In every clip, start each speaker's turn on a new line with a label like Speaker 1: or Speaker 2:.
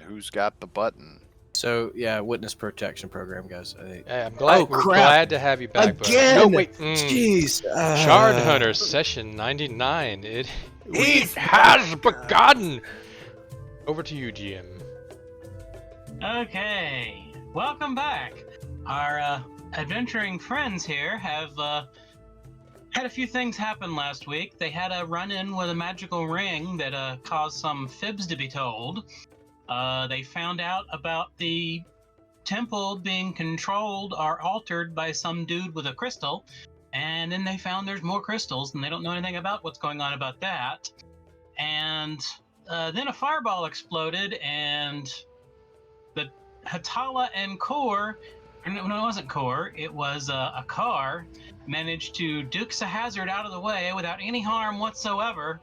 Speaker 1: who's got the button?
Speaker 2: So yeah, witness protection program, guys.
Speaker 3: I'm glad. We're
Speaker 2: crap.
Speaker 3: glad to have you back.
Speaker 2: Again!
Speaker 3: No, wait.
Speaker 2: Jeez.
Speaker 3: Shard Hunter session 99. It has begun. Over to you, GM.
Speaker 4: Okay, welcome back. Our adventuring friends here have had a few things happen last week. They had a run-in with a magical ring that caused some fibs to be told. They found out about the temple being controlled or altered by some dude with a crystal, and then they found there's more crystals, and they don't know anything about what's going on about that. And then a fireball exploded, and the Hatala and Kor, no, it wasn't Kor, it was a car, managed to Dukes a hazard out of the way without any harm whatsoever.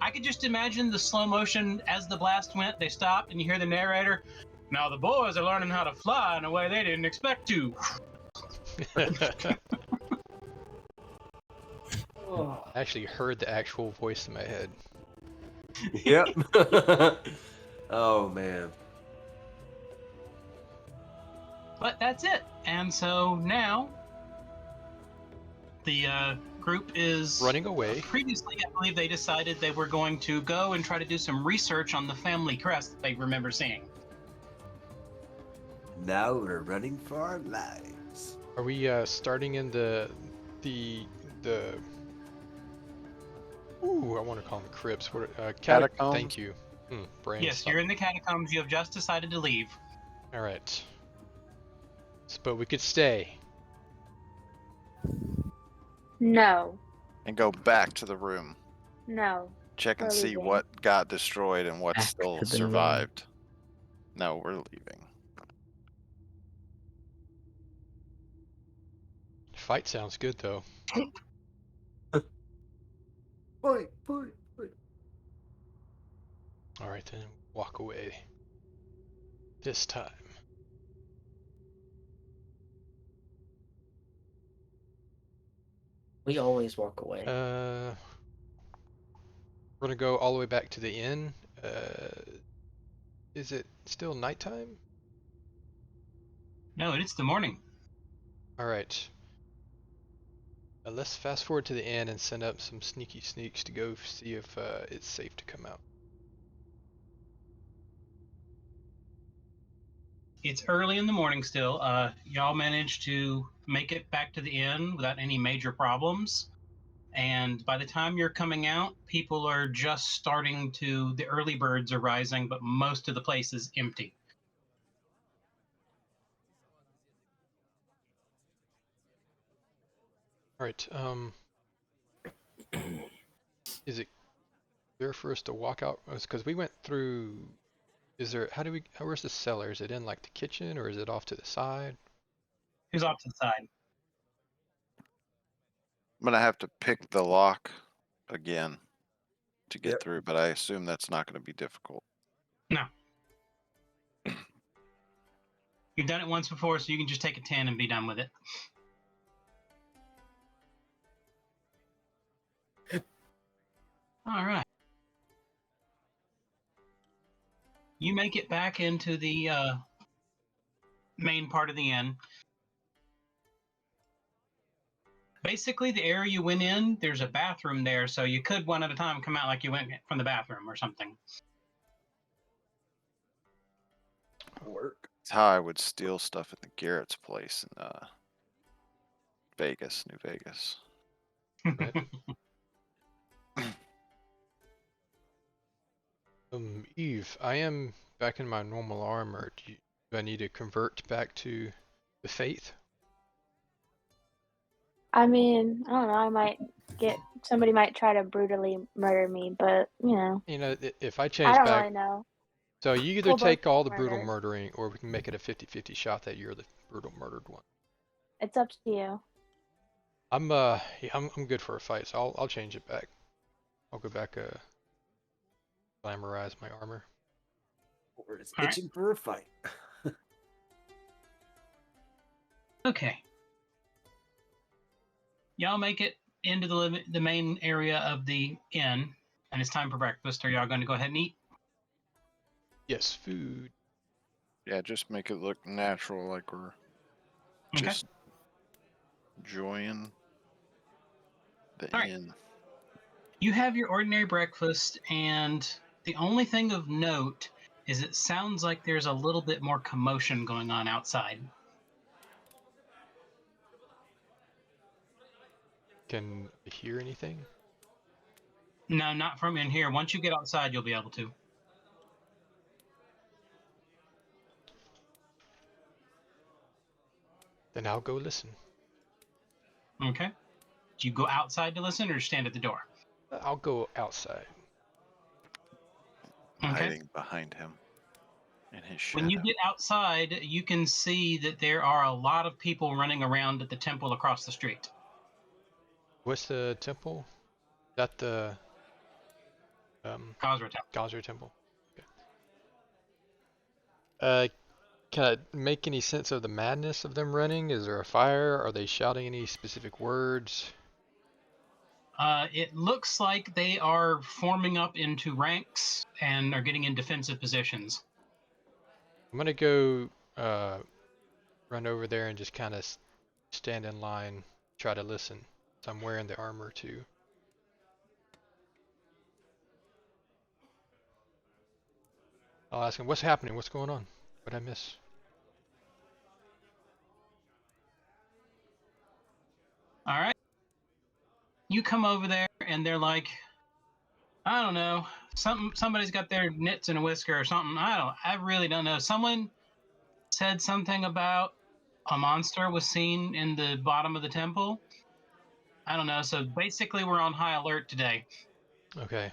Speaker 4: I could just imagine the slow motion as the blast went. They stopped, and you hear the narrator, "Now the boys are learning how to fly in a way they didn't expect to."
Speaker 3: I actually heard the actual voice in my head.
Speaker 5: Yep. Oh, man.
Speaker 4: But that's it. And so now the group is
Speaker 3: Running away.
Speaker 4: Previously, I believe they decided they were going to go and try to do some research on the family crest that they remember seeing.
Speaker 5: Now we're running for our lives.
Speaker 3: Are we starting in the Ooh, I want to call them crypts. What?
Speaker 1: Catacombs?
Speaker 3: Thank you. Brain
Speaker 4: Yes,
Speaker 3: stop.
Speaker 4: you're in the catacombs. You have just decided to leave.
Speaker 3: All right. But we could stay.
Speaker 6: No.
Speaker 1: And go back to the room.
Speaker 6: No.
Speaker 1: Check and
Speaker 6: We're
Speaker 1: see
Speaker 6: leaving.
Speaker 1: what got destroyed and what
Speaker 7: Back
Speaker 1: still
Speaker 7: to the
Speaker 1: survived. No, we're leaving.
Speaker 3: Fight sounds good though.
Speaker 5: Boy.
Speaker 3: All right then, walk away. This time.
Speaker 7: We always walk away.
Speaker 3: We're gonna go all the way back to the inn. Is it still nighttime?
Speaker 4: No, it's the morning.
Speaker 3: All right. Let's fast forward to the inn and send up some sneaky sneaks to go see if it's safe to come out.
Speaker 4: It's early in the morning still. Y'all managed to make it back to the inn without any major problems. And by the time you're coming out, people are just starting to, the early birds are rising, but most of the place is empty.
Speaker 3: All right. Is it clear for us to walk out? Because we went through. Is there? Where's the cellar? Is it in like the kitchen or is it off to the side?
Speaker 4: Who's off to the side?
Speaker 1: I'm gonna have to pick the lock again to get
Speaker 5: Yep.
Speaker 1: through, but I assume that's not gonna be difficult.
Speaker 4: No. You've done it once before, so you can just take a 10 and be done with it. All right. You make it back into the main part of the inn. Basically, the area you went in, there's a bathroom there, so you could one at a time come out like you went from the bathroom or something.
Speaker 5: Work.
Speaker 1: It's how I would steal stuff at the Garrett's place in Vegas, New Vegas.
Speaker 3: Eve, I am back in my normal armor. Do I need to convert back to the faith?
Speaker 6: I mean, I don't know. Somebody might try to brutally murder me, but, you know.
Speaker 3: You know, if I change
Speaker 6: I don't
Speaker 3: back,
Speaker 6: really know.
Speaker 3: so you either
Speaker 6: We'll both
Speaker 3: take all the brutal
Speaker 6: murder.
Speaker 3: murdering, or we can make it a 50-50 shot that you're the brutal murdered one.
Speaker 6: It's up to you.
Speaker 3: I'm good for a fight, so I'll change it back. I'll go back glamorize my armor.
Speaker 5: Or it's
Speaker 4: All right.
Speaker 5: itching for a fight.
Speaker 4: Okay. Y'all make it into the main area of the inn, and it's time for breakfast. Are y'all going to go ahead and eat?
Speaker 3: Yes, food.
Speaker 1: Yeah, just make it look natural, like we're
Speaker 4: Okay.
Speaker 1: just enjoying the
Speaker 4: All right.
Speaker 1: inn.
Speaker 4: You have your ordinary breakfast, and the only thing of note is it sounds like there's a little bit more commotion going on outside.
Speaker 3: Can I hear anything?
Speaker 4: No, not from in here. Once you get outside, you'll be able to.
Speaker 3: Then I'll go listen.
Speaker 4: Okay. Do you go outside to listen or stand at the door?
Speaker 3: I'll go outside.
Speaker 4: Okay.
Speaker 1: Hiding behind him in his
Speaker 4: When you
Speaker 1: shadow.
Speaker 4: get outside, you can see that there are a lot of people running around at the temple across the street.
Speaker 3: What's the temple? Is that the
Speaker 4: Khazra Temple.
Speaker 3: Geyser temple? Okay. Can I make any sense of the madness of them running? Is there a fire? Are they shouting any specific words?
Speaker 4: It looks like they are forming up into ranks and are getting in defensive positions.
Speaker 3: I'm gonna go run over there and just kind of stand in line, try to listen. So I'm wearing the armor too. I'll ask him, what's happening? What's going on? What'd I miss?
Speaker 4: All right. You come over there, and they're like, I don't know, somebody's got their nits in a whisker or something. I really don't know. Someone said something about a monster was seen in the bottom of the temple. I don't know. So basically, we're on high alert today.
Speaker 3: Okay.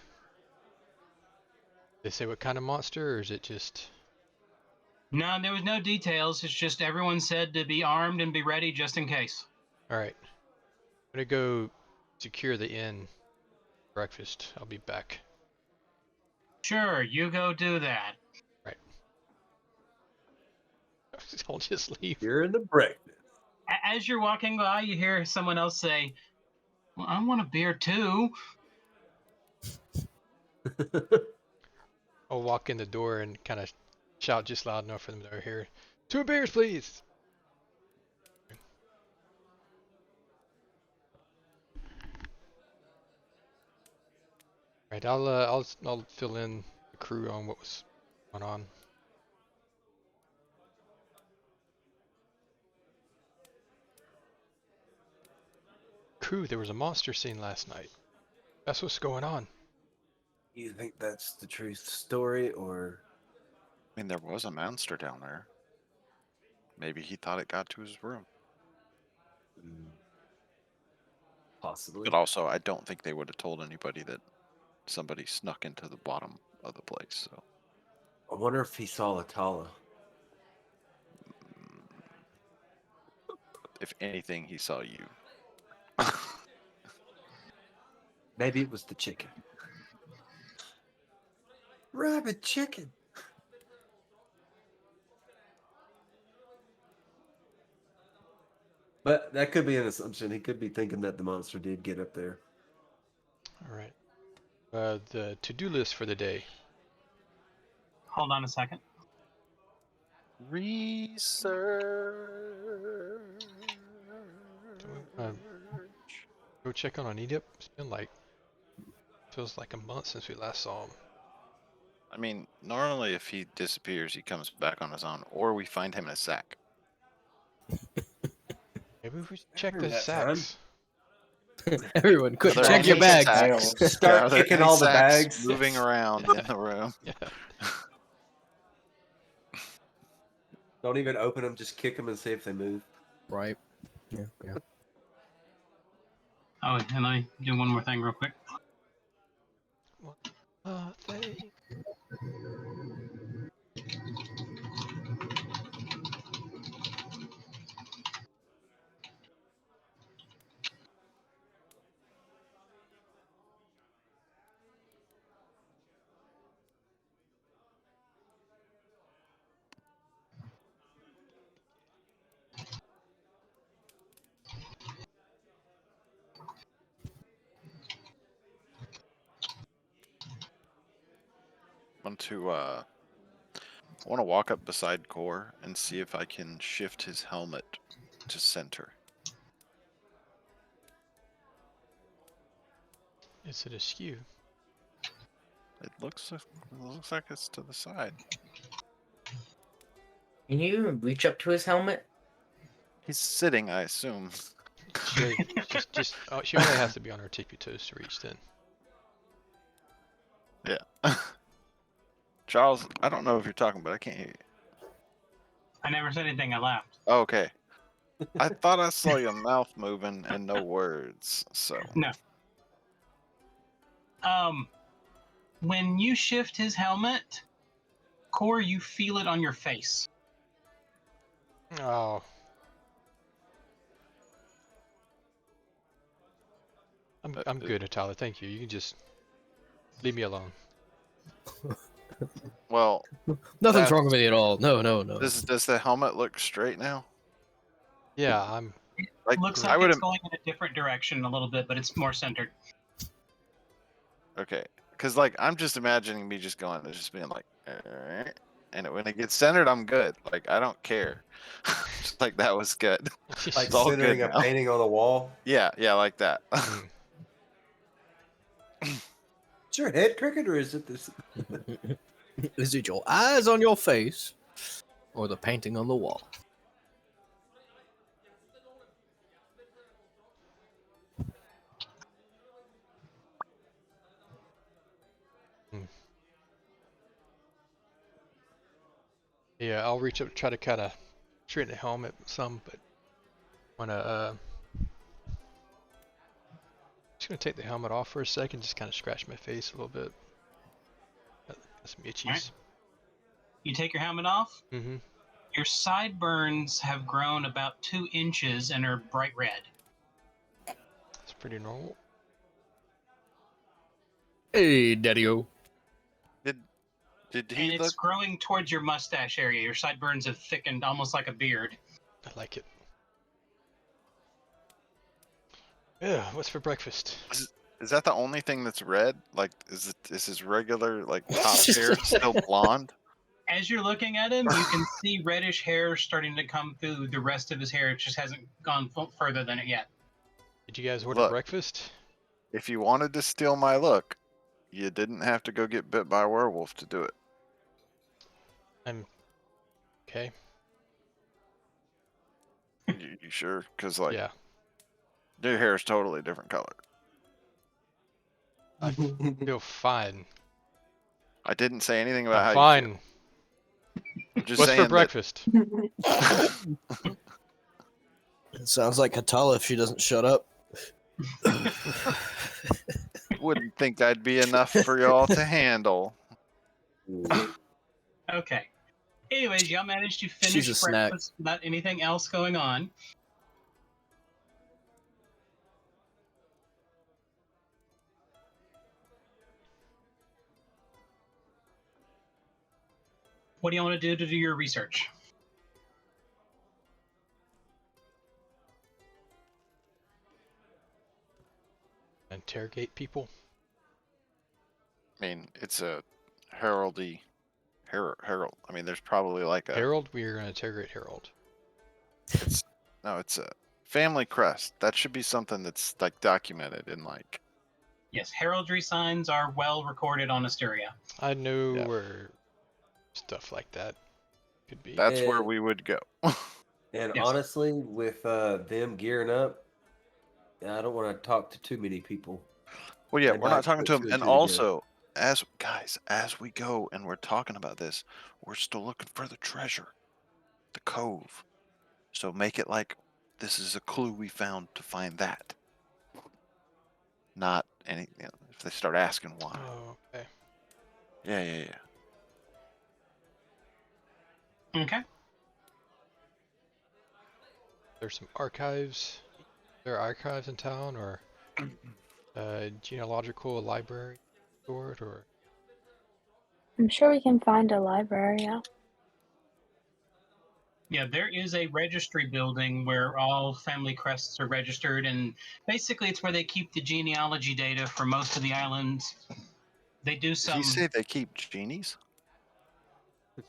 Speaker 3: They say what kind of monster, or is it just...
Speaker 4: No, there was no details. It's just everyone said to be armed and be ready just in case.
Speaker 3: Alright. I'm gonna go secure the inn. Breakfast. I'll be back.
Speaker 4: Sure, you go do that.
Speaker 3: Right. I'll just leave.
Speaker 5: You're in the breakfast.
Speaker 4: As you're walking by, you hear someone else say, well, I want a beer too.
Speaker 3: I'll walk in the door and kind of shout just loud enough for them to hear. 2 beers, please! Right, I'll fill in the crew on what was going on. Crew, there was a monster seen last night. That's what's going on.
Speaker 5: You think that's the true story, or
Speaker 1: I mean, there was a monster down there. Maybe he thought it got to his room.
Speaker 5: possibly?
Speaker 1: But also, I don't think they would have told anybody that somebody snuck into the bottom of the place. So,
Speaker 5: I wonder if he saw Atala.
Speaker 1: if anything, he saw you.
Speaker 5: Maybe it was the chicken. Rabbit chicken. But that could be an assumption. He could be thinking that the monster did get up there.
Speaker 3: Alright. The to-do list for the day.
Speaker 4: Hold on a second.
Speaker 1: Research.
Speaker 3: Go check on Nedep. It's been like... feels like a month since we last saw him.
Speaker 1: I mean, normally if he disappears, he comes back on his own, or we find him in a sack.
Speaker 3: Maybe we should check the
Speaker 5: That time.
Speaker 3: sacks.
Speaker 2: Everyone, quick,
Speaker 1: Are there
Speaker 2: check your
Speaker 1: any
Speaker 2: bags.
Speaker 1: sacks-
Speaker 5: Start
Speaker 1: are there
Speaker 5: kicking
Speaker 1: any
Speaker 5: all the
Speaker 1: sacks
Speaker 5: bags.
Speaker 1: moving around in the room.
Speaker 3: Yeah.
Speaker 5: Don't even open them. Just kick them and see if they move.
Speaker 2: Right. Yeah. Yeah.
Speaker 4: Oh, and I do one more thing real quick.
Speaker 3: They...
Speaker 1: Want to I want to walk up beside Core and see if I can shift his helmet to center.
Speaker 3: Is it askew?
Speaker 1: It looks like it's to the side.
Speaker 7: Can you even reach up to his helmet?
Speaker 1: He's sitting, I assume.
Speaker 3: She oh, she only has to be on her tippy toes to reach then.
Speaker 1: Yeah. Charles, I don't know if you're talking, but I can't hear you.
Speaker 4: I never said anything. I laughed.
Speaker 1: Oh, okay. I thought I saw your mouth moving and no words, so.
Speaker 4: No. When you shift his helmet, Core, you feel it on your face.
Speaker 3: Oh. I'm good, Atala. Thank you. You can just leave me alone.
Speaker 1: Well,
Speaker 2: Nothing's wrong with me at all. No, no, no.
Speaker 1: does the helmet look straight now?
Speaker 3: Yeah, I'm.
Speaker 1: Like,
Speaker 4: Looks
Speaker 1: I
Speaker 4: like
Speaker 1: would
Speaker 4: it's going in a different direction a little bit, but it's more centered.
Speaker 1: Okay, because like I'm just imagining me just going, just being like, and when it gets centered, I'm good. Like I don't care. Just like that was good.
Speaker 5: Like
Speaker 1: It's all
Speaker 5: centering
Speaker 1: good
Speaker 5: a
Speaker 1: now.
Speaker 5: painting on the wall.
Speaker 1: Yeah, like that.
Speaker 3: Mm.
Speaker 5: Is your head crooked or is it this?
Speaker 2: Is it your eyes on your face or the painting on the wall?
Speaker 3: Yeah, I'll reach up, try to kind of straighten the helmet some, but wanna just gonna take the helmet off for a second, just kind of scratch my face a little bit. Got some itchies.
Speaker 4: Alright. You take your helmet off.
Speaker 3: Mm-hmm.
Speaker 4: Your sideburns have grown about 2 inches and are bright red.
Speaker 3: It's pretty normal.
Speaker 2: Hey, Daddy-O.
Speaker 1: Did
Speaker 4: And
Speaker 1: he
Speaker 4: it's
Speaker 1: look?
Speaker 4: growing towards your mustache area. Your sideburns have thickened almost like a beard.
Speaker 3: I like it. Yeah, what's for breakfast?
Speaker 1: Is that the only thing that's red? Like, is his regular like top hair still blonde?
Speaker 4: As you're looking at him, you can see reddish hair starting to come through the rest of his hair. It just hasn't gone further than it yet.
Speaker 3: Did you guys order
Speaker 1: Look.
Speaker 3: breakfast?
Speaker 1: If you wanted to steal my look, you didn't have to go get bit by a werewolf to do it.
Speaker 3: I'm okay.
Speaker 1: You sure? Because like
Speaker 3: Yeah,
Speaker 1: your hair is totally different color.
Speaker 3: I feel fine.
Speaker 1: I didn't say anything about
Speaker 3: I'm
Speaker 1: how you
Speaker 3: fine.
Speaker 1: feel. I'm just
Speaker 3: What's
Speaker 1: saying
Speaker 3: for breakfast?
Speaker 2: It sounds like Katala if she doesn't shut up.
Speaker 1: Wouldn't think that'd be enough for y'all to handle.
Speaker 4: Okay. Anyways, y'all managed to
Speaker 2: She's
Speaker 4: finish
Speaker 2: a snack.
Speaker 4: breakfast without anything else going on. What do you want to do your research?
Speaker 3: Interrogate people.
Speaker 1: I mean, it's a heraldy. Herald. I mean, there's probably like a.
Speaker 3: Harold, we are going to interrogate Harold.
Speaker 1: It's a family crest. That should be something that's like documented in like.
Speaker 4: Yes, heraldry signs are well recorded on Asteria.
Speaker 3: I know
Speaker 1: Yeah.
Speaker 3: where stuff like that could be.
Speaker 1: That's where
Speaker 5: And-
Speaker 1: we would go.
Speaker 5: And
Speaker 4: Yes.
Speaker 5: honestly, with them gearing up, I don't want to talk to too many people.
Speaker 1: Well, yeah,
Speaker 5: They
Speaker 1: we're
Speaker 5: might
Speaker 1: not talking
Speaker 5: put
Speaker 1: to him.
Speaker 5: two and
Speaker 1: And
Speaker 5: two together.
Speaker 1: also, as we go and we're talking about this, we're still looking for the treasure, the cove. So make it like this is a clue we found to find that. Not any. If they start asking why.
Speaker 3: Oh, okay.
Speaker 1: Yeah.
Speaker 4: Okay.
Speaker 3: There's some archives. There are archives in town, or genealogical library sort, or
Speaker 6: I'm sure we can find a library, yeah.
Speaker 4: Yeah, there is a registry building where all family crests are registered, and basically it's where they keep the genealogy data for most of the islands. They do
Speaker 1: Did
Speaker 4: some.
Speaker 1: he say they keep genies?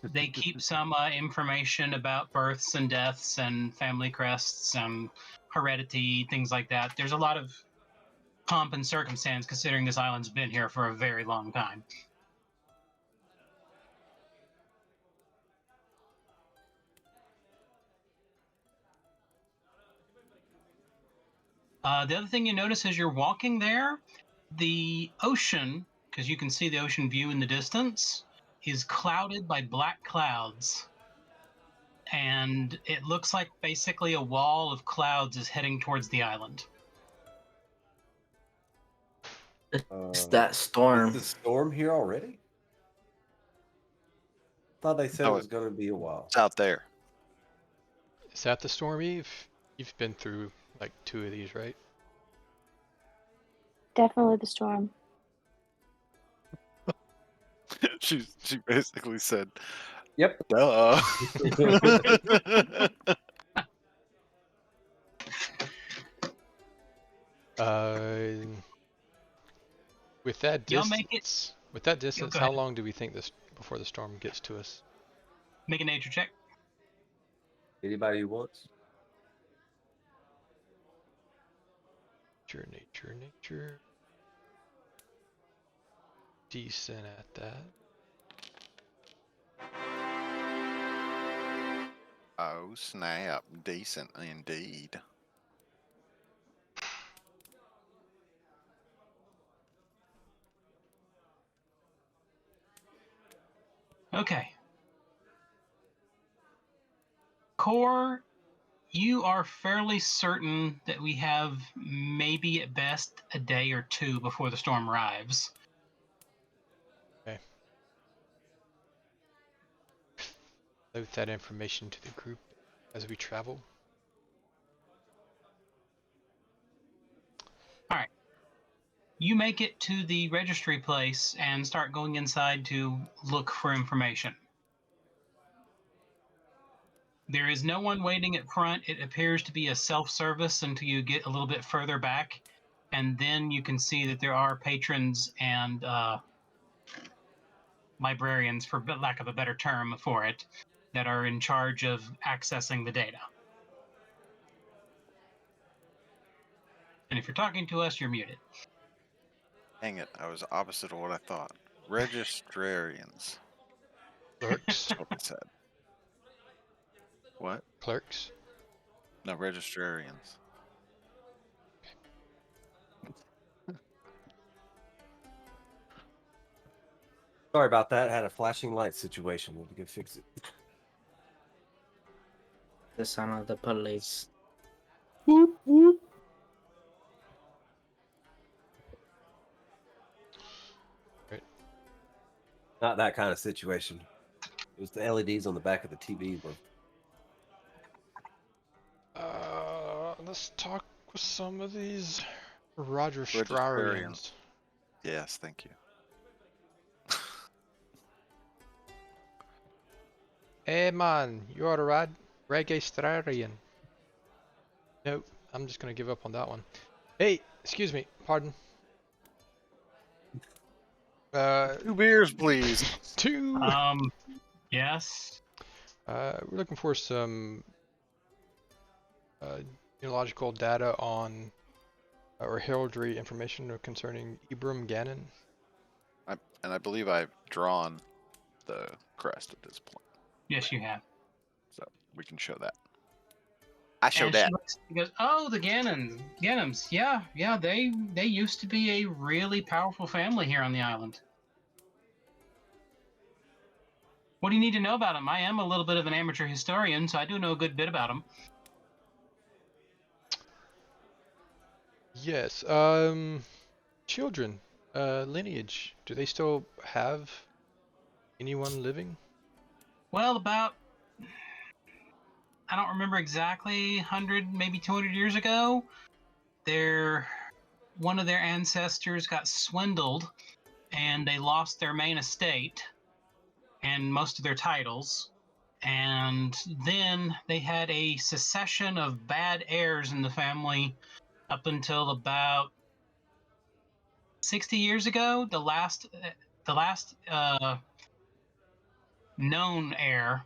Speaker 4: They keep some information about births and deaths and family crests and heredity, things like that. There's a lot of pomp and circumstance considering this island's been here for a very long time. The other thing you notice as you're walking there, the ocean, because you can see the ocean view in the distance, is clouded by black clouds. And it looks like basically a wall of clouds is heading towards the island.
Speaker 7: It's that
Speaker 5: Is
Speaker 7: storm.
Speaker 5: the storm here already? Thought they said it
Speaker 1: Oh,
Speaker 5: was going to be a while.
Speaker 1: It's out there.
Speaker 3: Is that the storm, Eve? You've been through like 2 of these, right?
Speaker 6: Definitely the storm.
Speaker 1: she basically said,
Speaker 5: Yep.
Speaker 1: duh.
Speaker 3: With that
Speaker 4: Y'all make it.
Speaker 3: distance, with that distance,
Speaker 4: go
Speaker 3: how
Speaker 4: ahead.
Speaker 3: long do we think this before the storm gets to us?
Speaker 4: Make a nature check.
Speaker 5: Anybody who wants?
Speaker 3: Nature. Decent at that.
Speaker 1: Oh, snap. Decent indeed.
Speaker 4: Okay. Core, you are fairly certain that we have maybe at best a day or two before the storm arrives.
Speaker 3: Load that information to the group as we travel.
Speaker 4: You make it to the registry place and start going inside to look for information. There is no one waiting at front. It appears to be a self-service until you get a little bit further back, and then you can see that there are patrons and librarians, for lack of a better term for it, that are in charge of accessing the data. And if you're talking to us, you're muted.
Speaker 1: Dang it. I was opposite of what I thought. Registrarians.
Speaker 3: Clerks.
Speaker 1: That's what I said. What?
Speaker 3: Clerks.
Speaker 1: No, registrarians.
Speaker 5: Sorry about that. Had a flashing light situation. We can fix it.
Speaker 7: The son of the police.
Speaker 5: Whoop, whoop.
Speaker 3: Right.
Speaker 5: Not that kind of situation. It was the LEDs on the back of the TV were.
Speaker 3: Let's talk with some of these Roger
Speaker 1: Registrarians.
Speaker 3: Strarians.
Speaker 1: Yes, thank you.
Speaker 3: Hey man, you're a Registrarian. Nope, I'm just gonna give up on that one. Hey, excuse me, pardon.
Speaker 1: 2 beers, please.
Speaker 3: 2.
Speaker 4: Yes.
Speaker 3: We're looking for some genealogical data on or heraldry information concerning Ibram Gannon.
Speaker 1: And I believe I've drawn the crest at this point,
Speaker 4: Yes, you have.
Speaker 1: so we can show that. I showed
Speaker 4: And
Speaker 1: that.
Speaker 4: she looks and goes, "Oh, the Gannons. Yeah, they used to be a really powerful family here on the island. What do you need to know about them? I am a little bit of an amateur historian, so I do know a good bit about them."
Speaker 3: Yes, children, lineage. Do they still have anyone living?
Speaker 4: Well, about, I don't remember exactly, 100, maybe 200 years ago, one of their ancestors got swindled and they lost their main estate and most of their titles. And then they had a succession of bad heirs in the family up until about 60 years ago. The last known heir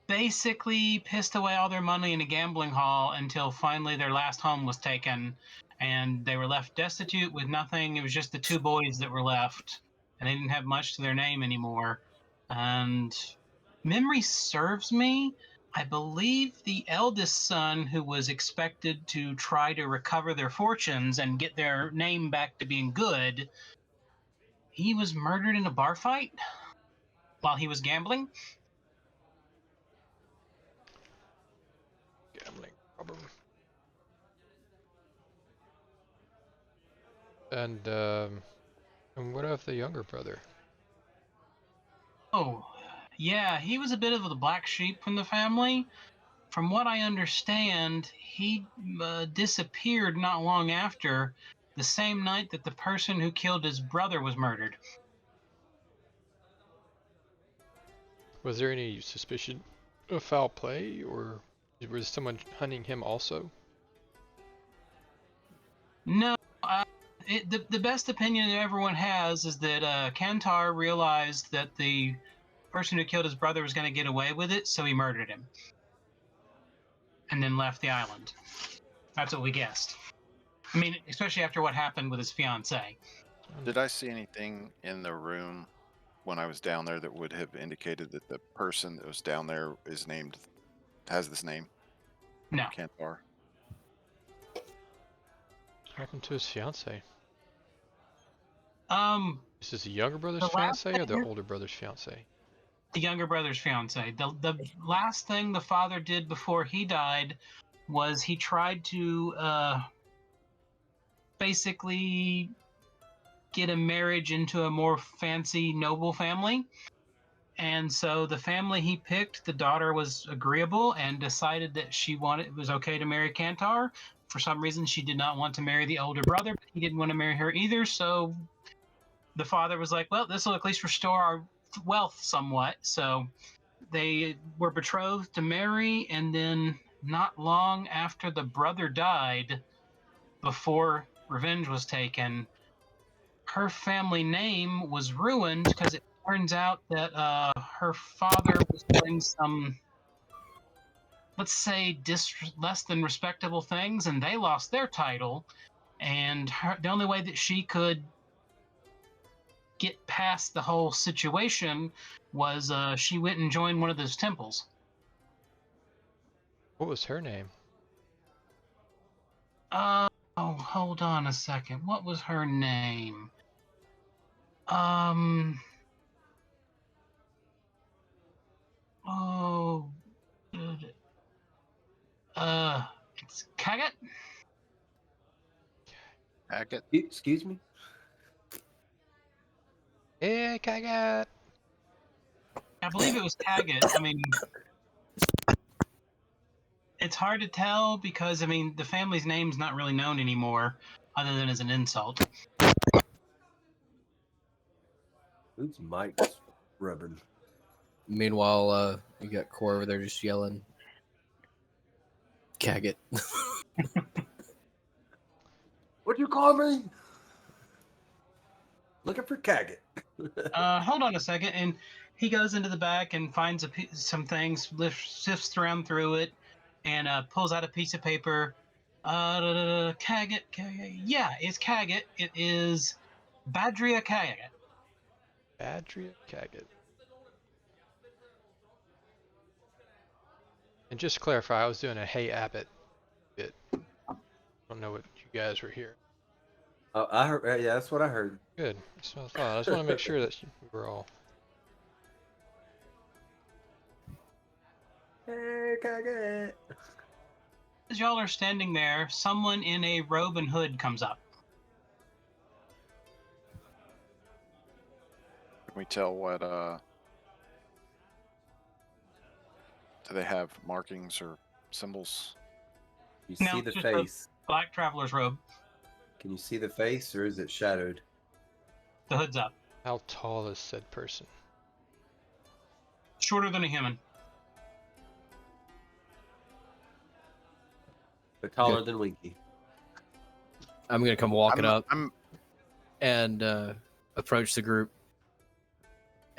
Speaker 4: basically pissed away all their money in a gambling hall until finally their last home was taken and they were left destitute with nothing. It was just the two boys that were left, and they didn't have much to their name anymore. And memory serves me, I believe the eldest son, who was expected to try to recover their fortunes and get their name back to being good, he was murdered in a bar fight while he was gambling.
Speaker 3: Gambling problem. And what of the younger brother?
Speaker 4: Oh, yeah, he was a bit of the black sheep from the family. From what I understand, he disappeared not long after, the same night that the person who killed his brother was murdered.
Speaker 3: Was there any suspicion of foul play, or was someone hunting him also?
Speaker 4: No, the best opinion that everyone has is that Kantar realized that the person who killed his brother was going to get away with it, so he murdered him. And then left the island. That's what we guessed. I mean, especially after what happened with his fiancée.
Speaker 1: Did I see anything in the room when I was down there that would have indicated that the person that was down there has this name?
Speaker 4: No.
Speaker 1: Kantar.
Speaker 3: What happened to his fiance? Is this the younger brother's
Speaker 4: The last
Speaker 3: fiance or the
Speaker 4: thing-
Speaker 3: older brother's fiance?
Speaker 4: The younger brother's fiance. The last thing the father did before he died was he tried to basically get a marriage into a more fancy noble family. And so the family he picked, the daughter was agreeable and decided that it was okay to marry Kantar. For some reason, she did not want to marry the older brother, but he didn't want to marry her either. So the father was like, well, this will at least restore our wealth somewhat. So they were betrothed to marry, and then not long after the brother died, before revenge was taken, her family name was ruined because it turns out that her father was doing some, let's say, less than respectable things, and they lost their title. And the only way that she could get past the whole situation was she went and joined one of those temples.
Speaker 3: What was her name?
Speaker 4: Oh, hold on a second. What was her name? Oh, it's Kagat?
Speaker 1: Agate?
Speaker 5: Excuse me?
Speaker 3: Hey, Kagat!
Speaker 4: I believe it was Kagat. I mean, it's hard to tell because, I mean, the family's name's not really known anymore other than as an insult.
Speaker 5: Who's Mike's rubbing?
Speaker 2: Meanwhile, you got Core over there just yelling, "Caggett."
Speaker 5: What'd you call me? Looking for Caggett.
Speaker 4: Hold on a second. And he goes into the back and finds some things, sifts around through it, and pulls out a piece of paper. Kagat. Yeah, it's Kagat. It is Badria Kagat.
Speaker 3: Adria Kagat. And just to clarify, I was doing a Hey Abbott bit. I don't know what you guys were hearing.
Speaker 5: Oh, I heard. Yeah, that's what I heard.
Speaker 3: Good. That's what I thought. I just want to make sure that we were all.
Speaker 5: Hey, Caggett.
Speaker 4: As y'all are standing there, someone in a robe and hood comes up.
Speaker 1: Can we tell what do they have markings or symbols?
Speaker 5: You
Speaker 4: No,
Speaker 5: see the
Speaker 4: just a-
Speaker 5: face.
Speaker 4: Black traveler's robe.
Speaker 5: Can you see the face, or is it shadowed?
Speaker 4: The hood's up.
Speaker 3: How tall is said person?
Speaker 4: Shorter than a human.
Speaker 5: But taller
Speaker 2: Good.
Speaker 5: than Winky.
Speaker 2: I'm gonna come walking up
Speaker 1: I'm
Speaker 2: and approach the group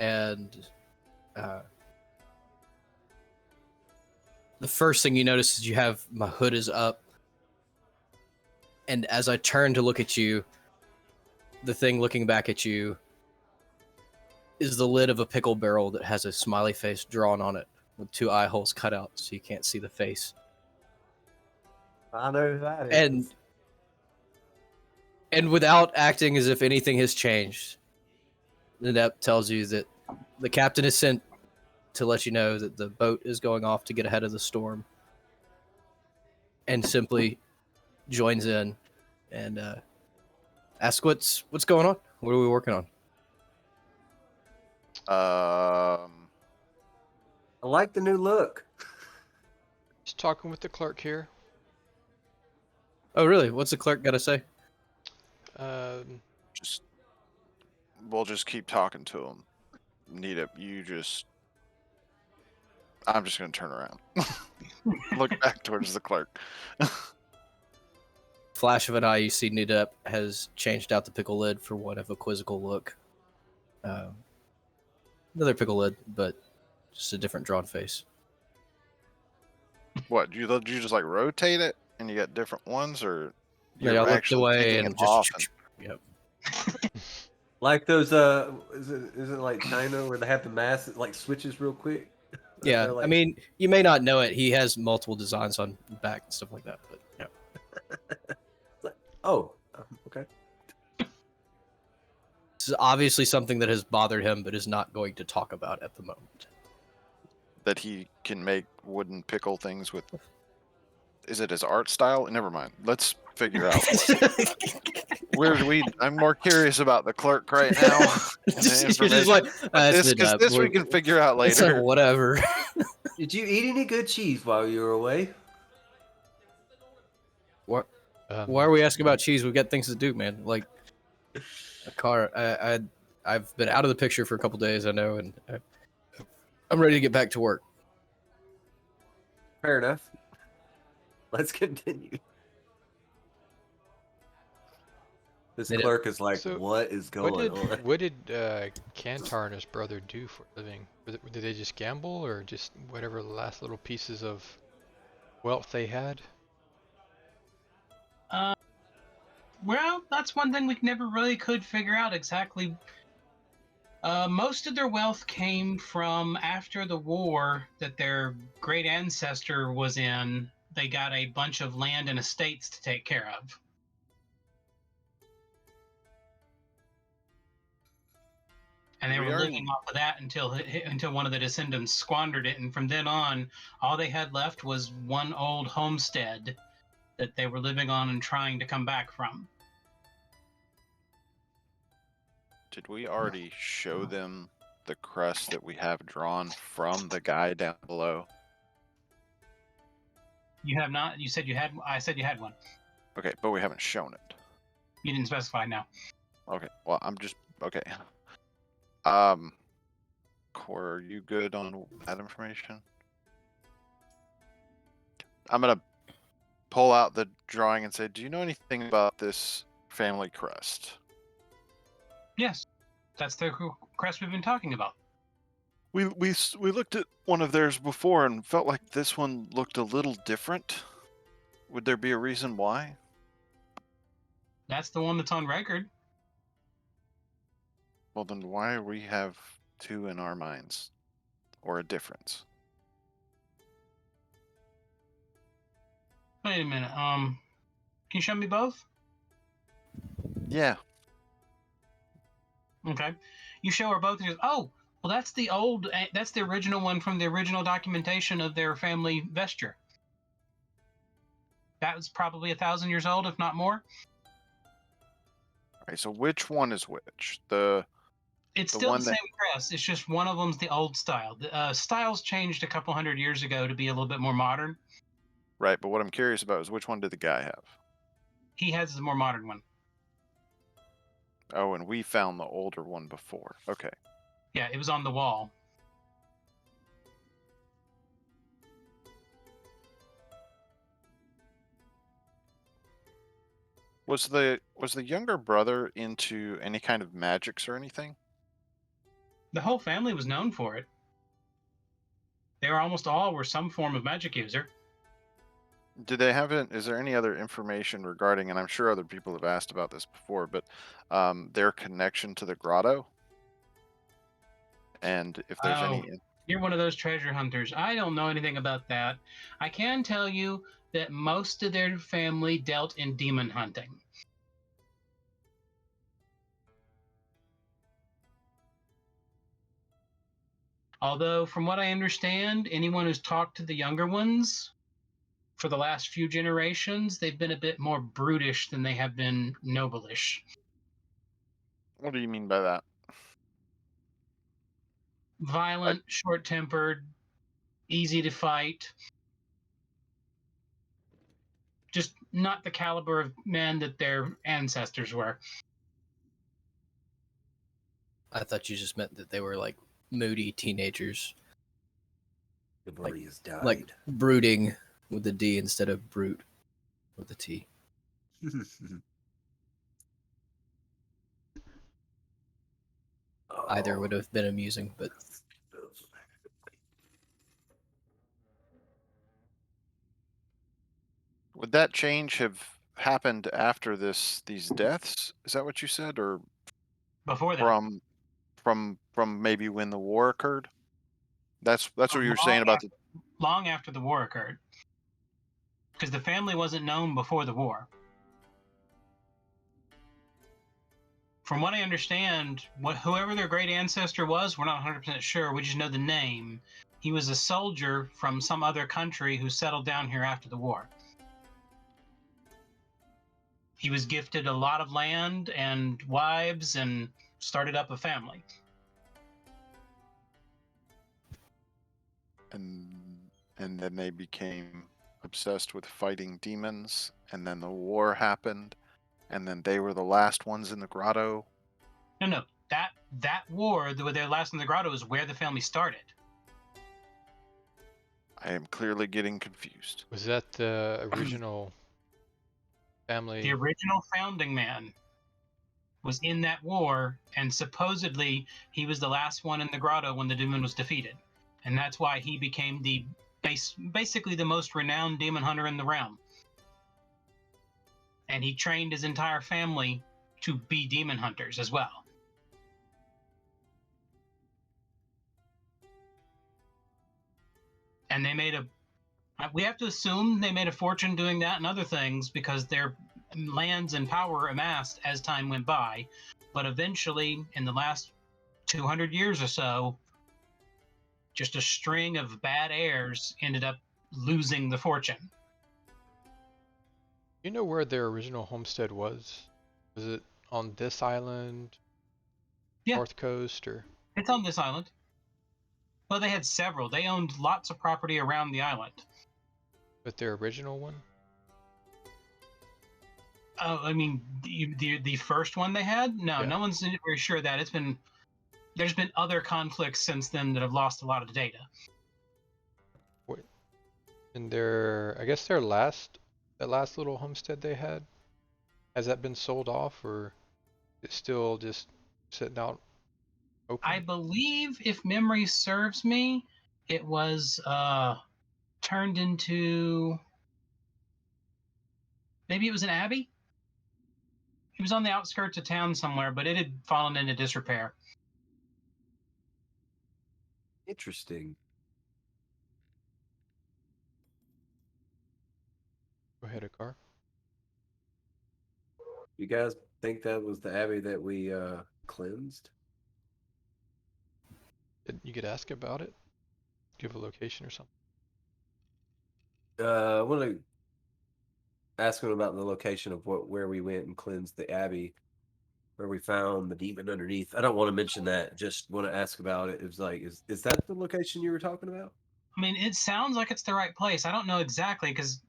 Speaker 2: and the first thing you notice is my hood is up, and as I turn to look at you, the thing looking back at you is the lid of a pickle barrel that has a smiley face drawn on it with 2 eye holes cut out so you can't see the face.
Speaker 5: I know who that is.
Speaker 2: And without acting as if anything has changed, Nedep tells you that the captain is sent to let you know that the boat is going off to get ahead of the storm, and simply joins in and asks what's going on. What are we working on?
Speaker 5: I like the new look.
Speaker 3: Just talking with the clerk here.
Speaker 2: Oh, really? What's the clerk got to say?
Speaker 1: Just we'll just keep talking to him. Nedep, I'm just gonna turn around. Look back towards the clerk.
Speaker 2: Flash of an eye, you see Nedep has changed out the pickle lid for one of a quizzical look. Another pickle lid, but just a different drawn face.
Speaker 1: What, you just like rotate it and you got different ones, or
Speaker 2: Yeah,
Speaker 1: you're
Speaker 2: I looked
Speaker 1: actually
Speaker 2: away
Speaker 1: taking
Speaker 2: and
Speaker 1: it
Speaker 2: just.
Speaker 1: off and
Speaker 2: Yep.
Speaker 5: Like those is it like China where they have the mask like switches real quick?
Speaker 2: Yeah,
Speaker 5: They're like,
Speaker 2: I mean, you may not know it. He has multiple designs on the back and stuff like that, but yeah.
Speaker 5: oh, okay.
Speaker 2: This is obviously something that has bothered him, but is not going to talk about at the moment.
Speaker 1: that he can make wooden pickle things with. Is it his art style? Never mind. Let's figure out I'm more curious about the clerk right now. And the
Speaker 2: You're just like,
Speaker 1: this, because this we can figure out
Speaker 2: It's like,
Speaker 1: later.
Speaker 2: whatever.
Speaker 5: Did you eat any good cheese while you were away?
Speaker 2: What? Why are we asking about cheese? We've got things to do, man. Like a car. I've been out of the picture for a couple days, I know, and I'm ready to get back to work.
Speaker 5: Fair enough. Let's continue. This
Speaker 2: They did-
Speaker 5: clerk is like,
Speaker 3: So,
Speaker 5: what is going on?
Speaker 3: What did Kantar and his brother do for a living? Did they just gamble, or just whatever last little pieces of wealth they had?
Speaker 4: Well, that's one thing we never really could figure out exactly. Most of their wealth came from after the war that their great ancestor was in. They got a bunch of land and estates to take care of. And they
Speaker 1: We
Speaker 4: were
Speaker 1: are-
Speaker 4: living off of that until one of the descendants squandered it, and from then on, all they had left was one old homestead that they were living on and trying to come back from.
Speaker 1: Did we already show them the crust that we have drawn from the guy down below?
Speaker 4: You have not. You said you had. I said you had one.
Speaker 1: Okay, but we haven't shown it.
Speaker 4: You didn't specify now.
Speaker 1: Okay, well, I'm just okay. Core, are you good on that information? I'm gonna pull out the drawing and say, do you know anything about this family crest?
Speaker 4: Yes, that's the crest we've been talking about.
Speaker 1: We looked at one of theirs before and felt like this one looked a little different. Would there be a reason why?
Speaker 4: That's the one that's on record.
Speaker 1: Well, then why do we have two in our minds, or a difference?
Speaker 4: Wait a minute. Can you show me both?
Speaker 1: Yeah.
Speaker 4: Okay. You show her both, and she goes, "Oh, well, that's the old. That's the original one from the original documentation of their family vesture. That was probably 1,000 years old, if not more.
Speaker 1: All right. So which one is which?
Speaker 4: It's
Speaker 1: The
Speaker 4: still
Speaker 1: one
Speaker 4: the
Speaker 1: that-
Speaker 4: same crest. It's just one of them's the old style. The styles changed a couple hundred years ago to be a little bit more modern.
Speaker 1: Right. But what I'm curious about is which one did the guy have?
Speaker 4: He has the more modern one.
Speaker 1: Oh, and we found the older one before. Okay.
Speaker 4: Yeah, it was on the wall.
Speaker 1: Was the younger brother into any kind of magics or anything?
Speaker 4: The whole family was known for it. They were almost all were some form of magic user.
Speaker 1: Do they have it? Is there any other information regarding, and I'm sure other people have asked about this before, but their connection to the grotto? And if there's
Speaker 4: Oh,
Speaker 1: any,
Speaker 4: you're one of those treasure hunters. I don't know anything about that. I can tell you that most of their family dealt in demon hunting. Although, from what I understand, anyone who's talked to the younger ones for the last few generations, they've been a bit more brutish than they have been noblish.
Speaker 1: what do you mean by that? I,
Speaker 4: Violent, short tempered, easy to fight. Just not the caliber of men that their ancestors were.
Speaker 2: I thought you just meant that they were like moody teenagers,
Speaker 5: Chivalry has
Speaker 2: like
Speaker 5: died.
Speaker 2: brooding with the D instead of brute with the T. Either would have been amusing, but
Speaker 1: would that change have happened after these deaths? Is that what you said, or
Speaker 4: Before that,
Speaker 1: from maybe when the war occurred? That's what you were saying
Speaker 4: long
Speaker 1: about
Speaker 4: after, long after the war occurred, because the family wasn't known before the war. From what I understand, whoever their great ancestor was, we're not 100% sure. We just know the name. He was a soldier from some other country who settled down here after the war. He was gifted a lot of land and wives and started up a family.
Speaker 1: and then they became obsessed with fighting demons, and then the war happened, and then they were the last ones in the grotto.
Speaker 4: No. That war, their last in the grotto, is where the family started.
Speaker 1: I am clearly getting confused.
Speaker 3: Was that the original family?
Speaker 4: The original founding man was in that war, and supposedly he was the last one in the grotto when the demon was defeated, and that's why he became basically the most renowned demon hunter in the realm. And he trained his entire family to be demon hunters as well. And we have to assume they made a fortune doing that and other things because their lands and power amassed as time went by. But eventually, in the last 200 years or so, just a string of bad heirs ended up losing the fortune.
Speaker 3: You know where their original homestead was? Was it on this island,
Speaker 4: Yeah,
Speaker 3: North Coast, or?
Speaker 4: it's on this island. Well, they had several. They owned lots of property around the island.
Speaker 3: But their original one?
Speaker 4: Oh, I mean, the first one they had? No,
Speaker 3: Yeah.
Speaker 4: no one's very sure of that. There's been other conflicts since then that have lost a lot of data.
Speaker 3: What? And I guess that last little homestead they had, has that been sold off, or it's still just sitting out open?
Speaker 4: I believe, if memory serves me, it was turned into, maybe it was an abbey. It was on the outskirts of town somewhere, but it had fallen into disrepair.
Speaker 5: Interesting.
Speaker 3: Go ahead, Akar.
Speaker 5: You guys think that was the abbey that we cleansed?
Speaker 3: You could ask about it. Give a location or something.
Speaker 5: I want to ask him about the location of where we went and cleansed the abbey, where we found the demon underneath. I don't want to mention that. Just want to ask about it. It was like, is that the location you were talking about?
Speaker 4: I mean, it sounds like it's the right place. I don't know exactly because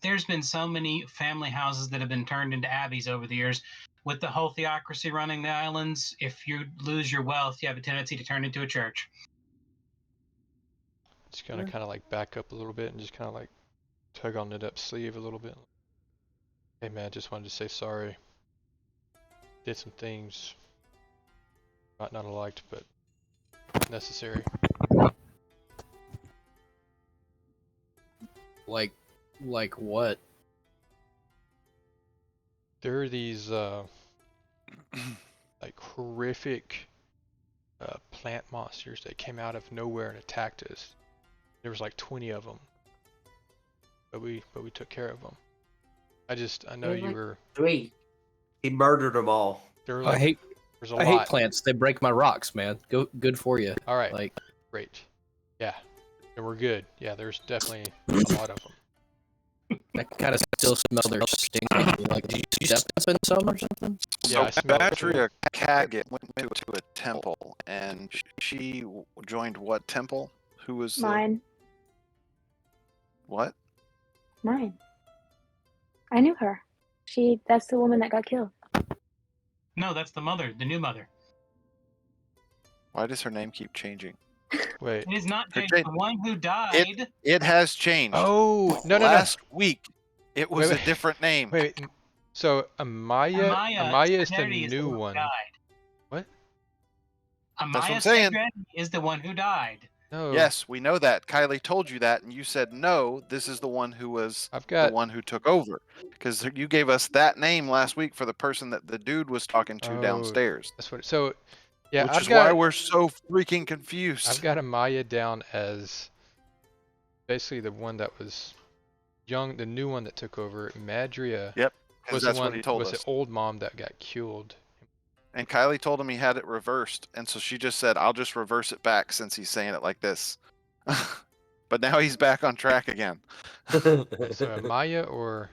Speaker 4: there's been so many family houses that have been turned into abbeys over the years. With the whole theocracy running the islands, if you lose your wealth, you have a tendency to turn into a church.
Speaker 3: Just gonna kind of like back up a little bit and just kind of like tug on Nedep's sleeve a little bit. Hey man, just wanted to say sorry. Did some things might not have liked, but necessary.
Speaker 2: Like what?
Speaker 3: There are these like horrific plant monsters that came out of nowhere and attacked us. There was like 20 of them, but we took care of them. I know
Speaker 7: There's
Speaker 3: you
Speaker 7: like
Speaker 3: were.
Speaker 7: 3.
Speaker 5: He murdered them all.
Speaker 3: There were
Speaker 2: I
Speaker 3: like
Speaker 2: hate
Speaker 3: there's a
Speaker 2: I hate
Speaker 3: lot.
Speaker 2: plants. They break my rocks, man. Good for you.
Speaker 3: All right,
Speaker 2: Like
Speaker 3: great. Yeah, and we're good. Yeah, there's definitely a lot of them.
Speaker 2: I kind of still smell their stink. Like did you step in some or something?
Speaker 3: Yeah, I
Speaker 1: So
Speaker 3: smell it too.
Speaker 1: Badria Caggett went to a temple, and she joined what temple? Who was the
Speaker 6: Mine.
Speaker 1: what?
Speaker 6: Mine. I knew her. That's the woman that got killed.
Speaker 4: No, that's the mother, the new mother.
Speaker 1: Why does her name keep changing?
Speaker 3: Wait.
Speaker 4: It is not
Speaker 1: Her
Speaker 4: Jade,
Speaker 1: date-
Speaker 4: the one who died.
Speaker 1: It has changed.
Speaker 3: Oh no.
Speaker 1: Last week, it was
Speaker 3: Wait,
Speaker 1: a different name.
Speaker 3: Wait. So Amaya is the
Speaker 4: Spaghetti
Speaker 3: new
Speaker 4: who
Speaker 3: one.
Speaker 4: died.
Speaker 3: What?
Speaker 1: That's what
Speaker 4: Amaya
Speaker 1: I'm saying.
Speaker 4: Spaghetti is the one who died.
Speaker 3: No.
Speaker 1: Yes, we know that. Kylie told you that, and you said no. This is the one who was
Speaker 3: I've
Speaker 1: the
Speaker 3: got.
Speaker 1: one who took over, because you gave us that name last week for the person that the dude was talking to
Speaker 3: Oh,
Speaker 1: downstairs.
Speaker 3: that's what. So, yeah,
Speaker 1: Which
Speaker 3: I've
Speaker 1: is why
Speaker 3: got.
Speaker 1: we're so freaking confused.
Speaker 3: I've got Amaya down as basically the one that was young, the new one that took over. Madria
Speaker 1: Yep, because
Speaker 3: was the
Speaker 1: that's
Speaker 3: one
Speaker 1: what he told
Speaker 3: was
Speaker 1: us.
Speaker 3: the old mom that got killed.
Speaker 1: And Kylie told him he had it reversed, and so she just said, "I'll just reverse it back since he's saying it like this." But now he's back on track again.
Speaker 3: So Amaya or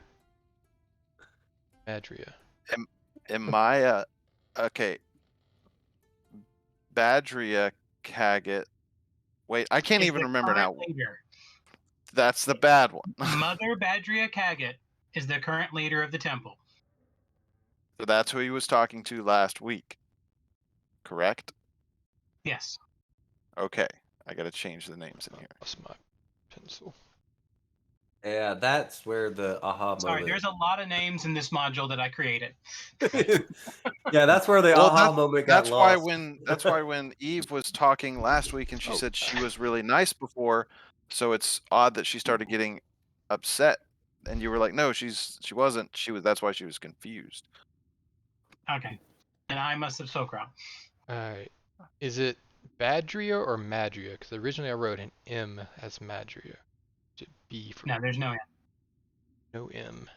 Speaker 3: Madria?
Speaker 1: And Maya, okay, Badria Caggett. Wait, I can't
Speaker 4: Is
Speaker 1: even
Speaker 4: the
Speaker 1: remember now.
Speaker 4: current leader.
Speaker 1: That's the bad one.
Speaker 4: Mother Badria Caggett is the current leader of the temple.
Speaker 1: So that's who he was talking to last week. Correct?
Speaker 4: Yes.
Speaker 1: Okay. I gotta change the names in here.
Speaker 3: Lost my pencil.
Speaker 5: Yeah, that's where the aha
Speaker 4: Sorry,
Speaker 5: moment.
Speaker 4: there's a lot of names in this module that I created.
Speaker 5: Yeah, that's where the
Speaker 1: Well,
Speaker 5: aha moment got
Speaker 1: that's
Speaker 5: lost.
Speaker 1: why when Eve was talking last week and she said she was really nice before, so it's odd that she started getting upset, and you were like, no, she wasn't. That's why she was confused.
Speaker 4: Okay. And I must have spoke wrong.
Speaker 3: Alright. Is it Badria or Madria? Because originally I wrote an M as Madria. Is it B for
Speaker 4: No, there's no end.
Speaker 3: no M?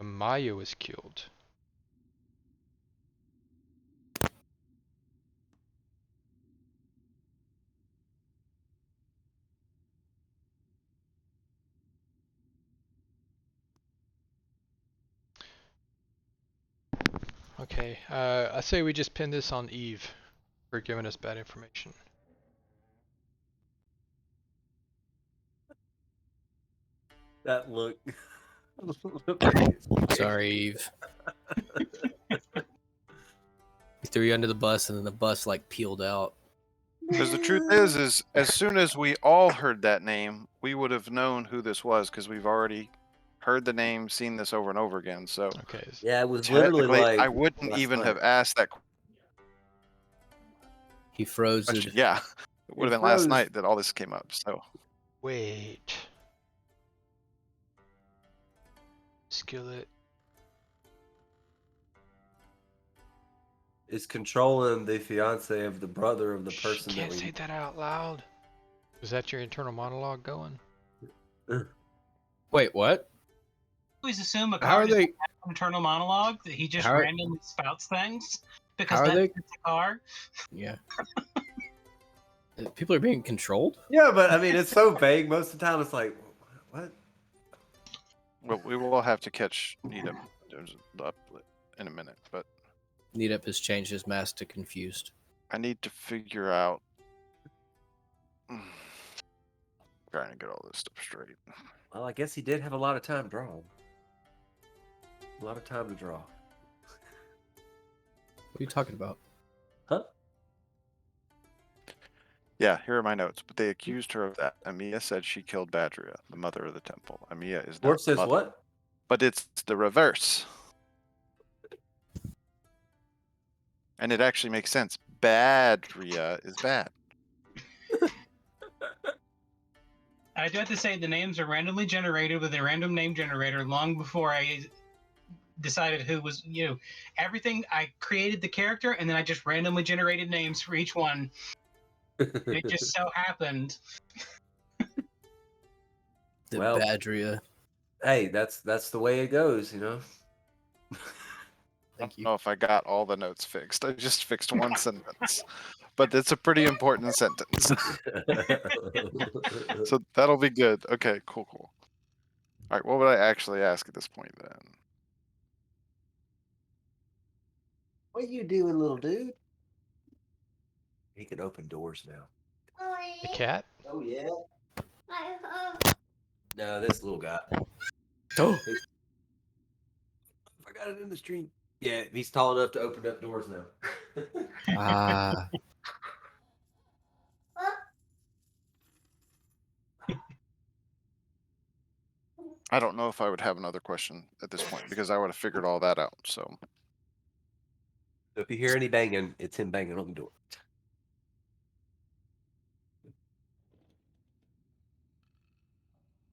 Speaker 3: Amaya was killed. Okay, I say we just pin this on Eve for giving us bad information.
Speaker 5: That look.
Speaker 2: Sorry, Eve. He threw you under the bus, and then the bus like peeled out.
Speaker 1: Because the truth is as soon as we all heard that name, we would have known who this was because we've already heard the name, seen this over and over again. So
Speaker 3: Okay.
Speaker 5: Yeah, it was literally
Speaker 1: technically,
Speaker 5: like
Speaker 1: I wouldn't
Speaker 5: last
Speaker 1: even
Speaker 5: night.
Speaker 1: have asked that
Speaker 2: He froze
Speaker 1: question.
Speaker 2: it.
Speaker 1: Yeah, it would have been last night that all this came up. So
Speaker 3: Wait. Skillet.
Speaker 5: Is controlling the fiance of the brother of the
Speaker 3: Shh,
Speaker 5: person
Speaker 3: can't
Speaker 5: that we.
Speaker 3: say that out loud. Was that your internal monologue going?
Speaker 2: Wait, what?
Speaker 4: Always assume a
Speaker 2: How are
Speaker 4: card is
Speaker 2: they?
Speaker 4: an internal monologue that he just
Speaker 2: How are-
Speaker 4: randomly spouts things because
Speaker 2: How are
Speaker 4: that's
Speaker 2: they?
Speaker 4: the car.
Speaker 2: Yeah. People are being controlled.
Speaker 5: Yeah, but I mean, it's so vague. Most of the time, it's like, what?
Speaker 1: well, we will have to catch Nedep up in a minute, but
Speaker 2: Nedep has changed his mask to confused.
Speaker 1: I need to figure out. Trying to get all this stuff straight.
Speaker 5: Well, I guess he did have a lot of time to draw. A lot of time to draw.
Speaker 2: What are you talking about?
Speaker 5: Huh?
Speaker 1: Yeah, here are my notes. But they accused her of that. Amia said she killed Badria, the mother of the temple. Amia is not
Speaker 5: Morph
Speaker 1: the
Speaker 5: says
Speaker 1: mother.
Speaker 5: what?
Speaker 1: but it's the reverse. And it actually makes sense. Badria is bad.
Speaker 4: I do have to say the names are randomly generated with a random name generator long before I decided who was everything. I created the character and then I just randomly generated names for each one. It just so happened.
Speaker 2: The
Speaker 5: Well,
Speaker 2: Badria.
Speaker 5: Hey, that's the way it goes, you know.
Speaker 1: I
Speaker 2: Thank
Speaker 1: don't
Speaker 2: you.
Speaker 1: know if I got all the notes fixed. I just fixed one sentence. But it's a pretty important sentence. So that'll be good. Okay, cool. All right, what would I actually ask at this point then?
Speaker 5: What you doing, little dude? He can open doors now.
Speaker 3: The cat?
Speaker 5: Oh yeah. No, this little guy.
Speaker 2: Oh,
Speaker 5: I got it in the stream. Yeah, he's tall enough to open up doors now.
Speaker 2: ah,
Speaker 1: I don't know if I would have another question at this point because I would have figured all that out. So
Speaker 5: So if you hear any banging, it's him banging on the door.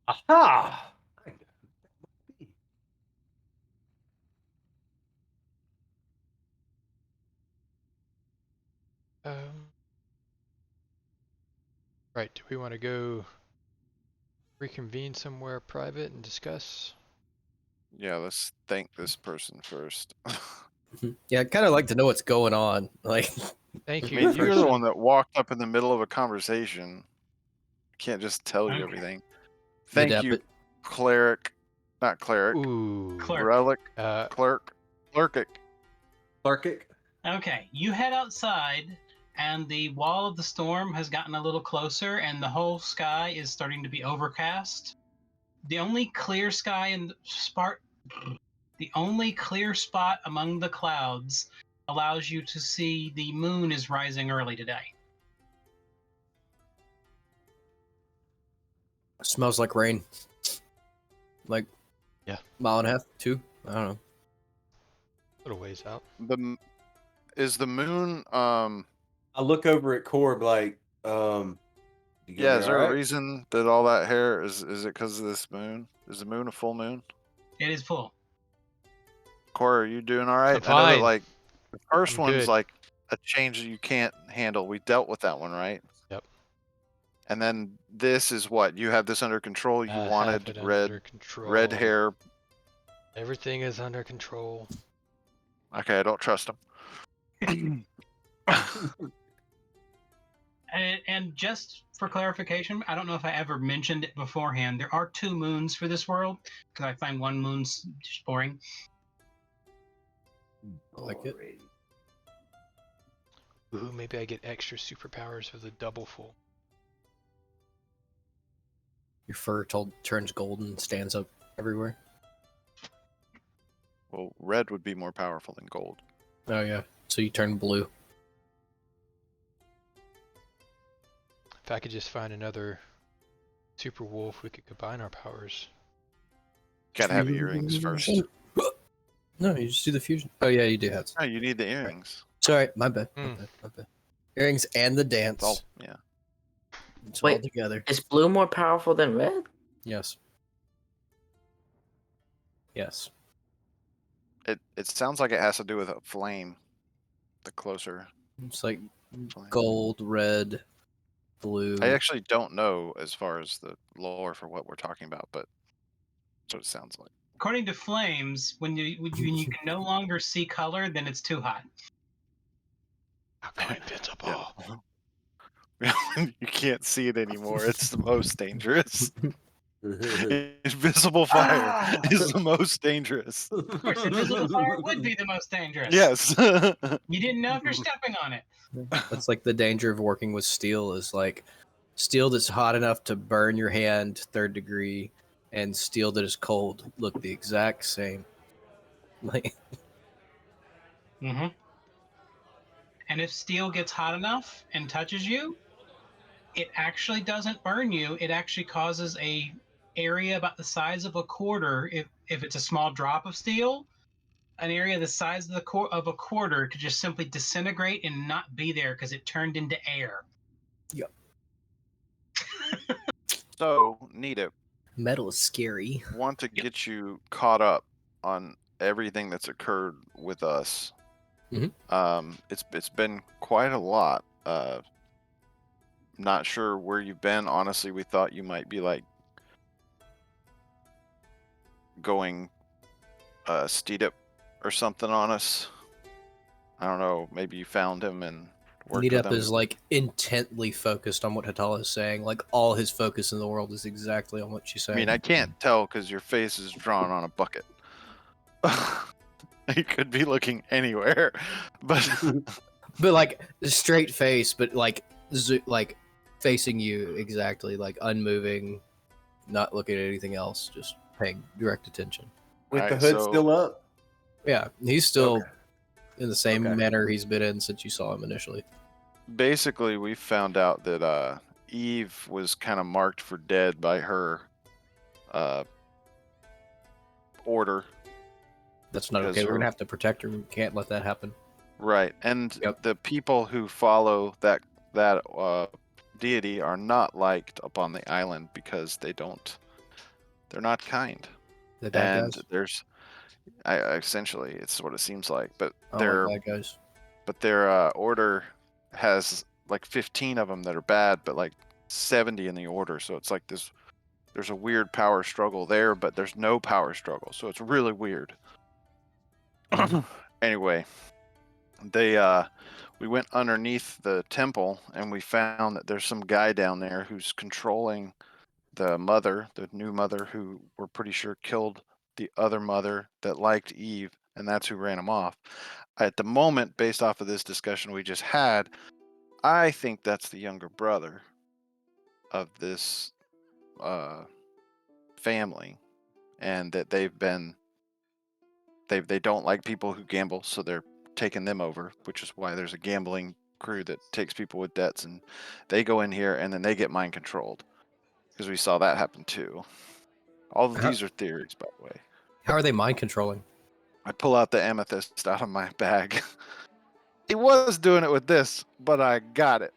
Speaker 5: Aha!
Speaker 3: Um, right. Do we want to go reconvene somewhere private and discuss?
Speaker 1: yeah, let's thank this person first.
Speaker 2: yeah. I kind of like to know what's going on. Like,
Speaker 3: Thank
Speaker 1: I
Speaker 3: you.
Speaker 1: mean, you're the
Speaker 3: person.
Speaker 1: one that walked up in the middle of a conversation. Can't just tell you
Speaker 4: Okay.
Speaker 1: everything. Thank you,
Speaker 2: Nedep.
Speaker 1: cleric, not cleric,
Speaker 3: Ooh.
Speaker 4: Clerk.
Speaker 1: relic,
Speaker 3: Uh,
Speaker 1: clerkic.
Speaker 5: Clarkic.
Speaker 4: Okay, you head outside, and the wall of the storm has gotten a little closer, and the whole sky is starting to be overcast. The only clear sky in the only clear spot among the clouds allows you to see the moon is rising early today.
Speaker 2: Smells like rain. Like,
Speaker 3: Yeah.
Speaker 2: mile and a half, 2. I don't know.
Speaker 3: little ways out.
Speaker 1: Is the moon
Speaker 5: I look over at Corb like, you gonna
Speaker 1: yeah,
Speaker 5: be
Speaker 1: is there a
Speaker 5: alright?
Speaker 1: reason that all that hair is it because of this moon? Is the moon a full moon?
Speaker 4: It is full.
Speaker 1: Corey, are you doing all right?
Speaker 3: I'm
Speaker 1: I know that
Speaker 3: fine.
Speaker 1: like the first
Speaker 3: I'm
Speaker 1: one's
Speaker 3: good.
Speaker 1: like a change that you can't handle. We dealt with that one, right?
Speaker 3: Yep.
Speaker 1: And then this is what you have this under control. You
Speaker 3: I have
Speaker 1: wanted
Speaker 3: it
Speaker 1: red
Speaker 3: under control.
Speaker 1: hair.
Speaker 3: Everything is under control.
Speaker 1: Okay, I don't trust him.
Speaker 4: And just for clarification, I don't know if I ever mentioned it beforehand. There are 2 moons for this world because I find one moon's just boring.
Speaker 2: I like it.
Speaker 3: Ooh, maybe I get extra superpowers with a double full.
Speaker 2: Your fur turns golden and stands up everywhere.
Speaker 1: Well, red would be more powerful than gold.
Speaker 2: Oh, yeah. So you turn blue.
Speaker 3: If I could just find another super wolf, we could combine our powers.
Speaker 1: Gotta have earrings first.
Speaker 2: No, you just do the fusion. Oh, yeah, you do have some.
Speaker 1: Oh, you need the earrings.
Speaker 2: Sorry, my bad. My
Speaker 3: Hmm.
Speaker 2: bad. My bad. Earrings and the dance.
Speaker 1: It's all yeah.
Speaker 2: It's all
Speaker 7: Wait.
Speaker 2: together.
Speaker 7: Is blue more powerful than red?
Speaker 2: Yes. Yes.
Speaker 1: It sounds like it has to do with a flame. The closer
Speaker 2: It's like
Speaker 1: flame.
Speaker 2: gold, red, blue.
Speaker 1: I actually don't know as far as the lore for what we're talking about, but that's what it sounds like.
Speaker 4: According to Flames, when you can no longer see color, then it's too hot.
Speaker 3: I'll go invincible.
Speaker 1: You can't see it anymore. It's the most dangerous. Invisible fire is the most dangerous.
Speaker 4: Of course, invisible fire would be the most dangerous.
Speaker 1: Yes.
Speaker 4: You didn't know if you're stepping on it.
Speaker 2: That's like the danger of working with steel is like steel that's hot enough to burn your hand 3rd degree and steel that is cold look the exact same. Like
Speaker 4: Mm-hmm. And if steel gets hot enough and touches you, it actually doesn't burn you. It actually causes a area about the size of a quarter. if it's a small drop of steel, an area the size of of a quarter could just simply disintegrate and not be there because it turned into air.
Speaker 2: Yep.
Speaker 1: So, Nedep,
Speaker 2: Metal is scary.
Speaker 1: want to get you caught up on everything that's occurred with us. It's been quite a lot. Not sure where you've been. Honestly, we thought you might be like going Steedip or something on us. I don't know. Maybe you found him and worked with
Speaker 2: Nedep
Speaker 1: him.
Speaker 2: is like intently focused on what Hatala is saying. Like all his focus in the world is exactly on what she's
Speaker 1: I
Speaker 2: saying.
Speaker 1: mean, I can't tell because your face is drawn on a bucket. You could be looking anywhere, but
Speaker 2: But like straight face, but like like facing you exactly, like unmoving, not looking at anything else, just paying direct attention.
Speaker 5: With the
Speaker 1: Alright,
Speaker 5: hood
Speaker 1: so-
Speaker 5: still up.
Speaker 2: Yeah, he's still
Speaker 5: Okay.
Speaker 2: in the same
Speaker 5: Okay.
Speaker 2: manner he's been in since you saw him initially.
Speaker 1: basically, we found out that Eve was kind of marked for dead by her order.
Speaker 2: That's not
Speaker 1: Because
Speaker 2: okay. We're
Speaker 1: her-
Speaker 2: gonna have to protect her. We can't let that happen.
Speaker 1: Right, and
Speaker 2: Yep.
Speaker 1: the people who follow that deity are not liked upon the island because they're not kind.
Speaker 2: The bad
Speaker 1: And
Speaker 2: guys.
Speaker 1: there's, essentially, it's what it seems like. But
Speaker 2: I
Speaker 1: their
Speaker 2: don't like bad guys.
Speaker 1: order has like 15 of them that are bad, but like 70 in the order. So it's like this. There's a weird power struggle there, but there's no power struggle. So it's really weird. Anyway, we went underneath the temple and we found that there's some guy down there who's controlling the new mother, who we're pretty sure killed the other mother that liked Eve, and that's who ran him off. At the moment, based off of this discussion we just had, I think that's the younger brother of this family, and that they don't like people who gamble, so they're taking them over, which is why there's a gambling crew that takes people with debts, and they go in here and then they get mind controlled, because we saw that happen too. All of
Speaker 2: How-
Speaker 1: these are theories, by the way.
Speaker 2: How are they mind controlling?
Speaker 1: I pull out the amethyst out of my bag. He was doing it with this, but I got it.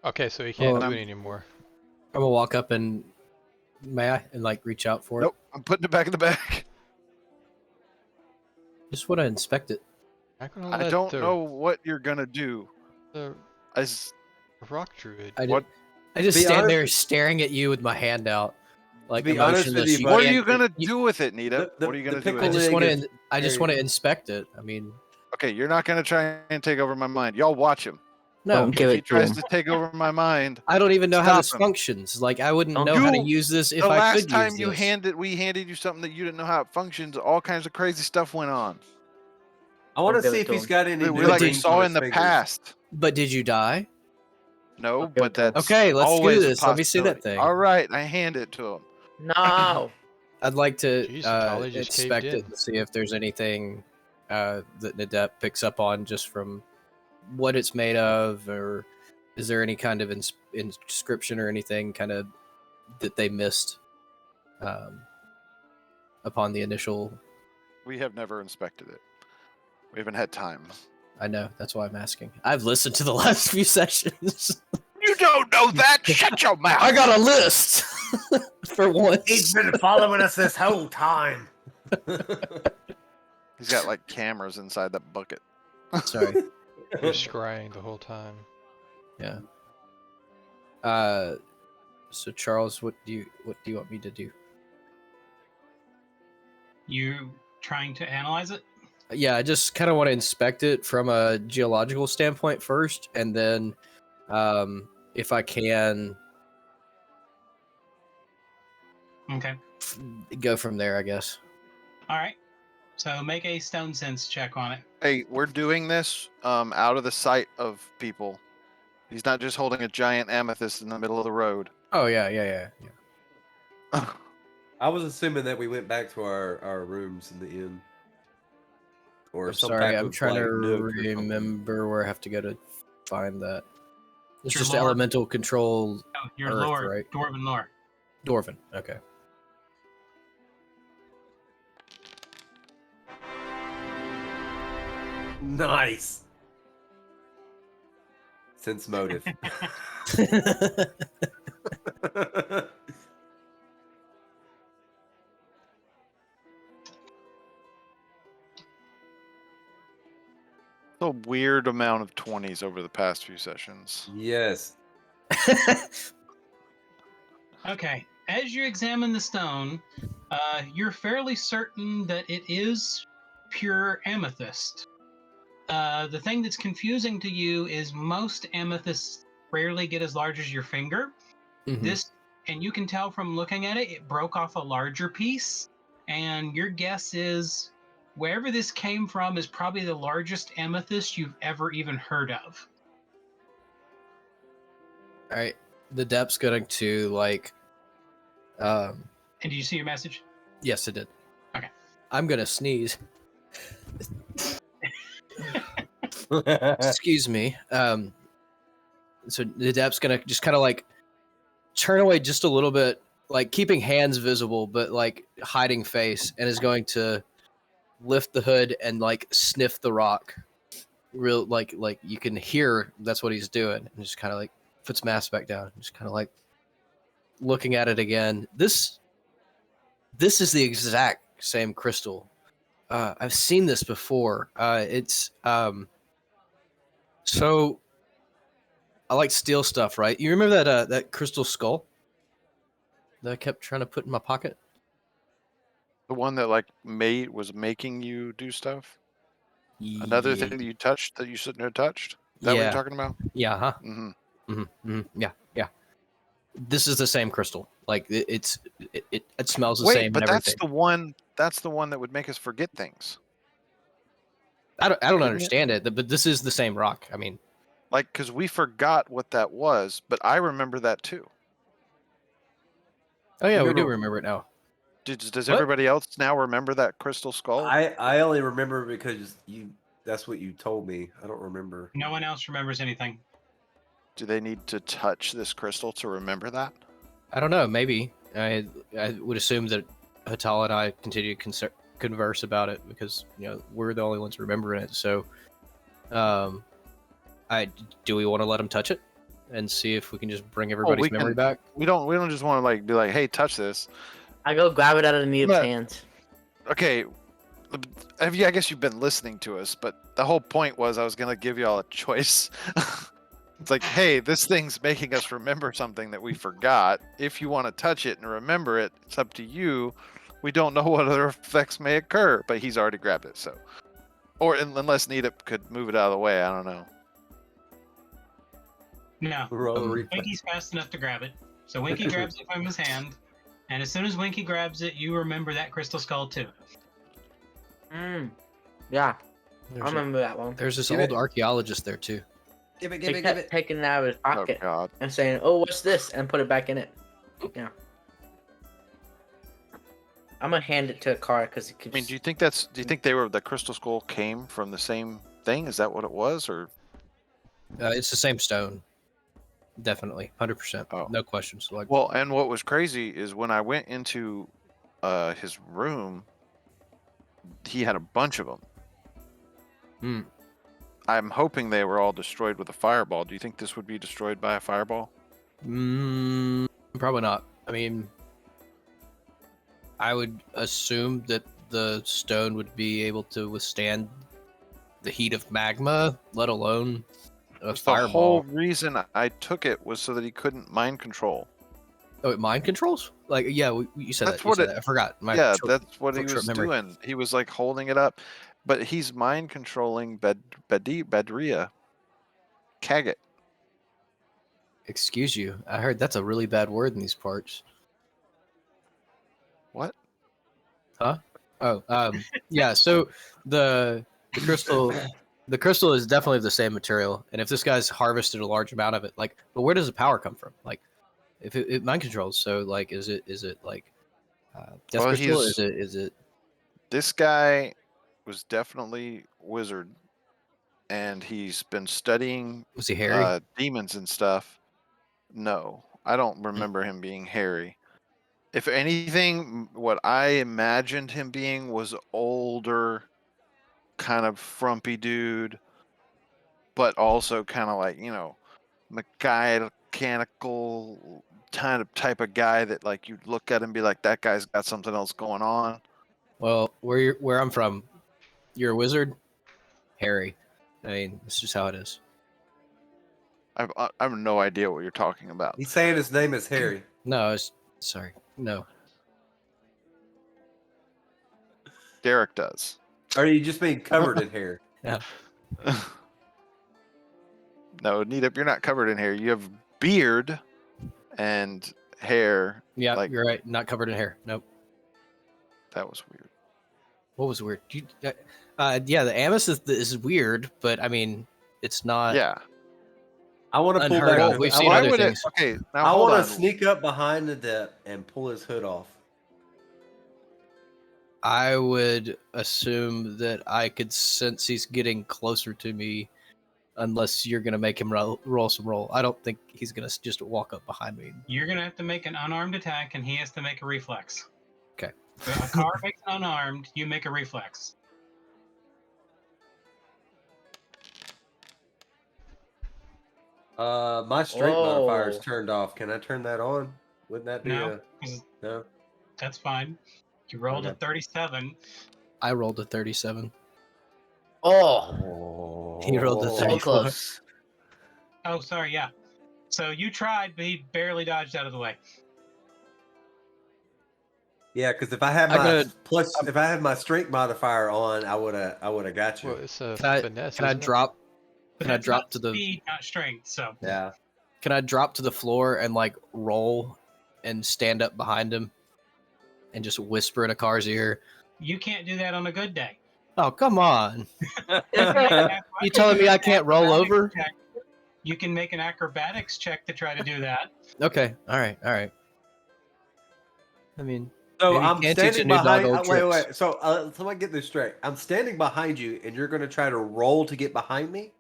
Speaker 3: Okay, so he can't
Speaker 2: Well,
Speaker 3: do
Speaker 1: I'm-
Speaker 3: it anymore.
Speaker 2: I'm gonna walk up and may I and like reach out for
Speaker 1: Nope, I'm putting it back in the bag.
Speaker 2: it. Just want to inspect it.
Speaker 3: Not gonna
Speaker 1: I
Speaker 3: let
Speaker 1: don't
Speaker 3: the,
Speaker 1: know what you're gonna do.
Speaker 3: the
Speaker 1: I s-
Speaker 3: rock druid.
Speaker 1: What?
Speaker 2: I just
Speaker 5: be
Speaker 2: stand
Speaker 5: honest-
Speaker 2: there staring at you with my hand out, like
Speaker 5: be honest with
Speaker 2: emotionless.
Speaker 5: you,
Speaker 1: What are
Speaker 5: can't-
Speaker 1: you gonna do with it, Nita?
Speaker 5: the-
Speaker 1: What are you
Speaker 5: the
Speaker 1: gonna do?
Speaker 5: pickle
Speaker 1: With
Speaker 2: I
Speaker 1: it?
Speaker 2: just
Speaker 5: leg
Speaker 2: want
Speaker 5: is
Speaker 2: to. I just
Speaker 5: very-
Speaker 2: want to inspect it. I mean,
Speaker 1: Okay, you're not gonna try and take over my mind. Y'all watch him.
Speaker 2: no.
Speaker 7: Don't give
Speaker 1: If he
Speaker 7: it to
Speaker 1: tries
Speaker 7: him.
Speaker 1: to take over my mind,
Speaker 2: I don't even know how this
Speaker 1: Stop him.
Speaker 2: functions. Like I wouldn't
Speaker 5: Don't
Speaker 2: know how to
Speaker 1: do-
Speaker 2: use this if
Speaker 1: the
Speaker 2: I
Speaker 1: last
Speaker 2: could
Speaker 1: time
Speaker 2: use this.
Speaker 1: we handed you something that you didn't know how it functions. All kinds of crazy stuff went on.
Speaker 5: I want to
Speaker 7: Don't give
Speaker 5: see
Speaker 7: it
Speaker 5: if
Speaker 7: to
Speaker 5: he's
Speaker 7: him.
Speaker 5: got any.
Speaker 1: We
Speaker 5: new
Speaker 1: like
Speaker 2: did-
Speaker 1: we
Speaker 5: rings
Speaker 1: saw
Speaker 5: on
Speaker 1: in
Speaker 5: his
Speaker 1: the
Speaker 5: fingers.
Speaker 1: past.
Speaker 2: But did you die?
Speaker 1: No,
Speaker 7: Okay,
Speaker 1: but that's
Speaker 2: Okay, let's do
Speaker 1: always a
Speaker 2: this. Let me see that
Speaker 1: possibility.
Speaker 2: thing.
Speaker 1: All right, I hand it to him.
Speaker 7: No.
Speaker 2: I'd like to
Speaker 3: Jeez, Hatali just caved
Speaker 2: inspect
Speaker 3: in.
Speaker 2: it to see if there's anything that Nedep picks up on just from what it's made of, or is there any kind of inscription or anything kind of that they missed upon the initial.
Speaker 1: We have never inspected it. We haven't had time.
Speaker 2: I know, that's why I'm asking. I've listened to the last few sessions.
Speaker 1: You don't know that? Shut your mouth.
Speaker 2: I got a list for once.
Speaker 5: He's been following us this whole time.
Speaker 1: He's got like cameras inside that bucket.
Speaker 2: Sorry.
Speaker 3: You're scrying the whole time.
Speaker 2: Yeah. So Charles, what do you want me to do?
Speaker 4: You trying to analyze it?
Speaker 2: Yeah, I just kind of want to inspect it from a geological standpoint first, and then, if I can,
Speaker 4: Okay.
Speaker 2: go from there. I guess.
Speaker 4: All right. So make a stone sense check on it.
Speaker 1: Hey, we're doing this out of the sight of people. He's not just holding a giant amethyst in the middle of the road.
Speaker 2: Oh yeah.
Speaker 5: I was assuming that we went back to our rooms in the inn. Or
Speaker 2: I'm
Speaker 5: some
Speaker 2: sorry,
Speaker 5: type
Speaker 2: I'm
Speaker 5: of,
Speaker 2: trying
Speaker 5: like,
Speaker 2: to
Speaker 5: nook or something.
Speaker 2: remember where I have to go to find that. It's
Speaker 4: Your
Speaker 2: just
Speaker 4: lore.
Speaker 2: elemental control,
Speaker 4: Oh, your
Speaker 2: Earth,
Speaker 4: lore,
Speaker 2: right?
Speaker 4: Dwarven lore.
Speaker 2: Dwarven. Okay.
Speaker 5: Nice. Sense motive.
Speaker 1: A weird amount of 20s over the past few sessions.
Speaker 5: Yes.
Speaker 4: Okay. As you examine the stone, you're fairly certain that it is pure amethyst. The thing that's confusing to you is most amethysts rarely get as large as your finger.
Speaker 2: Mhm.
Speaker 4: This, and you can tell from looking at it, it broke off a larger piece. And your guess is wherever this came from is probably the largest amethyst you've ever even heard of.
Speaker 2: All right, the depth's going to like.
Speaker 4: And do you see your message?
Speaker 2: Yes, it did.
Speaker 4: Okay.
Speaker 2: I'm gonna sneeze. Excuse me. So the depth's gonna just kind of like turn away just a little bit, like keeping hands visible, but like hiding face, and is going to lift the hood and like sniff the rock. Real like you can hear that's what he's doing, and just kind of like puts mask back down, just kind of like looking at it again. This is the exact same crystal. I've seen this before. It's so I like steal stuff, right? You remember that that crystal skull that I kept trying to put in my pocket?
Speaker 1: The one that like was making you do stuff. Another thing that you touched that you shouldn't have touched. Is that what you're
Speaker 2: Yeah,
Speaker 1: talking about?
Speaker 2: yeah, huh?
Speaker 1: Mm-hmm.
Speaker 2: Yeah. This is the same crystal. Like it smells the
Speaker 1: Wait,
Speaker 2: same and
Speaker 1: but that's
Speaker 2: everything.
Speaker 1: the one. That's the one that would make us forget things.
Speaker 2: I don't
Speaker 1: Couldn't it?
Speaker 2: understand it, but this is the same rock. I mean,
Speaker 1: Like, because we forgot what that was, but I remember that too.
Speaker 2: oh yeah, we do
Speaker 5: Remember-
Speaker 2: remember it now.
Speaker 1: Does
Speaker 2: What?
Speaker 1: everybody else now remember that crystal skull?
Speaker 5: I only remember because that's what you told me. I don't remember.
Speaker 4: No one else remembers anything.
Speaker 1: Do they need to touch this crystal to remember that?
Speaker 2: I don't know. Maybe I would assume that Hatal and I continue to converse about it because we're the only ones remembering it. So, do we want to let him touch it and see if we can just bring everybody's memory back?
Speaker 1: We don't just want to like be like, hey, touch this.
Speaker 7: I go grab it out of Nedep's
Speaker 1: But-
Speaker 7: hands.
Speaker 1: Okay. I guess you've been listening to us, but the whole point was I was gonna give you all a choice. It's like, hey, this thing's making us remember something that we forgot. If you want to touch it and remember it, it's up to you. We don't know what other effects may occur, but he's already grabbed it, so. Or unless Nedep could move it out of the way, I don't know.
Speaker 4: No.
Speaker 5: Roll the reflex.
Speaker 4: Winky's fast enough to grab it. So Winky grabs it from his hand. And as soon as Winky grabs it, you remember that crystal skull too.
Speaker 7: Yeah, I
Speaker 2: There's,
Speaker 7: remember that one.
Speaker 2: there's this
Speaker 5: Give
Speaker 2: old
Speaker 5: it.
Speaker 2: archaeologist there too.
Speaker 5: Give it,
Speaker 7: He kept taking it out of his
Speaker 1: Oh
Speaker 7: pocket
Speaker 1: God.
Speaker 7: and saying, "Oh, what's this?" and put it back in it. Yeah. I'm gonna hand it to a car because it
Speaker 1: I
Speaker 7: keeps.
Speaker 1: mean, do you think the crystal skull came from the same thing? Is that what it was, or
Speaker 2: It's the same stone, definitely, 100%,
Speaker 1: Oh.
Speaker 2: no questions. Like,
Speaker 1: well? And what was crazy is when I went into his room, he had a bunch of them.
Speaker 2: Hmm.
Speaker 1: I'm hoping they were all destroyed with a fireball. Do you think this would be destroyed by a fireball?
Speaker 2: Probably not. I mean, I would assume that the stone would be able to withstand the heat of magma, let alone a
Speaker 1: The whole
Speaker 2: fireball.
Speaker 1: reason I took it was so that he couldn't mind control.
Speaker 2: Oh, it mind controls? Like, yeah, you said
Speaker 1: That's
Speaker 2: that. You
Speaker 1: what
Speaker 2: said
Speaker 1: it-
Speaker 2: that. I forgot.
Speaker 1: Yeah, that's what he
Speaker 2: short
Speaker 1: was
Speaker 2: memory.
Speaker 1: doing. He was like holding it up, but he's mind controlling Bedria. Kaget.
Speaker 2: Excuse you. I heard that's a really bad word in these parts.
Speaker 1: What?
Speaker 2: Oh, yeah. So the crystal, the crystal is definitely the same material. And if this guy's harvested a large amount of it, like, but where does the power come from? Like, if it mind controls, so like, is it like death
Speaker 1: Well,
Speaker 2: crystal?
Speaker 1: he's-
Speaker 2: Is it?
Speaker 1: This guy was definitely wizard, and he's been studying
Speaker 2: Was he hairy?
Speaker 1: demons and stuff. No, I don't remember him being hairy. If anything, what I imagined him being was older, kind of frumpy dude, but also kind of like, mechanical type of guy that like you'd look at and be like, that guy's got something else going on.
Speaker 2: Well, where I'm from, you're a wizard, Harry. I mean, it's just how it is.
Speaker 1: I have no idea what you're talking about.
Speaker 5: He's saying his name is Harry.
Speaker 2: No, sorry, no.
Speaker 1: Derek does.
Speaker 5: Or are you just being covered in hair?
Speaker 2: Yeah.
Speaker 1: No, Nedep, you're not covered in hair. You have beard and hair.
Speaker 2: Yeah,
Speaker 1: Like-
Speaker 2: you're right. Not covered in hair. Nope.
Speaker 1: That was weird.
Speaker 2: What was weird? Yeah, the amethyst is weird, but I mean, it's not.
Speaker 1: Yeah.
Speaker 5: I want to pull
Speaker 2: Unheard
Speaker 5: back.
Speaker 2: of. We've
Speaker 5: I
Speaker 2: seen
Speaker 5: wanna-
Speaker 2: other
Speaker 1: would it?
Speaker 2: things.
Speaker 1: Okay, now
Speaker 5: I
Speaker 1: hold
Speaker 5: want
Speaker 1: on.
Speaker 5: to sneak up behind the Nedep and pull his hood off.
Speaker 2: I would assume that I could sense he's getting closer to me, unless you're gonna make him roll some roll. I don't think he's gonna just walk up behind me.
Speaker 4: You're gonna have to make an unarmed attack, and he has to make a reflex.
Speaker 2: Okay.
Speaker 4: So a car makes an unarmed, you make a reflex.
Speaker 5: My strength modifier is
Speaker 7: Whoa.
Speaker 5: turned off. Can I turn that on? Wouldn't that be
Speaker 4: No, 'cause
Speaker 5: no?
Speaker 4: that's fine. You rolled a
Speaker 5: Okay.
Speaker 4: 37.
Speaker 2: I rolled a 37.
Speaker 7: Oh,
Speaker 2: He rolled a
Speaker 7: so
Speaker 2: 34.
Speaker 7: close.
Speaker 4: Oh, sorry, yeah. So you tried, but he barely dodged out of the way.
Speaker 5: Yeah, because if I had
Speaker 2: I'm
Speaker 5: my
Speaker 2: gonna-
Speaker 5: if I had my strength modifier on, I would have got you.
Speaker 3: Well, it's a
Speaker 2: Can I-
Speaker 3: finesse.
Speaker 2: Can I
Speaker 3: isn't it?
Speaker 2: drop?
Speaker 4: But
Speaker 2: Can I
Speaker 4: that's
Speaker 2: drop
Speaker 4: not
Speaker 2: to the?
Speaker 4: speed, not strength. So
Speaker 5: Yeah.
Speaker 2: Can I drop to the floor and like roll and stand up behind him and just whisper in a car's ear?
Speaker 4: you can't do that on a good day.
Speaker 2: Oh, come on!
Speaker 4: You
Speaker 2: You telling me I can't roll
Speaker 4: Acrobatics
Speaker 2: over?
Speaker 4: check. You can make an acrobatics check to try to do that.
Speaker 2: Okay, all right. I mean,
Speaker 5: So
Speaker 2: Maybe you
Speaker 5: I'm
Speaker 2: can't teach a
Speaker 5: standing
Speaker 2: new dog
Speaker 5: behind.
Speaker 2: old
Speaker 5: Wait,
Speaker 2: tricks.
Speaker 5: wait. So let me get this straight. I'm standing behind you, and you're going to try to roll to get behind me.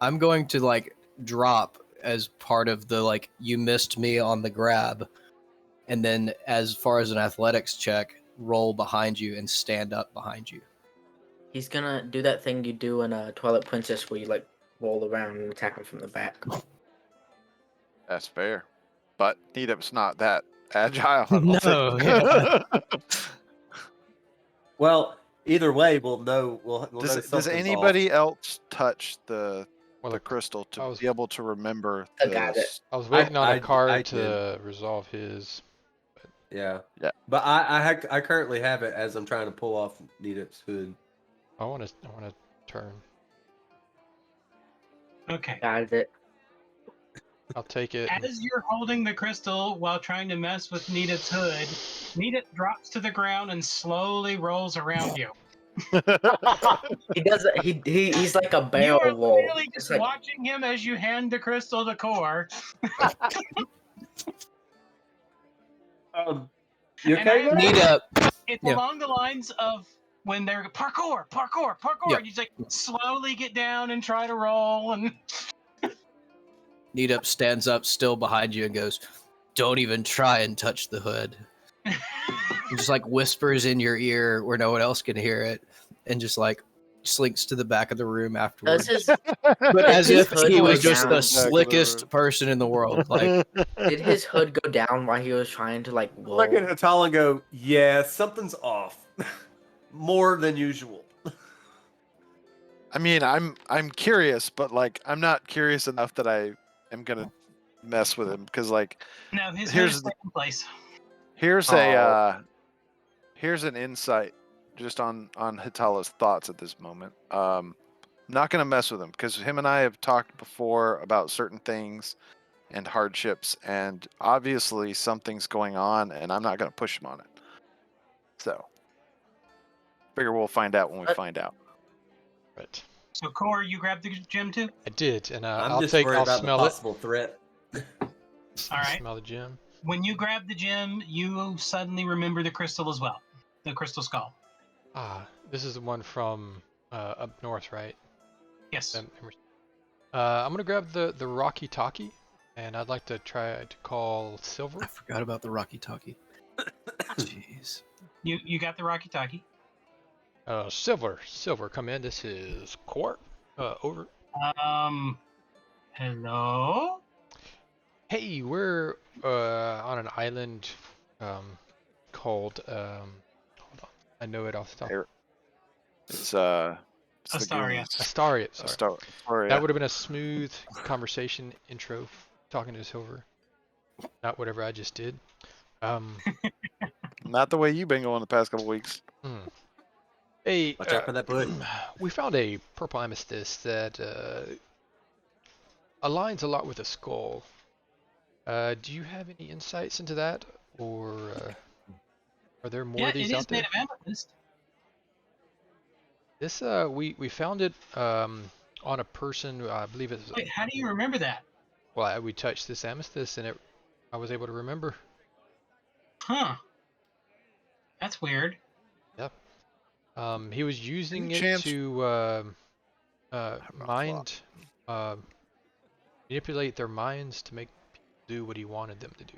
Speaker 2: I'm going to like drop as part of the like you missed me on the grab, and then as far as an athletics check, roll behind you and stand up behind you.
Speaker 7: He's gonna do that thing you do in a Twilight Princess where you like roll around and attack him from the back.
Speaker 1: That's fair. But Nedep's not that agile. I don't
Speaker 2: No,
Speaker 1: think.
Speaker 2: yeah.
Speaker 5: Well, either way, we'll know. We'll know
Speaker 1: Does
Speaker 5: something's
Speaker 1: anybody else touch the
Speaker 3: Well,
Speaker 1: crystal
Speaker 3: I
Speaker 1: to
Speaker 3: was-
Speaker 1: be able to remember
Speaker 7: I got it.
Speaker 3: I was waiting on
Speaker 5: I-
Speaker 3: a card
Speaker 5: I
Speaker 3: to resolve his.
Speaker 5: off. Yeah.
Speaker 1: Yeah.
Speaker 5: But I currently have it as I'm trying to pull off Nedep's hood.
Speaker 3: I want to turn.
Speaker 4: Okay.
Speaker 7: Got it.
Speaker 3: I'll take it.
Speaker 4: As you're holding the crystal while trying to mess with Nedep's hood, Nedep drops to the ground and slowly rolls around you.
Speaker 7: He does it. He's like a
Speaker 4: You
Speaker 7: barrel
Speaker 4: are
Speaker 7: roll.
Speaker 4: literally
Speaker 7: It's
Speaker 4: just
Speaker 7: like
Speaker 4: watching him as you hand the crystal to Core.
Speaker 5: You
Speaker 4: And I
Speaker 5: okay?
Speaker 4: am-
Speaker 5: there?
Speaker 2: Need a
Speaker 4: It's
Speaker 2: Yeah.
Speaker 4: along the lines of when they're parkour.
Speaker 2: Yeah.
Speaker 4: And you just like slowly get down and try to roll. And
Speaker 2: Need up stands up still behind you and goes, "Don't even try and touch the hood." And just like whispers in your ear where no one else can hear it, and just like slinks to the back of the room afterwards.
Speaker 7: does his
Speaker 2: But as
Speaker 7: his
Speaker 2: if
Speaker 7: hood
Speaker 2: he
Speaker 7: go
Speaker 2: was just
Speaker 7: down?
Speaker 2: the
Speaker 1: Back of the
Speaker 2: slickest
Speaker 1: room.
Speaker 2: person in the world. Like,
Speaker 7: did his hood go down while he was trying to like roll?
Speaker 5: Look at Natal and go, yeah, something's off. More than usual.
Speaker 1: I mean, I'm curious, but like I'm not curious enough that I am gonna mess with him because like
Speaker 4: no, his hood
Speaker 1: Here's
Speaker 4: is
Speaker 1: the-
Speaker 4: second place.
Speaker 1: here's
Speaker 7: Oh.
Speaker 1: here's an insight just on Hitala's thoughts at this moment. Not gonna mess with him because him and I have talked before about certain things and hardships, and obviously something's going on, and I'm not gonna push him on it. So, figure we'll find out when we find out.
Speaker 3: Right.
Speaker 4: So Core, you grabbed the gem too?
Speaker 3: I did, and
Speaker 5: I'm
Speaker 3: I'll
Speaker 5: just
Speaker 3: take.
Speaker 5: worried
Speaker 3: I'll
Speaker 5: about the
Speaker 3: smell it.
Speaker 5: possible threat.
Speaker 4: All right.
Speaker 3: Smell the gem.
Speaker 4: When you grab the gem, you suddenly remember the crystal as well. The crystal skull.
Speaker 3: Ah, this is the one from up north, right?
Speaker 4: Yes.
Speaker 3: Then- I'm gonna grab the Rocky Talkie, and I'd like to try to call Silver.
Speaker 2: I forgot about the Rocky Talkie. Jeez.
Speaker 4: You got the Rocky Talkie.
Speaker 3: Silver, come in. This is Court. Over.
Speaker 4: Hello?
Speaker 3: Hey, we're on an island called hold on. I know it off the top.
Speaker 1: It's the
Speaker 4: Astaria.
Speaker 1: Goonies.
Speaker 3: Astaria, sorry.
Speaker 1: Astaria.
Speaker 3: That would have been a smooth conversation intro talking to Silver. Not whatever I just did.
Speaker 1: Not the way you've been going the past couple weeks.
Speaker 3: Hey,
Speaker 5: Watch out for that butt.
Speaker 3: we found a purple amethyst that aligns a lot with a skull. Do you have any insights into that, or are there more
Speaker 4: Yeah,
Speaker 3: of these
Speaker 4: it
Speaker 3: out
Speaker 4: is
Speaker 3: there?
Speaker 4: made of amethyst.
Speaker 3: This we found it on a person. I believe it's
Speaker 4: Wait, how do you remember that?
Speaker 3: well. We touched this amethyst and I was able to remember.
Speaker 4: Huh. That's weird.
Speaker 3: Yep. He was using
Speaker 1: Any
Speaker 3: it
Speaker 1: chance-
Speaker 3: to
Speaker 1: Have not
Speaker 3: mind manipulate their minds to make people do what he wanted them to do.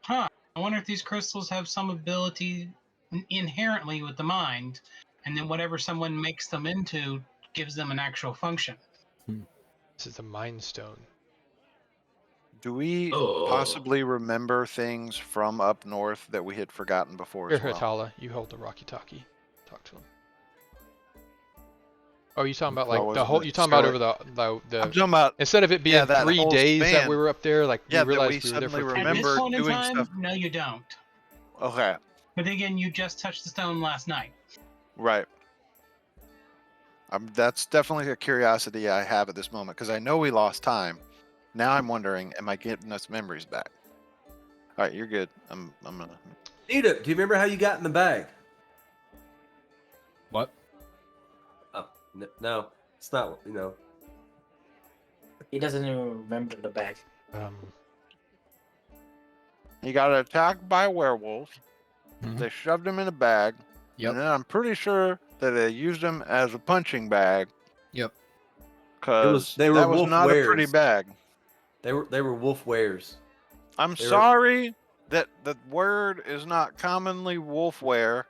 Speaker 4: Huh. I wonder if these crystals have some ability inherently with the mind, and then whatever someone makes them into gives them an actual function.
Speaker 3: This is the Mind Stone.
Speaker 1: Do we
Speaker 7: Oh.
Speaker 1: possibly remember things from up north that we had forgotten before
Speaker 3: Here,
Speaker 1: as well?
Speaker 3: Hatala, you hold the Rocky-Talkie. Talk to him. Oh, you talking about
Speaker 1: Well,
Speaker 3: like the
Speaker 1: wasn't
Speaker 3: whole?
Speaker 1: it
Speaker 3: You talking about over
Speaker 1: Scarlet-
Speaker 3: the
Speaker 1: I'm talking about
Speaker 3: instead of it being
Speaker 1: that
Speaker 3: 3
Speaker 1: whole
Speaker 3: days that
Speaker 1: span.
Speaker 3: we were up there, like
Speaker 1: Yeah, that
Speaker 3: we
Speaker 1: we
Speaker 3: realized we were there
Speaker 1: suddenly
Speaker 3: for 3
Speaker 4: At
Speaker 3: days.
Speaker 4: this
Speaker 1: remember
Speaker 4: point in
Speaker 1: doing
Speaker 4: time,
Speaker 1: stuff.
Speaker 4: no, you don't.
Speaker 1: Okay,
Speaker 4: But again, you just touched the stone last night.
Speaker 1: right. That's definitely a curiosity I have at this moment because I know we lost time. Now I'm wondering, am I getting us memories back? All right, you're good. I'm gonna.
Speaker 5: Nedep, do you remember how you got in the bag?
Speaker 2: What?
Speaker 5: Oh, no, it's not.
Speaker 7: He doesn't even remember the bag.
Speaker 1: He got attacked by a werewolf.
Speaker 2: Mhm.
Speaker 1: They shoved him in a bag,
Speaker 2: Yep.
Speaker 1: and then I'm pretty sure that they used him as a punching bag.
Speaker 2: Yep.
Speaker 1: Because
Speaker 5: they were
Speaker 1: that was
Speaker 5: wolf
Speaker 1: not a pretty
Speaker 5: wares.
Speaker 1: bag.
Speaker 5: They were wolf wares.
Speaker 1: I'm
Speaker 5: They were-
Speaker 1: sorry that the word is not commonly wolfware,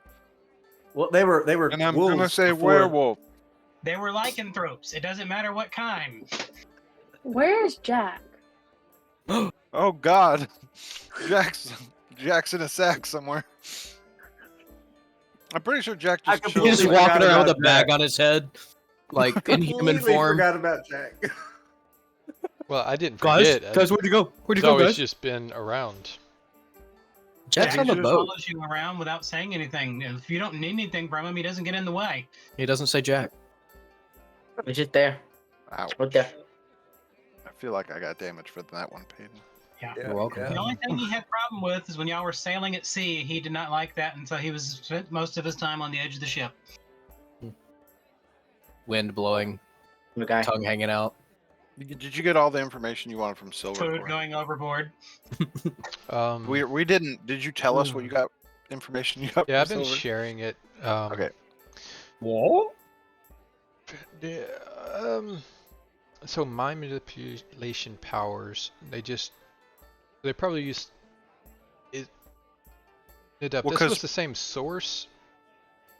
Speaker 5: Well, they were
Speaker 1: and I'm
Speaker 5: wolves
Speaker 1: gonna say
Speaker 5: before-
Speaker 1: werewolf.
Speaker 4: They were lycanthropes. It doesn't matter what kind.
Speaker 6: Where's Jack?
Speaker 1: Oh God, Jack's in a sack somewhere. I'm pretty sure Jack
Speaker 5: I
Speaker 1: just
Speaker 5: completely
Speaker 2: He's
Speaker 1: chills.
Speaker 2: just
Speaker 5: forgot
Speaker 2: walking around with a
Speaker 5: about
Speaker 2: bag
Speaker 5: Jack.
Speaker 2: on his head, like in human
Speaker 5: Completely
Speaker 2: form.
Speaker 5: forgot about Jack.
Speaker 3: Well, I didn't
Speaker 2: Guys,
Speaker 3: forget.
Speaker 2: guys, where'd you go? Where'd you
Speaker 3: He's
Speaker 2: go,
Speaker 3: always
Speaker 2: guys?
Speaker 3: just been around.
Speaker 2: Jack's
Speaker 1: Yeah,
Speaker 2: on the
Speaker 1: he's
Speaker 4: He
Speaker 2: boat.
Speaker 4: follows you around without saying anything. If you don't need anything from him, he doesn't get in the way.
Speaker 2: He doesn't say Jack.
Speaker 7: It's just there.
Speaker 1: Ouch.
Speaker 7: Right there.
Speaker 1: I feel like I got damage for that one, Peyton.
Speaker 2: You're welcome.
Speaker 4: The only thing he had problem with is when y'all were sailing at sea. He did not like that, and so he was spent most of his time on the edge of the ship.
Speaker 2: Wind blowing,
Speaker 7: The guy.
Speaker 2: tongue hanging out.
Speaker 1: Did you get all the information you wanted from Silver?
Speaker 4: Food
Speaker 1: Corey?
Speaker 4: going overboard.
Speaker 1: We didn't. Did you tell us what you got? Information you got?
Speaker 3: Yeah, I've
Speaker 1: from
Speaker 3: been
Speaker 1: Silver?
Speaker 3: sharing it.
Speaker 1: Okay.
Speaker 2: What?
Speaker 3: Yeah, so mind manipulation powers, they probably use it. Nedep,
Speaker 1: Well,
Speaker 3: this
Speaker 1: 'cause-
Speaker 3: was the same source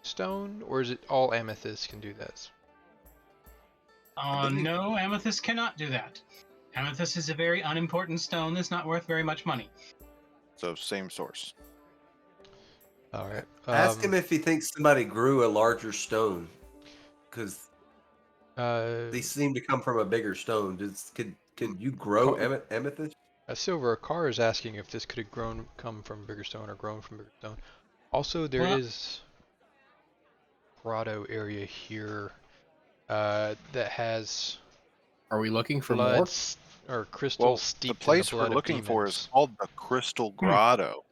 Speaker 3: stone, or is it all amethyst can do that?
Speaker 4: No, amethyst cannot do that. Amethyst is a very unimportant stone that's not worth very much money.
Speaker 1: So same source.
Speaker 3: All right.
Speaker 5: Ask him if he thinks somebody grew a larger stone, because these seem to come from a bigger stone. Could you grow amethyst?
Speaker 3: Silver Car is asking if this could have come from bigger stone or grown from bigger stone. Also, there
Speaker 4: Well-
Speaker 3: is grotto area here that has
Speaker 2: Are we looking for
Speaker 3: blood
Speaker 2: more?
Speaker 3: or crystal
Speaker 1: Well,
Speaker 3: steeped
Speaker 1: the place
Speaker 3: in the
Speaker 1: we're
Speaker 3: blood
Speaker 1: looking
Speaker 3: of
Speaker 1: for is
Speaker 3: demons.
Speaker 1: called the Crystal Grotto.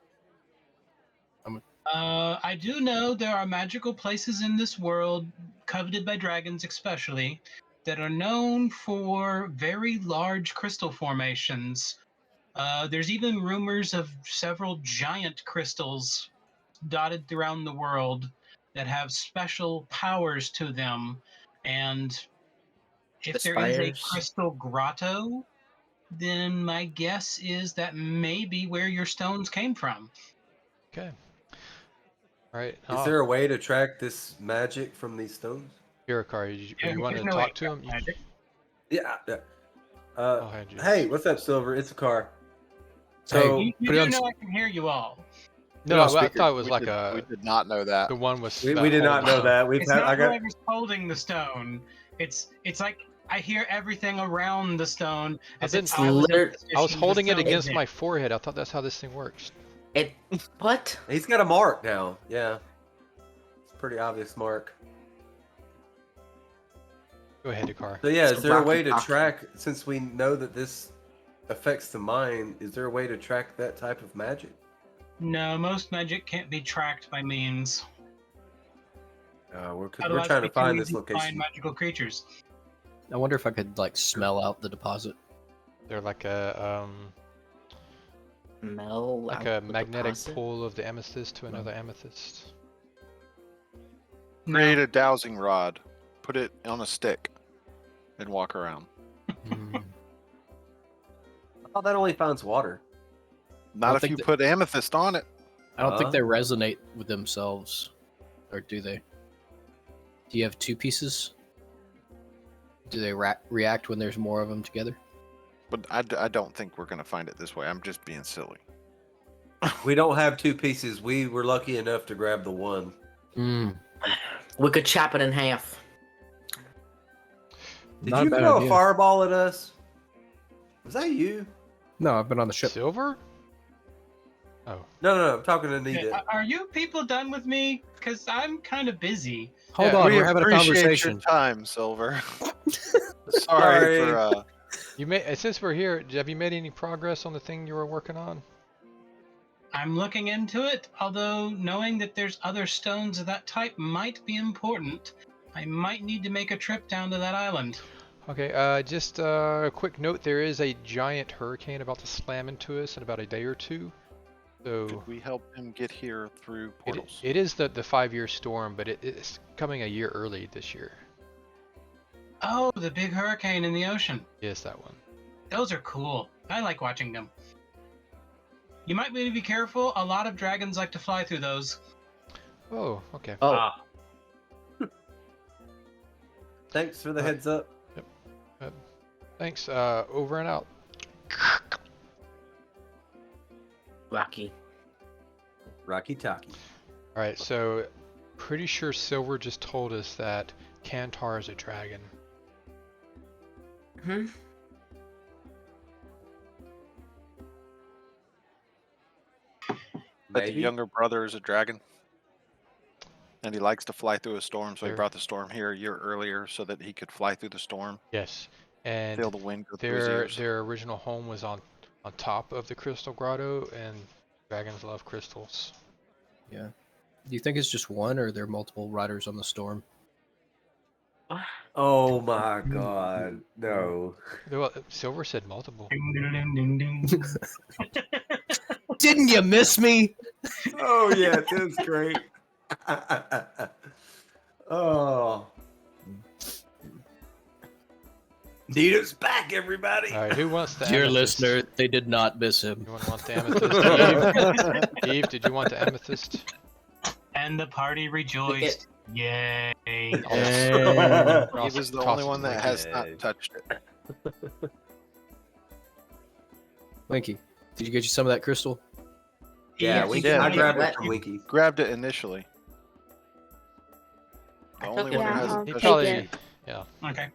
Speaker 4: I do know there are magical places in this world, coveted by dragons especially, that are known for very large crystal formations. There's even rumors of several giant crystals dotted around the world that have special powers to them. And if there is a
Speaker 7: Spires.
Speaker 4: crystal grotto, then my guess is that may be where your stones came from.
Speaker 3: Okay. Right.
Speaker 5: Is there a way to track this magic from these stones?
Speaker 3: Here, Akari, you want to
Speaker 4: There's no way
Speaker 3: talk to him?
Speaker 4: magic.
Speaker 5: Yeah.
Speaker 3: I'll hand you
Speaker 5: Hey,
Speaker 3: this.
Speaker 5: what's up, Silver? It's a car.
Speaker 2: Hey,
Speaker 5: So
Speaker 4: You
Speaker 2: put it
Speaker 4: do
Speaker 2: on
Speaker 4: know I can hear you all.
Speaker 3: No,
Speaker 2: on
Speaker 3: I
Speaker 2: speaker.
Speaker 3: thought it was
Speaker 1: We
Speaker 3: like
Speaker 1: did, we
Speaker 3: a
Speaker 1: did not know that.
Speaker 3: the one was.
Speaker 5: we did not know that.
Speaker 4: It's not
Speaker 5: I got
Speaker 4: whoever's holding the stone. It's like I hear everything around the stone as
Speaker 3: been-
Speaker 4: if I was, in
Speaker 7: Liter-
Speaker 4: position
Speaker 3: I was
Speaker 4: to
Speaker 3: holding it
Speaker 4: stone
Speaker 3: against
Speaker 4: it.
Speaker 3: my forehead. I thought that's how this thing works.
Speaker 7: It. What?
Speaker 5: He's got a mark now. Yeah, it's a pretty obvious mark.
Speaker 3: Go ahead, Akari.
Speaker 5: So yeah,
Speaker 7: It's
Speaker 5: is there a
Speaker 7: Rocky
Speaker 5: way to
Speaker 7: Rocky.
Speaker 5: track? Since we know that this affects the mind, is there a way to track that type of magic?
Speaker 4: No, most magic can't be tracked by means.
Speaker 5: We're
Speaker 4: Otherwise,
Speaker 5: trying to
Speaker 4: we can
Speaker 5: find this
Speaker 4: easily find
Speaker 5: location.
Speaker 4: magical creatures.
Speaker 2: I wonder if I could like smell out the deposit.
Speaker 3: They're like a
Speaker 7: Mel.
Speaker 3: like
Speaker 7: out
Speaker 3: a
Speaker 7: with the
Speaker 3: magnetic
Speaker 7: posse?
Speaker 3: pull of the amethyst to another amethyst.
Speaker 1: Create a dowsing rod, put it on a stick, and walk around.
Speaker 2: Hmm.
Speaker 5: I thought that only finds water.
Speaker 1: Not if
Speaker 2: think
Speaker 1: you
Speaker 2: that-
Speaker 1: put amethyst on it.
Speaker 2: I don't think
Speaker 5: Huh?
Speaker 2: they resonate with themselves, or do they? Do you have two pieces? Do they react when there's more of them together?
Speaker 1: But I don't think we're gonna find it this way. I'm just being silly.
Speaker 5: We don't have two pieces. We were lucky enough to grab the one.
Speaker 2: Hmm.
Speaker 7: We could chop it in half.
Speaker 5: Did
Speaker 2: Not a
Speaker 5: you
Speaker 2: bad
Speaker 5: throw
Speaker 2: idea.
Speaker 5: a fireball at us? Was that you?
Speaker 2: No, I've been on the ship.
Speaker 3: Silver? Oh,
Speaker 5: No. I'm talking to
Speaker 4: Yeah,
Speaker 5: Nita.
Speaker 4: are you people done with me? Because I'm kind of busy.
Speaker 2: Hold
Speaker 3: Yeah,
Speaker 2: on,
Speaker 1: we
Speaker 2: we're having a
Speaker 1: appreciate
Speaker 2: conversation.
Speaker 1: your time, Silver. Sorry
Speaker 5: Sorry.
Speaker 1: for
Speaker 3: you made. Since we're here, have you made any progress on the thing you were working on?
Speaker 4: I'm looking into it, although knowing that there's other stones of that type might be important. I might need to make a trip down to that island.
Speaker 3: Okay. Just a quick note: there is a giant hurricane about to slam into us in about a day or two. So
Speaker 1: could we help him get here through portals?
Speaker 3: it is the 5-year storm, but it's coming a year early this year.
Speaker 4: Oh, the big hurricane in the ocean.
Speaker 3: Yes, that one.
Speaker 4: Those are cool. I like watching them. You might need to be careful. A lot of dragons like to fly through those.
Speaker 3: Oh, okay.
Speaker 7: Oh,
Speaker 5: Thanks for the heads up.
Speaker 3: Thanks. Over and out.
Speaker 7: Rocky.
Speaker 5: Rocky Talkie.
Speaker 3: All right. So, pretty sure Silver just told us that Kantar is a dragon.
Speaker 7: Hmm.
Speaker 1: But the
Speaker 5: Maybe.
Speaker 1: younger brother is a dragon, and he likes to fly through a storm. So he
Speaker 3: There-
Speaker 1: brought the storm here a year earlier so that he could fly through the storm,
Speaker 3: Yes. And
Speaker 1: feel the wind go through his
Speaker 3: their
Speaker 1: ears.
Speaker 3: their original home was on top of the crystal grotto, and dragons love crystals.
Speaker 2: Yeah. Do you think it's just one, or are there multiple riders on the storm?
Speaker 5: Oh my God. No.
Speaker 3: Well, Silver said multiple.
Speaker 4: Ding, ding, ding, ding, ding.
Speaker 2: Didn't you miss me?
Speaker 5: Oh yeah, that's great. Oh. Nita's back, everybody.
Speaker 3: All right. Who wants the
Speaker 2: Dear
Speaker 3: amethyst?
Speaker 2: listener, they did not miss him.
Speaker 3: You want the amethyst? Eve? Eve, did you want the amethyst?
Speaker 4: And the party rejoiced. Yay.
Speaker 2: Hey.
Speaker 1: Eve is the only one that has
Speaker 5: Yeah.
Speaker 1: not touched it.
Speaker 2: Winky, did you get you some of that crystal?
Speaker 5: Yeah,
Speaker 4: Yes,
Speaker 5: we
Speaker 4: you
Speaker 1: did.
Speaker 5: I
Speaker 4: can
Speaker 5: grabbed
Speaker 4: get
Speaker 5: it from Wiki.
Speaker 1: Grabbed it initially. The
Speaker 7: I
Speaker 1: only
Speaker 7: took
Speaker 1: one
Speaker 7: it.
Speaker 1: that
Speaker 6: Yeah,
Speaker 1: hasn't
Speaker 7: He
Speaker 1: touched
Speaker 7: probably-
Speaker 1: it.
Speaker 4: Okay.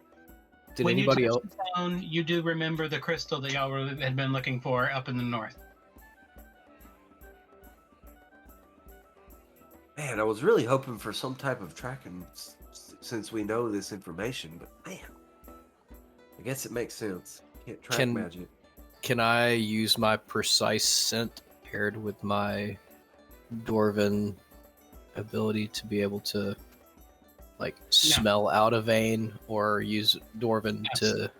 Speaker 2: Did
Speaker 4: when
Speaker 2: anybody
Speaker 4: you
Speaker 2: else?
Speaker 4: touch the stone, you do remember the crystal that y'all had been looking for up in the north.
Speaker 5: Man, I was really hoping for some type of tracking since we know this information, but man, I guess it makes sense. Can't track
Speaker 2: Can-
Speaker 5: magic.
Speaker 2: Can I use my precise scent paired with my dwarven ability to be able to like smell out a vein, or use dwarven
Speaker 4: Yes.
Speaker 2: to?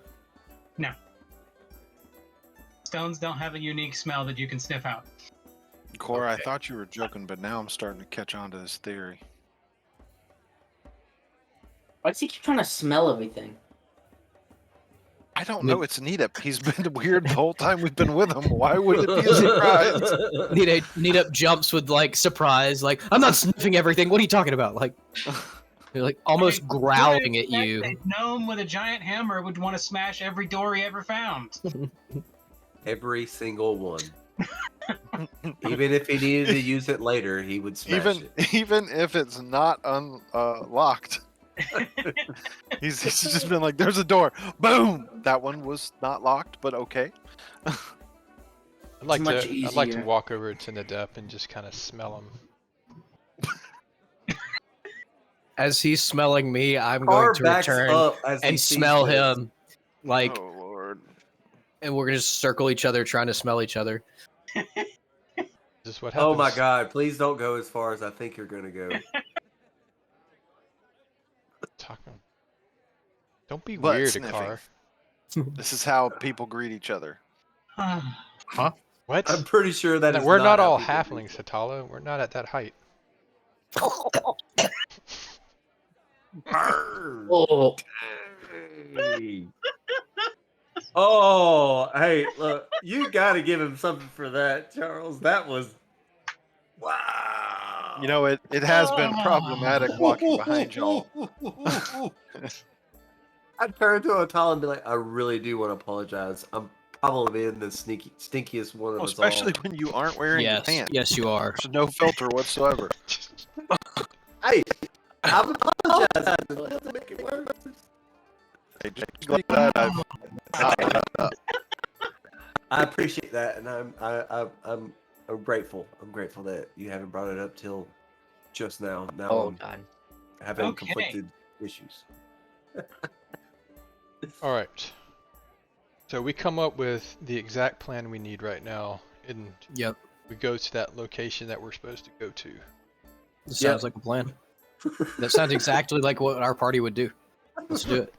Speaker 4: Stones don't have a unique smell that you can sniff out.
Speaker 1: Cora,
Speaker 2: Okay.
Speaker 1: I thought you were joking, but now I'm starting to catch on to this theory.
Speaker 7: Why does he keep trying to smell everything?
Speaker 1: I don't know. It's Nedep. He's been weird the whole time we've been with him. Why would it be a surprise?
Speaker 2: Nedep jumps with like surprise, like I'm not sniffing everything. What are you talking about? Like, they're like almost
Speaker 4: Like,
Speaker 2: growling
Speaker 4: who
Speaker 2: at you.
Speaker 4: expected A gnome with a giant hammer would want to smash every door he ever found.
Speaker 5: Every single one. Even if he needed to use it later, he would smash it.
Speaker 1: Even if it's not locked. He's just been like, there's a door. Boom! That one was not locked, but okay.
Speaker 3: I'd like
Speaker 7: much
Speaker 3: to. I'd like to
Speaker 7: easier.
Speaker 3: walk over to Nedep and just kind of smell him.
Speaker 2: As he's smelling me, I'm
Speaker 5: Car
Speaker 2: going to
Speaker 5: backs
Speaker 2: up
Speaker 5: up as he
Speaker 2: and
Speaker 5: sees
Speaker 2: smell
Speaker 5: this.
Speaker 2: him. Like,
Speaker 1: oh Lord.
Speaker 2: and we're gonna just circle each other, trying to smell each other.
Speaker 3: This is what happens.
Speaker 5: Oh my God! Please don't go as far as I think you're gonna go.
Speaker 3: Don't be
Speaker 1: Butt
Speaker 3: weird,
Speaker 1: sniffing.
Speaker 3: Akar.
Speaker 1: This is how people greet each other.
Speaker 3: What?
Speaker 5: I'm pretty sure that
Speaker 3: No,
Speaker 5: is
Speaker 3: we're not
Speaker 5: how
Speaker 3: all
Speaker 5: people do
Speaker 3: halflings, Hatala. We're not at that height.
Speaker 5: Burn.
Speaker 7: Oh,
Speaker 5: Hey. Oh, hey, look, you got to give him something for that, Charles. That was wow.
Speaker 1: You know, it has been problematic walking behind y'all.
Speaker 5: I'd turn to Otal and be like, I really do want to apologize. I'm probably being the stinkiest one of us
Speaker 1: Especially when you aren't wearing your
Speaker 2: Yes,
Speaker 1: pants.
Speaker 2: yes, you are.
Speaker 1: There's no filter whatsoever.
Speaker 5: all. Hey, I'm apologizing. Let's make it worse.
Speaker 1: Hey, just glad that I've not let up.
Speaker 5: I appreciate that, and I'm grateful. I'm grateful that you haven't brought it up till just now. Now
Speaker 7: oh
Speaker 5: I'm
Speaker 7: God.
Speaker 5: having
Speaker 4: Okay.
Speaker 5: conflicted issues.
Speaker 3: All right. So we come up with the exact plan we need right now, and
Speaker 2: Yep,
Speaker 3: we go to that location that we're supposed to go to.
Speaker 2: this sounds like a plan. That sounds exactly like what our party would do. Let's do it.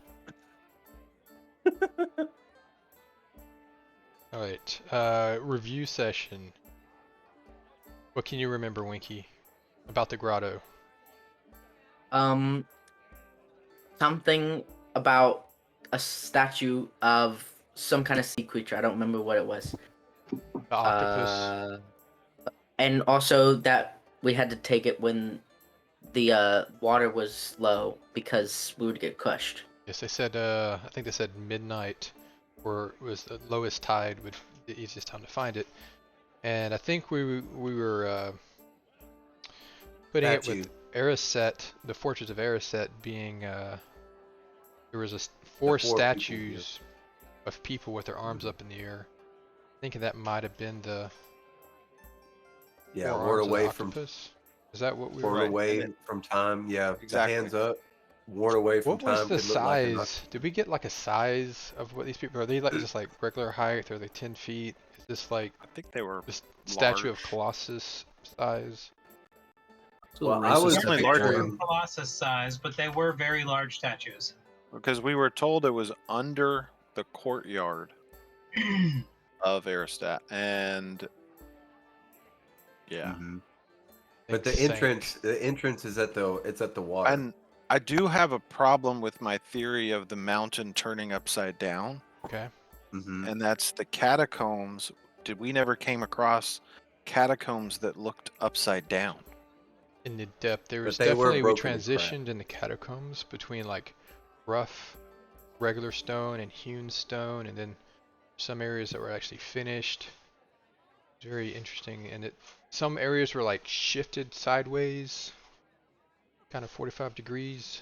Speaker 3: All right. Review session. What can you remember, Winky, about the grotto?
Speaker 7: Something about a statue of some kind of sea creature. I don't remember what it was.
Speaker 3: The octopus.
Speaker 7: And also that we had to take it when the water was low because we would get crushed.
Speaker 3: Yes, they said. I think they said midnight, or was the lowest tide would be the easiest time to find it. And I think we were putting it with Ariset, the Fortress of Ariset being. There was four statues of people with their arms up in the air. Thinking that might have been the.
Speaker 5: Yeah,
Speaker 3: four
Speaker 5: word
Speaker 3: arms of the
Speaker 5: away from
Speaker 3: octopus. Is that what we
Speaker 5: word
Speaker 3: were?
Speaker 1: Right.
Speaker 5: away
Speaker 1: And
Speaker 5: from time. Yeah,
Speaker 1: Exactly.
Speaker 5: the hands up. Ward away from
Speaker 3: What
Speaker 5: time.
Speaker 3: was the
Speaker 5: could look like a
Speaker 3: size? Did we get like a size of what these people are? They like just like regular height? Or are they 10 feet? Is this like
Speaker 1: I think they were
Speaker 3: the statue of
Speaker 1: large.
Speaker 3: Colossus size?
Speaker 2: It's a little
Speaker 5: Well, I was
Speaker 2: racist
Speaker 1: definitely
Speaker 2: of
Speaker 1: larger.
Speaker 2: Jordan.
Speaker 4: Colossus size, but they were very large statues.
Speaker 1: because we were told it was under the courtyard of Aristat, and yeah,
Speaker 5: Mhm. But the
Speaker 3: Insane.
Speaker 5: entrance is at the water.
Speaker 1: and I do have a problem with my theory of the mountain turning upside down,
Speaker 3: Okay.
Speaker 5: Mhm.
Speaker 1: and that's the catacombs. Did we never came across catacombs that looked upside down?
Speaker 3: In the depth, there
Speaker 5: But
Speaker 3: was
Speaker 5: they were
Speaker 3: definitely we
Speaker 5: broken and cracked.
Speaker 3: transitioned in the catacombs between like rough, regular stone and hewn stone, and then some areas that were actually finished. It's very interesting, and some areas were like shifted sideways, kind of 45 degrees.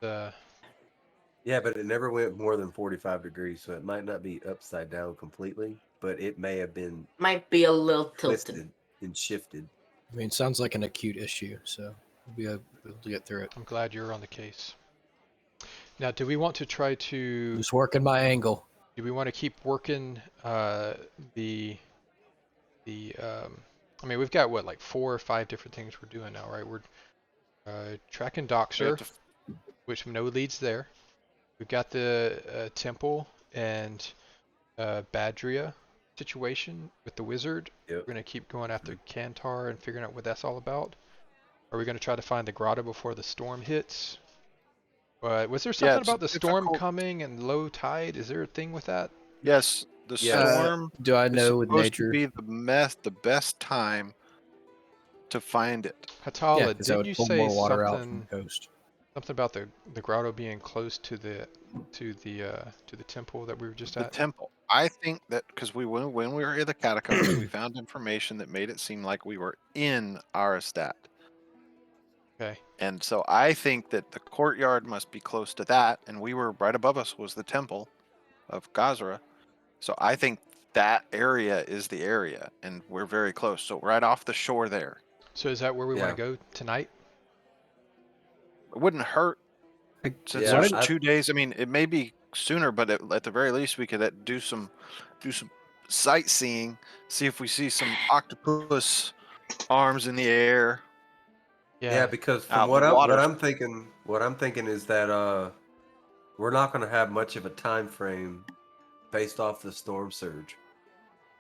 Speaker 5: Yeah, but it never went more than 45 degrees, so it might not be upside down completely, but it may have been
Speaker 7: Might be a little tilted.
Speaker 5: twisted and shifted.
Speaker 2: I mean, it sounds like an acute issue, so we'll be able to get through it.
Speaker 3: I'm glad you're on the case. Now, do we want to try to?
Speaker 2: Just working my angle.
Speaker 3: Do we want to keep working the? I mean, we've got what, like 4 or 5 different things we're doing now, right? We're tracking
Speaker 1: We have
Speaker 3: Doxer,
Speaker 1: to
Speaker 3: which we know leads there. We've got the temple and Badria situation with the wizard.
Speaker 5: Yep.
Speaker 3: We're gonna keep going after Kantar and figuring out what that's all about. Are we gonna try to find the grotto before the storm hits? Was there
Speaker 1: Yeah,
Speaker 3: something
Speaker 1: it's
Speaker 3: about the storm
Speaker 1: difficult.
Speaker 3: coming and low tide? Is there a thing with that?
Speaker 1: Yes, the
Speaker 5: Yes.
Speaker 1: storm
Speaker 2: Do I
Speaker 1: is
Speaker 2: know with
Speaker 1: supposed to
Speaker 2: nature?
Speaker 1: be the best time to find it.
Speaker 2: Yeah,
Speaker 3: Hatala,
Speaker 2: because that
Speaker 3: didn't
Speaker 2: would
Speaker 3: you
Speaker 2: pull
Speaker 3: say
Speaker 2: more water out from
Speaker 3: something
Speaker 2: the coast.
Speaker 3: about the grotto being close to the temple that we were just
Speaker 1: The
Speaker 3: at?
Speaker 1: temple. I think that because when we were in the catacombs, we found information that made it seem like we were in Arastat.
Speaker 3: Okay.
Speaker 1: And so I think that the courtyard must be close to that, and we were right above us was the temple of Gazra. So I think that area is the area, and we're very close. So right off the shore there.
Speaker 3: So is that where we want
Speaker 5: Yeah.
Speaker 3: to go tonight?
Speaker 1: It wouldn't hurt since
Speaker 5: Yeah,
Speaker 1: there's
Speaker 5: I-
Speaker 1: 2 days. I mean, it may be sooner, but at the very least, we could do some sightseeing. See if we see some octopus arms in the air.
Speaker 5: Yeah, because from
Speaker 1: Out in
Speaker 5: what
Speaker 1: the water.
Speaker 5: I'm thinking is that we're not going to have much of a time frame based off the storm surge.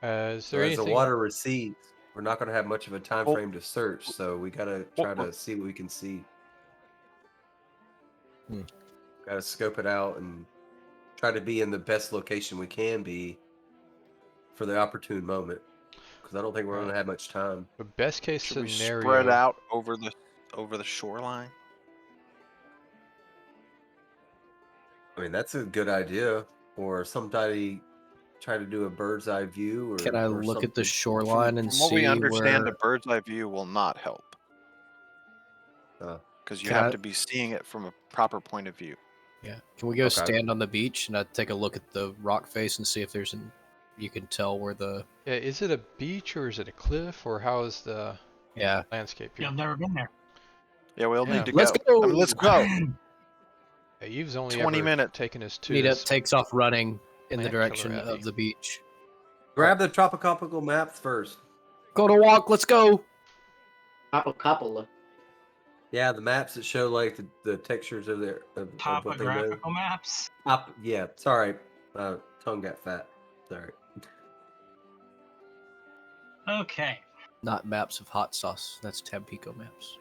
Speaker 3: Is
Speaker 5: So
Speaker 3: there
Speaker 5: as the
Speaker 3: anything?
Speaker 5: water recedes, we're not going to have much of a time
Speaker 1: Well-
Speaker 5: frame to search. So we got to try to see what we can see. Got to scope it out and try to be in the best location we can be for the opportune moment. Because I don't think we're going to have much time.
Speaker 3: The best case
Speaker 1: Should we
Speaker 3: scenario.
Speaker 1: spread out over the shoreline?
Speaker 5: I mean, that's a good idea. Or somebody try to do a bird's eye view. Or
Speaker 2: Can I
Speaker 5: or
Speaker 2: look at the
Speaker 5: something.
Speaker 2: shoreline and
Speaker 1: From what we
Speaker 2: see
Speaker 1: understand,
Speaker 2: where?
Speaker 1: a bird's eye view will not help
Speaker 5: Uh,
Speaker 1: because you
Speaker 2: Can
Speaker 1: have
Speaker 2: I-
Speaker 1: to be seeing it from a proper point of view.
Speaker 2: Yeah. Can we go
Speaker 5: Okay.
Speaker 2: stand on the beach and take a look at the rock face and see if there's you can tell where the
Speaker 3: Yeah, is it a beach or is it a cliff or how is the landscape here?
Speaker 4: I've never been there.
Speaker 1: Yeah, we'll
Speaker 3: Yeah.
Speaker 1: need to
Speaker 2: Let's
Speaker 1: go.
Speaker 2: go!
Speaker 1: I mean, let's go.
Speaker 3: Yeah, you've only
Speaker 1: 20
Speaker 3: ever
Speaker 1: minutes.
Speaker 3: taken us to
Speaker 2: Nedep
Speaker 3: this.
Speaker 2: takes off running in the
Speaker 3: plant killer
Speaker 2: direction
Speaker 3: abbey.
Speaker 2: of the beach.
Speaker 5: grab the tropical maps first.
Speaker 2: Go to walk. Let's go.
Speaker 7: Couple.
Speaker 5: Yeah, the maps that show like the textures of what they know.
Speaker 4: Topographical maps.
Speaker 5: Yeah, sorry, tongue got fat. Sorry.
Speaker 4: Okay.
Speaker 2: Not maps of hot sauce. That's Tampico maps.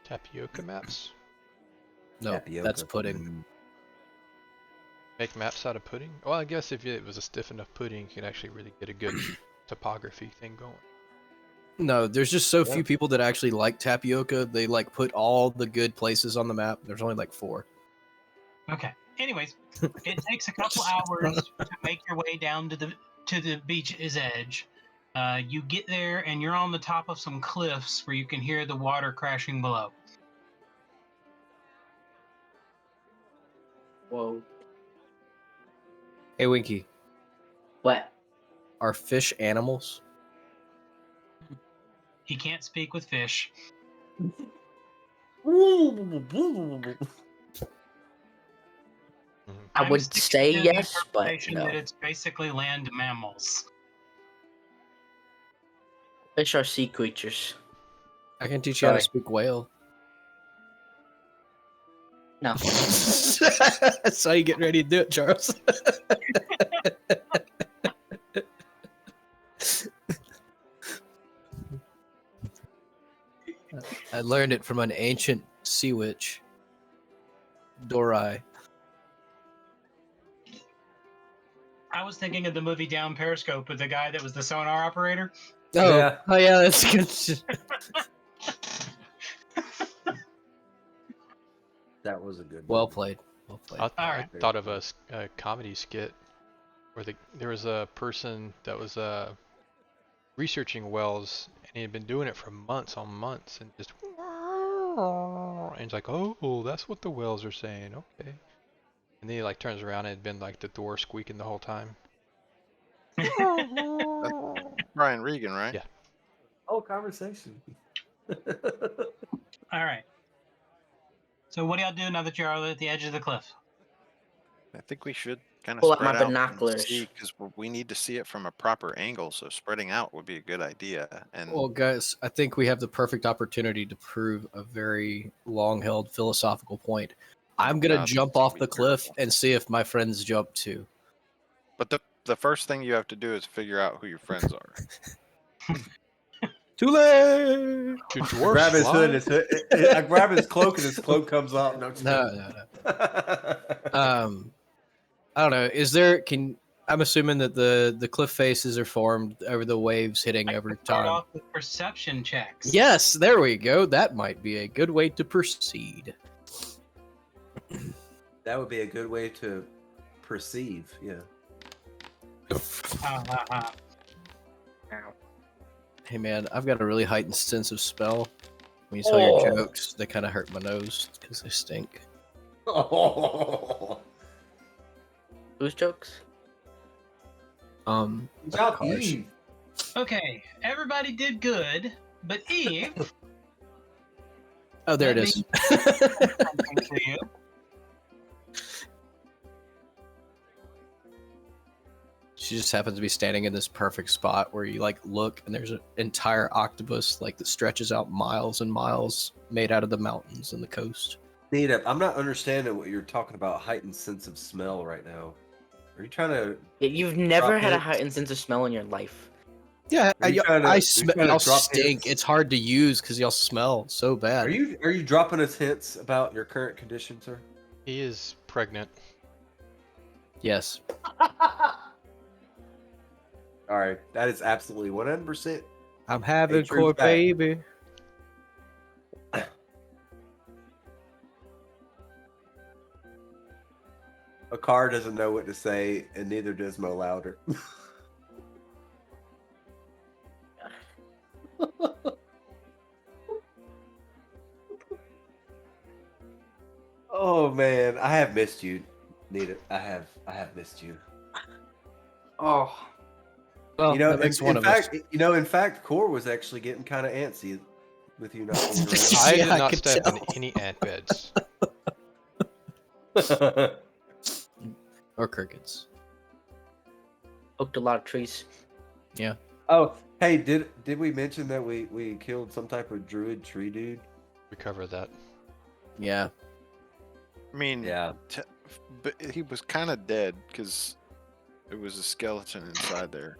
Speaker 3: Tapioca maps?
Speaker 2: No,
Speaker 5: Tapioca.
Speaker 2: that's pudding.
Speaker 3: Make maps out of pudding? Well, I guess if it was a stiff enough pudding, you could actually really get a good topography thing going.
Speaker 2: No, there's just so
Speaker 5: Yeah.
Speaker 2: few people that actually like tapioca. They like put all the good places on the map. There's only like 4.
Speaker 4: Okay. Anyways, it takes a couple hours to make your way down to the beach's edge. You get there and you're on the top of some cliffs where you can hear the water crashing below.
Speaker 7: Whoa.
Speaker 2: Hey, Winky,
Speaker 7: What?
Speaker 2: are fish animals?
Speaker 4: He can't speak with fish.
Speaker 7: I
Speaker 4: I'm
Speaker 7: would
Speaker 4: sticking
Speaker 7: say
Speaker 4: to the
Speaker 7: yes, but
Speaker 4: interpretation
Speaker 7: no.
Speaker 4: that it's basically land mammals.
Speaker 7: Fish are sea creatures.
Speaker 2: I can teach you how to
Speaker 7: Sorry.
Speaker 2: speak whale.
Speaker 7: No.
Speaker 2: Saw you getting ready to do it, Charles. I learned it from an ancient sea witch, Dorai.
Speaker 4: I was thinking of the movie Down Periscope with the guy that was the sonar operator.
Speaker 2: Oh,
Speaker 5: Yeah.
Speaker 2: oh yeah, that's good.
Speaker 5: That was a good.
Speaker 2: Well
Speaker 5: movie.
Speaker 2: played. Well played.
Speaker 3: I
Speaker 4: Alright.
Speaker 3: thought of a comedy skit where there was a person that was researching wells and he had been doing it for months on months and just and he's like, oh, that's what the wells are saying. Okay. And then he like turns around and it had been like the door squeaking the whole time.
Speaker 1: Brian Regan, right?
Speaker 3: Yeah.
Speaker 5: Oh, conversation.
Speaker 4: All right. So what do y'all do now that you're at the edge of the cliff?
Speaker 1: I think we should kind of
Speaker 7: Pull out
Speaker 1: spread
Speaker 7: my
Speaker 1: out
Speaker 7: binoculars.
Speaker 1: because we need to see it from a proper angle. So spreading out would be a good idea. And
Speaker 2: Well, guys, I think we have the perfect opportunity to prove a very long-held philosophical point. I'm gonna
Speaker 1: God,
Speaker 2: jump
Speaker 1: this is
Speaker 2: off
Speaker 1: gonna
Speaker 2: the
Speaker 1: be
Speaker 2: cliff
Speaker 1: terrible.
Speaker 2: and see if my friends jump too.
Speaker 1: But the first thing you have to do is figure out who your friends are.
Speaker 2: Too late.
Speaker 3: Do
Speaker 5: I
Speaker 3: dwarves
Speaker 5: grab his hood.
Speaker 3: fly?
Speaker 5: I grab his cloak, and his cloak comes off. No, I'm just
Speaker 2: No,
Speaker 5: kidding.
Speaker 2: no. I don't know. Is there? I'm assuming that the cliff faces are formed over the waves hitting
Speaker 4: I
Speaker 2: every
Speaker 4: can start
Speaker 2: time.
Speaker 4: off with perception checks.
Speaker 2: Yes, there we go. That might be a good way to proceed.
Speaker 5: That would be a good way to perceive. Yeah.
Speaker 4: Ha, ha, ha.
Speaker 2: Hey man, I've got a really heightened sense of smell. When you tell your
Speaker 7: Oh.
Speaker 2: jokes, they kind of hurt my nose because they stink.
Speaker 7: Whose jokes?
Speaker 2: Like
Speaker 5: Job
Speaker 2: cars.
Speaker 5: Eve.
Speaker 4: Okay, everybody did good, but Eve,
Speaker 2: Oh, there it
Speaker 4: Let
Speaker 2: is.
Speaker 4: something to you.
Speaker 2: She just happens to be standing in this perfect spot where you like look and there's an entire octopus like that stretches out miles and miles, made out of the mountains and the coast.
Speaker 5: Nedep, I'm not understanding what you're talking about. Heightened sense of smell right now. Are you trying to?
Speaker 7: You've never
Speaker 5: Drop
Speaker 7: had a
Speaker 5: hints.
Speaker 7: heightened sense of smell in your life.
Speaker 2: Yeah,
Speaker 5: Are you trying to-
Speaker 2: I
Speaker 5: are you
Speaker 2: smell.
Speaker 5: trying to
Speaker 2: Y'all
Speaker 5: drop
Speaker 2: stink.
Speaker 5: hints?
Speaker 2: It's hard to use because y'all smell so bad.
Speaker 5: Are you dropping us hints about your current condition, sir?
Speaker 3: He is pregnant.
Speaker 2: Yes.
Speaker 5: All right, that is absolutely 100%.
Speaker 2: I'm having
Speaker 5: true
Speaker 2: court,
Speaker 5: fact.
Speaker 2: baby.
Speaker 5: A car doesn't know what to say, and neither does Mo Louder. Oh man, I have missed you, Nita. I have missed you.
Speaker 7: Oh,
Speaker 2: Well,
Speaker 5: You know,
Speaker 2: that makes
Speaker 5: in
Speaker 2: one of us.
Speaker 5: fact, in fact, Core was actually getting kind of antsy with you not being
Speaker 3: I
Speaker 2: Yeah,
Speaker 3: did
Speaker 2: I
Speaker 3: not
Speaker 2: could
Speaker 3: step
Speaker 2: tell.
Speaker 3: in any ant beds.
Speaker 5: around.
Speaker 2: Or crickets.
Speaker 7: hooked a lot of trees.
Speaker 5: Oh, hey, did we mention that we killed some type of druid tree dude?
Speaker 3: We covered that.
Speaker 2: Yeah.
Speaker 1: I mean,
Speaker 5: Yeah.
Speaker 1: but he was kind of dead because it was a skeleton inside there.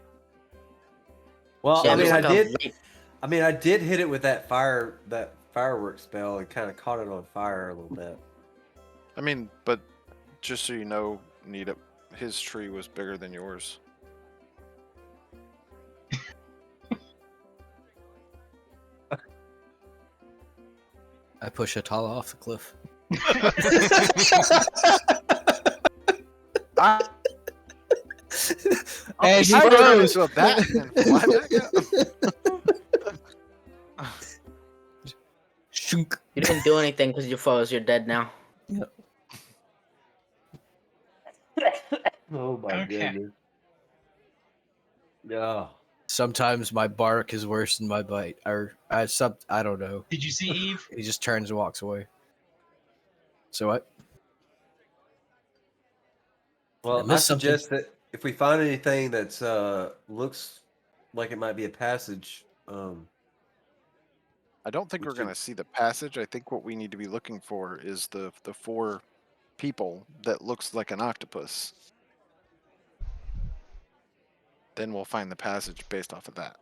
Speaker 5: Well,
Speaker 7: Yeah,
Speaker 5: I mean,
Speaker 7: there's
Speaker 5: I
Speaker 7: like a
Speaker 5: did.
Speaker 7: white-
Speaker 5: I did hit it with that firework spell and kind of caught it on fire a little bit.
Speaker 1: I mean, but just so you know, Nita, his tree was bigger than yours.
Speaker 2: I push Atala off the cliff. And he
Speaker 1: I turned
Speaker 2: froze.
Speaker 1: into a bat and fly back up.
Speaker 2: Shunk.
Speaker 7: You didn't do anything because you froze. You're dead now.
Speaker 5: Oh my
Speaker 4: Okay.
Speaker 5: goodness. No.
Speaker 2: Sometimes my bark is worse than my bite. Or I don't know.
Speaker 4: Did you see Eve?
Speaker 2: He just turns and walks away. So what? I
Speaker 5: Well, I
Speaker 2: missed something.
Speaker 5: suggest that if we find anything that's looks like it might be a passage,
Speaker 1: I don't think
Speaker 5: We
Speaker 1: we're going to
Speaker 5: should-
Speaker 1: see the passage. I think what we need to be looking for is the four people that looks like an octopus. Then we'll find the passage based off of that.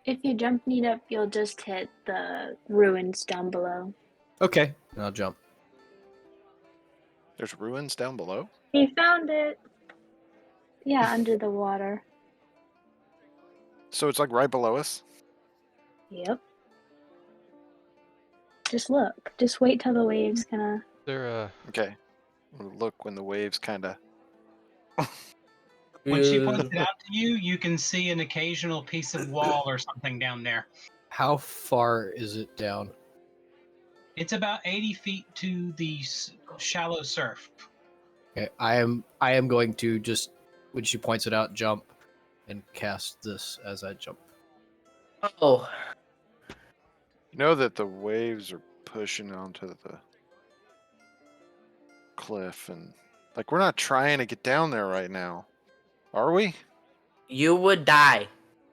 Speaker 6: If you jump Nedep, you'll just hit the ruins down below.
Speaker 2: Okay. I'll jump.
Speaker 1: There's ruins down below.
Speaker 6: He found it. Yeah, under the water.
Speaker 1: So it's like right below us.
Speaker 6: Yep. Just look. Just wait till the waves kinda.
Speaker 3: There,
Speaker 1: Okay. We'll look when the waves kind of.
Speaker 4: When she points it out to you, you can see an occasional piece of wall or something down there.
Speaker 2: How far is it down?
Speaker 4: It's about 80 feet to the shallow surf.
Speaker 2: Okay. I am going to just when she points it out, jump and cast this as I jump.
Speaker 7: Oh,
Speaker 1: You know that the waves are pushing onto the cliff, and like we're not trying to get down there right now, are we?
Speaker 7: you would die.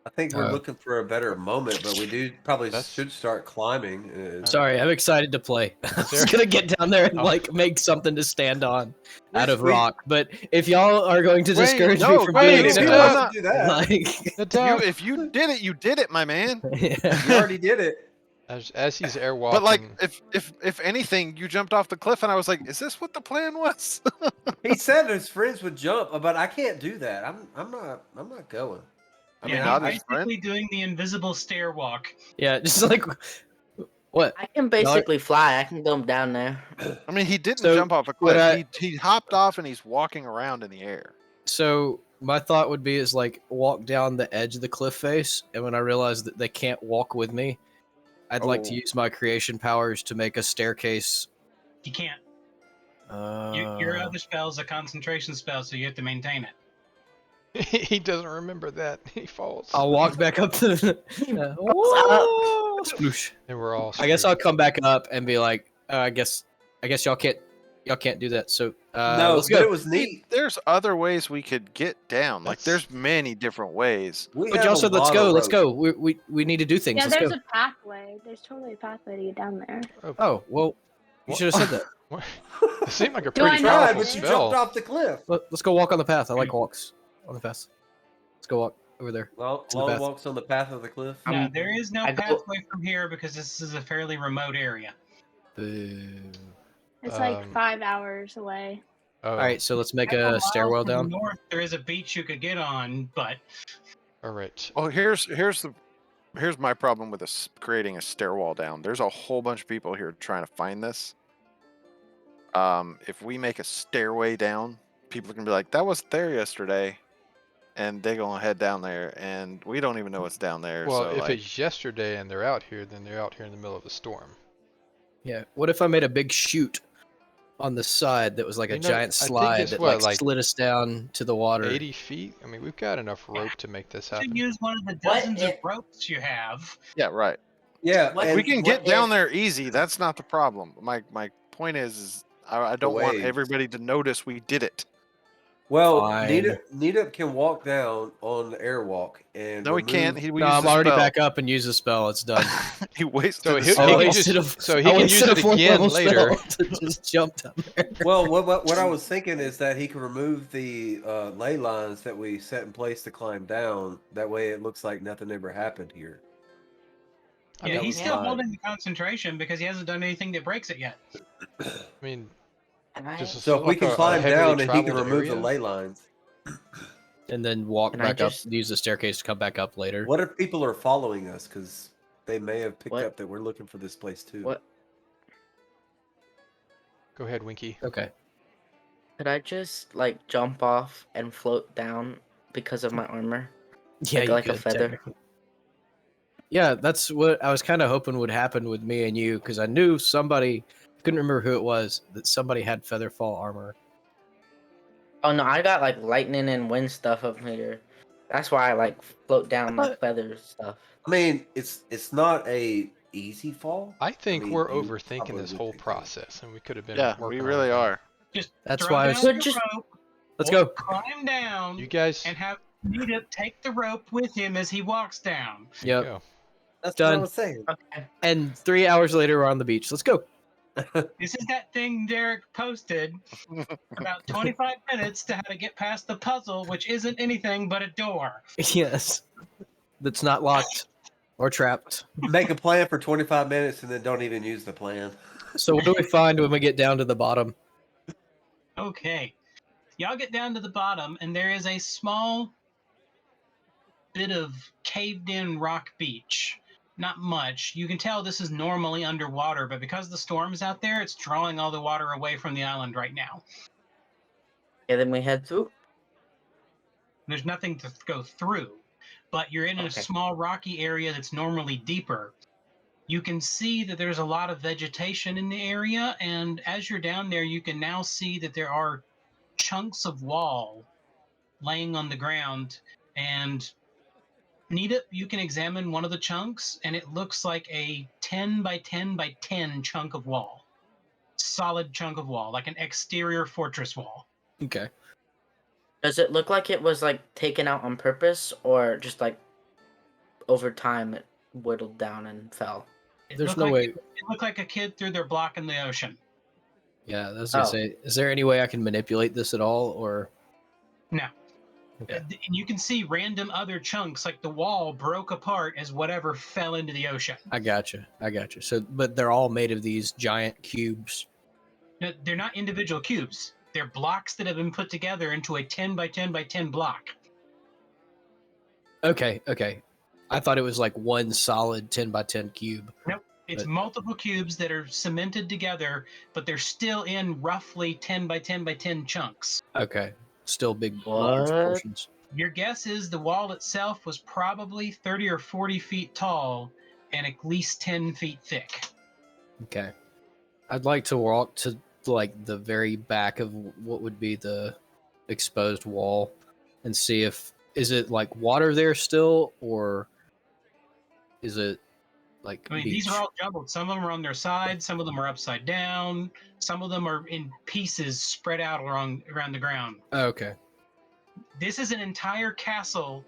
Speaker 5: I think we're
Speaker 2: Oh.
Speaker 5: looking for a better moment, but we do probably
Speaker 3: That's-
Speaker 5: should start climbing.
Speaker 2: Sorry, I'm excited to play. I was
Speaker 3: There-
Speaker 2: gonna get down there and
Speaker 3: Oh.
Speaker 2: like make something to stand on out of
Speaker 5: We-
Speaker 2: rock, but if y'all are going to
Speaker 3: Wait,
Speaker 2: discourage me
Speaker 1: no,
Speaker 2: from
Speaker 1: wait,
Speaker 2: doing
Speaker 1: no,
Speaker 5: we
Speaker 2: so,
Speaker 1: I'm
Speaker 5: want
Speaker 1: not-
Speaker 5: to do that.
Speaker 2: like,
Speaker 3: Nedep,
Speaker 1: If you did it, my man.
Speaker 5: You already did it.
Speaker 3: as he's airwalking.
Speaker 1: But like, if anything, you jumped off the cliff, and I was like, "Is this what the plan was?"
Speaker 5: He said his friends would jump, but I can't do that. I'm not going.
Speaker 1: I mean,
Speaker 4: Yeah,
Speaker 1: not
Speaker 4: he's
Speaker 1: his friend.
Speaker 4: basically doing the invisible stair walk.
Speaker 2: yeah, just like what?
Speaker 7: I can basically fly. I can go down there.
Speaker 1: I mean, he didn't
Speaker 2: So,
Speaker 1: jump off a
Speaker 2: what
Speaker 1: cliff. He hopped off, and he's walking around in the air.
Speaker 2: So my thought would be is like walk down the edge of the cliff face, and when I realize that they can't walk with me, I'd like to
Speaker 1: Oh.
Speaker 2: use my creation powers to make a staircase.
Speaker 4: You can't. Your other spell is a concentration spell, so you have to maintain it.
Speaker 3: He doesn't remember that. He falls.
Speaker 2: I'll walk back up the. Whoa, sploosh.
Speaker 3: And we're all.
Speaker 2: I guess
Speaker 3: screwed.
Speaker 2: I'll come back up and be like, I guess y'all can't do that. So
Speaker 5: No,
Speaker 2: let's
Speaker 5: but
Speaker 2: go.
Speaker 5: it was neat.
Speaker 1: There's other ways we could get down. Like,
Speaker 3: That's-
Speaker 1: there's many different ways.
Speaker 5: We
Speaker 2: But
Speaker 5: have
Speaker 2: y'all
Speaker 5: a
Speaker 2: said let's
Speaker 5: lot
Speaker 2: go,
Speaker 5: of
Speaker 2: let's
Speaker 5: rope.
Speaker 2: go. We need to do things.
Speaker 6: Yeah,
Speaker 2: Let's
Speaker 6: there's
Speaker 2: go.
Speaker 6: a pathway. There's totally a pathway to get down there.
Speaker 2: Oh well, you
Speaker 3: What?
Speaker 2: should have said that.
Speaker 3: What? It seemed like a
Speaker 6: Do I
Speaker 3: pretty
Speaker 6: know
Speaker 5: Tried,
Speaker 3: powerful
Speaker 6: it?
Speaker 5: but you
Speaker 3: spell.
Speaker 5: jumped off the cliff.
Speaker 2: Let's go walk on the path. I like walks on the path. Let's go walk over there.
Speaker 5: Long
Speaker 2: the path.
Speaker 5: walks on the path of the cliff.
Speaker 4: No, there is no
Speaker 7: I go-
Speaker 4: pathway from here because this is a fairly remote area.
Speaker 2: Boo.
Speaker 6: It's like
Speaker 3: Um,
Speaker 6: 5 hours away.
Speaker 3: Oh,
Speaker 2: All right, so let's make
Speaker 4: Couple
Speaker 2: a
Speaker 4: miles
Speaker 2: stairwell
Speaker 4: to the
Speaker 2: down.
Speaker 4: North, there is a beach you could get on, but
Speaker 3: all right.
Speaker 1: Oh, here's my problem with creating a stairwell down. There's a whole bunch of people here trying to find this. If we make a stairway down, people are gonna be like, "That wasn't there yesterday," and they're gonna head down there, and we don't even know what's down there.
Speaker 3: Well,
Speaker 1: so
Speaker 3: if
Speaker 1: like,
Speaker 3: it's yesterday and they're out here, then they're out here in the middle of a storm.
Speaker 2: Yeah. What if I made a big chute on the side that was like a
Speaker 3: You know,
Speaker 2: giant
Speaker 3: I think
Speaker 2: slide
Speaker 3: it's
Speaker 2: that
Speaker 3: what,
Speaker 2: like
Speaker 3: like
Speaker 2: slid us down to the water?
Speaker 3: 80 feet? I mean, we've got enough rope to make this
Speaker 4: you should
Speaker 3: happen.
Speaker 4: use one of the
Speaker 7: What
Speaker 4: dozens of
Speaker 7: if-
Speaker 4: ropes you have.
Speaker 1: yeah, right.
Speaker 5: Yeah,
Speaker 7: What-
Speaker 5: and
Speaker 1: We can
Speaker 7: what
Speaker 1: get down
Speaker 7: if-
Speaker 1: there easy. That's not the problem. My point is I don't want
Speaker 5: waves.
Speaker 1: everybody to notice we did it.
Speaker 5: Well,
Speaker 2: Fine.
Speaker 5: Nedep can walk down on the airwalk and
Speaker 1: No, he can't.
Speaker 5: remove-
Speaker 1: He
Speaker 2: No,
Speaker 1: used
Speaker 2: I'm
Speaker 1: the
Speaker 2: already
Speaker 1: spell.
Speaker 2: back up and use the spell. It's done.
Speaker 1: He wasted
Speaker 3: So
Speaker 1: the
Speaker 3: he-
Speaker 1: spell.
Speaker 3: he
Speaker 2: I
Speaker 3: can
Speaker 2: wasted
Speaker 3: just-
Speaker 2: a-
Speaker 3: so he
Speaker 2: I
Speaker 3: can
Speaker 2: wasted
Speaker 3: use
Speaker 2: a
Speaker 3: it
Speaker 2: fourth
Speaker 3: again
Speaker 2: level
Speaker 3: later.
Speaker 2: spell to just jump down there.
Speaker 5: Well, what I was thinking is that he can remove the ley lines that we set in place to climb down. That way, it looks like nothing ever happened here.
Speaker 3: I
Speaker 4: Yeah,
Speaker 3: mean,
Speaker 4: he's
Speaker 5: was
Speaker 4: still
Speaker 5: fine.
Speaker 4: holding the concentration because he hasn't done anything that breaks it yet.
Speaker 3: I mean,
Speaker 7: Can I-
Speaker 3: Does this
Speaker 5: So
Speaker 3: look
Speaker 5: if we
Speaker 3: like
Speaker 5: can
Speaker 3: a
Speaker 5: climb
Speaker 3: heavily
Speaker 5: down, and he can
Speaker 3: traveled
Speaker 5: remove the
Speaker 3: area?
Speaker 5: ley lines.
Speaker 2: And then walk
Speaker 7: Can I
Speaker 2: back
Speaker 7: just-
Speaker 2: up, use the staircase to come back up later.
Speaker 5: What if people are following us? Because they may have picked
Speaker 7: What?
Speaker 5: up that we're looking for this place too.
Speaker 7: What?
Speaker 3: Go ahead, Winky.
Speaker 2: Okay.
Speaker 7: Could I just like jump off and float down because of my armor?
Speaker 2: Yeah, you
Speaker 7: like a
Speaker 2: could,
Speaker 7: feather?
Speaker 2: technically. Yeah, that's what I was kind of hoping would happen with me and you, because I knew somebody, couldn't remember who it was, that somebody had feather fall armor.
Speaker 7: Oh no, I got like lightning and wind stuff up here. That's why I like float down like
Speaker 2: But-
Speaker 7: feather stuff.
Speaker 5: I mean, it's not a easy fall.
Speaker 3: I think
Speaker 5: mean,
Speaker 3: we're
Speaker 5: you
Speaker 3: overthinking
Speaker 5: probably
Speaker 3: this
Speaker 5: would
Speaker 3: whole
Speaker 5: think that.
Speaker 3: process, and we could have been.
Speaker 1: Yeah,
Speaker 3: working
Speaker 1: we
Speaker 3: on
Speaker 1: really
Speaker 3: it.
Speaker 1: are.
Speaker 4: Just
Speaker 2: That's
Speaker 4: throw
Speaker 2: why I
Speaker 4: down
Speaker 2: was-
Speaker 4: the
Speaker 7: Just-
Speaker 4: rope,
Speaker 2: Let's
Speaker 4: or
Speaker 2: go.
Speaker 4: climb down,
Speaker 3: You guys,
Speaker 4: and have Nedep take the rope with him as he walks down.
Speaker 2: Yep.
Speaker 3: go.
Speaker 5: That's what I
Speaker 2: Done.
Speaker 5: was saying.
Speaker 7: Okay.
Speaker 2: And 3 hours later, we're on the beach. Let's go.
Speaker 4: This is that thing Derek posted about 25 minutes to how to get past the puzzle, which isn't anything but a door.
Speaker 2: Yes. That's not locked or trapped.
Speaker 5: Make a plan for 25 minutes and then don't even use the plan.
Speaker 2: So what do we find when we get down to the bottom?
Speaker 4: Okay. Y'all get down to the bottom, and there is a small bit of caved in rock beach. Not much. You can tell this is normally underwater, but because the storm is out there, it's drawing all the water away from the island right now.
Speaker 7: Yeah, then we head through.
Speaker 4: There's nothing to go through, but you're in a
Speaker 7: Okay.
Speaker 4: small rocky area that's normally deeper. You can see that there's a lot of vegetation in the area, and as you're down there, you can now see that there are chunks of wall laying on the ground. And Nedep, you can examine one of the chunks, and it looks like a 10 by 10 by 10 chunk of wall. Solid chunk of wall, like an exterior fortress wall.
Speaker 2: Okay.
Speaker 7: Does it look like it was like taken out on purpose or just like over time it whittled down and fell.
Speaker 2: There's no way.
Speaker 4: It looked like a kid threw their block in the ocean.
Speaker 2: Yeah, I was gonna
Speaker 7: Oh.
Speaker 2: say, is there any way I can manipulate this at all, or?
Speaker 4: No.
Speaker 2: Okay.
Speaker 4: And you can see random other chunks, like the wall broke apart as whatever fell into the ocean.
Speaker 2: I gotcha. So, but they're all made of these giant cubes.
Speaker 4: No, they're not individual cubes. They're blocks that have been put together into a 10 by 10 by 10 block.
Speaker 2: Okay. I thought it was like one solid 10 by 10 cube.
Speaker 4: Nope. It's
Speaker 2: But-
Speaker 4: multiple cubes that are cemented together, but they're still in roughly 10 by 10 by 10 chunks.
Speaker 2: Okay. Still big,
Speaker 7: What?
Speaker 2: large portions.
Speaker 4: Your guess is the wall itself was probably 30 or 40 feet tall and at least 10 feet thick.
Speaker 2: Okay. I'd like to walk to like the very back of what would be the exposed wall and see if is it like water there still, or is it like
Speaker 4: I mean,
Speaker 2: beach?
Speaker 4: these are all jumbled. Some of them are on their side, some of them are upside down, some of them are in pieces spread out around the ground.
Speaker 2: Okay.
Speaker 4: This is an entire castle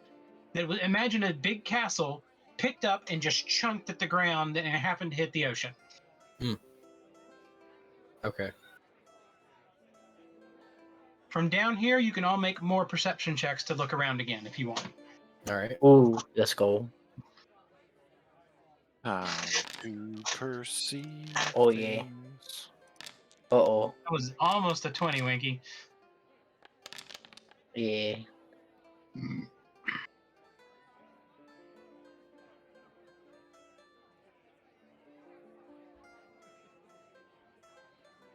Speaker 4: that was, imagine a big castle picked up and just chunked at the ground and it happened to hit the ocean.
Speaker 2: Okay.
Speaker 4: From down here, you can all make more perception checks to look around again if you want.
Speaker 2: All right.
Speaker 7: Ooh, let's go.
Speaker 1: Time to perceive.
Speaker 7: Oh, yeah.
Speaker 1: things.
Speaker 7: Uh-oh.
Speaker 4: That was almost a 20, Winky.
Speaker 7: Yeah.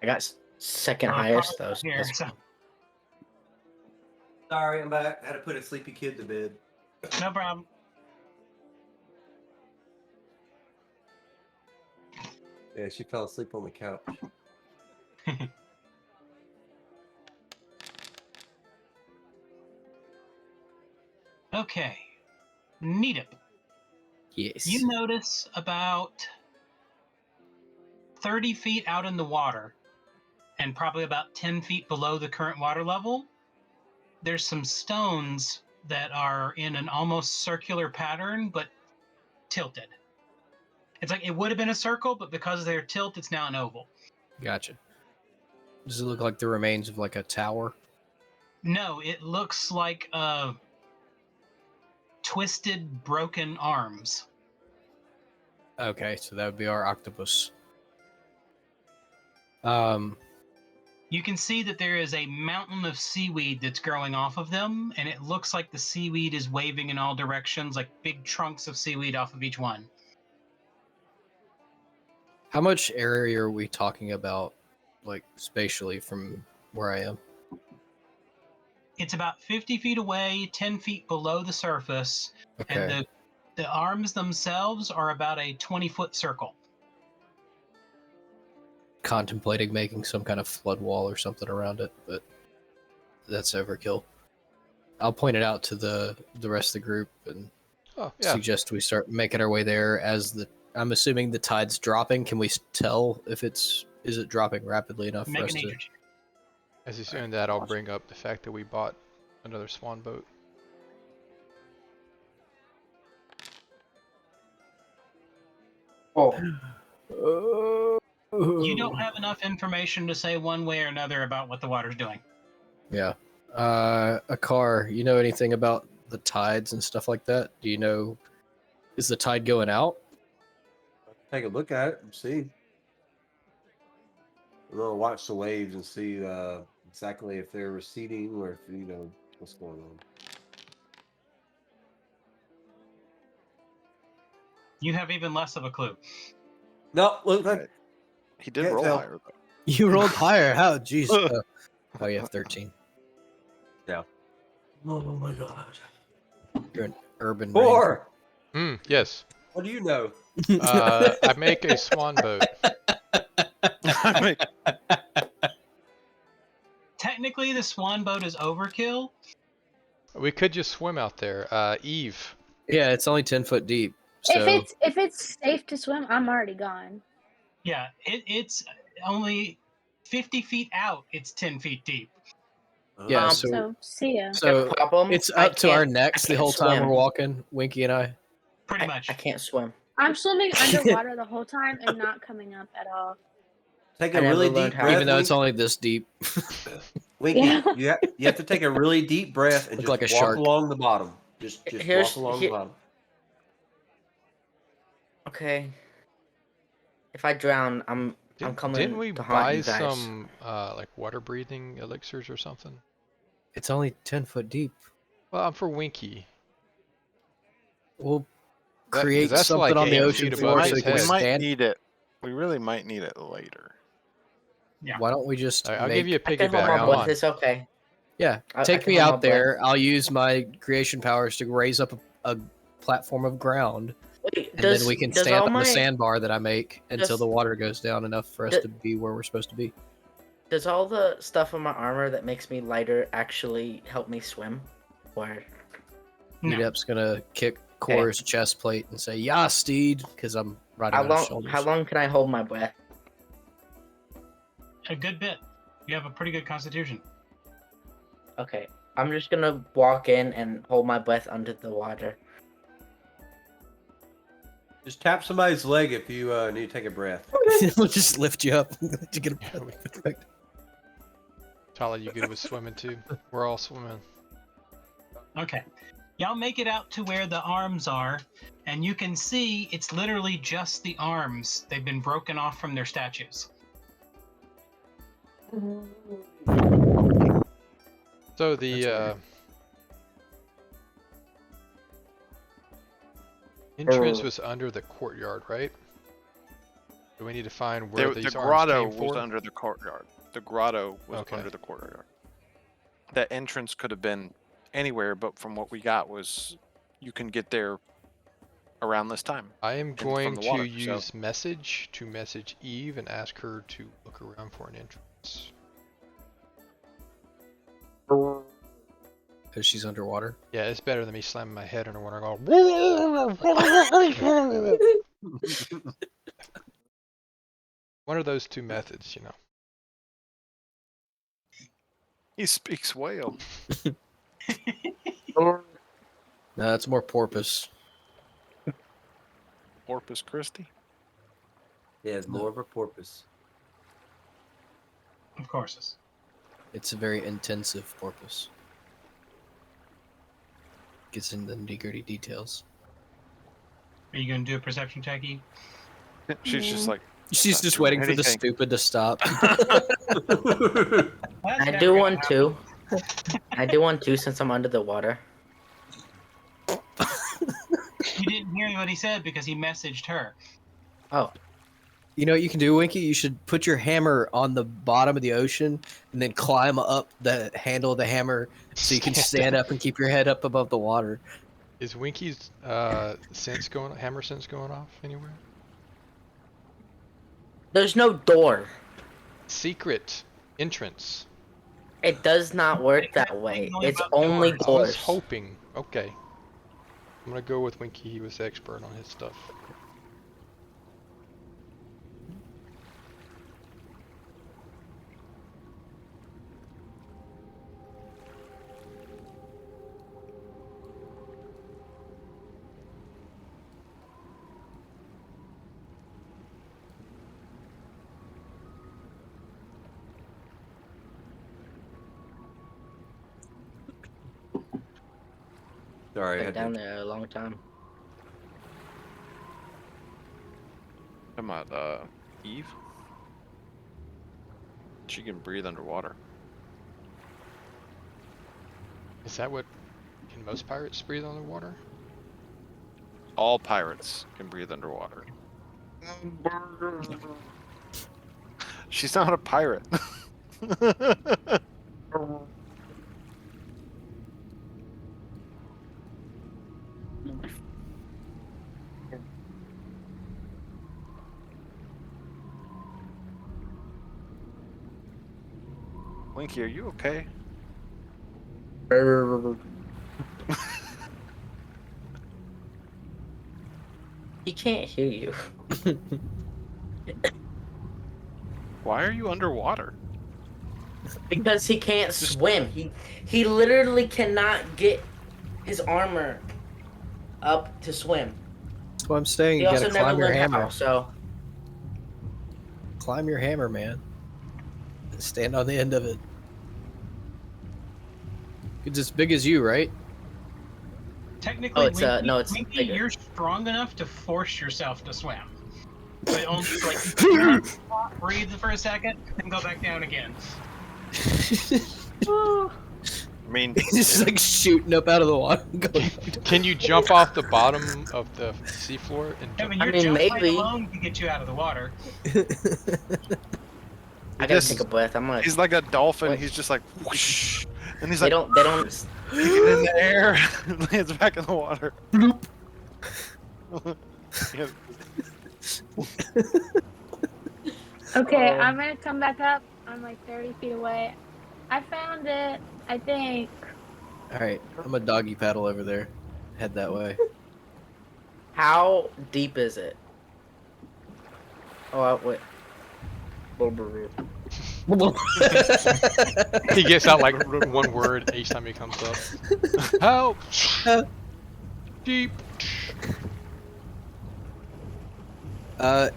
Speaker 7: I got second highest though. So
Speaker 4: Here,
Speaker 7: that's
Speaker 4: so,
Speaker 5: Sorry, I'm back. I had to put a sleepy kid to bed.
Speaker 4: no problem.
Speaker 5: Yeah, she fell asleep on the couch.
Speaker 4: Okay. Nedep.
Speaker 2: Yes.
Speaker 4: You notice about 30 feet out in the water and probably about 10 feet below the current water level, there's some stones that are in an almost circular pattern, but tilted. It's like it would have been a circle, but because of their tilt, it's now an oval.
Speaker 2: Gotcha. Does it look like the remains of like a tower?
Speaker 4: No, it looks like twisted, broken arms.
Speaker 2: Okay, so that would be our octopus.
Speaker 4: You can see that there is a mountain of seaweed that's growing off of them, and it looks like the seaweed is waving in all directions, like big trunks of seaweed off of each one.
Speaker 2: How much area are we talking about, like spatially, from where I am?
Speaker 4: It's about 50 feet away, 10 feet below the surface,
Speaker 2: Okay.
Speaker 4: and the arms themselves are about a 20-foot circle.
Speaker 2: Contemplating making some kind of flood wall or something around it, but that's overkill. I'll point it out to the rest of the group and
Speaker 3: Oh, yeah.
Speaker 2: suggest we start making our way there as I'm assuming the tide's dropping. Can we tell if is it dropping rapidly enough
Speaker 4: Make
Speaker 2: for us
Speaker 4: an
Speaker 2: to?
Speaker 4: nature check.
Speaker 3: As he's doing that, I'll bring up the fact that we bought another swan boat.
Speaker 7: Oh.
Speaker 4: You don't have enough information to say one way or another about what the water's doing.
Speaker 2: Yeah. A car. You know anything about the tides and stuff like that? Do you know? Is the tide going out?
Speaker 5: Take a look at it and see. We'll watch the waves and see exactly if they're receding or if what's going on.
Speaker 4: You have even less of a clue.
Speaker 5: No, look,
Speaker 1: Right. He did
Speaker 5: Can't
Speaker 1: roll
Speaker 5: tell.
Speaker 1: higher though.
Speaker 2: You rolled higher. How? Jeez. Oh, you have 13.
Speaker 5: oh my god.
Speaker 2: You're an urban ranger.
Speaker 5: 4.
Speaker 3: Yes.
Speaker 5: What do you know?
Speaker 3: I make a swan boat.
Speaker 1: I mean,
Speaker 4: Technically, the swan boat is overkill.
Speaker 3: We could just swim out there. Eve.
Speaker 2: Yeah, it's only 10 foot deep. So
Speaker 6: If it's safe to swim, I'm already gone.
Speaker 4: Yeah, it's only 50 feet out. It's 10 feet deep.
Speaker 2: Yeah,
Speaker 6: So see ya.
Speaker 2: so
Speaker 7: The problem,
Speaker 2: it's
Speaker 7: I
Speaker 2: up to our
Speaker 7: can't-
Speaker 2: necks
Speaker 7: I
Speaker 2: the
Speaker 7: can't
Speaker 2: whole time
Speaker 7: swim.
Speaker 2: we're walking, Winky and I.
Speaker 4: Pretty much.
Speaker 7: I can't swim.
Speaker 6: I'm swimming underwater the whole time and not coming up at all.
Speaker 5: Take
Speaker 7: I
Speaker 5: a
Speaker 7: never
Speaker 5: really
Speaker 7: learned
Speaker 5: deep
Speaker 7: how.
Speaker 5: breath.
Speaker 2: Even though it's
Speaker 5: Winky.
Speaker 2: only this deep.
Speaker 5: Winky,
Speaker 6: Yeah.
Speaker 5: you have to take a really deep breath and
Speaker 2: Look
Speaker 5: just
Speaker 2: like a
Speaker 5: walk
Speaker 2: shark.
Speaker 5: along the bottom. Just
Speaker 7: Here's-
Speaker 5: walk along
Speaker 7: here-
Speaker 5: the bottom.
Speaker 7: Okay. If I drown, I'm coming
Speaker 3: Didn't we
Speaker 7: to haunt
Speaker 3: buy
Speaker 7: you guys.
Speaker 3: some like water breathing elixirs or something?
Speaker 2: It's only 10 foot deep.
Speaker 3: Well, I'm for Winky.
Speaker 2: We'll
Speaker 3: That- 'cause
Speaker 2: create
Speaker 3: that's
Speaker 2: something
Speaker 3: like
Speaker 2: on the
Speaker 3: 8
Speaker 2: ocean
Speaker 3: feet
Speaker 2: floor
Speaker 3: above
Speaker 2: so
Speaker 3: his
Speaker 2: it can
Speaker 3: head.
Speaker 1: We might
Speaker 2: stand.
Speaker 1: need it. We really might need it later.
Speaker 4: Yeah.
Speaker 2: Why don't we just
Speaker 3: I'll
Speaker 2: make...
Speaker 3: give you a
Speaker 7: I can hold
Speaker 3: piggyback.
Speaker 7: my
Speaker 2: ground.
Speaker 7: breath.
Speaker 3: On.
Speaker 7: It's okay.
Speaker 2: Yeah,
Speaker 7: I
Speaker 2: take
Speaker 7: can
Speaker 2: me
Speaker 7: hold my
Speaker 2: out there. I'll use my creation powers to raise up a platform of ground,
Speaker 7: Wait,
Speaker 2: and then we can
Speaker 7: does
Speaker 2: stand
Speaker 7: all
Speaker 2: on
Speaker 7: my
Speaker 2: the sandbar that I make until
Speaker 7: does-
Speaker 2: the water goes down enough for us
Speaker 7: d-
Speaker 2: to be where we're supposed to be.
Speaker 7: does all the stuff on my armor that makes me lighter actually help me swim? Or
Speaker 4: No.
Speaker 2: Nedep's gonna kick Core's chest plate and say, "Yeah, Steed," because I'm riding on his shoulders.
Speaker 7: how long can I hold my breath?
Speaker 4: A good bit. You have a pretty good constitution.
Speaker 7: Okay. I'm just gonna walk in and hold my breath under the water.
Speaker 5: Just tap somebody's leg if you need to take a breath.
Speaker 2: We'll just lift you up to get a breath.
Speaker 3: Tyler, you good with swimming too? We're all swimming.
Speaker 4: Okay. Y'all make it out to where the arms are, and you can see it's literally just the arms. They've been broken off from their statues.
Speaker 3: So the
Speaker 2: That's
Speaker 3: entrance was under the courtyard, right? Do we need to find where
Speaker 1: The
Speaker 3: these
Speaker 1: grotto
Speaker 3: arms came
Speaker 1: was
Speaker 3: for?
Speaker 1: under the courtyard. The grotto was
Speaker 3: Okay.
Speaker 1: under the courtyard. That entrance could have been anywhere, but from what we got was you can get there around this time.
Speaker 3: I am
Speaker 1: from
Speaker 3: going
Speaker 1: the
Speaker 3: to
Speaker 1: water,
Speaker 3: use message to message Eve and ask her to look around for an entrance.
Speaker 2: Because she's underwater.
Speaker 3: Yeah, it's better than me slamming my head underwater and going. One of those two methods, you know.
Speaker 1: He speaks whale.
Speaker 2: No, that's more porpoise.
Speaker 1: Corpus Christi.
Speaker 5: Yeah, it's more of a porpoise.
Speaker 4: Of course.
Speaker 2: It's a very intensive porpoise. Gets into the nitty-gritty details.
Speaker 4: Are you going to do a perception check, Eve?
Speaker 1: She's just like,
Speaker 2: She's
Speaker 1: Not
Speaker 2: just
Speaker 1: doing
Speaker 2: waiting for the
Speaker 1: anything.
Speaker 2: stupid to stop.
Speaker 4: That's
Speaker 7: I
Speaker 4: never
Speaker 7: do
Speaker 4: gonna
Speaker 7: one
Speaker 4: happen.
Speaker 7: too. I do one too since I'm under the water.
Speaker 4: You didn't hear what he said because he messaged her.
Speaker 7: Oh,
Speaker 2: You know what you can do, Winky? You should put your hammer on the bottom of the ocean and then climb up the handle of the hammer so you can stand up and keep your head up above the water.
Speaker 3: Is Winky's hammer sense going off anywhere?
Speaker 7: there's no door.
Speaker 3: Secret entrance.
Speaker 7: It does not work that way. It's only
Speaker 3: I was
Speaker 7: doors.
Speaker 3: hoping. Okay. I'm gonna go with Winky. He was the expert on his stuff.
Speaker 5: Sorry, I
Speaker 7: Been
Speaker 5: had
Speaker 7: down
Speaker 5: to.
Speaker 7: there a long time.
Speaker 1: come on, Eve. She can breathe underwater.
Speaker 3: Is that what? Can most pirates breathe underwater?
Speaker 1: All pirates can breathe underwater. She's not a pirate. Winky, are you okay?
Speaker 7: He can't hear you.
Speaker 1: Why are you underwater?
Speaker 7: Because he can't swim. He literally cannot get his armor up to swim.
Speaker 2: That's what I'm saying.
Speaker 7: He
Speaker 2: You
Speaker 7: also
Speaker 2: gotta
Speaker 7: never
Speaker 2: climb your
Speaker 7: learned
Speaker 2: hammer.
Speaker 7: how, so
Speaker 2: Climb your hammer, man. Stand on the end of it. It's as big as you, right?
Speaker 4: Technically,
Speaker 7: it's
Speaker 4: Winky,
Speaker 7: no, it's
Speaker 4: Winky,
Speaker 7: bigger.
Speaker 4: you're strong enough to force yourself to swim. But only like you breathe for a second and go back down again.
Speaker 1: I mean,
Speaker 2: Just like shooting up out of the water.
Speaker 3: Can you jump off the bottom of the seafloor and
Speaker 4: I
Speaker 3: jump?
Speaker 4: mean,
Speaker 7: I
Speaker 4: your
Speaker 7: mean,
Speaker 4: jump height
Speaker 7: maybe.
Speaker 4: alone can get you out of the water.
Speaker 7: I gotta take a breath. I'm gonna.
Speaker 1: he's like a dolphin.
Speaker 7: Wait.
Speaker 1: He's just like whoosh, and he's
Speaker 7: They
Speaker 1: like
Speaker 7: don't.
Speaker 1: he get in the air, and lands back in the water. Yeah.
Speaker 6: Okay, I'm gonna come back up. I'm like 30 feet away. I found it, I think.
Speaker 2: Alright, I'm a doggy paddle over there. Head that way.
Speaker 7: How deep is it? Oh, wait.
Speaker 3: He gets out like one word each time he comes up. Help! Deep.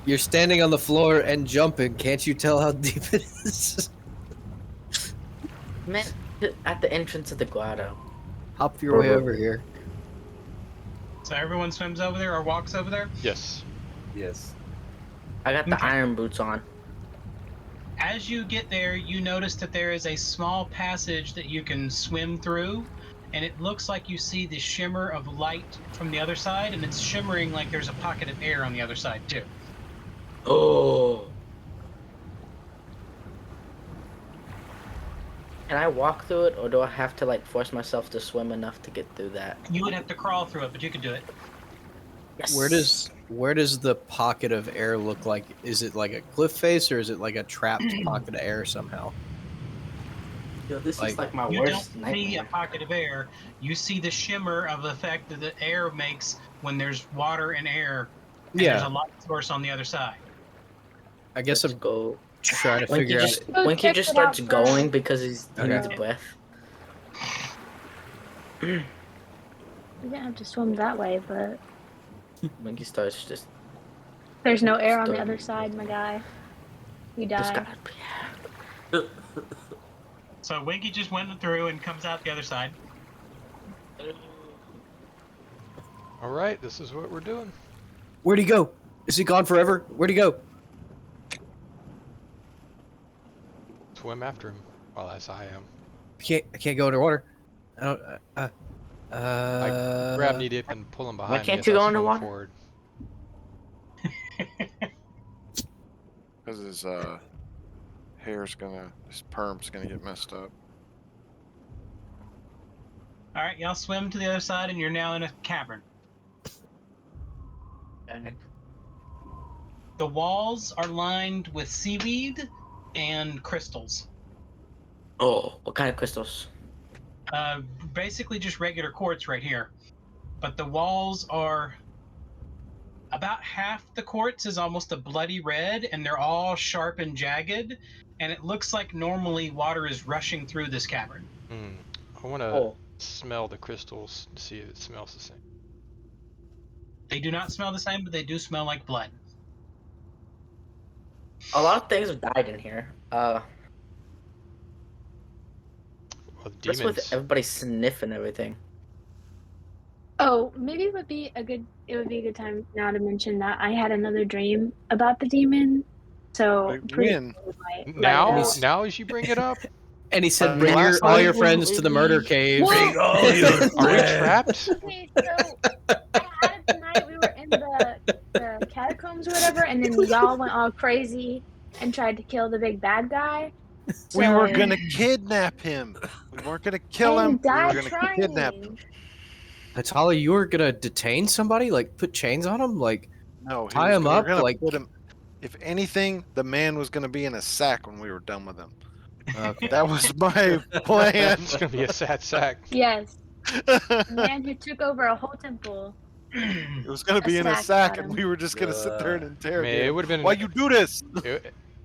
Speaker 2: You're standing on the floor and jumping. Can't you tell how deep it is?
Speaker 7: I meant at the entrance of the grotto.
Speaker 2: Hop your way over here.
Speaker 4: So everyone swims over there or walks over there.
Speaker 3: Yes.
Speaker 5: Yes.
Speaker 7: I got the
Speaker 4: Okay.
Speaker 7: iron boots on.
Speaker 4: As you get there, you notice that there is a small passage that you can swim through, and it looks like you see the shimmer of light from the other side, and it's shimmering like there's a pocket of air on the other side too.
Speaker 7: Oh. Can I walk through it, or do I have to like force myself to swim enough to get through that?
Speaker 4: You would have to crawl through it, but you could do it.
Speaker 7: Yes.
Speaker 2: Where does the pocket of air look like? Is it like a cliff face or is it like a trapped pocket of air somehow?
Speaker 7: Yo, this
Speaker 2: like-
Speaker 7: is like my
Speaker 4: You
Speaker 7: worst
Speaker 4: don't see a
Speaker 7: nightmare.
Speaker 4: pocket of air. You see the shimmer of the effect that the air makes when there's water and air. And there's
Speaker 2: Yeah,
Speaker 4: a light source on the other side.
Speaker 2: I guess
Speaker 7: Let's
Speaker 2: I'm
Speaker 7: go.
Speaker 2: trying to
Speaker 7: Winky
Speaker 2: figure out.
Speaker 7: just,
Speaker 6: Go
Speaker 7: Winky
Speaker 6: check
Speaker 7: just
Speaker 6: it out
Speaker 7: starts going
Speaker 6: first.
Speaker 7: because he
Speaker 2: Okay.
Speaker 7: needs a breath.
Speaker 6: You didn't have to swim that way, but
Speaker 7: Winky starts just
Speaker 6: there's no air on the
Speaker 7: Still-
Speaker 6: other side, my guy. You
Speaker 7: just
Speaker 6: died.
Speaker 7: gotta.
Speaker 4: So Winky just went through and comes out the other side.
Speaker 3: All right, this is what we're doing.
Speaker 2: Where'd he go? Is he gone forever? Where'd he go?
Speaker 3: Swim after him, well as I am.
Speaker 2: I can't go underwater. I don't.
Speaker 3: Grab Nedep and pull him behind me
Speaker 7: can't
Speaker 3: as
Speaker 7: you
Speaker 3: I
Speaker 7: go
Speaker 3: swim
Speaker 7: underwater?
Speaker 3: forward.
Speaker 1: Because his his perm's gonna get messed up.
Speaker 4: All right, y'all swim to the other side, and you're now in a cavern. The walls are lined with seaweed and crystals.
Speaker 7: Oh, what kind of crystals?
Speaker 4: Basically just regular quartz right here. But the walls are about half the quartz is almost a bloody red, and they're all sharp and jagged. And it looks like normally water is rushing through this cavern.
Speaker 3: I want to
Speaker 7: Oh,
Speaker 3: smell the crystals to see if it smells the same.
Speaker 4: They do not smell the same, but they do smell like blood.
Speaker 7: a lot of things have died in here.
Speaker 3: Well, the
Speaker 7: What's
Speaker 3: demons.
Speaker 7: with everybody sniffing everything?
Speaker 6: Oh, maybe it would be a good time now to mention that I had another dream about the demon. So
Speaker 1: Like,
Speaker 6: pretty
Speaker 1: when?
Speaker 6: soon my-
Speaker 3: Now,
Speaker 6: my-
Speaker 3: now as you bring it up,
Speaker 2: And he said,
Speaker 1: Uh,
Speaker 2: "Bring
Speaker 1: last
Speaker 2: all
Speaker 1: night
Speaker 2: your
Speaker 7: when
Speaker 2: friends to the murder
Speaker 7: we-
Speaker 2: cave."
Speaker 6: Well-
Speaker 3: are we trapped?
Speaker 6: Okay, so I had it tonight. We were in the catacombs or whatever, and then y'all went all crazy and tried to kill the big bad guy.
Speaker 1: We were
Speaker 6: So-
Speaker 1: gonna kidnap him. We weren't gonna kill him.
Speaker 6: and
Speaker 1: We were
Speaker 6: died
Speaker 1: gonna
Speaker 6: trying.
Speaker 1: kidnap him.
Speaker 2: Natalia, you were gonna detain somebody, like put chains on him, like
Speaker 1: No,
Speaker 2: Tie
Speaker 1: we
Speaker 2: him
Speaker 1: were
Speaker 2: up,
Speaker 1: gonna
Speaker 2: like-
Speaker 1: put him. If anything, the man was gonna be in a sack when we were done with him.
Speaker 2: okay.
Speaker 1: That was my plan.
Speaker 3: It's gonna be a sad sack.
Speaker 6: Yes,
Speaker 1: It
Speaker 6: the man who took over a whole temple.
Speaker 1: was gonna be in a
Speaker 6: sack
Speaker 1: sack,
Speaker 6: got
Speaker 1: and
Speaker 6: him.
Speaker 1: we were just gonna sit there and
Speaker 3: I mean,
Speaker 1: interrogate
Speaker 3: it
Speaker 1: him.
Speaker 3: would have been
Speaker 1: Why you do this?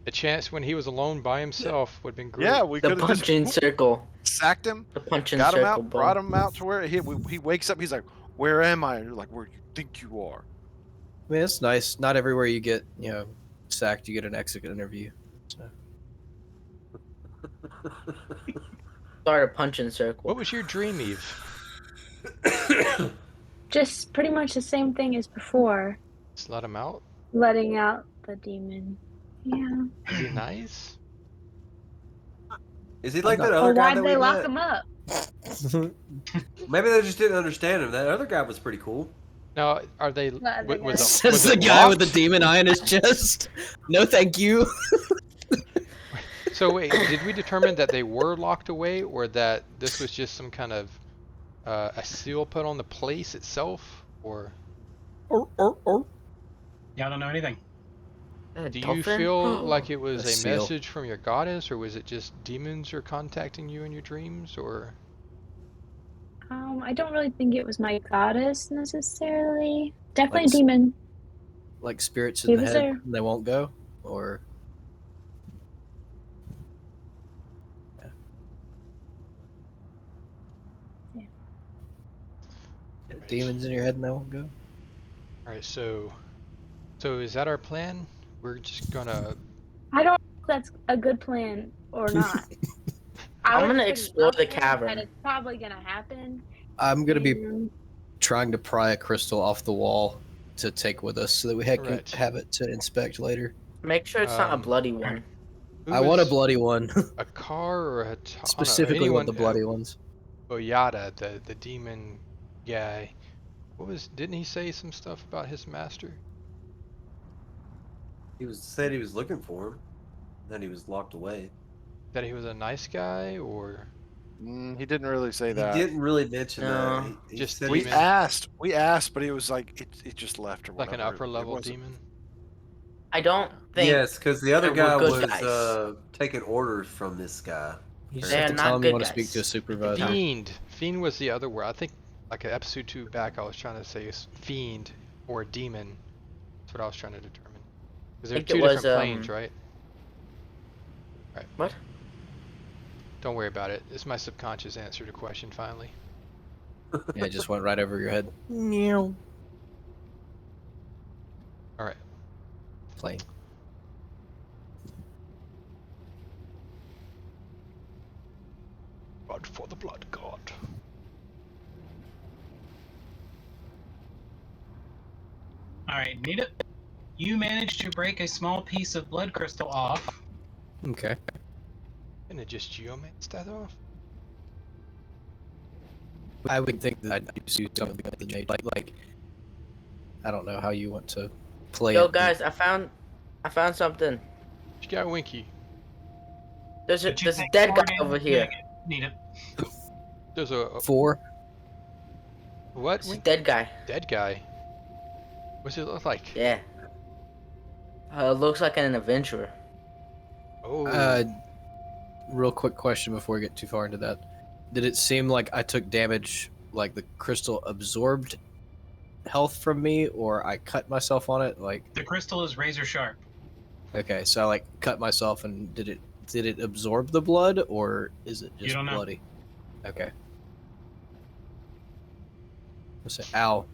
Speaker 3: a chance when he was alone by himself would have been great.
Speaker 1: Yeah, we
Speaker 7: The
Speaker 1: could have just
Speaker 7: punching circle.
Speaker 1: sacked him,
Speaker 7: The punching
Speaker 1: got him
Speaker 7: circle,
Speaker 1: out,
Speaker 7: bro.
Speaker 1: brought him out to where he wakes up. He's like, "Where am I?" And you're like, "Where you think you are."
Speaker 2: mean, it's nice. Not everywhere you get, sacked, you get an exit interview. So.
Speaker 7: Start a punching circle.
Speaker 3: What was your dream, Eve?
Speaker 6: Just pretty much the same thing as before.
Speaker 3: Just let him out?
Speaker 6: Letting out the demon. Yeah.
Speaker 3: Is he nice?
Speaker 5: Is he like
Speaker 2: not-
Speaker 5: that
Speaker 6: Or
Speaker 5: other guy
Speaker 6: why'd
Speaker 5: that
Speaker 6: they
Speaker 5: we
Speaker 6: lock
Speaker 5: met?
Speaker 6: him up?
Speaker 5: Maybe they just didn't understand him. That other guy was pretty cool.
Speaker 3: Now, are they?
Speaker 6: Well,
Speaker 3: wa-
Speaker 6: they
Speaker 3: was,
Speaker 6: got-
Speaker 3: it-
Speaker 2: Says
Speaker 3: was
Speaker 2: the
Speaker 3: it
Speaker 2: guy with the
Speaker 3: locked?
Speaker 2: demon eye in his chest. No, thank you.
Speaker 3: So wait, did we determine that they were locked away, or that this was just some kind of a seal put on the place itself, or
Speaker 4: Y'all don't know anything.
Speaker 3: do you feel like it was
Speaker 2: A
Speaker 3: a
Speaker 2: seal.
Speaker 3: message from your goddess, or was it just demons are contacting you in your dreams, or?
Speaker 6: I don't really think it was my goddess necessarily. Definitely
Speaker 2: Like
Speaker 6: a demon.
Speaker 2: Like spirits
Speaker 6: He
Speaker 2: in the
Speaker 6: was
Speaker 2: head,
Speaker 6: there.
Speaker 2: and they won't go, or demons in your head and they won't go.
Speaker 3: All right, so is that our plan? We're just gonna.
Speaker 6: I don't know if that's a good plan or not.
Speaker 7: I'm
Speaker 6: would
Speaker 7: gonna
Speaker 6: say
Speaker 7: explore the
Speaker 6: nothing,
Speaker 7: cavern.
Speaker 6: And it's probably gonna happen.
Speaker 2: I'm gonna be
Speaker 6: and
Speaker 2: trying to pry a crystal off the wall to take with us, so that we can
Speaker 3: Right.
Speaker 2: have it to inspect later.
Speaker 7: Make sure it's not a
Speaker 3: Um,
Speaker 7: bloody one.
Speaker 3: Who
Speaker 2: I want a
Speaker 3: was
Speaker 2: bloody one,
Speaker 3: a car or a
Speaker 2: specifically
Speaker 3: anyone,
Speaker 2: want the bloody ones.
Speaker 3: Boyata, the demon guy. Didn't he say some stuff about his master?
Speaker 5: Said he was looking for him. Then he was locked away.
Speaker 3: That he was a nice guy, or
Speaker 1: He didn't really say
Speaker 5: He
Speaker 1: that.
Speaker 5: didn't really mention
Speaker 7: No.
Speaker 5: that. He
Speaker 3: Just
Speaker 5: said
Speaker 1: We
Speaker 3: demon.
Speaker 1: asked, but he was like, it just left or
Speaker 3: like
Speaker 1: whatever.
Speaker 3: an upper
Speaker 1: It
Speaker 3: level
Speaker 1: wasn't-
Speaker 3: demon?
Speaker 7: I don't think
Speaker 5: Yes, because the other
Speaker 7: they were
Speaker 5: guy
Speaker 7: good
Speaker 5: was
Speaker 7: guys.
Speaker 5: taking orders from this guy.
Speaker 2: You just
Speaker 7: They're
Speaker 2: have to
Speaker 7: not
Speaker 2: tell him you
Speaker 7: good
Speaker 2: want to speak to a
Speaker 7: guys.
Speaker 2: supervisor.
Speaker 3: Fiend was the other word. I think like an episode 2 back, I was trying to say is fiend or demon. That's what I was trying to determine. Because they're
Speaker 7: think
Speaker 3: two
Speaker 7: it was,
Speaker 3: different planes, right? Right.
Speaker 7: What?
Speaker 3: Don't worry about it. It's my subconscious answer to question finally.
Speaker 2: Yeah, it just went right over your head. Meow.
Speaker 3: All right.
Speaker 2: Plane.
Speaker 3: Blood for the blood god.
Speaker 4: All right, Nedep, you managed to break a small piece of blood crystal off.
Speaker 2: Okay.
Speaker 3: And it just geomance that off?
Speaker 2: I would think that I'd use something like the Jade. Like, I don't know how you want to play
Speaker 7: Yo,
Speaker 2: it.
Speaker 7: guys, I found something.
Speaker 3: You got Winky.
Speaker 7: There's a
Speaker 4: Did you take
Speaker 7: dead
Speaker 4: 4
Speaker 7: guy
Speaker 4: damage
Speaker 7: over
Speaker 4: to
Speaker 7: here.
Speaker 4: make it? Nedep.
Speaker 3: There's a
Speaker 2: 4.
Speaker 3: what?
Speaker 7: It's a
Speaker 3: Wink?
Speaker 7: dead guy.
Speaker 3: Dead guy. What's it look like?
Speaker 7: Yeah. Looks like an adventurer.
Speaker 3: Oh.
Speaker 2: Real quick question before we get too far into that. Did it seem like I took damage, like the crystal absorbed health from me, or I cut myself on it? Like,
Speaker 4: The crystal is razor sharp.
Speaker 2: okay, so I like cut myself, and did it absorb the blood, or is it just
Speaker 4: don't know.
Speaker 2: bloody? Okay. I say, ow,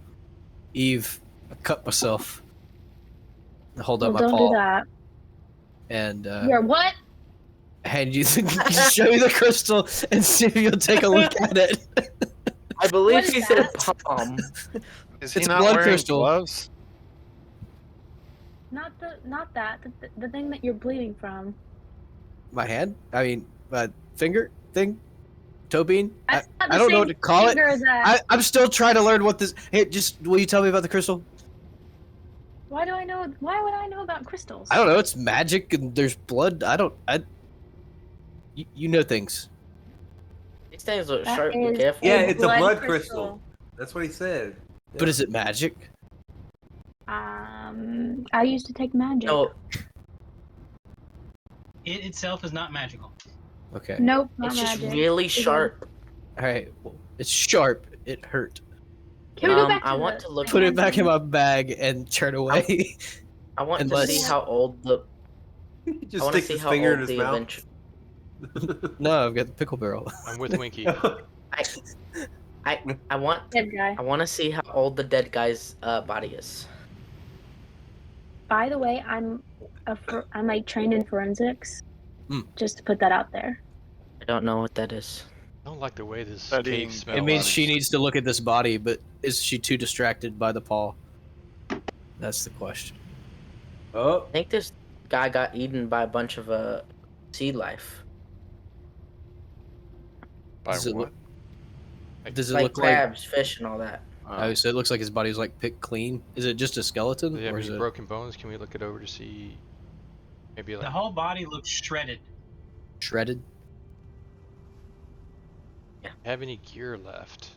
Speaker 2: Eve, I cut myself. I hold up
Speaker 6: well,
Speaker 2: my
Speaker 6: don't
Speaker 2: paw
Speaker 6: do that.
Speaker 2: and
Speaker 6: You're what?
Speaker 2: hand you show you the crystal and see if you'll take a look at it.
Speaker 7: I believe
Speaker 6: What is
Speaker 7: he said
Speaker 6: that?
Speaker 7: palm.
Speaker 1: Is he
Speaker 2: It's
Speaker 1: not
Speaker 2: blood
Speaker 1: wearing
Speaker 2: crystal.
Speaker 1: gloves?
Speaker 6: Not that. The thing that you're bleeding from.
Speaker 2: My hand? I mean, my finger thing? Toe bean?
Speaker 6: That's not the
Speaker 2: I don't know
Speaker 6: same
Speaker 2: what to call it.
Speaker 6: finger that.
Speaker 2: I'm still trying to learn what this. Hey, just will you tell me about the crystal?
Speaker 6: Why do I know? Why would I know about crystals?
Speaker 2: I don't know. It's magic and there's blood. You know things.
Speaker 7: These things look
Speaker 6: That
Speaker 7: sharp. Be
Speaker 6: is
Speaker 7: careful.
Speaker 5: Yeah, it's a blood crystal. That's what he said.
Speaker 2: But is it magic?
Speaker 6: I used to take magic.
Speaker 7: No,
Speaker 4: It itself is not magical.
Speaker 2: Okay.
Speaker 6: Nope, not
Speaker 7: it's just
Speaker 6: magic.
Speaker 7: really
Speaker 6: Is it-
Speaker 7: sharp.
Speaker 2: All right. Well, it's sharp. It hurt.
Speaker 6: Can we go back to
Speaker 7: I
Speaker 6: the
Speaker 7: want to look-
Speaker 2: Put it back in my bag and turn away.
Speaker 7: I want
Speaker 2: Unless-
Speaker 7: to see how old the.
Speaker 5: He
Speaker 7: I
Speaker 5: just
Speaker 7: want to
Speaker 5: sticks
Speaker 7: see
Speaker 5: his
Speaker 7: how
Speaker 5: finger in
Speaker 7: old
Speaker 5: his
Speaker 7: the
Speaker 5: mouth.
Speaker 7: adventure.
Speaker 2: No, I've got the pickle barrel.
Speaker 3: I'm with Winky.
Speaker 7: I want
Speaker 6: dead guy.
Speaker 7: I want to see how old the dead guy's body is.
Speaker 6: by the way, I'm like trained in forensics. Just to put that out there.
Speaker 7: I don't know what that is.
Speaker 3: I don't like the way this
Speaker 1: Studying
Speaker 3: cave
Speaker 1: dead
Speaker 3: smells.
Speaker 2: It means
Speaker 1: bodies.
Speaker 2: she needs to look at this body, but is she too distracted by the paw? That's the question.
Speaker 5: Oh,
Speaker 7: I think this guy got eaten by a bunch of sea life.
Speaker 1: By
Speaker 2: Does it
Speaker 1: what?
Speaker 2: Does it
Speaker 7: Like
Speaker 2: look like?
Speaker 7: crabs, fish, and all that.
Speaker 2: Oh, so it looks like his body's like picked clean. Is it just a skeleton,
Speaker 3: Do they have
Speaker 2: or
Speaker 3: any
Speaker 2: is it
Speaker 3: broken bones? Can we look it over to see? Maybe
Speaker 4: The
Speaker 3: like
Speaker 4: whole body looks shredded.
Speaker 2: shredded?
Speaker 3: have any gear left?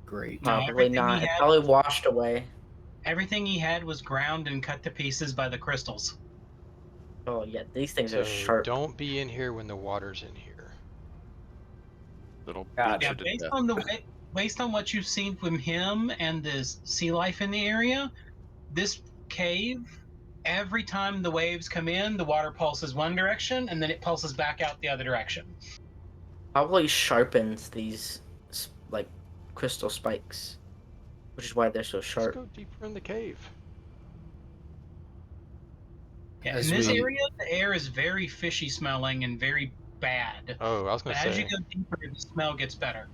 Speaker 2: Great.
Speaker 4: No,
Speaker 7: Probably
Speaker 4: everything
Speaker 7: not.
Speaker 4: he
Speaker 7: It
Speaker 4: had-
Speaker 7: probably washed away.
Speaker 4: Everything he had was ground and cut to pieces by the crystals.
Speaker 7: Oh yeah, these things
Speaker 3: So
Speaker 7: are sharp.
Speaker 3: don't be in here when the water's in here.
Speaker 1: Little
Speaker 5: God.
Speaker 1: beat
Speaker 4: Yeah,
Speaker 1: you to
Speaker 4: based
Speaker 1: death.
Speaker 4: on based on what you've seen from him and the sea life in the area, this cave, every time the waves come in, the water pulses one direction and then it pulses back out the other direction.
Speaker 7: Probably sharpens these like crystal spikes, which is why they're so
Speaker 3: Let's
Speaker 7: sharp.
Speaker 3: go deeper in the cave.
Speaker 4: Yeah,
Speaker 2: As
Speaker 4: in this
Speaker 2: we-
Speaker 4: area, the air is very fishy smelling and very bad.
Speaker 3: Oh, I was
Speaker 4: But
Speaker 3: gonna
Speaker 4: as you
Speaker 3: say.
Speaker 4: go deeper, the smell gets better.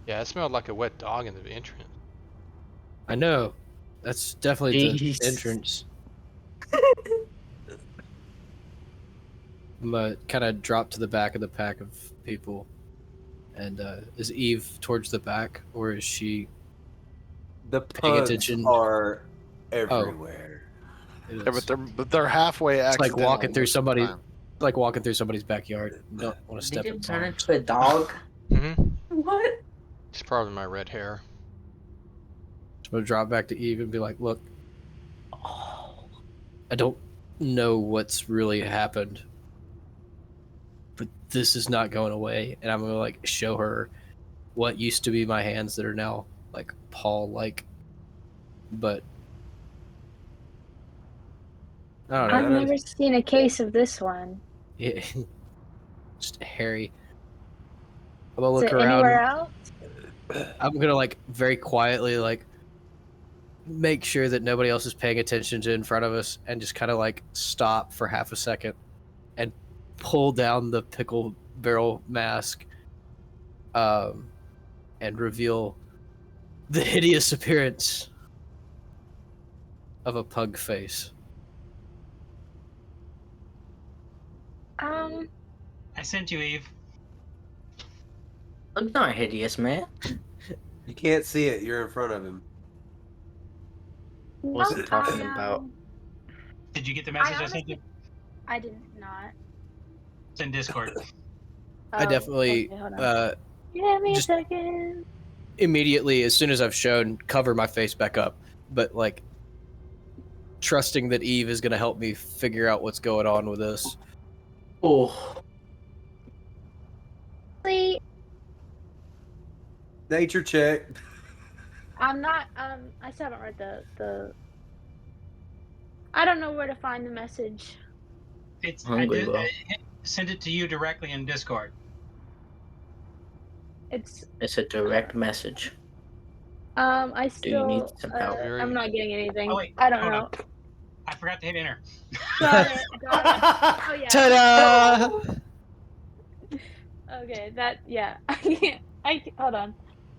Speaker 3: Yeah, it smelled like a wet dog in the entrance.
Speaker 2: I know. That's definitely
Speaker 7: Jeez.
Speaker 2: the entrance. I'm gonna kind of drop to the back of the pack of people. And is Eve towards the back, or is she?
Speaker 5: the
Speaker 2: Paying
Speaker 5: puns
Speaker 2: attention.
Speaker 5: are everywhere.
Speaker 1: Yeah, but they're halfway
Speaker 2: It's like
Speaker 1: accidental
Speaker 2: walking through
Speaker 1: most of the
Speaker 2: somebody's,
Speaker 1: time.
Speaker 2: like walking through somebody's backyard. You don't want to
Speaker 7: Did
Speaker 2: step
Speaker 7: it
Speaker 2: in
Speaker 7: turn
Speaker 2: bombs.
Speaker 7: into a dog?
Speaker 3: Mm-hmm.
Speaker 7: What?
Speaker 3: It's probably my red hair.
Speaker 2: So I'm gonna drop back to Eve and be like, "Look,
Speaker 7: Oh,
Speaker 2: I don't know what's really happened, but this is not going away." And I'm gonna like show her what used to be my hands that are now like paw-like, but I don't know.
Speaker 6: I've never seen a case of this one.
Speaker 2: Yeah. Just hairy. I'm gonna
Speaker 6: Is
Speaker 2: look
Speaker 6: it
Speaker 2: around.
Speaker 6: anywhere else?
Speaker 2: I'm gonna like very quietly like make sure that nobody else is paying attention to in front of us, and just kind of like stop for half a second and pull down the pickle barrel mask, and reveal the hideous appearance of a pug face.
Speaker 4: I sent you, Eve.
Speaker 7: looks not hideous, man.
Speaker 5: You can't see it. You're in front of him.
Speaker 7: What's
Speaker 6: no,
Speaker 7: it talking about?
Speaker 4: Did you get the message I sent
Speaker 6: honestly-
Speaker 4: you?
Speaker 6: I did not.
Speaker 4: It's in Discord.
Speaker 2: I
Speaker 6: Oh,
Speaker 2: definitely
Speaker 6: okay, hold on. Give me
Speaker 2: just-
Speaker 6: a second.
Speaker 2: immediately, as soon as I've shown, cover my face back up, but like trusting that Eve is gonna help me figure out what's going on with this.
Speaker 7: Oh,
Speaker 6: See,
Speaker 5: Nature check.
Speaker 6: I'm not. I still haven't read the. I don't know where to find the message.
Speaker 4: It's
Speaker 7: Hungry, bro.
Speaker 4: I sent it to you directly in Discord.
Speaker 6: It's.
Speaker 7: it's a direct message.
Speaker 6: I
Speaker 7: Do you
Speaker 6: still.
Speaker 7: need some help?
Speaker 6: I'm not getting anything.
Speaker 4: Oh, wait,
Speaker 6: I don't
Speaker 4: hold
Speaker 6: know.
Speaker 4: on. I forgot to hit enter.
Speaker 6: Got it. Oh yeah.
Speaker 2: Ta-da!
Speaker 6: Okay. That. Yeah. I can't. Hold on.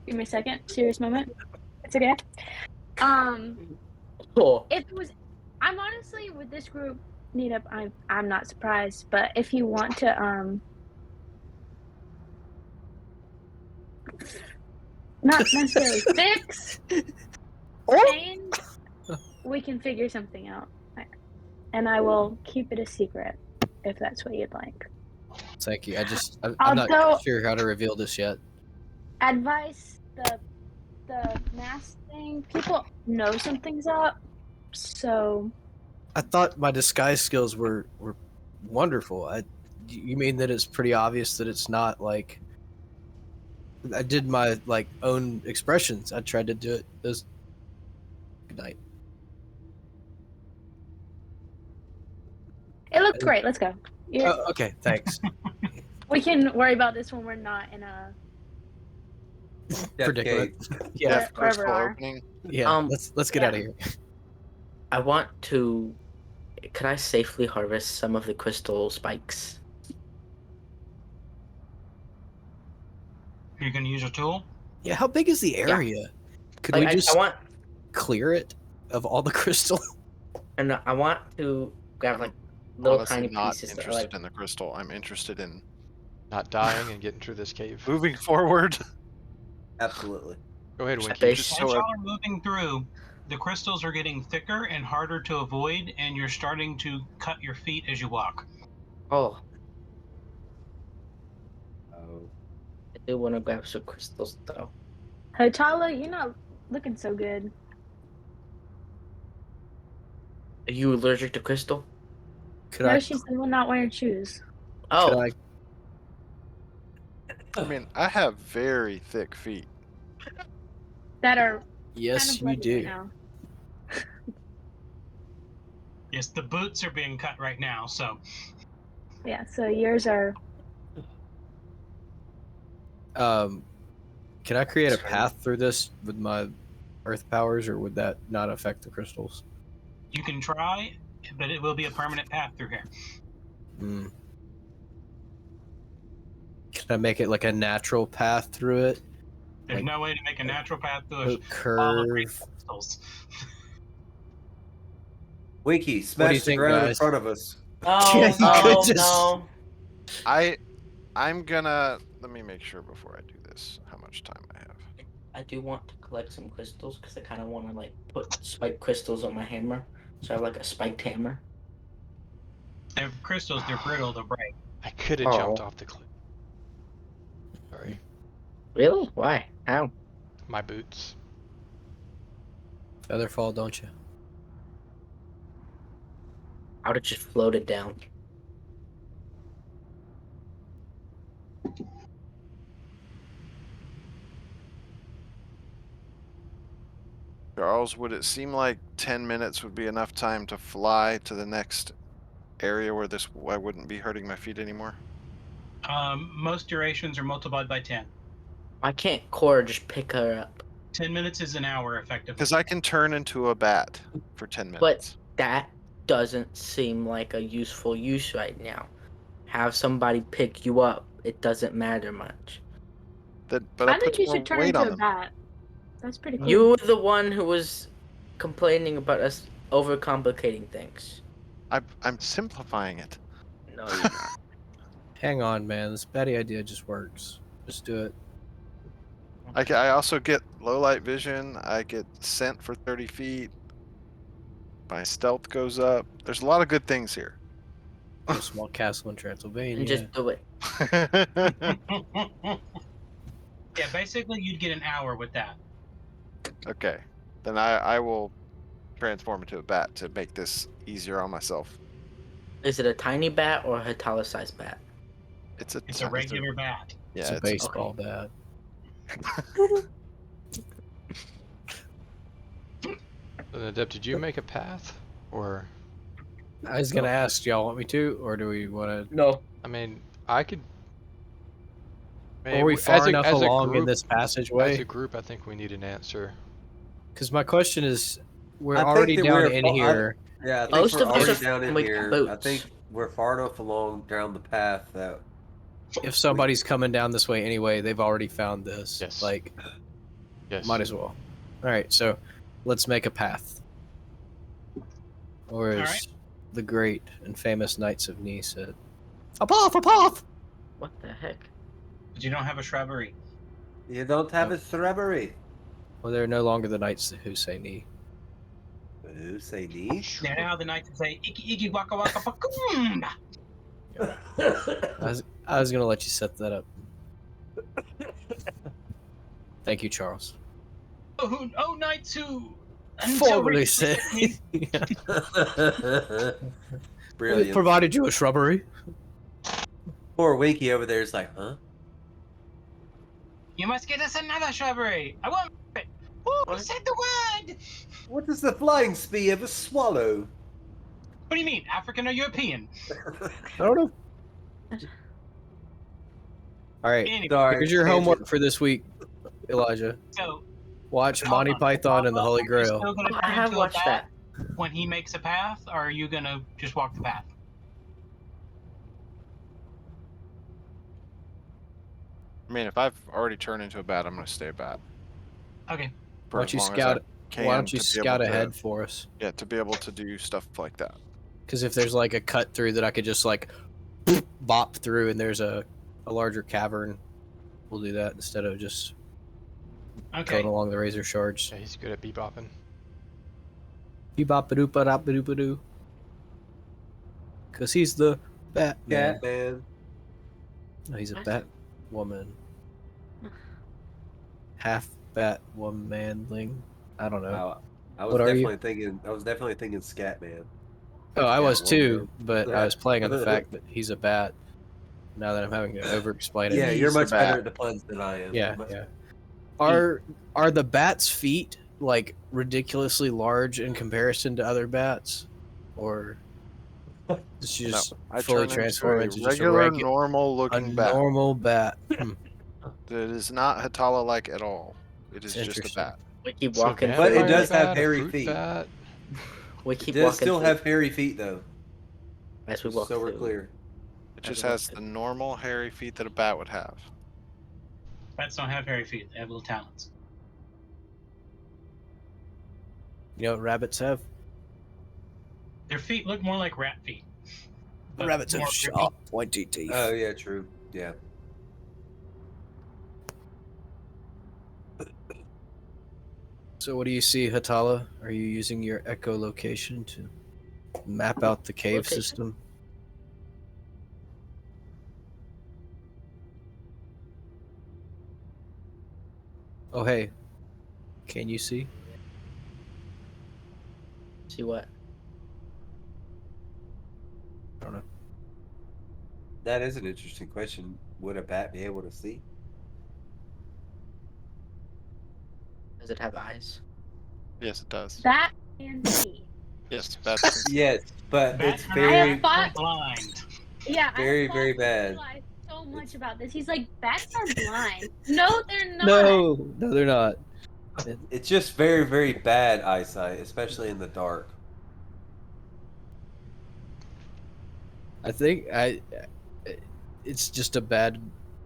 Speaker 6: Give me a second. Serious moment. It's okay.
Speaker 7: Oh,
Speaker 6: If it was, I'm honestly with this group, Nedep, I'm not surprised. But if you want to not necessarily fix, change, we can figure something out, and I will keep it a secret if that's what you'd like.
Speaker 2: Thank you. I'm not
Speaker 6: Although-
Speaker 2: sure how to reveal this yet.
Speaker 6: Advice: the mask thing. People know something's up, so.
Speaker 2: I thought my disguise skills were wonderful. You mean that it's pretty obvious that it's not like I did my like own expressions. I tried to do it. Good night.
Speaker 6: It looked great. Let's go. Yeah,
Speaker 2: Oh, okay, thanks.
Speaker 6: we can worry about this when we're not in a.
Speaker 5: Death
Speaker 2: Predicament.
Speaker 5: cave.
Speaker 2: Yeah,
Speaker 1: Death
Speaker 6: wherever
Speaker 1: crystal
Speaker 6: are.
Speaker 1: opening.
Speaker 2: yeah.
Speaker 7: Um,
Speaker 2: Let's get
Speaker 6: yeah.
Speaker 2: out of here.
Speaker 7: I want to. Could I safely harvest some of the crystal spikes?
Speaker 4: You're gonna use a tool?
Speaker 2: Yeah, how big is the area? Could
Speaker 7: Like
Speaker 2: we just
Speaker 7: I want,
Speaker 2: clear it of all the crystal?
Speaker 7: and I want to grab like
Speaker 1: I'm
Speaker 7: little
Speaker 1: honestly
Speaker 7: tiny
Speaker 1: not
Speaker 7: pieces that are
Speaker 1: interested
Speaker 7: like.
Speaker 1: in the crystal. I'm interested in
Speaker 3: Not dying and getting through this cave.
Speaker 1: moving forward.
Speaker 5: Absolutely.
Speaker 3: Go ahead, Winky.
Speaker 7: Space.
Speaker 1: Just
Speaker 4: As
Speaker 1: so
Speaker 4: y'all are moving through, the crystals are getting thicker and harder to avoid, and you're starting to cut your feet as you walk.
Speaker 7: Oh,
Speaker 5: Oh.
Speaker 7: I do want to grab some crystals though.
Speaker 6: Hotala, you're not looking so good.
Speaker 7: Are you allergic to crystal?
Speaker 2: Could
Speaker 6: No,
Speaker 2: I?
Speaker 6: she's the one not wearing shoes.
Speaker 2: Could
Speaker 7: Oh,
Speaker 2: I?
Speaker 1: I mean, I have very thick feet.
Speaker 6: That are kind
Speaker 2: Yes,
Speaker 6: of
Speaker 2: you
Speaker 6: bloody
Speaker 2: do.
Speaker 6: right now.
Speaker 4: Yes, the boots are being cut right now, so
Speaker 6: Yeah, so yours are.
Speaker 2: Can I create a path through this with my earth powers, or would that not affect the crystals?
Speaker 4: you can try, but it will be a permanent path through here.
Speaker 2: Hmm. Can I make it like a natural path through it?
Speaker 4: There's
Speaker 2: Like,
Speaker 4: no way to make a natural path through
Speaker 2: A
Speaker 4: all the
Speaker 2: curve.
Speaker 4: crystals.
Speaker 5: Winky,
Speaker 2: What do you
Speaker 5: smash the
Speaker 2: think,
Speaker 5: ground in
Speaker 2: guys?
Speaker 5: front of us.
Speaker 7: oh
Speaker 2: Yeah, you
Speaker 7: no,
Speaker 2: could just-
Speaker 7: no.
Speaker 1: I'm gonna let me make sure before I do this how much time I have.
Speaker 7: I do want to collect some crystals because I kind of want to like put spiked crystals on my hammer, so I have like a spiked hammer.
Speaker 4: They're crystals, they're brittle, they'll break.
Speaker 3: I could have jumped
Speaker 7: Oh.
Speaker 3: off the cliff. Sorry.
Speaker 7: Really? Why? How?
Speaker 3: My boots.
Speaker 2: Feather fall, don't you?
Speaker 7: I would have just floated down.
Speaker 1: Charles, would it seem like 10 minutes would be enough time to fly to the next area where I wouldn't be hurting my feet anymore?
Speaker 4: Most durations are multiplied by 10.
Speaker 7: Why can't Cora just pick her up?
Speaker 4: 10 minutes is an hour, effectively.
Speaker 1: Because I can turn into a bat for 10 minutes.
Speaker 7: But that doesn't seem like a useful use right now. Have somebody pick you up. It doesn't matter much.
Speaker 1: But
Speaker 6: I
Speaker 1: I'll
Speaker 6: think
Speaker 1: put
Speaker 6: you
Speaker 1: more
Speaker 6: should turn
Speaker 1: weight
Speaker 6: into
Speaker 1: on
Speaker 6: a
Speaker 1: them.
Speaker 6: bat. That's pretty cool.
Speaker 7: You were the one who was complaining about us overcomplicating things.
Speaker 1: I'm simplifying it.
Speaker 7: No, you're not.
Speaker 2: Hang on, man. This batty idea just works. Just do it.
Speaker 1: I also get low light vision. I get scent for 30 feet. My stealth goes up. There's a lot of good things here.
Speaker 2: A small castle in Transylvania.
Speaker 7: And just do it.
Speaker 4: Yeah, basically you'd get an hour with that.
Speaker 1: Okay. Then I will transform into a bat to make this easier on myself.
Speaker 7: Is it a tiny bat or a Hatalicized bat?
Speaker 1: It's a
Speaker 4: regular bat.
Speaker 1: Yeah,
Speaker 2: It's a baseball bat.
Speaker 3: So, Nedep, did you make a path? Or,
Speaker 2: I was gonna ask, do y'all want me to, or do we want to?
Speaker 7: No.
Speaker 3: I mean, I could.
Speaker 2: Are we far enough along in
Speaker 3: group,
Speaker 2: this
Speaker 3: As
Speaker 2: passageway?
Speaker 3: a group, I think we need an answer.
Speaker 2: Because my question is, we're
Speaker 5: I think
Speaker 2: already
Speaker 5: that
Speaker 2: down
Speaker 5: we're
Speaker 2: in
Speaker 5: fa- I-
Speaker 2: here.
Speaker 5: Yeah, I think
Speaker 7: Most
Speaker 5: we're
Speaker 7: of us
Speaker 5: already
Speaker 7: are
Speaker 5: down in
Speaker 7: with
Speaker 5: here. I
Speaker 7: boots.
Speaker 5: think we're far enough along down the path that
Speaker 2: If somebody's coming down this way anyway, they've already found this.
Speaker 3: Yes.
Speaker 2: Like,
Speaker 3: Yes.
Speaker 2: might as well. All right, so let's make a path. Or as
Speaker 4: Alright.
Speaker 2: the great and famous Knights of Ni said, "A path, a path."
Speaker 7: What the heck?
Speaker 4: But you don't have a shrubbery.
Speaker 5: you don't have a shrubbery.
Speaker 2: Well, they're no longer the Knights who say Ni.
Speaker 5: Who say knee?
Speaker 4: Yeah, now the knights say, Iki Iki Waka Waka Pakum!
Speaker 2: I was gonna let you set that up. Thank you, Charles.
Speaker 4: Oh, knights who...
Speaker 2: Formerly said,
Speaker 5: Brilliant.
Speaker 2: provided you a shrubbery.
Speaker 5: Poor Winky over there is like, huh?
Speaker 4: You must get us another shrubbery. I want it. Oh, said the word.
Speaker 5: What is the flying speed of a swallow?
Speaker 4: What do you mean, African or European?
Speaker 2: I don't know. All right,
Speaker 4: Anyway,
Speaker 5: Sorry,
Speaker 2: here's your
Speaker 5: tangent.
Speaker 2: homework for this week, Elijah.
Speaker 4: so
Speaker 2: Watch
Speaker 4: Hold
Speaker 2: Monty
Speaker 4: on.
Speaker 2: Python and the Holy
Speaker 4: You're
Speaker 2: Grail.
Speaker 4: still gonna
Speaker 7: I
Speaker 4: turn
Speaker 7: have
Speaker 4: into a
Speaker 7: watched
Speaker 4: bat?
Speaker 7: that.
Speaker 4: when he makes a path, or are you gonna just walk the path?
Speaker 8: I mean, if I've already turned into a bat, I'm gonna stay a bat
Speaker 4: Okay.
Speaker 8: for
Speaker 2: Why
Speaker 8: as
Speaker 2: don't you
Speaker 8: long as I
Speaker 2: scout?
Speaker 8: can
Speaker 2: Why don't you
Speaker 8: to be able
Speaker 2: scout
Speaker 8: to,
Speaker 2: ahead for us?
Speaker 8: yeah, to be able to do stuff like that.
Speaker 2: Because if there's like a cut through that I could just like bop through, and there's a larger cavern, we'll do that instead of just
Speaker 4: Okay.
Speaker 2: going along the razor shards.
Speaker 3: Yeah, he's good at bebopping.
Speaker 2: Bebop ba doop ba dop ba doop ba doo. Cause he's the Batman.
Speaker 5: Catman.
Speaker 2: No, he's a
Speaker 7: What?
Speaker 2: bat woman. Half bat womanling. I don't know.
Speaker 5: Wow. I was
Speaker 2: What are you?
Speaker 5: definitely thinking Scatman.
Speaker 2: Oh, I
Speaker 5: Yeah,
Speaker 2: was too,
Speaker 5: woman.
Speaker 2: but I was playing on the fact that he's a bat. Now that I'm having to over-explain it.
Speaker 5: Yeah, you're
Speaker 8: He's the
Speaker 5: much better
Speaker 8: bat.
Speaker 5: at the puns than I am.
Speaker 2: Yeah,
Speaker 5: Much-
Speaker 2: yeah. Are the bat's feet like ridiculously large in comparison to other bats, or does she just
Speaker 8: I
Speaker 2: fully
Speaker 8: turn
Speaker 2: transform
Speaker 8: into
Speaker 2: into
Speaker 8: a
Speaker 2: just a
Speaker 8: regular,
Speaker 2: regular,
Speaker 8: normal-looking bat.
Speaker 2: normal bat?
Speaker 8: That is not Hatala-like at all. It is
Speaker 2: It's
Speaker 8: just a
Speaker 2: interesting.
Speaker 8: bat.
Speaker 7: We keep
Speaker 3: It's a
Speaker 7: walking.
Speaker 5: But it
Speaker 3: vampire
Speaker 5: does have
Speaker 3: bat, a
Speaker 5: hairy
Speaker 3: fruit
Speaker 5: feet.
Speaker 3: bat.
Speaker 7: We
Speaker 5: It
Speaker 7: keep
Speaker 5: does
Speaker 7: walking.
Speaker 5: still
Speaker 7: through-
Speaker 5: have hairy feet though.
Speaker 7: as we walk
Speaker 5: So we're
Speaker 7: through.
Speaker 5: clear.
Speaker 8: It just
Speaker 7: Everyone
Speaker 8: has
Speaker 7: could-
Speaker 8: the normal hairy feet that a bat would have.
Speaker 4: Bats don't have hairy feet; they have little talons.
Speaker 2: You know what rabbits have?
Speaker 4: Their feet look more like rat feet. but
Speaker 2: Rabbits
Speaker 4: more
Speaker 2: have
Speaker 4: grippy.
Speaker 2: sharp, pointy teeth.
Speaker 5: Oh yeah, true. Yeah.
Speaker 2: So what do you see, Hatala? Are you using your echolocation to map out the cave
Speaker 7: Location.
Speaker 2: system? Oh hey, can you see?
Speaker 7: See what?
Speaker 2: I don't know.
Speaker 5: That is an interesting question. Would a bat be able to see?
Speaker 7: Does it have eyes?
Speaker 8: Yes, it does.
Speaker 6: Bat and see.
Speaker 8: Yes, bats.
Speaker 5: Yes, but
Speaker 4: Bats
Speaker 5: it's
Speaker 4: are
Speaker 5: very,
Speaker 6: thought-
Speaker 4: blind.
Speaker 6: Yeah,
Speaker 5: very,
Speaker 6: I
Speaker 5: very
Speaker 6: thought
Speaker 5: bad.
Speaker 6: realized so much about this. He's like, bats are blind. No, they're not.
Speaker 2: No, they're not.
Speaker 5: It's just very, very bad eyesight, especially in the dark.
Speaker 2: I think it's just a bad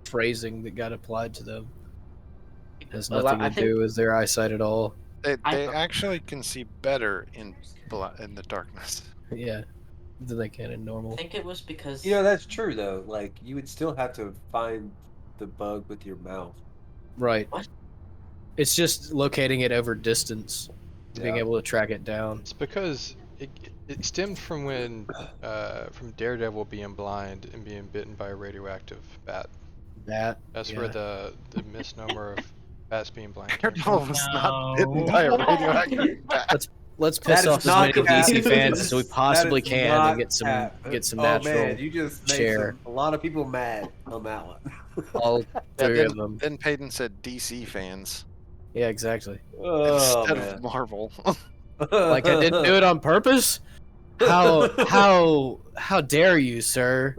Speaker 2: phrasing that got applied to them. It has
Speaker 7: Well,
Speaker 2: nothing
Speaker 7: I
Speaker 2: to
Speaker 7: think-
Speaker 2: do with their eyesight at all.
Speaker 8: They
Speaker 7: I-
Speaker 8: actually can see better in the darkness.
Speaker 2: Yeah, than they can in
Speaker 7: I
Speaker 2: normal.
Speaker 7: think it was because
Speaker 5: You know, that's true though. Like you would still have to find the bug with your mouth.
Speaker 2: Right.
Speaker 7: What?
Speaker 2: It's just locating it over distance, being
Speaker 5: Yeah.
Speaker 2: able to track it down.
Speaker 3: It's because it stemmed from when from Daredevil being blind and being bitten by a radioactive bat.
Speaker 2: That.
Speaker 3: That's
Speaker 2: yeah.
Speaker 3: where the misnomer of bats being blind came
Speaker 8: Daredevil
Speaker 3: from.
Speaker 8: was not bitten by a radioactive bat.
Speaker 2: Let's
Speaker 5: That
Speaker 2: piss
Speaker 5: is
Speaker 2: off as
Speaker 5: not
Speaker 2: many
Speaker 5: cap.
Speaker 2: DC fans as we
Speaker 5: That
Speaker 2: possibly
Speaker 5: is
Speaker 2: can
Speaker 5: not
Speaker 2: and get some
Speaker 5: cap.
Speaker 2: natural
Speaker 5: Oh man, you just made
Speaker 2: share.
Speaker 5: a lot of people mad on that one.
Speaker 2: all
Speaker 8: Yeah,
Speaker 2: three of them.
Speaker 8: then Payton said DC fans
Speaker 2: Yeah, exactly.
Speaker 5: Oh
Speaker 8: instead
Speaker 5: man.
Speaker 8: of Marvel.
Speaker 2: Like I didn't do it on purpose. How dare you, sir?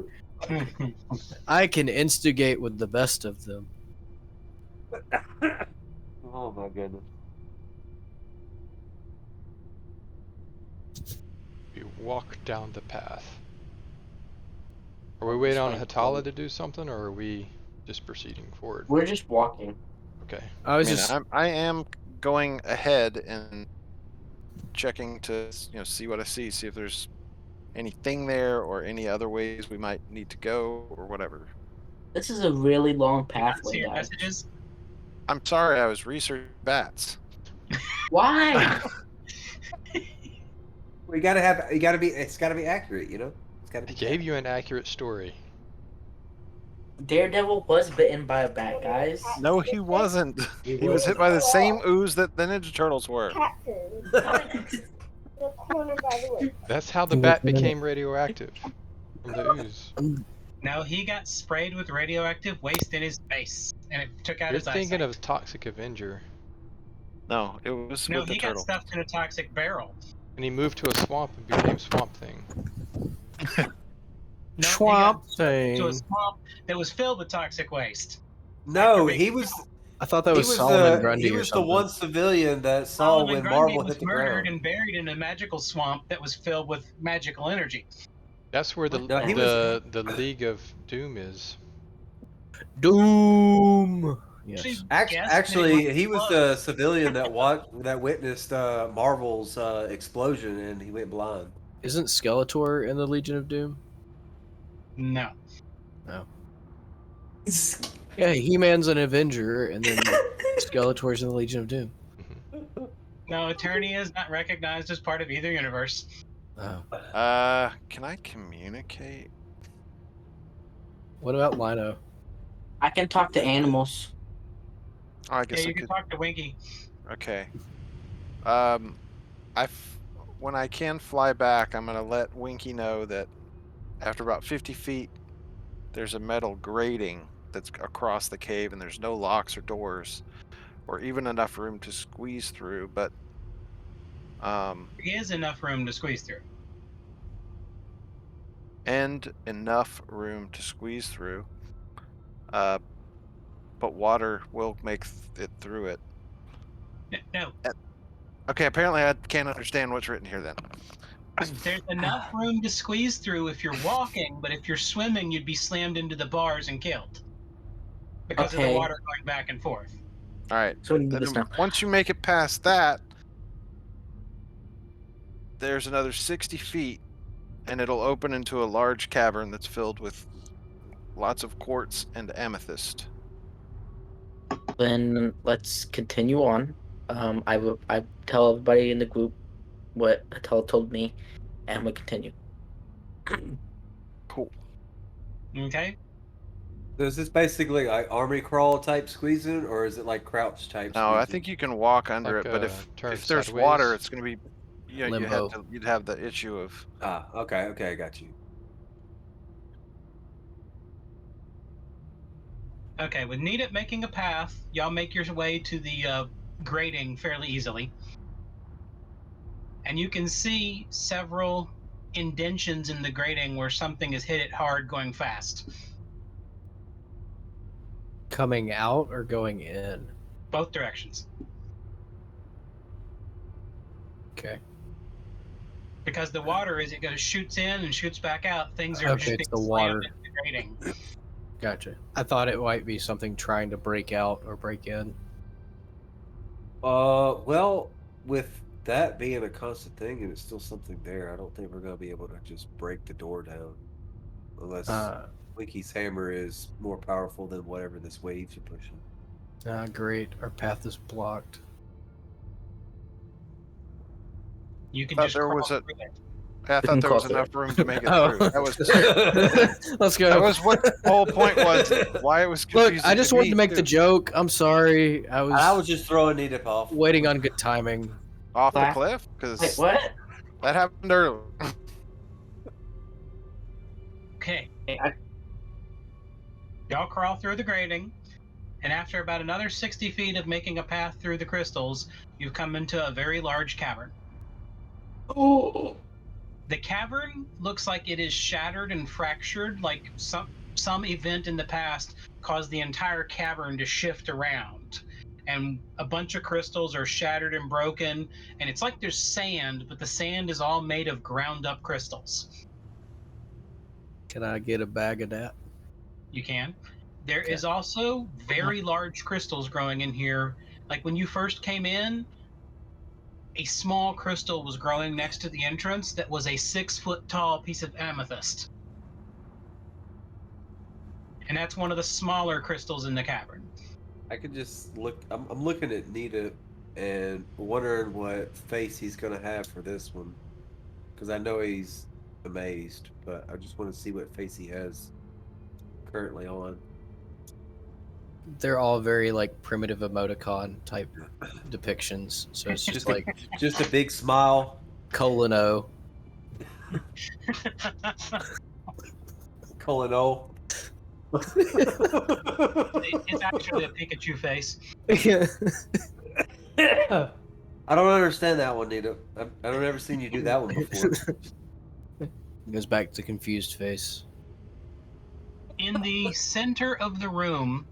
Speaker 2: I can instigate with the best of them.
Speaker 5: Oh my goodness.
Speaker 3: We walk down the path. Are we waiting on Hatala to do something, or are we just proceeding forward?
Speaker 7: we're just walking.
Speaker 3: Okay.
Speaker 2: I
Speaker 8: I
Speaker 2: was
Speaker 8: mean,
Speaker 2: just
Speaker 8: I am going ahead and checking to see what I see if there's anything there or any other ways we might need to go or whatever.
Speaker 7: This is a really long
Speaker 4: See
Speaker 7: pathway,
Speaker 4: your
Speaker 7: guys.
Speaker 4: messages?
Speaker 8: I'm sorry, I was researching bats.
Speaker 7: Why?
Speaker 5: We gotta have. It's gotta be accurate. You know. It's gotta
Speaker 3: I
Speaker 5: be.
Speaker 3: gave you an accurate story.
Speaker 7: Daredevil was bitten by a bat, guys.
Speaker 8: No, he wasn't. He was hit by the same ooze that the Ninja Turtles were.
Speaker 3: That's how the bat became radioactive from the ooze.
Speaker 4: No, he got sprayed with radioactive waste in his face, and it took out
Speaker 3: You're
Speaker 4: his
Speaker 3: thinking
Speaker 4: eyesight.
Speaker 3: of Toxic Avenger,
Speaker 8: No, it was
Speaker 4: No,
Speaker 8: with the
Speaker 4: he got
Speaker 8: turtle.
Speaker 4: stuffed in a toxic barrel.
Speaker 3: and he moved to a swamp and became Swamp Thing.
Speaker 4: No,
Speaker 2: swamp
Speaker 4: he got to a
Speaker 2: thing.
Speaker 4: swamp that was filled with toxic waste.
Speaker 5: No,
Speaker 4: After
Speaker 5: he
Speaker 4: being-
Speaker 5: was.
Speaker 2: I thought that
Speaker 5: He
Speaker 2: was
Speaker 5: was
Speaker 2: Solomon
Speaker 5: the
Speaker 2: Grundy
Speaker 5: he
Speaker 2: or
Speaker 5: was the
Speaker 2: something.
Speaker 5: one civilian that saw
Speaker 4: Solomon
Speaker 5: when
Speaker 4: Grundy
Speaker 5: Marvel
Speaker 4: was
Speaker 5: hit the
Speaker 4: murdered
Speaker 5: ground.
Speaker 4: and buried in a magical swamp that was filled with magical energy.
Speaker 3: That's where the
Speaker 5: No, he was.
Speaker 3: the League of Doom is.
Speaker 2: Doom. Yes.
Speaker 5: Actually, he was
Speaker 4: close.
Speaker 5: the civilian that witnessed Marvel's explosion, and he went blind.
Speaker 2: Isn't Skeletor in the Legion of Doom?
Speaker 4: No.
Speaker 2: No. Yeah, He-Man's an Avenger, and then Skeletor's in the Legion of Doom.
Speaker 4: No, Eternia is not recognized as part of either universe.
Speaker 2: Oh.
Speaker 8: Can I communicate?
Speaker 2: What about Lino?
Speaker 7: I can talk to animals.
Speaker 8: Oh, I
Speaker 4: Yeah,
Speaker 8: guess I
Speaker 4: you can
Speaker 8: could.
Speaker 4: talk to Winky.
Speaker 8: Okay. When I can fly back, I'm gonna let Winky know that after about 50 feet, there's a metal grating that's across the cave, and there's no locks or doors, or even enough room to squeeze through. But
Speaker 4: There is enough room to squeeze through.
Speaker 8: and enough room to squeeze through. But water will make it through it.
Speaker 4: No,
Speaker 8: Okay, apparently I can't understand what's written here then.
Speaker 4: there's enough room to squeeze through if you're walking, but if you're swimming, you'd be slammed into the bars and killed because of the
Speaker 7: Okay.
Speaker 4: water going back and forth.
Speaker 8: All right.
Speaker 7: So we need
Speaker 8: Then
Speaker 7: this now.
Speaker 8: once you make it past that, there's another 60 feet, and it'll open into a large cavern that's filled with lots of quartz and amethyst.
Speaker 7: Then let's continue on. I tell everybody in the group what Attila told me, and we continue.
Speaker 8: Cool.
Speaker 4: Okay.
Speaker 5: So is this basically like army crawl type squeezing, or is it like crouch type
Speaker 8: No,
Speaker 5: squeezing?
Speaker 8: I think you can walk under
Speaker 3: Like
Speaker 8: it, but
Speaker 3: turn
Speaker 8: if there's water,
Speaker 3: sideways.
Speaker 8: it's going to be
Speaker 2: Limbo.
Speaker 8: you'd have the issue of
Speaker 5: Okay, I got you.
Speaker 4: Okay, with Nedep making a path, y'all make your way to the grating fairly easily. And you can see several indentions in the grating where something has hit it hard going fast.
Speaker 2: Coming out or going in?
Speaker 4: Both directions.
Speaker 2: Okay.
Speaker 4: Because the water, as it goes, shoots in and shoots back out, things are
Speaker 2: Okay,
Speaker 4: just
Speaker 2: it's
Speaker 4: being
Speaker 2: the
Speaker 4: slammed
Speaker 2: water.
Speaker 4: into the grating.
Speaker 2: Gotcha. I thought it might be something trying to break out or break in.
Speaker 5: Well, with that being a constant thing and it's still something there, I don't think we're gonna be able to just break the door down unless Winky's hammer is more powerful than whatever this waves are pushing.
Speaker 2: Great. Our path is blocked.
Speaker 4: You can
Speaker 8: thought
Speaker 4: just
Speaker 8: there
Speaker 4: crawl
Speaker 8: was a-
Speaker 4: through it.
Speaker 8: I thought there was enough room to make it
Speaker 2: Oh.
Speaker 8: through. That was
Speaker 2: Let's go.
Speaker 8: that was what the whole point was. Why it was
Speaker 2: Look,
Speaker 8: confusing.
Speaker 2: I just wanted to make the
Speaker 8: too.
Speaker 2: joke. I'm sorry. I
Speaker 5: I
Speaker 2: was
Speaker 5: was just throwing Nedep off.
Speaker 2: waiting on good timing.
Speaker 8: Off the
Speaker 7: Wait,
Speaker 8: cliff because
Speaker 7: what?
Speaker 8: that happened earlier.
Speaker 4: Okay.
Speaker 7: Hey,
Speaker 4: Y'all crawl through the grating, and after about another 60 feet of making a path through the crystals, you've come into a very large cavern.
Speaker 7: Oh.
Speaker 4: The cavern looks like it is shattered and fractured, like some event in the past caused the entire cavern to shift around. And a bunch of crystals are shattered and broken, and it's like there's sand, but the sand is all made of ground up crystals.
Speaker 2: Can I get a bag of that?
Speaker 4: You can. There
Speaker 2: Okay.
Speaker 4: is also very large crystals growing in here. Like when you first came in, a small crystal was growing next to the entrance that was a 6-foot tall piece of amethyst. And that's one of the smaller crystals in the cavern.
Speaker 5: I could just look. I'm looking at Nedep and wondering what face he's gonna have for this one, because I know he's amazed, but I just want to see what face he has currently on.
Speaker 2: They're all very like primitive emoticon type depictions. So it's just like
Speaker 5: Just a big smile.
Speaker 2: colon O.
Speaker 5: Colon O.
Speaker 4: It's actually a Pikachu face.
Speaker 5: I don't understand that one, Nita. I don't ever seen you do that one before.
Speaker 2: Goes back to confused face.
Speaker 4: In the center of the room,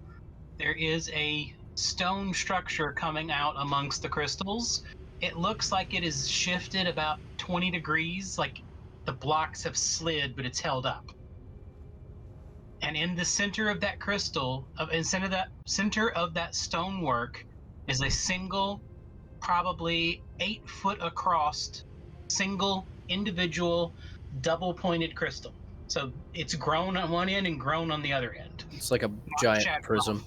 Speaker 4: there is a stone structure coming out amongst the crystals. It looks like it is shifted about 20 degrees, like the blocks have slid, but it's held up. And in the center of that crystal, in center of that stonework, is a single, probably 8 foot across, single individual double-pointed crystal. So it's grown on one end and grown on the other end.
Speaker 2: It's like a giant
Speaker 4: shattered
Speaker 2: prism.
Speaker 4: off.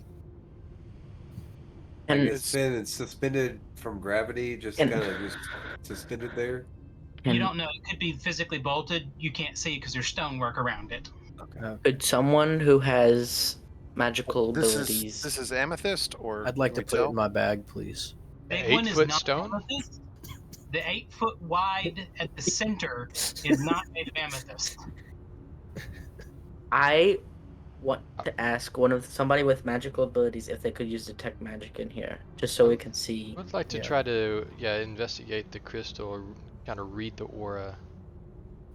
Speaker 5: Like
Speaker 7: And
Speaker 5: it's been suspended from gravity, just
Speaker 7: And-
Speaker 5: kind of just suspended there.
Speaker 4: You
Speaker 7: and
Speaker 4: don't know. It could be physically bolted. You can't see because there's stonework around it.
Speaker 7: could someone who has magical
Speaker 8: This
Speaker 7: abilities
Speaker 8: is amethyst, or
Speaker 2: I'd like
Speaker 8: can
Speaker 2: to
Speaker 8: we
Speaker 2: put it
Speaker 8: tell?
Speaker 2: in my bag, please.
Speaker 4: Big
Speaker 3: An
Speaker 4: one is
Speaker 3: 8-foot
Speaker 4: not
Speaker 3: stone?
Speaker 4: amethyst. The 8 foot wide at the center is not made of amethyst.
Speaker 7: I want to ask somebody with magical abilities if they could use detect magic in here, just so we can see.
Speaker 3: I would like to
Speaker 2: Yeah.
Speaker 3: try to investigate the crystal or kind of read the aura.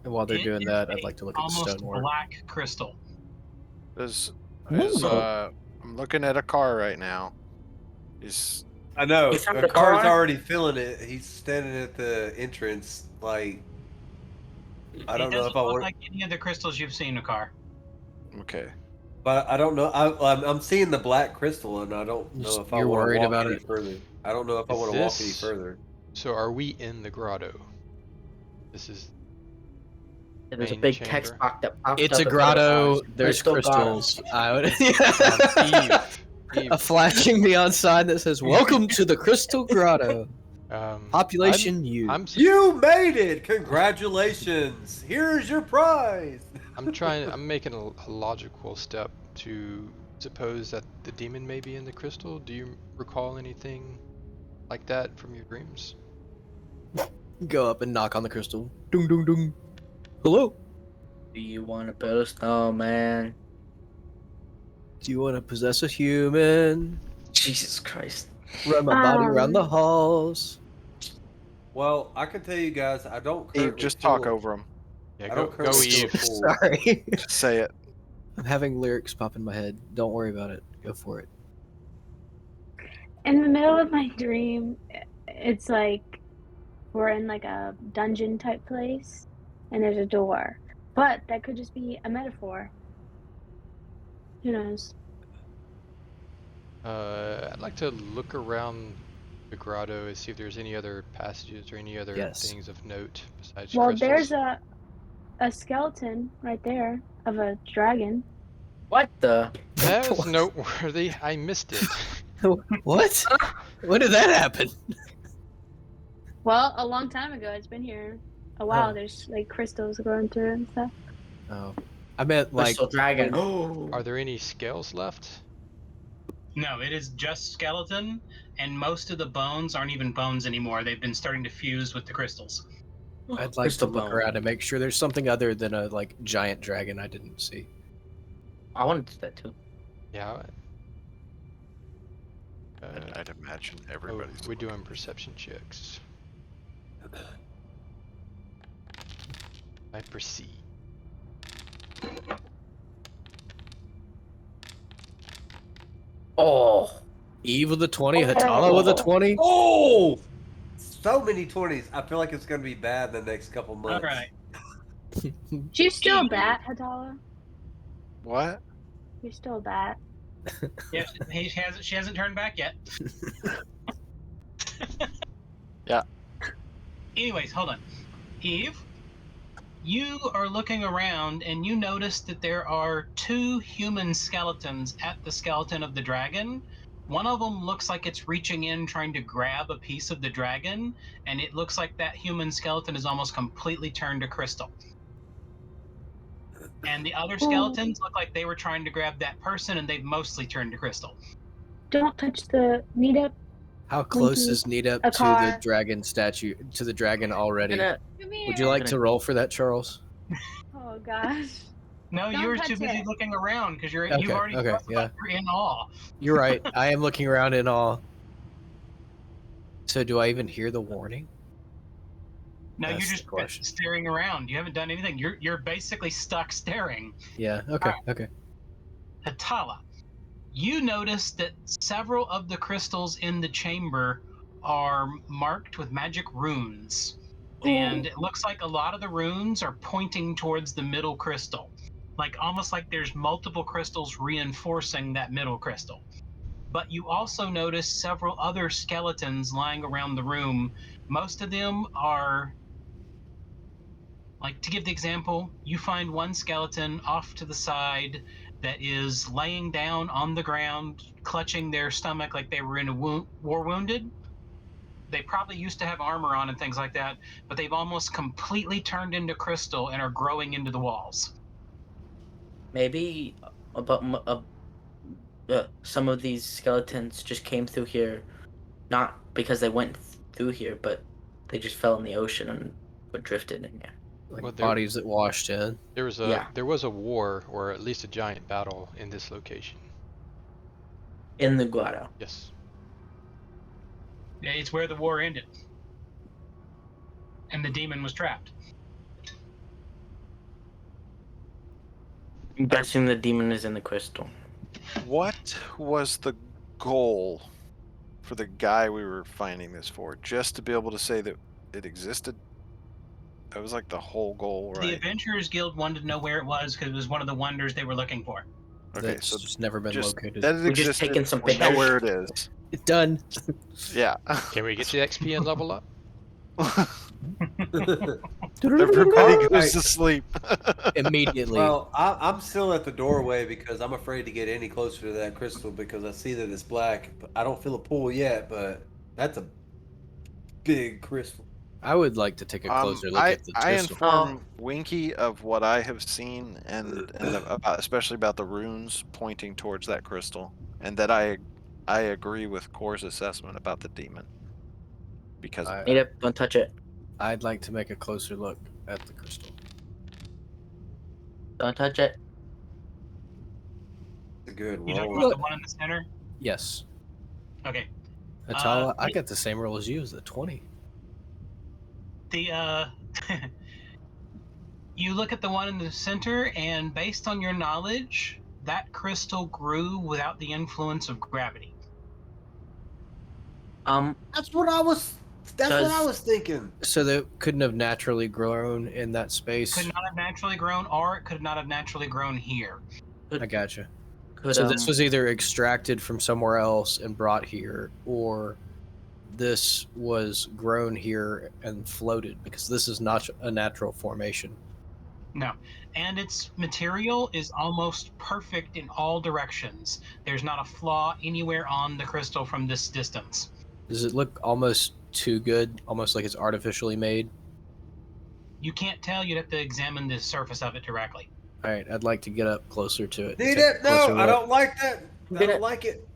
Speaker 2: And while they're
Speaker 4: It
Speaker 2: doing
Speaker 4: is
Speaker 2: that, I'd
Speaker 4: a
Speaker 2: like to look at the
Speaker 4: almost
Speaker 2: stonework.
Speaker 4: black crystal.
Speaker 8: I'm looking at a car right now. Is
Speaker 5: I know.
Speaker 7: You found
Speaker 5: The
Speaker 7: the
Speaker 5: car's
Speaker 7: car?
Speaker 5: already feeling it. He's standing at the entrance, like I don't
Speaker 4: It
Speaker 5: know
Speaker 4: doesn't
Speaker 5: if I
Speaker 4: look
Speaker 5: want.
Speaker 4: like any of the crystals you've seen in a car.
Speaker 8: okay.
Speaker 5: But I don't know. I'm seeing the black crystal, and I don't know if I
Speaker 2: You're
Speaker 5: want to
Speaker 2: worried
Speaker 5: walk
Speaker 2: about
Speaker 5: any
Speaker 2: it?
Speaker 5: further. I don't know if I
Speaker 3: Is
Speaker 5: want to walk any
Speaker 3: this-
Speaker 5: further.
Speaker 3: So are we in the grotto? This is
Speaker 7: There's a
Speaker 3: main
Speaker 7: big
Speaker 3: chamber.
Speaker 7: text box that pops
Speaker 2: It's
Speaker 7: up.
Speaker 2: a grotto. There's
Speaker 7: Crystal grotto.
Speaker 2: crystals. I would.
Speaker 3: Eve,
Speaker 2: A flashing neon sign that says "Welcome to the Crystal Grotto."
Speaker 3: I'm
Speaker 2: Population U.
Speaker 3: I'm
Speaker 5: You made it! Congratulations! Here's your prize.
Speaker 3: I'm making a logical step to suppose that the demon may be in the crystal. Do you recall anything like that from your dreams?
Speaker 2: Go up and knock on the crystal. Dung dung dung. Hello.
Speaker 7: Do you want to build a snowman?
Speaker 2: Do you want to possess a human?
Speaker 7: Jesus Christ.
Speaker 2: Run my body around the halls.
Speaker 5: Well, I can tell you guys, I don't.
Speaker 8: Eve,
Speaker 5: currently
Speaker 8: just talk
Speaker 5: feel-
Speaker 8: over him.
Speaker 3: Yeah,
Speaker 5: I
Speaker 3: go
Speaker 5: don't
Speaker 3: go
Speaker 5: currently feel
Speaker 3: Eve.
Speaker 5: full.
Speaker 2: Sorry.
Speaker 8: Just say it.
Speaker 2: I'm having lyrics pop in my head. Don't worry about it. Go for it.
Speaker 6: In the middle of my dream, it's like we're in like a dungeon type place, and there's a door. But that could just be a metaphor. Who knows?
Speaker 3: I'd like to look around the grotto and see if there's any other passages or any other
Speaker 2: Yes.
Speaker 3: things of note besides
Speaker 6: Well,
Speaker 3: crystals.
Speaker 6: there's a skeleton right there of a dragon.
Speaker 7: What the?
Speaker 3: That was
Speaker 2: What?
Speaker 3: noteworthy. I missed it.
Speaker 2: What? When did that happen?
Speaker 6: Well, a long time ago. It's been here a while.
Speaker 2: Oh.
Speaker 6: There's like crystals growing through and stuff.
Speaker 2: Oh, I meant like
Speaker 7: Crystal dragon. Oh.
Speaker 3: Are there any scales left?
Speaker 4: No, it is just skeleton, and most of the bones aren't even bones anymore. They've been starting to fuse with the crystals.
Speaker 2: I'd like
Speaker 7: Crystal
Speaker 2: to look
Speaker 7: bone.
Speaker 2: around and make sure there's something other than a like giant dragon I didn't see.
Speaker 7: I wanted to do that too.
Speaker 3: Yeah.
Speaker 8: I'd imagine
Speaker 3: Oh,
Speaker 8: everybody's.
Speaker 3: we're doing perception checks. I perceive.
Speaker 7: Oh.
Speaker 2: Eve with a 20, Hatala with a 20.
Speaker 5: Oh, so many 20s. I feel like it's gonna be bad the next couple
Speaker 4: All
Speaker 5: months.
Speaker 4: right.
Speaker 6: She's still a bat, Hatala.
Speaker 8: What?
Speaker 6: You're still a bat.
Speaker 4: Yeah, she hasn't turned back yet.
Speaker 8: Yeah.
Speaker 4: Anyways, hold on. Eve, you are looking around and you notice that there are 2 human skeletons at the skeleton of the dragon. One of them looks like it's reaching in trying to grab a piece of the dragon, and it looks like that human skeleton is almost completely turned to crystal. And the other skeletons look like they were trying to grab that person, and they've mostly turned to crystal.
Speaker 6: Don't touch the Nedep.
Speaker 2: How close
Speaker 6: Winky,
Speaker 2: is Nedep
Speaker 6: a
Speaker 2: to the
Speaker 6: car.
Speaker 2: dragon statue, to the dragon already?
Speaker 7: Gonna-
Speaker 2: Would you like to roll for that, Charles?
Speaker 6: Oh gosh.
Speaker 4: No,
Speaker 6: Don't
Speaker 4: you were
Speaker 6: touch
Speaker 4: too busy
Speaker 6: it.
Speaker 4: looking around because you've
Speaker 2: Okay,
Speaker 4: already
Speaker 2: okay,
Speaker 4: talked about you're in awe.
Speaker 2: You're right. I am looking around in awe. So do I even hear the warning?
Speaker 4: No,
Speaker 2: That's
Speaker 4: you're
Speaker 2: the
Speaker 4: just
Speaker 2: question.
Speaker 4: staring around. You haven't done anything. You're basically stuck staring.
Speaker 2: Yeah. Okay. Okay.
Speaker 4: Hatala, you notice that several of the crystals in the chamber are marked with magic runes. And it looks like a lot of the runes are pointing towards the middle crystal. Like almost like there's multiple crystals reinforcing that middle crystal. But you also notice several other skeletons lying around the room. Most of them are, like, to give the example, you find one skeleton off to the side that is laying down on the ground, clutching their stomach like they were in a war wounded. They probably used to have armor on and things like that, but they've almost completely turned into crystal and are growing into the walls.
Speaker 7: Maybe some of these skeletons just came through here, not because they went through here, but they just fell in the ocean and were drifted in here.
Speaker 2: Like
Speaker 3: Well,
Speaker 2: bodies that washed in.
Speaker 3: There was
Speaker 7: Yeah.
Speaker 3: a war, or at least a giant battle in this location.
Speaker 7: In the grotto.
Speaker 3: Yes.
Speaker 4: Yeah, it's where the war ended. And the demon was trapped.
Speaker 7: I'm guessing the demon is in the crystal.
Speaker 8: What was the goal for the guy we were finding this for? Just to be able to say that it existed? That was like the whole goal, right?
Speaker 4: The Adventurers Guild wanted to know where it was because it was one of the wonders they were looking for.
Speaker 8: Okay,
Speaker 2: That's
Speaker 8: so
Speaker 2: just never been
Speaker 8: just
Speaker 2: located.
Speaker 8: that it
Speaker 7: We're just
Speaker 8: existed,
Speaker 7: taking some
Speaker 8: we know
Speaker 7: pictures.
Speaker 8: where it is.
Speaker 2: It's done.
Speaker 8: Yeah.
Speaker 3: Can we get the XP and level up?
Speaker 8: Everybody goes to sleep.
Speaker 2: Immediately.
Speaker 5: Well, I'm still at the doorway because I'm afraid to get any closer to that crystal because I see that it's black. But I don't feel a pull yet, but that's a big crystal.
Speaker 2: I would like to take a closer look at the
Speaker 8: I
Speaker 2: crystal.
Speaker 8: inform Winky of what I have seen and about, especially about the runes pointing towards that crystal, and that I agree with Core's assessment about the demon. Because of that.
Speaker 7: Nedep, don't touch it.
Speaker 2: I'd like to make a closer look at the crystal.
Speaker 7: Don't touch it.
Speaker 5: It's a good
Speaker 4: You talking
Speaker 5: roll.
Speaker 4: about the one in the center?
Speaker 2: Yes.
Speaker 4: Okay.
Speaker 2: Atala, I got the same roll as you, as the 20.
Speaker 4: The you look at the one in the center, and based on your knowledge, that crystal grew without the influence of gravity.
Speaker 5: That's what I was. That's what I was thinking.
Speaker 2: So they couldn't have naturally grown in that space.
Speaker 4: Could not have naturally grown, or it could not have naturally grown here.
Speaker 2: I gotcha.
Speaker 7: Could,
Speaker 2: So this was either extracted from somewhere else and brought here, or this was grown here and floated, because this is not a natural formation.
Speaker 4: No. And its material is almost perfect in all directions. There's not a flaw anywhere on the crystal from this distance.
Speaker 2: Does it look almost too good, almost like it's artificially made?
Speaker 4: You can't tell. You'd have to examine the surface of it directly.
Speaker 2: All right, I'd like to get up closer to it. and
Speaker 5: Need
Speaker 2: take
Speaker 5: it?
Speaker 2: a closer
Speaker 5: No, I
Speaker 2: look.
Speaker 5: don't like that. I don't like it.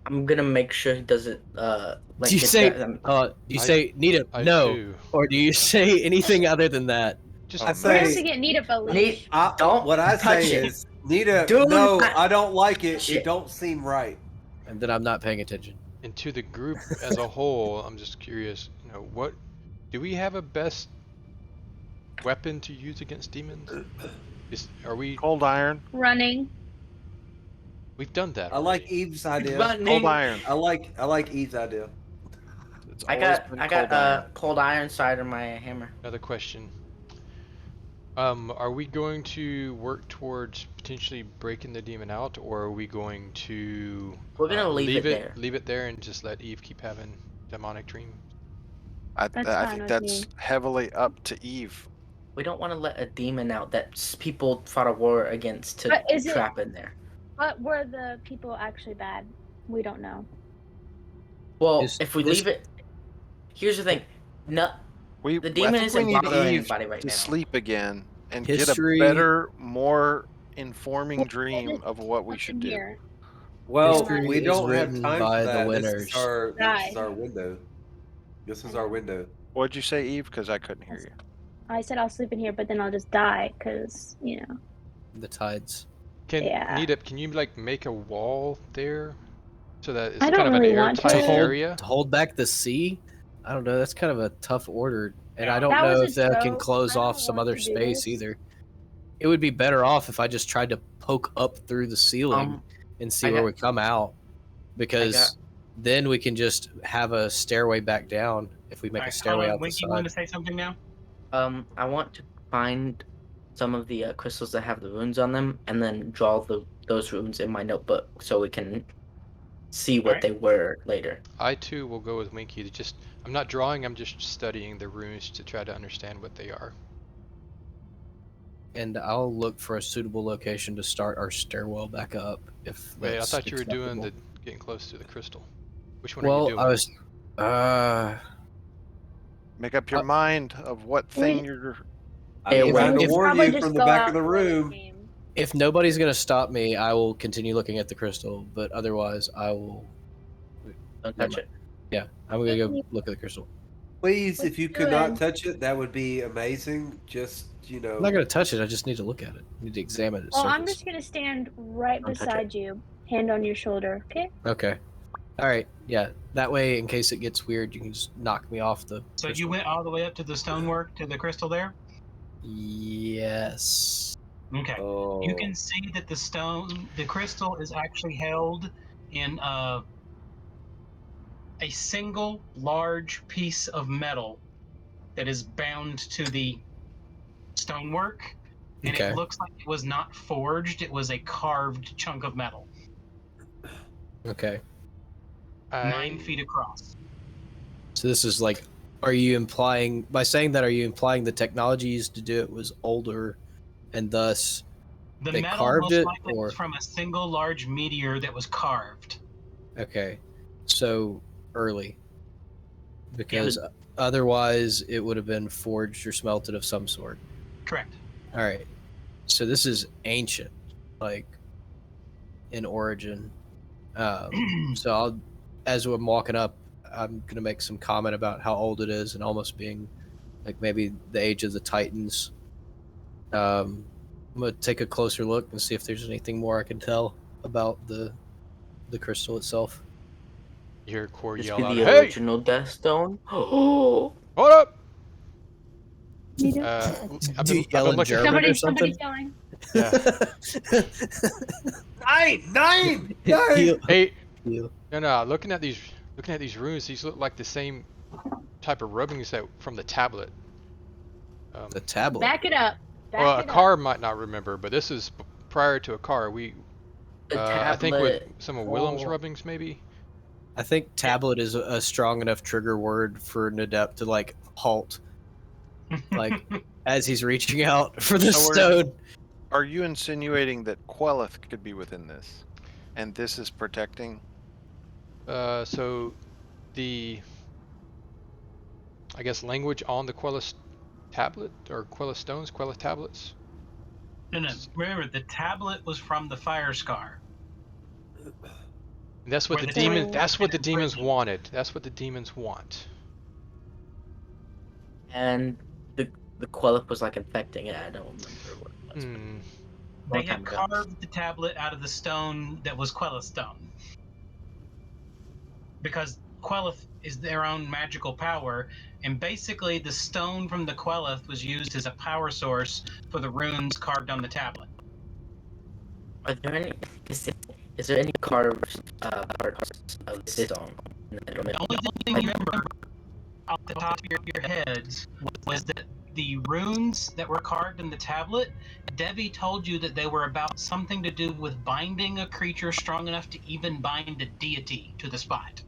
Speaker 7: I'm gonna make sure he doesn't. Like
Speaker 2: Do you
Speaker 7: get
Speaker 2: say?
Speaker 7: that-
Speaker 2: Do you
Speaker 3: I-
Speaker 2: say Nedep?
Speaker 3: I
Speaker 2: No,
Speaker 3: do.
Speaker 2: or do you say anything other than that?
Speaker 3: Just
Speaker 5: I
Speaker 6: We're gonna have to
Speaker 5: say,
Speaker 6: get Nedep a leash.
Speaker 7: Need, don't
Speaker 5: what I
Speaker 7: touch
Speaker 5: say
Speaker 7: it.
Speaker 5: is, Nita,
Speaker 7: Do
Speaker 5: no,
Speaker 7: not
Speaker 5: I don't like it.
Speaker 7: touch
Speaker 5: It
Speaker 7: it.
Speaker 5: don't seem right.
Speaker 2: And then I'm not paying attention.
Speaker 3: and to the group as a whole, I'm just curious. You know, what do we have a best weapon to use against demons? Are we?
Speaker 8: Cold iron.
Speaker 6: Running.
Speaker 3: We've done that.
Speaker 5: I like
Speaker 3: already.
Speaker 5: Eve's idea.
Speaker 7: Running.
Speaker 8: Cold iron.
Speaker 5: I like Eve's idea.
Speaker 8: It's
Speaker 7: I
Speaker 8: always
Speaker 7: got
Speaker 8: been
Speaker 7: I
Speaker 8: cold
Speaker 7: got
Speaker 8: iron.
Speaker 7: cold iron side of my hammer.
Speaker 3: Another question. Are we going to work towards potentially breaking the demon out, or are we going to
Speaker 7: We're gonna leave it there.
Speaker 3: leave it there, and just let Eve keep having demonic dreams?
Speaker 8: I
Speaker 6: That's
Speaker 8: I
Speaker 6: fine
Speaker 8: think
Speaker 6: with
Speaker 8: that's
Speaker 6: me.
Speaker 8: heavily up to Eve.
Speaker 7: We don't want to let a demon out that people fought a war against to
Speaker 6: But is it-
Speaker 7: trap in there.
Speaker 6: But were the people actually bad? We don't know.
Speaker 7: Well,
Speaker 2: Is
Speaker 7: if we
Speaker 2: this-
Speaker 7: leave it, here's the thing. No,
Speaker 8: We
Speaker 7: The
Speaker 8: I
Speaker 7: demon
Speaker 8: think
Speaker 7: isn't
Speaker 8: we need
Speaker 7: bothering
Speaker 8: Eve
Speaker 7: anybody right
Speaker 8: to
Speaker 7: now.
Speaker 8: sleep again and
Speaker 2: History-
Speaker 8: get a better, more informing
Speaker 6: Well,
Speaker 8: dream
Speaker 6: it's
Speaker 8: of what we
Speaker 6: What's
Speaker 8: should
Speaker 6: in
Speaker 8: do.
Speaker 6: here?
Speaker 5: Well,
Speaker 2: History
Speaker 5: we
Speaker 2: is
Speaker 5: don't have
Speaker 2: written
Speaker 5: time
Speaker 2: by
Speaker 5: for
Speaker 2: the
Speaker 5: that.
Speaker 2: winners.
Speaker 5: This is
Speaker 6: Die.
Speaker 5: our window. This is our window.
Speaker 8: What'd you say, Eve? Because I couldn't hear you.
Speaker 6: I said I'll sleep in here, but then I'll just die because
Speaker 2: The tides.
Speaker 6: Yeah.
Speaker 3: Nedep, can you like make a wall there, so that it's
Speaker 6: I don't
Speaker 3: kind of
Speaker 6: really
Speaker 3: an
Speaker 6: want to.
Speaker 3: airtight
Speaker 6: To hold-
Speaker 3: area?
Speaker 2: To hold back the sea? I don't know. That's kind of a tough order, and
Speaker 4: Yeah.
Speaker 2: I don't
Speaker 6: That
Speaker 2: know
Speaker 6: was
Speaker 2: if
Speaker 6: a
Speaker 2: that can
Speaker 6: joke.
Speaker 2: close
Speaker 6: I
Speaker 2: off
Speaker 6: don't
Speaker 2: some
Speaker 6: want
Speaker 2: other
Speaker 6: to do
Speaker 2: space
Speaker 6: this.
Speaker 2: either. It would be better off if I just tried to poke up through the ceiling and see
Speaker 7: I
Speaker 2: where
Speaker 7: got-
Speaker 2: we come out, because then we can just have a stairway back down if we make a
Speaker 4: Alright,
Speaker 2: stairway
Speaker 4: hold on.
Speaker 2: out the
Speaker 4: Winky, you want to
Speaker 2: side.
Speaker 4: say something now?
Speaker 7: I want to find some of the crystals that have the runes on them, and then draw those runes in my notebook so we can see what
Speaker 4: Alright.
Speaker 7: they were later.
Speaker 3: I too will go with Winky. I'm not drawing. I'm just studying the runes to try to understand what they are.
Speaker 2: And I'll look for a suitable location to start our stairwell back up. If
Speaker 3: Wait, I
Speaker 2: that's
Speaker 3: thought you were doing
Speaker 2: acceptable.
Speaker 3: getting close to the crystal. Which one are
Speaker 2: Well,
Speaker 3: you doing?
Speaker 2: I was.
Speaker 8: Make up your mind of what
Speaker 6: We-
Speaker 8: thing you're.
Speaker 5: I'm
Speaker 7: If-
Speaker 5: trying to
Speaker 2: if-
Speaker 5: warn
Speaker 6: probably
Speaker 5: you
Speaker 6: just
Speaker 5: from the
Speaker 6: go
Speaker 5: back
Speaker 6: out
Speaker 5: of the
Speaker 6: where we
Speaker 5: room.
Speaker 6: came.
Speaker 2: If nobody's gonna stop me, I will continue looking at the crystal. But otherwise, I will.
Speaker 7: Don't
Speaker 2: Never
Speaker 7: touch it.
Speaker 2: Yeah, I'm gonna go look at the crystal.
Speaker 5: Please,
Speaker 6: What
Speaker 5: if you
Speaker 6: you
Speaker 5: could not
Speaker 6: doing?
Speaker 5: touch it, that would be amazing. Just,
Speaker 2: I'm not gonna touch it. I just need to look at it. I need to examine its
Speaker 6: Well, I'm
Speaker 2: surface.
Speaker 6: just gonna stand right
Speaker 7: Don't touch
Speaker 6: beside you, hand on your shoulder. Okay.
Speaker 2: Okay. All right. Yeah. That way, in case it gets weird, you can just knock me off the.
Speaker 4: So
Speaker 2: crystal.
Speaker 4: you went all the way up to the stonework to the crystal there?
Speaker 2: Yes.
Speaker 4: Okay.
Speaker 5: Oh.
Speaker 4: You can see that the crystal is actually held in a single large piece of metal that is bound to the stonework, and
Speaker 2: Okay.
Speaker 4: it looks like it was not forged, it was a carved chunk of metal,
Speaker 2: Okay.
Speaker 4: 9 feet across.
Speaker 2: So this is like, are you implying by saying that? Are you implying the technology used to do it was older, and thus
Speaker 4: The
Speaker 2: they
Speaker 4: metal
Speaker 2: carved
Speaker 4: most
Speaker 2: it,
Speaker 4: likely
Speaker 2: or
Speaker 4: was from a single large meteor that was carved.
Speaker 2: okay, so early, because otherwise it would have been forged or smelted of some sort.
Speaker 4: Correct.
Speaker 2: All right, so this is ancient, like in origin. So I'll, as I'm walking up, I'm gonna make some comment about how old it is and almost being like maybe the age of the Titans. I'm gonna take a closer look and see if there's anything more I can tell about the crystal itself.
Speaker 3: You hear Core
Speaker 7: This
Speaker 3: yell
Speaker 7: be
Speaker 3: out,
Speaker 7: the
Speaker 3: "Hey!
Speaker 7: original Death Stone. Oh,
Speaker 3: Hold up!"
Speaker 6: You do?
Speaker 3: I've
Speaker 2: Do you
Speaker 3: been
Speaker 2: yell in
Speaker 3: looking.
Speaker 2: German or
Speaker 6: Somebody's
Speaker 2: something?
Speaker 6: yelling.
Speaker 5: Nine!
Speaker 2: Heal.
Speaker 3: Hey,
Speaker 2: Heal.
Speaker 3: no. Looking at these runes, these look like the same type of rubbings that from the tablet.
Speaker 2: The tablet.
Speaker 6: Back it up. Back
Speaker 3: Well, a
Speaker 6: it
Speaker 3: car
Speaker 6: up.
Speaker 3: might not remember, but this is prior to a car.
Speaker 7: the
Speaker 3: I think with
Speaker 7: tablet.
Speaker 3: some of Willem's
Speaker 7: Oh.
Speaker 3: rubbings, maybe.
Speaker 2: I think tablet is a strong enough trigger word for Nedep to like halt, like as he's reaching out for the
Speaker 8: So
Speaker 2: stone.
Speaker 8: Are you insinuating that Queleth could be within this, and this is protecting?
Speaker 3: So the, I guess, language on the Quellis tablet or Quellis stones, Quellis tablets.
Speaker 4: No, remember, the tablet was from the fire scar.
Speaker 3: And that's what
Speaker 4: Where
Speaker 3: the
Speaker 4: the
Speaker 3: demon.
Speaker 6: demon
Speaker 3: That's what the
Speaker 4: in
Speaker 3: demons
Speaker 4: prison.
Speaker 3: wanted. That's what the demons want.
Speaker 7: And the Quellup was like infecting it. I don't remember what it was. but
Speaker 3: Hmm.
Speaker 4: They
Speaker 7: long
Speaker 4: had
Speaker 7: time ago.
Speaker 4: carved the tablet out of the stone that was Quelith stone. Because Quelith is their own magical power, and basically the stone from the Quelith was used as a power source for the runes carved on the tablet.
Speaker 7: Are there any? Is there any carved parts of this stone?
Speaker 4: The only thing you remember off the top of your heads was that the runes that were carved in the tablet, Debbie told you that they were about something to do with binding a creature strong enough to even bind a deity to the spot.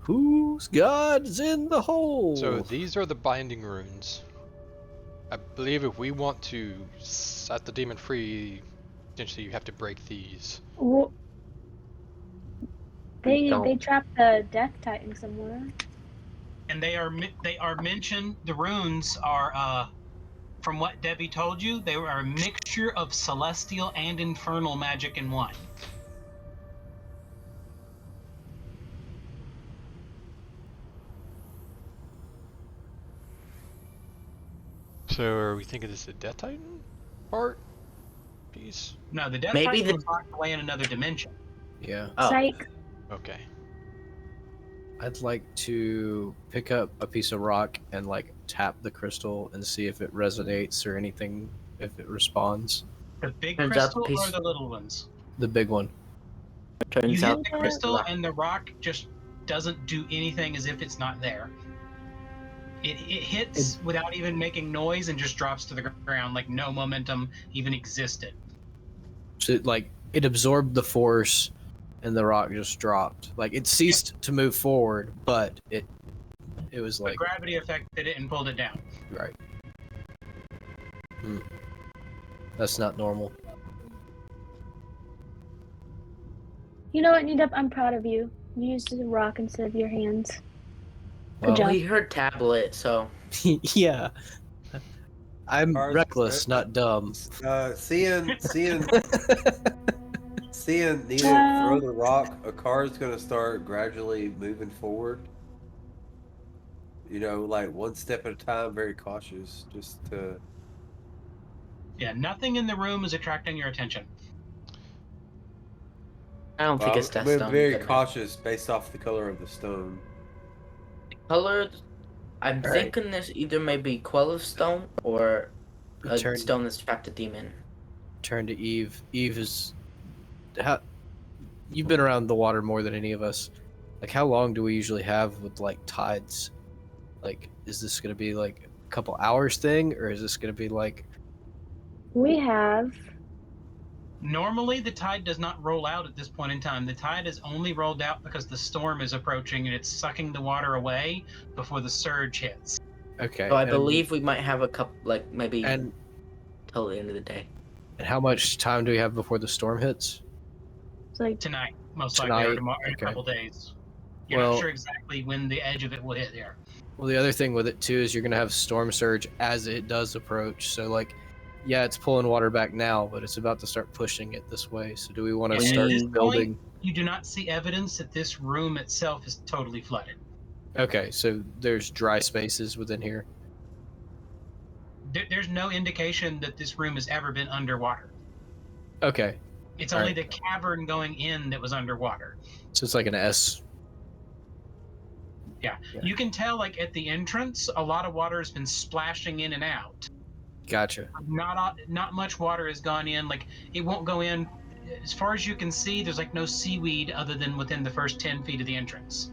Speaker 2: Whose God's in the hole?
Speaker 3: So these are the binding runes. I believe if we want to set the demon free, essentially you have to break these.
Speaker 6: Well,
Speaker 7: We
Speaker 6: they
Speaker 7: don't.
Speaker 6: trapped the Death Titan somewhere.
Speaker 4: And they are mentioned. The runes are, from what Debbie told you, they are a mixture of celestial and infernal magic in one.
Speaker 3: So are we thinking this is the Death Titan part? Piece?
Speaker 4: No, the Death
Speaker 7: Maybe
Speaker 4: Titan was locked away in another dimension.
Speaker 2: Yeah.
Speaker 7: Oh.
Speaker 6: Psych.
Speaker 3: Okay.
Speaker 2: I'd like to pick up a piece of rock and like tap the crystal and see if it resonates or anything, if it responds.
Speaker 4: The big
Speaker 7: Turns out
Speaker 4: crystal
Speaker 7: the piece-
Speaker 4: or the little ones?
Speaker 2: The big one.
Speaker 7: Turns
Speaker 4: You
Speaker 7: out
Speaker 4: hit the
Speaker 6: that-
Speaker 4: crystal and the rock just doesn't do anything as if it's not there. It hits without even making noise and just drops to the ground like no momentum even existed.
Speaker 2: So it absorbed the force, and the rock just dropped. Like it ceased to move forward, but it was
Speaker 4: The
Speaker 2: like
Speaker 4: gravity affected it and pulled it down.
Speaker 2: right. That's not normal.
Speaker 6: You know what, Nedep? I'm proud of you. You used a rock instead of your hands. Good
Speaker 2: Well,
Speaker 6: job.
Speaker 7: he heard tablet, so
Speaker 2: yeah. I'm
Speaker 5: Cars-
Speaker 2: reckless, not dumb.
Speaker 5: Seeing Nedep
Speaker 6: Wow.
Speaker 5: throw the rock, a car is going to start gradually moving forward. You know, like one step at a time, very cautious, just to.
Speaker 4: Yeah, nothing in the room is attracting your attention.
Speaker 7: I don't think
Speaker 5: Well,
Speaker 7: it's that
Speaker 5: I'm
Speaker 7: stone.
Speaker 5: very
Speaker 7: but
Speaker 5: cautious based off the color of the stone.
Speaker 7: Colored. I'm
Speaker 2: All right.
Speaker 7: thinking this either may be Quella's stone or a
Speaker 2: Turn-
Speaker 7: stone that's trapped a demon.
Speaker 2: Turn to Eve. Eve is how you've been around the water more than any of us. Like how long do we usually have with like tides? Like is this going to be like a couple hours thing, or is this going to be like
Speaker 6: We have.
Speaker 4: Normally, the tide does not roll out at this point in time. The tide is only rolled out because the storm is approaching and it's sucking the water away before the surge hits.
Speaker 2: okay?
Speaker 7: So I
Speaker 2: and-
Speaker 7: believe we might have a couple, like maybe
Speaker 2: and
Speaker 7: till the end of the day.
Speaker 2: and how much time do we have before the storm hits?
Speaker 6: It's like
Speaker 4: Tonight, most likely, or
Speaker 2: Tonight?
Speaker 4: tomorrow, in
Speaker 2: Okay.
Speaker 4: a couple days. You're
Speaker 2: Well-
Speaker 4: not sure exactly when the edge of it will hit there.
Speaker 2: Well, the other thing with it too is you're gonna have storm surge as it does approach. So like, yeah, it's pulling water back now, but it's about to start pushing it this way. So do we want to
Speaker 4: And at
Speaker 2: start
Speaker 4: this
Speaker 2: building?
Speaker 4: point, you do not see evidence that this room itself is totally flooded.
Speaker 2: Okay, so there's dry spaces within here.
Speaker 4: There's no indication that this room has ever been underwater.
Speaker 2: Okay,
Speaker 4: It's
Speaker 2: All
Speaker 4: only
Speaker 2: right.
Speaker 4: the cavern going in that was underwater.
Speaker 2: so it's like an S.
Speaker 4: Yeah.
Speaker 2: Yeah.
Speaker 4: You can tell, like, at the entrance, a lot of water has been splashing in and out.
Speaker 2: Gotcha.
Speaker 4: Not much water has gone in. Like, it won't go in. As far as you can see, there's, like, no seaweed other than within the first 10 feet of the entrance.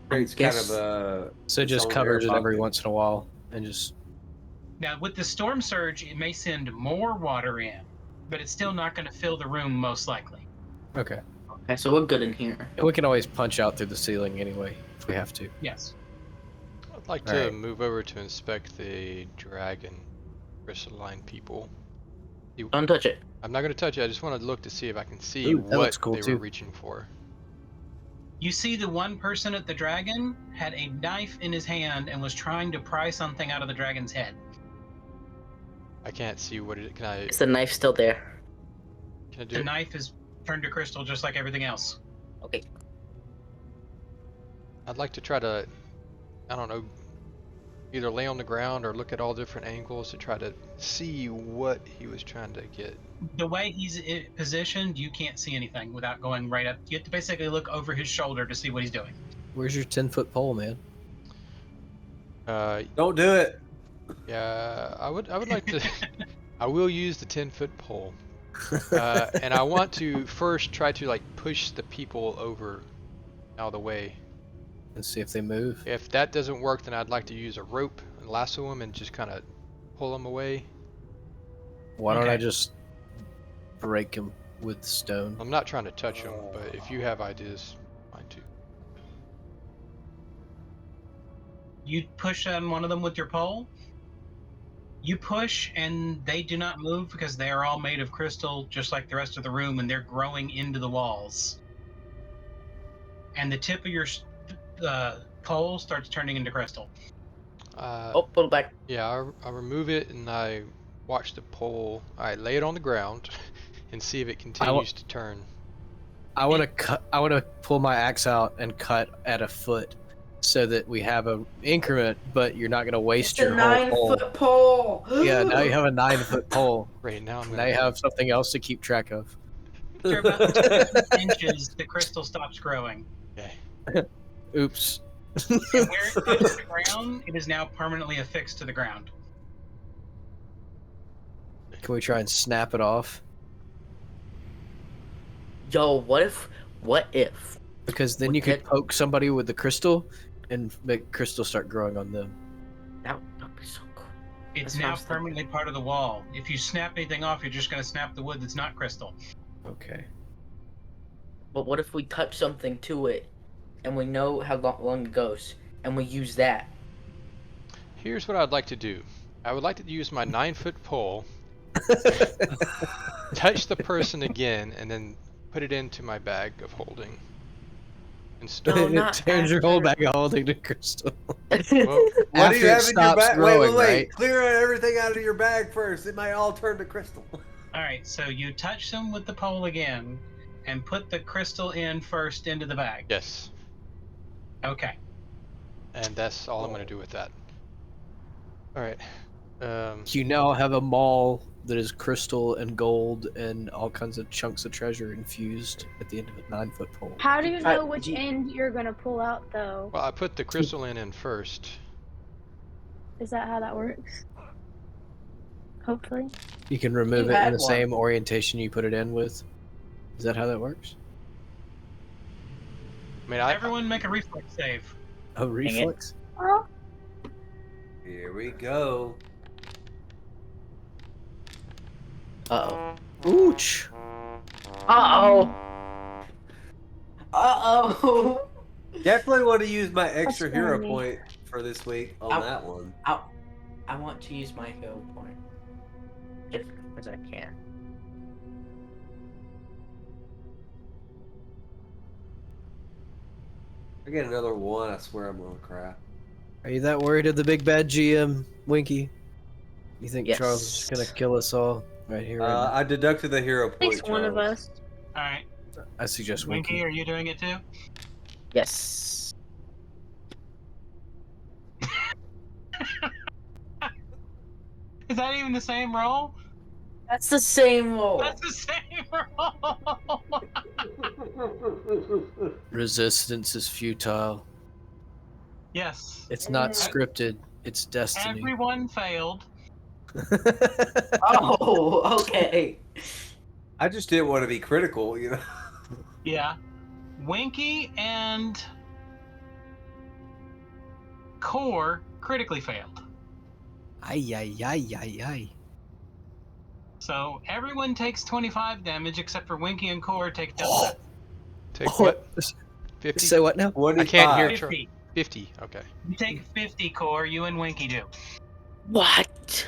Speaker 5: Creates kind of a.
Speaker 2: So it
Speaker 5: its
Speaker 2: just
Speaker 5: own
Speaker 2: covers
Speaker 5: air
Speaker 2: it every
Speaker 5: pocket.
Speaker 2: once in a while and just
Speaker 4: Now, with the storm surge, it may send more water in, but it's still not going to fill the room, most likely.
Speaker 2: okay.
Speaker 7: Okay, so we're good in here.
Speaker 2: And we can always punch out through the ceiling anyway if we have to.
Speaker 4: Yes.
Speaker 3: I'd like
Speaker 2: All
Speaker 3: to
Speaker 2: right.
Speaker 3: move over to inspect the dragon crystalline people.
Speaker 7: Don't touch it.
Speaker 3: I'm not going to touch it. I just want to look to see if I can see
Speaker 2: Ooh, that
Speaker 3: what
Speaker 2: looks cool,
Speaker 3: they
Speaker 2: too.
Speaker 3: were reaching for.
Speaker 4: You see the one person at the dragon had a knife in his hand and was trying to pry something out of the dragon's head.
Speaker 3: I can't see what it. Can I?
Speaker 7: Is the knife still there?
Speaker 3: Can I do
Speaker 4: The
Speaker 3: it?
Speaker 4: knife is turned to crystal just like everything else.
Speaker 7: Okay.
Speaker 3: I'd like to try to, I don't know, either lay on the ground or look at all different angles to try to see what he was trying to get.
Speaker 4: The way he's positioned, you can't see anything without going right up. You have to basically look over his shoulder to see what he's doing.
Speaker 2: Where's your 10-foot pole, man?
Speaker 5: Don't do it.
Speaker 3: Yeah, I would like to. I will use the 10-foot pole, and I want to first try to like push the people over out of the way.
Speaker 2: And see if they move.
Speaker 3: If that doesn't work, then I'd like to use a rope and lasso them and just kind of pull them away.
Speaker 2: Why don't I
Speaker 4: Okay.
Speaker 2: just break him with stone?
Speaker 3: I'm not trying to touch them, but if you have ideas, fine too.
Speaker 4: You push on one of them with your pole. You push, and they do not move because they are all made of crystal, just like the rest of the room, and they're growing into the walls. And the tip of your pole starts turning into crystal.
Speaker 7: Oh, pull it back.
Speaker 3: Yeah, I remove it and I watch the pole. I lay it on the ground and see if it continues to turn.
Speaker 2: I want to cut. I want to pull my axe out and cut at a foot, so that we have a increment. But you're not going to waste your whole pole.
Speaker 7: pole.
Speaker 2: Yeah, now you have a 9-foot pole.
Speaker 3: Right now, I'm
Speaker 2: Now
Speaker 3: gonna.
Speaker 2: you have something else to keep track of.
Speaker 4: After about 2 inches, the crystal stops growing.
Speaker 3: Okay.
Speaker 2: Oops.
Speaker 4: And where it touches the ground, it is now permanently affixed to the ground.
Speaker 2: Can we try and snap it off?
Speaker 7: Yo, what if?
Speaker 2: Because then
Speaker 7: We
Speaker 2: you could
Speaker 7: could-
Speaker 2: poke somebody with the crystal and make crystal start growing on them.
Speaker 7: That'd be so cool.
Speaker 4: It's
Speaker 7: That's what I
Speaker 4: now
Speaker 7: was thinking.
Speaker 4: permanently part of the wall. If you snap anything off, you're just going to snap the wood that's not crystal.
Speaker 2: Okay.
Speaker 7: But what if we touch something to it, and we know how long it goes, and we use that?
Speaker 3: Here's what I'd like to do. I would like to use my 9-foot pole, touch the person again, and then put it into my bag of holding. And
Speaker 7: No,
Speaker 3: start.
Speaker 7: not
Speaker 2: Change your whole
Speaker 7: after.
Speaker 2: bag of holding to crystal.
Speaker 3: Well,
Speaker 5: What do you
Speaker 2: After it
Speaker 5: have in your
Speaker 2: stops
Speaker 5: bag?
Speaker 2: growing,
Speaker 5: wait.
Speaker 2: right?
Speaker 5: Clear everything out of your bag first. It might all turn to crystal.
Speaker 4: All right, so you touch them with the pole again and put the crystal in first into the bag.
Speaker 3: yes.
Speaker 4: Okay.
Speaker 3: And that's all I'm going to do with that. All right.
Speaker 2: You now have a mall that is crystal and gold and all kinds of chunks of treasure infused at the end of a 9-foot pole.
Speaker 6: How do you
Speaker 7: I-
Speaker 6: know which end you're gonna pull out, though?
Speaker 3: Well, I put the crystal in first.
Speaker 6: Is that how that works? Hopefully.
Speaker 2: You can remove
Speaker 7: You
Speaker 2: it in
Speaker 7: had
Speaker 2: the
Speaker 7: one.
Speaker 2: same orientation you put it in with. Is that how that works?
Speaker 3: I mean,
Speaker 4: Everyone make a reflex save.
Speaker 2: A reflex?
Speaker 6: Oh,
Speaker 5: Here we go.
Speaker 7: Uh-oh.
Speaker 2: Ooch!
Speaker 7: Uh-oh. Uh-oh.
Speaker 5: Definitely want to use my extra
Speaker 6: scaring
Speaker 5: hero
Speaker 6: me.
Speaker 5: point for this week on
Speaker 7: Ow.
Speaker 5: that one.
Speaker 7: I want to use my hero point. If as I can.
Speaker 5: I get another one, I swear I'm gonna cry.
Speaker 2: Are you that worried of the big bad GM, Winky? You think
Speaker 7: Yes.
Speaker 2: Charles is gonna kill us all right here? Right now?
Speaker 5: I deducted the hero
Speaker 6: at
Speaker 5: point.
Speaker 6: least one of
Speaker 5: Charles.
Speaker 6: us.
Speaker 4: All right.
Speaker 2: I suggest
Speaker 4: Winky,
Speaker 2: Winky.
Speaker 4: are you doing it too?
Speaker 7: Yes.
Speaker 4: Is that even the same roll?
Speaker 7: That's the same roll.
Speaker 4: That's the same roll.
Speaker 2: Resistance is futile.
Speaker 4: Yes.
Speaker 2: It's not scripted. It's destiny.
Speaker 4: Everyone failed.
Speaker 7: Oh, okay.
Speaker 5: I just didn't want to be critical, you know.
Speaker 4: Yeah. Winky and Core critically failed.
Speaker 2: Ay, ay, ay, ay, ay.
Speaker 4: So everyone takes 25 damage except for Winky and Core take double that.
Speaker 3: take what? 50?
Speaker 2: Say what now?
Speaker 3: I can't hear.
Speaker 4: 50.
Speaker 3: 50. Okay.
Speaker 4: You take 50, Core. You and Winky do.
Speaker 7: What?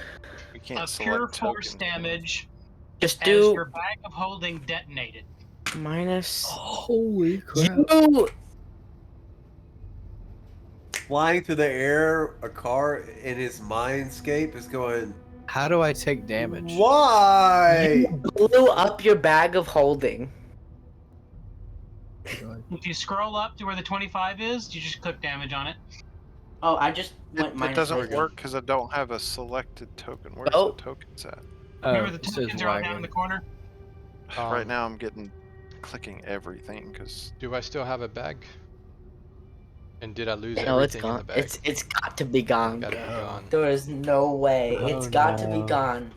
Speaker 8: We can't
Speaker 4: Of
Speaker 8: select
Speaker 4: pure force
Speaker 8: tokens.
Speaker 4: damage
Speaker 7: Just
Speaker 4: as
Speaker 7: do
Speaker 4: your bag of holding detonated.
Speaker 7: minus.
Speaker 2: Holy crap.
Speaker 7: You.
Speaker 5: Flying through the air, a car in his mindscape is going,
Speaker 2: How do I take damage?
Speaker 5: why?
Speaker 7: Blew up your bag of holding.
Speaker 4: If you scroll up to where the 25 is, you just click damage on it.
Speaker 7: Oh, I just went
Speaker 8: It
Speaker 7: minus.
Speaker 8: doesn't
Speaker 7: 30.
Speaker 8: work because I don't have a selected token. Where's
Speaker 7: Oh.
Speaker 8: the tokens at?
Speaker 4: Remember the
Speaker 2: it says
Speaker 4: tokens are all down in
Speaker 2: wagon.
Speaker 4: the corner?
Speaker 8: Right now I'm clicking everything because
Speaker 3: Do I still have a bag? And did I lose
Speaker 7: No, it's
Speaker 3: everything in the
Speaker 7: gone.
Speaker 3: bag?
Speaker 7: It's got to be gone.
Speaker 3: Gotta be gone.
Speaker 7: There is no way. It's
Speaker 2: Oh,
Speaker 7: got to be
Speaker 2: no.
Speaker 7: gone.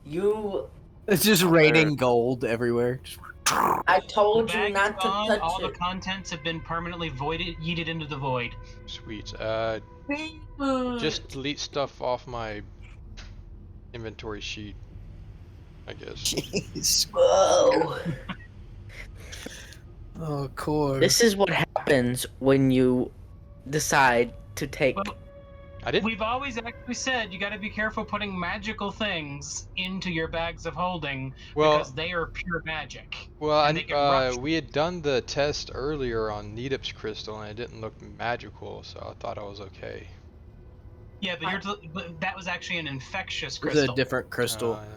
Speaker 7: You.
Speaker 2: It's just raining gold everywhere.
Speaker 7: I
Speaker 4: The
Speaker 7: told you
Speaker 4: bag's
Speaker 7: not to
Speaker 4: gone.
Speaker 7: touch
Speaker 4: All the
Speaker 7: it.
Speaker 4: contents have been permanently voided, yeeted into the void.
Speaker 3: Sweet. Just delete stuff off my inventory sheet, I guess.
Speaker 2: Jeez.
Speaker 7: Whoa.
Speaker 2: Oh, core.
Speaker 7: This is what happens when you decide to take.
Speaker 4: Well,
Speaker 3: I didn't.
Speaker 4: we've always actually said you got to be careful putting magical things into your bags of holding
Speaker 3: Well,
Speaker 4: because they are pure magic.
Speaker 3: well,
Speaker 4: and they can rush.
Speaker 3: we had done the test earlier on Nedep's crystal, and it didn't look magical, so I thought I was okay.
Speaker 4: Yeah, but that was actually an infectious
Speaker 2: It was
Speaker 4: crystal.
Speaker 2: a different crystal.
Speaker 3: Yeah.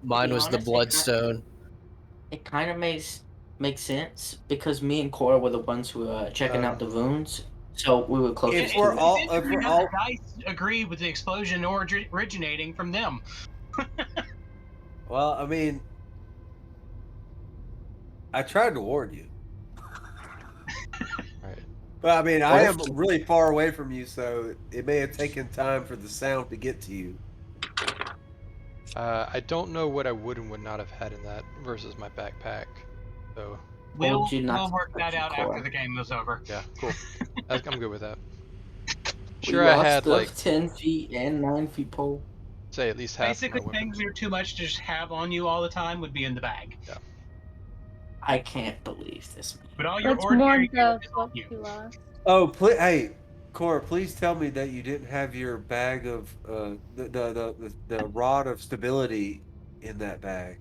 Speaker 2: Mine
Speaker 7: be
Speaker 2: was the
Speaker 7: honest, it
Speaker 2: bloodstone.
Speaker 7: It kind of makes sense because me and Cora were the ones who were checking out the runes, so we were closest.
Speaker 5: If
Speaker 7: to
Speaker 5: we're
Speaker 7: it.
Speaker 5: all-
Speaker 4: It's
Speaker 5: if we're
Speaker 4: interesting how
Speaker 5: all-
Speaker 4: the dice agree with the explosion originating from them.
Speaker 5: Well, I mean, I tried to warn you.
Speaker 3: Right.
Speaker 5: But I mean, I am
Speaker 7: Well,
Speaker 5: really far away from you, so it may have taken time for the sound to get to you.
Speaker 3: I don't know what I would and would not have had in that versus my backpack. So
Speaker 7: Told you not
Speaker 4: We'll
Speaker 7: to
Speaker 4: work
Speaker 7: touch
Speaker 4: that
Speaker 7: it,
Speaker 4: out
Speaker 7: Cora.
Speaker 4: after the game is over.
Speaker 3: yeah, cool. I'm good with that.
Speaker 7: We
Speaker 3: Sure, I
Speaker 7: lost
Speaker 3: had
Speaker 7: the
Speaker 3: like
Speaker 7: 10 feet and 9 feet pole.
Speaker 3: say at least half of my
Speaker 4: Basically,
Speaker 3: weapons.
Speaker 4: things that are too much to just have on you all the time would be in the bag.
Speaker 7: I can't believe this.
Speaker 4: But all your
Speaker 6: Let's mourn
Speaker 4: ordinary gear
Speaker 6: the
Speaker 4: is on
Speaker 6: folks
Speaker 4: you.
Speaker 6: we lost.
Speaker 5: Oh, hey, Cora, please tell me that you didn't have your bag of the rod of stability in that bag.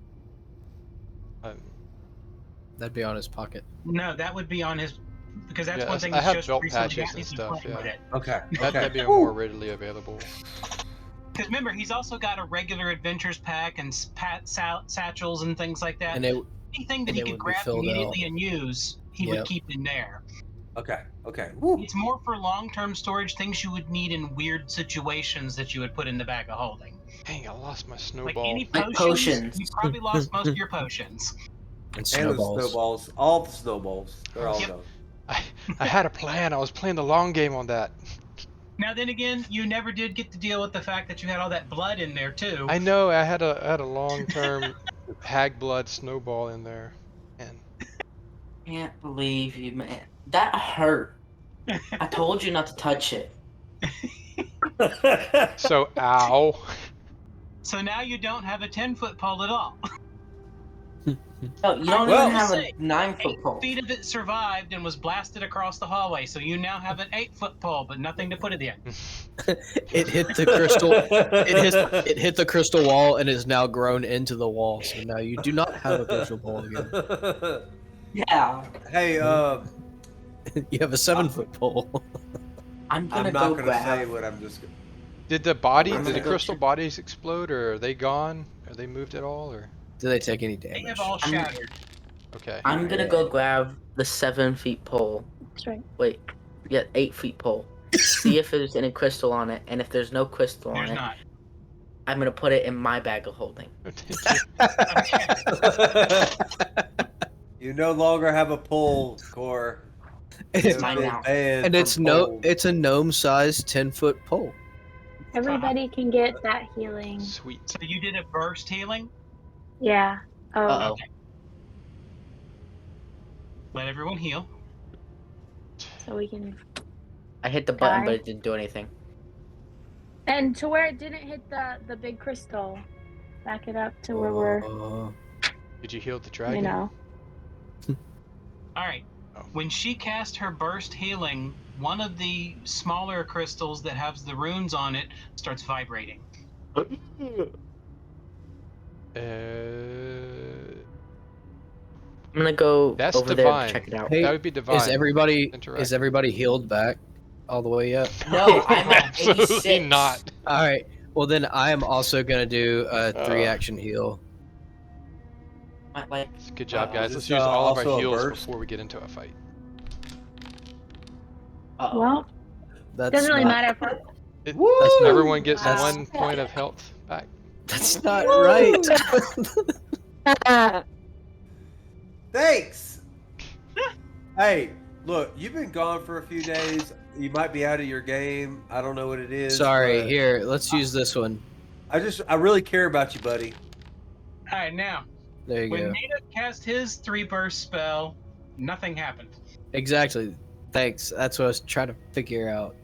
Speaker 2: That'd be on his pocket.
Speaker 4: No, that would be on his, because that's
Speaker 3: Yeah,
Speaker 4: one thing
Speaker 3: I
Speaker 4: he's
Speaker 3: have
Speaker 4: just
Speaker 3: belt
Speaker 4: recently
Speaker 3: patches
Speaker 4: got.
Speaker 3: and
Speaker 4: He's been
Speaker 3: stuff.
Speaker 4: playing with
Speaker 3: Yeah,
Speaker 4: it.
Speaker 5: Okay.
Speaker 3: that'd be more readily available.
Speaker 4: Because remember, he's also got a regular adventures pack and satchels and things like that.
Speaker 2: And it
Speaker 4: Anything that
Speaker 2: and
Speaker 4: he
Speaker 2: it
Speaker 4: could
Speaker 2: would be
Speaker 4: grab
Speaker 2: filled
Speaker 4: immediately
Speaker 2: out.
Speaker 4: and use, he
Speaker 2: Yep.
Speaker 4: would keep in there.
Speaker 5: Okay. Okay. Woo.
Speaker 4: It's more for long-term storage, things you would need in weird situations that you would put in the bag of holding.
Speaker 3: Dang, I lost my
Speaker 4: Like
Speaker 3: snowball.
Speaker 4: any
Speaker 7: Like
Speaker 4: potions,
Speaker 7: potions.
Speaker 4: you probably lost most of your potions.
Speaker 2: And
Speaker 5: And the
Speaker 2: snowballs.
Speaker 5: snowballs. All the snowballs. They're all
Speaker 4: Yep.
Speaker 5: gone.
Speaker 3: I had a plan. I was playing the long game on that.
Speaker 4: Now then again, you never did get to deal with the fact that you had all that blood in there too.
Speaker 3: I know I had a long-term hag blood snowball in there, and
Speaker 7: Can't believe you, man. That hurt. I told you not to touch it.
Speaker 3: so ow.
Speaker 4: So now you don't have a 10-foot pole at all.
Speaker 7: No, you don't
Speaker 5: Well-
Speaker 7: even have
Speaker 4: Say,
Speaker 7: a 9-foot
Speaker 4: 8
Speaker 7: pole.
Speaker 4: feet of it survived and was blasted across the hallway, so you now have an 8-foot pole, but nothing to put it in.
Speaker 2: It hit the crystal. It hit the crystal wall and is now grown into the wall. So now you do not have a crystal ball again.
Speaker 7: Yeah.
Speaker 5: Hey,
Speaker 2: You have a 7-foot pole.
Speaker 7: I'm gonna
Speaker 5: I'm
Speaker 7: go
Speaker 5: not gonna say
Speaker 7: grab.
Speaker 5: what I'm just.
Speaker 3: Did the crystal bodies explode, or are they gone? Are they moved at all, or?
Speaker 2: Do they take any
Speaker 4: They
Speaker 2: damage?
Speaker 4: have all shattered.
Speaker 3: Okay.
Speaker 7: I'm gonna go grab the 7-feet pole.
Speaker 6: That's right.
Speaker 7: Wait, yeah, 8-feet pole. See if there's any crystal on it, and if there's no crystal
Speaker 4: There's
Speaker 7: on it,
Speaker 4: not.
Speaker 7: I'm gonna put it in my bag of holding.
Speaker 5: You no longer have a pole, Core.
Speaker 7: It's mine now.
Speaker 2: And it's it's a gnome-sized 10-foot pole.
Speaker 6: Everybody can get that healing.
Speaker 3: Sweet.
Speaker 4: So you did a burst healing?
Speaker 6: Yeah. Oh.
Speaker 7: Uh-oh.
Speaker 4: Okay. Let everyone heal.
Speaker 6: So we can.
Speaker 7: I hit the button,
Speaker 6: Die.
Speaker 7: but it didn't do anything.
Speaker 6: And to where it didn't hit the big crystal. Back it up to where we're,
Speaker 3: Did you heal the dragon?
Speaker 6: you know.
Speaker 4: All right.
Speaker 3: Oh.
Speaker 4: When she cast her burst healing, one of the smaller crystals that has the runes on it starts vibrating.
Speaker 7: I'm gonna go
Speaker 3: That's
Speaker 7: over
Speaker 3: divine.
Speaker 7: there to check it out.
Speaker 2: Hey,
Speaker 3: that would be divine.
Speaker 2: Is everybody
Speaker 3: Interactive.
Speaker 2: healed back all the way yet?
Speaker 7: No, I'm at
Speaker 3: Absolutely
Speaker 7: 86.
Speaker 3: not.
Speaker 2: All right. Well, then I am also gonna do a 3-action heal.
Speaker 7: Like,
Speaker 3: Good job, guys.
Speaker 5: Is
Speaker 3: Let's
Speaker 5: this,
Speaker 3: use all of
Speaker 5: also
Speaker 3: our
Speaker 5: a
Speaker 3: heals
Speaker 5: burst?
Speaker 3: before we get into a fight.
Speaker 7: uh-oh.
Speaker 6: Well,
Speaker 2: That's
Speaker 6: doesn't really
Speaker 2: not,
Speaker 6: matter.
Speaker 3: That's everyone gets
Speaker 6: Wow.
Speaker 3: 1 point of health back.
Speaker 2: That's not right.
Speaker 5: Thanks. Hey, look, you've been gone for a few days. You might be out of your game. I don't know what it is.
Speaker 2: Sorry.
Speaker 5: but
Speaker 2: Here, let's use this one.
Speaker 5: I really care about you, buddy.
Speaker 4: All right, now,
Speaker 2: There you
Speaker 4: when
Speaker 2: go.
Speaker 4: Nedep cast his 3-burst spell, nothing happened.
Speaker 2: Exactly. Thanks. That's what I was trying to figure out.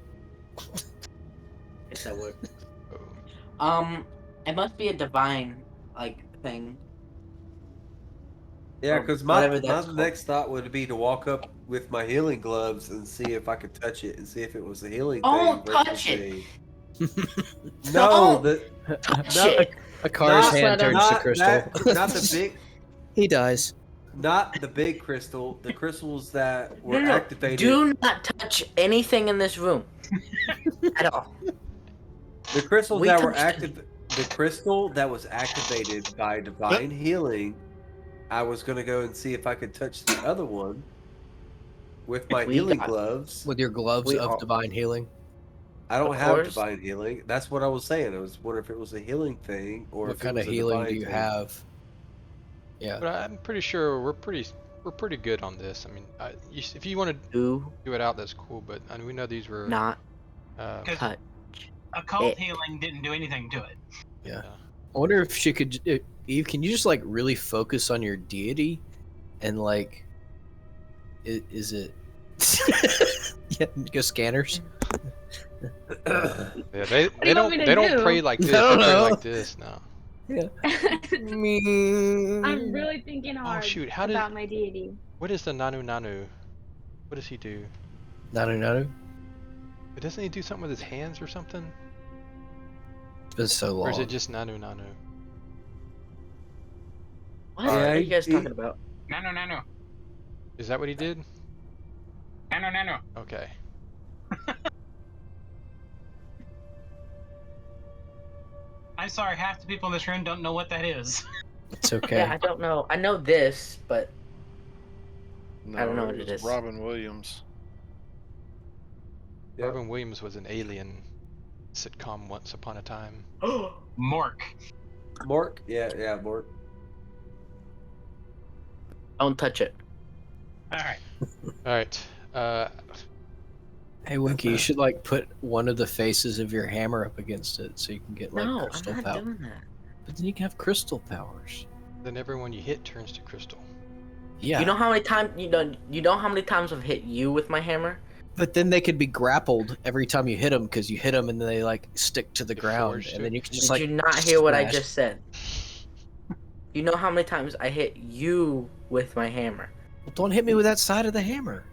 Speaker 7: Guess that worked.
Speaker 3: Oh.
Speaker 7: It must be a divine, thing.
Speaker 5: Yeah,
Speaker 7: Or
Speaker 5: because my
Speaker 7: whatever that's called.
Speaker 5: next thought would be to walk up with my healing gloves and see if I could touch it and see if it was a healing
Speaker 7: Oh,
Speaker 5: thing.
Speaker 7: touch
Speaker 5: versus
Speaker 7: it.
Speaker 5: a- No,
Speaker 7: No.
Speaker 5: the
Speaker 7: Shit.
Speaker 2: A car's
Speaker 5: Not-
Speaker 2: hand turns to
Speaker 5: not
Speaker 2: crystal.
Speaker 5: not the big,
Speaker 2: He dies.
Speaker 5: not the big crystal. The crystals that were
Speaker 7: No.
Speaker 5: activated.
Speaker 7: Do not touch anything in this room. At all.
Speaker 5: The crystals
Speaker 7: We
Speaker 5: that were
Speaker 7: touched
Speaker 5: active. The crystal that was activated by divine healing. I was gonna go and see if I could touch the other one with my
Speaker 7: We
Speaker 5: healing
Speaker 7: got-
Speaker 5: gloves.
Speaker 2: With your gloves
Speaker 7: We
Speaker 2: of
Speaker 7: all-
Speaker 2: divine healing.
Speaker 5: I don't
Speaker 7: Of
Speaker 5: have
Speaker 7: course.
Speaker 5: divine healing. That's what I was saying. I was wondering if it was a healing thing or
Speaker 2: What
Speaker 5: if
Speaker 2: kind
Speaker 5: it
Speaker 2: of
Speaker 5: was a
Speaker 2: healing
Speaker 5: divine
Speaker 2: do you
Speaker 5: thing.
Speaker 2: have? Yeah.
Speaker 3: But I'm pretty sure we're pretty good on this. I mean, if you want to
Speaker 7: Do
Speaker 3: do it out, that's cool. But I mean, we know these were.
Speaker 7: not
Speaker 3: Uh,
Speaker 4: Because
Speaker 7: touch.
Speaker 4: occult
Speaker 7: It-
Speaker 4: healing didn't do anything to it.
Speaker 2: Yeah. I wonder if she could. Eve, can you just like really focus on your deity, and like, is it? Yeah, go scanners.
Speaker 3: Yeah,
Speaker 6: What
Speaker 3: they
Speaker 6: do you want me to
Speaker 3: don't
Speaker 6: do?
Speaker 3: pray like this.
Speaker 2: I don't
Speaker 3: They pray
Speaker 2: know.
Speaker 3: like this now.
Speaker 2: Yeah.
Speaker 6: I'm really thinking
Speaker 3: Oh
Speaker 6: hard
Speaker 3: shoot! How did?
Speaker 6: about my deity.
Speaker 3: What is the Nanu Nanu? What does he do?
Speaker 2: Nanu.
Speaker 3: Doesn't he do something with his hands or something?
Speaker 2: It's been so long.
Speaker 3: Or is it just Nanu Nanu?
Speaker 7: What
Speaker 5: Yeah,
Speaker 7: are you guys
Speaker 5: he-
Speaker 7: talking about?
Speaker 4: Nano.
Speaker 3: Is that what he did?
Speaker 4: Nano.
Speaker 3: Okay.
Speaker 4: I'm sorry, half the people in this room don't know what that is.
Speaker 2: It's okay.
Speaker 7: Yeah, I don't know. I know this, but
Speaker 8: No,
Speaker 7: I don't know what
Speaker 8: it
Speaker 7: it
Speaker 8: was
Speaker 7: is.
Speaker 8: Robin Williams.
Speaker 5: Yep.
Speaker 3: Robin Williams was an alien sitcom once upon a time.
Speaker 4: Mork.
Speaker 5: Mork? Yeah, Mork.
Speaker 7: don't touch it.
Speaker 4: Alright.
Speaker 3: Alright.
Speaker 2: Hey Winky, you should like put one of the faces of your hammer up against it so you can get like
Speaker 7: No, I'm
Speaker 2: crystal
Speaker 7: not
Speaker 2: power.
Speaker 7: doing that.
Speaker 2: But then you can have crystal powers.
Speaker 3: Then everyone you hit turns to crystal.
Speaker 2: Yeah.
Speaker 7: You know how many times you know how many times I've hit you with my hammer?
Speaker 2: But then they could be grappled every time you hit them because you hit them and then they like stick to the
Speaker 3: Get
Speaker 2: ground,
Speaker 3: forged
Speaker 2: and
Speaker 3: to-
Speaker 2: then you can just
Speaker 7: Did
Speaker 2: like.
Speaker 7: you not hear what I
Speaker 2: smash.
Speaker 7: just said? You know how many times I hit you with my hammer?
Speaker 2: Well, don't hit me with that side of the hammer.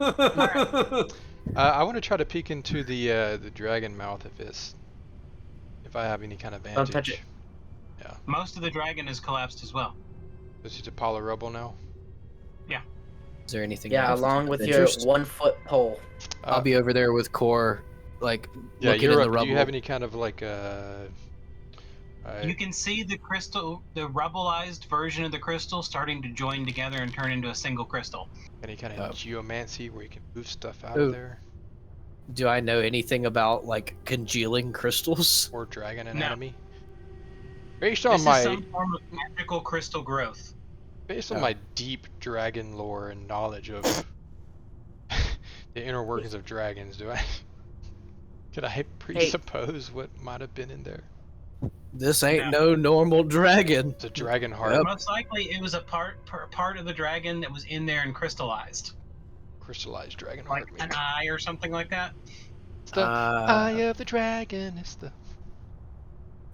Speaker 3: I want to try to peek into the dragon mouth if I have any kind of bandage.
Speaker 7: Don't touch it.
Speaker 4: Most of the dragon is collapsed as well.
Speaker 3: Is it a pile of rubble now?
Speaker 2: Is there anything?
Speaker 7: Yeah,
Speaker 2: else
Speaker 7: along
Speaker 2: of
Speaker 7: with your
Speaker 2: interest?
Speaker 7: 1 foot pole.
Speaker 2: I'll be over there with Core, like
Speaker 3: Yeah,
Speaker 2: looking
Speaker 3: you're
Speaker 2: in the
Speaker 3: up.
Speaker 2: rubble.
Speaker 3: Do you have any kind of like
Speaker 4: You can see the crystal, the rubbleized version of the crystal starting to join together and turn into a single crystal.
Speaker 3: any kind of
Speaker 2: Oh.
Speaker 3: geomancy where you can move stuff out
Speaker 2: Ooh.
Speaker 3: of there?
Speaker 2: Do I know anything about like congealing crystals?
Speaker 3: Or dragon
Speaker 4: No.
Speaker 3: anatomy? Based
Speaker 4: This
Speaker 3: on
Speaker 4: is
Speaker 3: my
Speaker 4: some form of magical crystal growth.
Speaker 3: based on
Speaker 2: Oh.
Speaker 3: my deep dragon lore and knowledge of the inner workings of dragons, could I presuppose what might have been in there?
Speaker 2: This ain't no normal dragon.
Speaker 3: It's a dragon heart,
Speaker 2: Yep.
Speaker 4: Most likely, it was a part of the dragon that was in there and crystallized,
Speaker 3: crystallized dragon
Speaker 4: like
Speaker 3: heart.
Speaker 4: an
Speaker 3: Maybe.
Speaker 4: eye or something like that.
Speaker 3: It's the eye of the dragon. It's the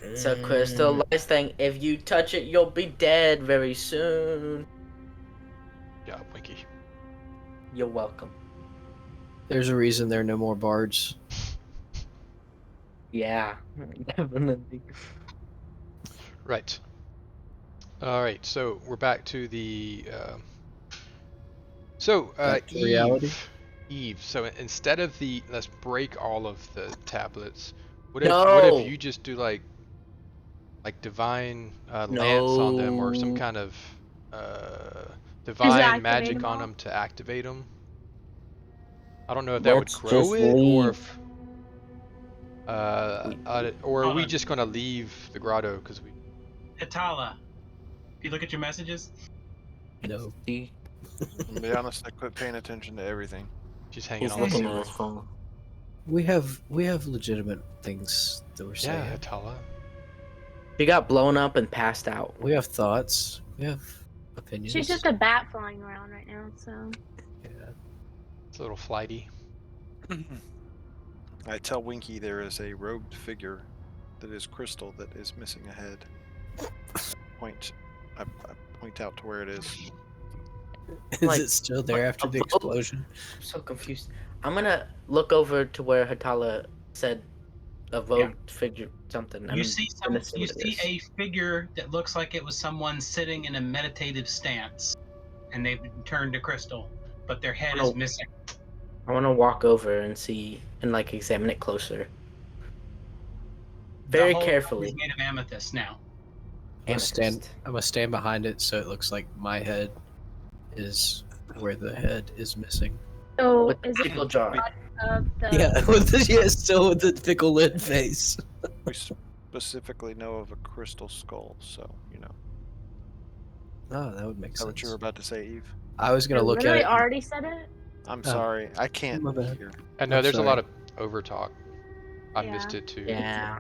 Speaker 7: It's a crystallized thing. If you touch it, you'll be dead very soon.
Speaker 3: yeah, Winky.
Speaker 7: You're welcome.
Speaker 2: There's a reason there are no more bards.
Speaker 7: Yeah, definitely.
Speaker 3: Right. All right. So we're back to the.
Speaker 2: Back to
Speaker 3: Eve.
Speaker 2: reality?
Speaker 3: Eve. So instead of let's break all of the tablets. What
Speaker 7: No.
Speaker 3: if you just do like divine lance on them or some
Speaker 7: No.
Speaker 3: kind of divine
Speaker 6: activate
Speaker 3: magic
Speaker 6: them
Speaker 3: on
Speaker 6: all?
Speaker 3: them to activate them? I don't know if that would
Speaker 7: Let's
Speaker 3: grow
Speaker 7: just
Speaker 3: it or
Speaker 7: leave.
Speaker 3: if. Or are we just gonna leave the grotto because we?
Speaker 4: Atala, if you look at your messages,
Speaker 2: No.
Speaker 7: See,
Speaker 8: To be honest, I quit paying attention to everything.
Speaker 3: She's hanging
Speaker 7: he's
Speaker 3: on the
Speaker 7: looking at
Speaker 3: zero.
Speaker 7: his phone.
Speaker 2: We have legitimate things that we're saying.
Speaker 3: Yeah, Atala.
Speaker 7: She got blown up and passed out.
Speaker 2: We have thoughts. We have opinions.
Speaker 6: She's just a bat flying around right now, so.
Speaker 2: Yeah.
Speaker 3: It's a little flighty.
Speaker 8: I tell Winky there is a robed figure that is crystal that is missing a head. I point out to where it is.
Speaker 2: Is
Speaker 7: Like,
Speaker 2: it still there after the
Speaker 7: a-
Speaker 2: explosion?
Speaker 7: I'm so confused. I'm gonna look over to where Hatala said a rogue figure something.
Speaker 4: you see
Speaker 7: gonna see
Speaker 4: you
Speaker 7: what it
Speaker 4: see
Speaker 7: is.
Speaker 4: a figure that looks like it was someone sitting in a meditative stance, and they've turned to crystal, but their head is
Speaker 7: Oh.
Speaker 4: missing.
Speaker 7: I want to walk over and see and like examine it closer.
Speaker 4: The
Speaker 7: Very
Speaker 4: whole
Speaker 7: carefully.
Speaker 4: thing is made of amethyst now.
Speaker 2: I'm gonna stand behind it so it looks like my head is where the head is missing.
Speaker 6: So,
Speaker 7: With
Speaker 6: is it
Speaker 7: pickle jar.
Speaker 6: of the.
Speaker 2: Yeah, still with the pickle lid face.
Speaker 8: We specifically know of a crystal skull, so you know.
Speaker 2: Oh, that would make
Speaker 8: Is that what you were
Speaker 2: sense.
Speaker 8: about to say, Eve?
Speaker 2: I was gonna
Speaker 6: I
Speaker 2: look at
Speaker 6: literally
Speaker 2: it.
Speaker 6: already said it?
Speaker 8: I'm
Speaker 2: Oh.
Speaker 8: sorry, I can't
Speaker 2: My bad.
Speaker 8: hear.
Speaker 3: I know
Speaker 2: I'm
Speaker 3: there's a
Speaker 2: sorry.
Speaker 3: lot of over talk. I
Speaker 6: Yeah.
Speaker 3: missed it too.
Speaker 7: Yeah.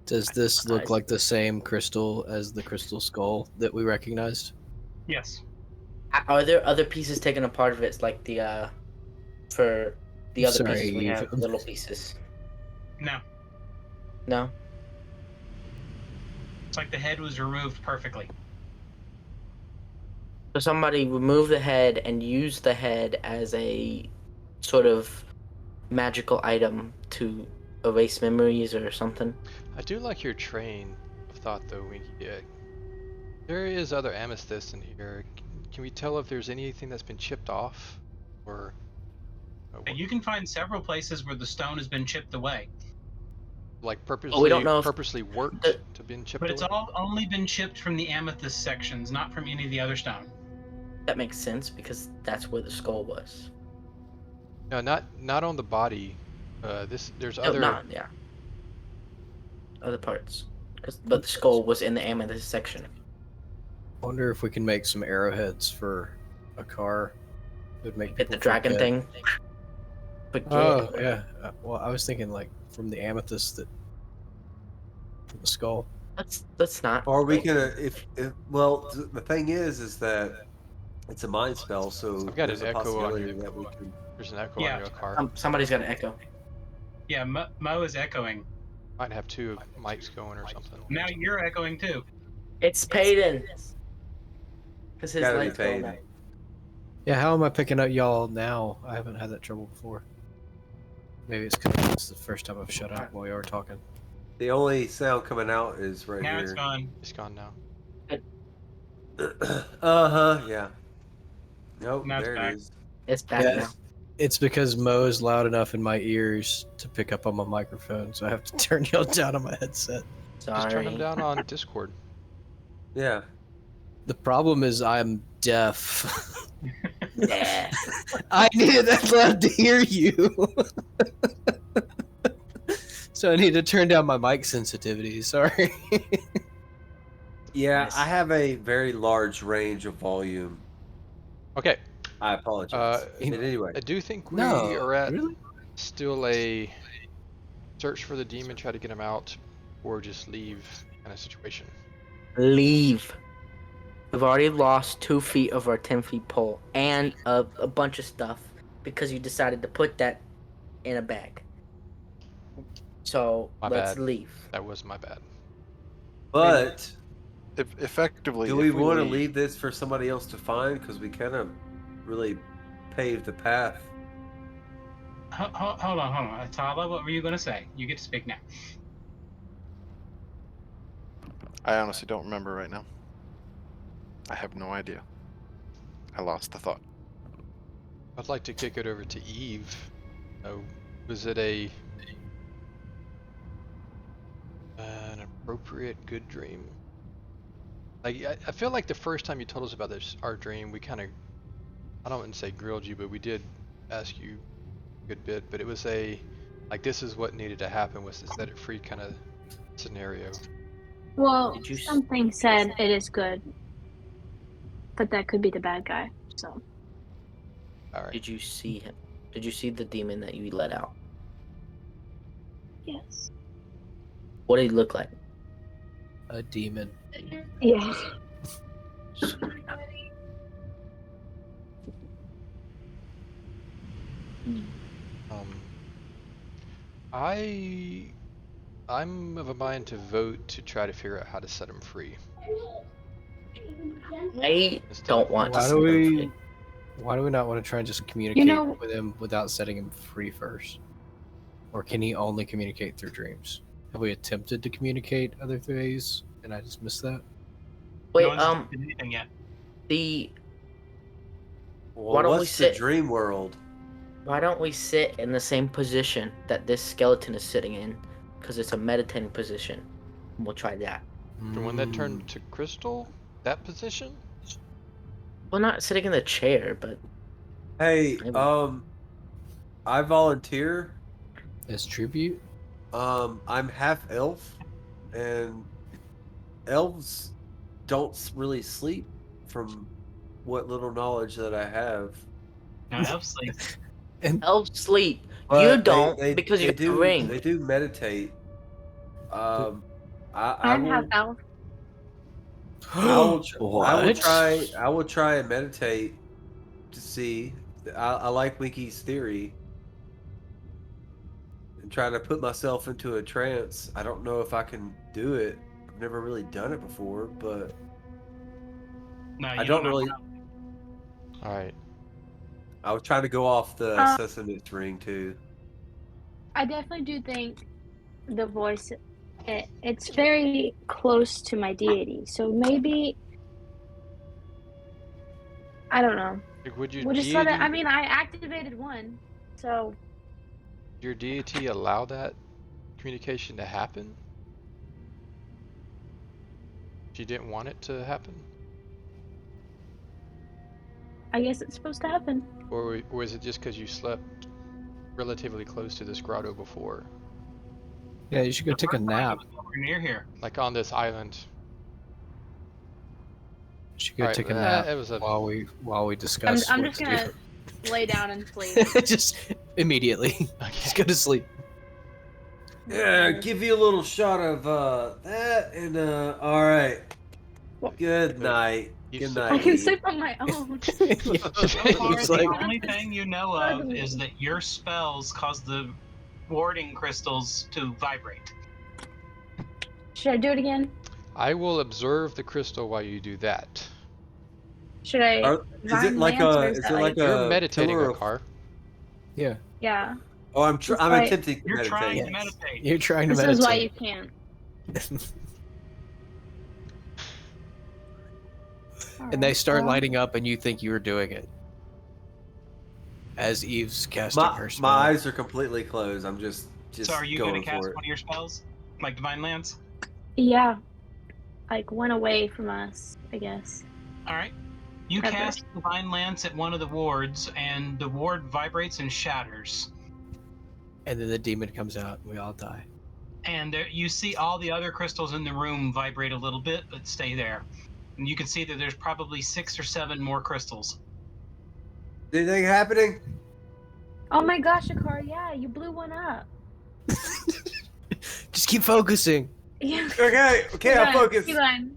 Speaker 2: Does this look like the same crystal as the crystal skull that we recognized?
Speaker 4: Yes.
Speaker 7: Are there other pieces taken apart of it, like the for the other
Speaker 2: Sorry,
Speaker 7: pieces we
Speaker 2: Eve.
Speaker 7: have little pieces?
Speaker 4: No.
Speaker 7: No.
Speaker 4: It's like the head was removed perfectly.
Speaker 7: So somebody remove the head and use the head as a sort of magical item to erase memories or something.
Speaker 3: I do like your train of thought though, Winky. There is other amethyst in here. Can we tell if there's anything that's been chipped off, or?
Speaker 4: You can find several places where the stone has been chipped away,
Speaker 3: Like
Speaker 7: we don't know if
Speaker 3: purposely worked
Speaker 7: the-
Speaker 3: to been chipped
Speaker 4: but it's
Speaker 3: away?
Speaker 4: all only been chipped from the amethyst sections, not from any of the other stone.
Speaker 7: That makes sense because that's where the skull was.
Speaker 3: No, not on the body. There's
Speaker 7: No,
Speaker 3: other.
Speaker 7: not yeah. Other parts, but the skull was in the amethyst section.
Speaker 2: Wonder if we can make some arrowheads for a car. It would make
Speaker 7: Hit the
Speaker 2: people
Speaker 7: dragon
Speaker 2: forget.
Speaker 7: thing. Forget.
Speaker 2: Oh yeah. Well, I was thinking like from the amethyst that from the skull.
Speaker 7: That's not.
Speaker 5: Or we can, if well, the thing is that it's a mind spell, so
Speaker 3: I've got
Speaker 5: there's
Speaker 3: an
Speaker 5: a
Speaker 3: echo on
Speaker 5: possibility
Speaker 3: your-
Speaker 5: that we can.
Speaker 3: There's an echo
Speaker 4: Yeah.
Speaker 3: on your car.
Speaker 7: Somebody's got an echo.
Speaker 4: Yeah, Mo is echoing.
Speaker 3: Might have two mics going or something.
Speaker 4: Now you're echoing too.
Speaker 7: It's Payton. Because his
Speaker 5: Gotta be
Speaker 7: light's going
Speaker 5: Payton.
Speaker 7: out.
Speaker 2: Yeah, how am I picking up y'all now? I haven't had that trouble before. Maybe it's because it's the first time I've shut up while you were talking.
Speaker 5: The only sound coming out is right
Speaker 4: Now it's
Speaker 5: here.
Speaker 4: gone.
Speaker 3: It's gone now.
Speaker 5: Yeah. Nope,
Speaker 4: Now it's
Speaker 5: there
Speaker 4: back.
Speaker 5: it is.
Speaker 7: It's back
Speaker 2: Yeah.
Speaker 7: now.
Speaker 2: It's because Mo is loud enough in my ears to pick up on my microphone, so I have to turn y'all down on my headset.
Speaker 7: Sorry.
Speaker 3: Just turn them down on Discord.
Speaker 5: Yeah.
Speaker 2: The problem is I'm deaf.
Speaker 7: Yeah.
Speaker 2: I needed that loud to hear you. So I need to turn down my mic sensitivity. Sorry.
Speaker 5: Yeah,
Speaker 7: Nice.
Speaker 5: I have a very large range of volume.
Speaker 3: Okay.
Speaker 5: I apologize. But anyway,
Speaker 3: I do think we
Speaker 2: No,
Speaker 3: are at
Speaker 2: really?
Speaker 3: still a search for the demon, try to get him out, or just leave kind of situation.
Speaker 7: Leave. We've already lost 2 feet of our 10 feet pole and a bunch of stuff because you decided to put that in a bag. So
Speaker 3: My
Speaker 7: let's
Speaker 3: bad.
Speaker 7: leave.
Speaker 3: That was my bad.
Speaker 5: but
Speaker 8: Effectively,
Speaker 5: do
Speaker 8: if
Speaker 5: we want to
Speaker 8: leave,
Speaker 5: leave this for somebody else to find? Because we kind of really paved the path.
Speaker 4: Hold on. Tala, what were you going to say? You get to speak now.
Speaker 8: I honestly don't remember right now. I have no idea. I lost the thought.
Speaker 3: I'd like to kick it over to Eve. Was it an appropriate good dream? Like I feel like the first time you told us about our dream, we kind of, I don't want to say grilled you, but we did ask you a good bit. But it was like this is what needed to happen, was to set it free kind of scenario.
Speaker 6: Well,
Speaker 7: Did you
Speaker 6: something said it is good, but that could be the bad guy. So
Speaker 3: All right.
Speaker 7: Did you see him? Did you see the demon that you let out?
Speaker 6: yes,
Speaker 7: What did he look like?
Speaker 2: A demon.
Speaker 6: yes.
Speaker 3: I'm of a mind to vote to try to figure out how to set him free.
Speaker 7: I
Speaker 3: Instead
Speaker 7: don't
Speaker 3: of-
Speaker 7: want to
Speaker 2: Why
Speaker 7: set
Speaker 2: do
Speaker 7: him
Speaker 2: we?
Speaker 7: free.
Speaker 2: Why do we not want to try and just communicate
Speaker 6: know-
Speaker 2: with him without setting him free first? Or can he only communicate through dreams? Have we attempted to communicate other ways, and I just missed that?
Speaker 7: Wait,
Speaker 4: No one's did anything yet.
Speaker 5: Well,
Speaker 7: Why don't we
Speaker 5: what's the
Speaker 7: sit-
Speaker 5: dream world?
Speaker 7: why don't we sit in the same position that this skeleton is sitting in? Because it's a meditating position. We'll try that.
Speaker 3: The one that
Speaker 2: Mm,
Speaker 3: turned to crystal? That position?
Speaker 7: Well, not sitting in the chair, but
Speaker 5: Hey,
Speaker 7: Maybe.
Speaker 5: I volunteer.
Speaker 2: as tribute.
Speaker 5: I'm half elf, and elves don't really sleep, from what little knowledge that I have.
Speaker 4: No, elf sleep.
Speaker 7: elves sleep.
Speaker 5: But
Speaker 7: You
Speaker 5: they-
Speaker 7: don't
Speaker 5: they-
Speaker 7: because
Speaker 5: they
Speaker 7: you got the
Speaker 5: do.
Speaker 7: ring.
Speaker 5: They do meditate. I
Speaker 6: I'm half
Speaker 5: will.
Speaker 6: elf.
Speaker 5: I will try and meditate to see. I like Winky's theory and trying to put myself into a trance. I don't know if I can do it. I've never really done it before, but
Speaker 4: No,
Speaker 5: I
Speaker 4: you
Speaker 5: don't
Speaker 4: don't know.
Speaker 5: really.
Speaker 3: All right.
Speaker 5: I was trying to go off the Sesame ring too.
Speaker 6: I definitely do think the voice, it's very close to my deity. So maybe, I don't know.
Speaker 3: Like, would your
Speaker 6: We'll just let it. I
Speaker 3: deity,
Speaker 6: mean, I activated one, so
Speaker 3: your deity allow that communication to happen? She didn't want it to happen,
Speaker 6: I guess it's supposed to happen.
Speaker 3: or is it just because you slept relatively close to this grotto before,
Speaker 2: Yeah, you should go take a nap.
Speaker 4: We're near here.
Speaker 3: like on this island?
Speaker 2: You should go
Speaker 3: Alright,
Speaker 2: take a nap
Speaker 3: it was a
Speaker 2: while we
Speaker 6: I'm
Speaker 2: discuss
Speaker 6: I'm
Speaker 2: what
Speaker 6: just
Speaker 2: to
Speaker 6: gonna lay down and sleep.
Speaker 2: do. Just immediately. Just
Speaker 3: okay.
Speaker 2: go to sleep.
Speaker 5: Yeah, give you a little shot of that, and all right. Good night.
Speaker 3: You
Speaker 5: Good
Speaker 3: sleep-
Speaker 6: I
Speaker 5: night.
Speaker 6: can
Speaker 5: Eve.
Speaker 6: sleep on my own.
Speaker 4: So far,
Speaker 2: It's
Speaker 4: the
Speaker 2: like-
Speaker 4: only thing you know of is that your spells cause the warding crystals to vibrate.
Speaker 6: Should I do it again?
Speaker 3: I will observe the crystal while you do that.
Speaker 6: Should I?
Speaker 5: Is it
Speaker 6: Vine
Speaker 5: like
Speaker 6: Lance, or
Speaker 5: a?
Speaker 6: is
Speaker 5: Is
Speaker 6: that
Speaker 5: it like
Speaker 3: You're
Speaker 5: a
Speaker 3: meditating,
Speaker 5: pillar of-
Speaker 3: Akar.
Speaker 2: Yeah,
Speaker 6: Yeah.
Speaker 5: Oh, I'm
Speaker 6: That's
Speaker 5: I'm
Speaker 6: why-
Speaker 5: attempting to
Speaker 4: You're
Speaker 5: meditate.
Speaker 4: trying
Speaker 2: Yes.
Speaker 4: to meditate.
Speaker 2: you're trying to
Speaker 6: This
Speaker 2: meditate.
Speaker 6: is why you can't.
Speaker 2: And they
Speaker 6: Alright,
Speaker 2: start
Speaker 6: well,
Speaker 2: lighting up, and you think you were doing it. As Eve's casting her
Speaker 5: My
Speaker 2: spell.
Speaker 5: eyes are completely closed. I'm just
Speaker 4: So are you
Speaker 5: going
Speaker 4: going to cast
Speaker 5: for it.
Speaker 4: one of your spells? Like Divine Lance?
Speaker 6: Yeah. Like one away from us, I guess.
Speaker 4: Alright. You
Speaker 6: Ever.
Speaker 4: cast Divine Lance at one of the wards, and the ward vibrates and shatters.
Speaker 2: And then the demon comes out, and we all die.
Speaker 4: And there, you see all the other crystals in the room vibrate a little bit, but stay there. And you can see that there's probably 6 or 7 more crystals.
Speaker 5: Anything happening?
Speaker 6: Oh my gosh, Akar, yeah, you blew one up.
Speaker 2: Just keep focusing.
Speaker 6: Yeah.
Speaker 5: Okay, I'll focus.
Speaker 6: Keep on.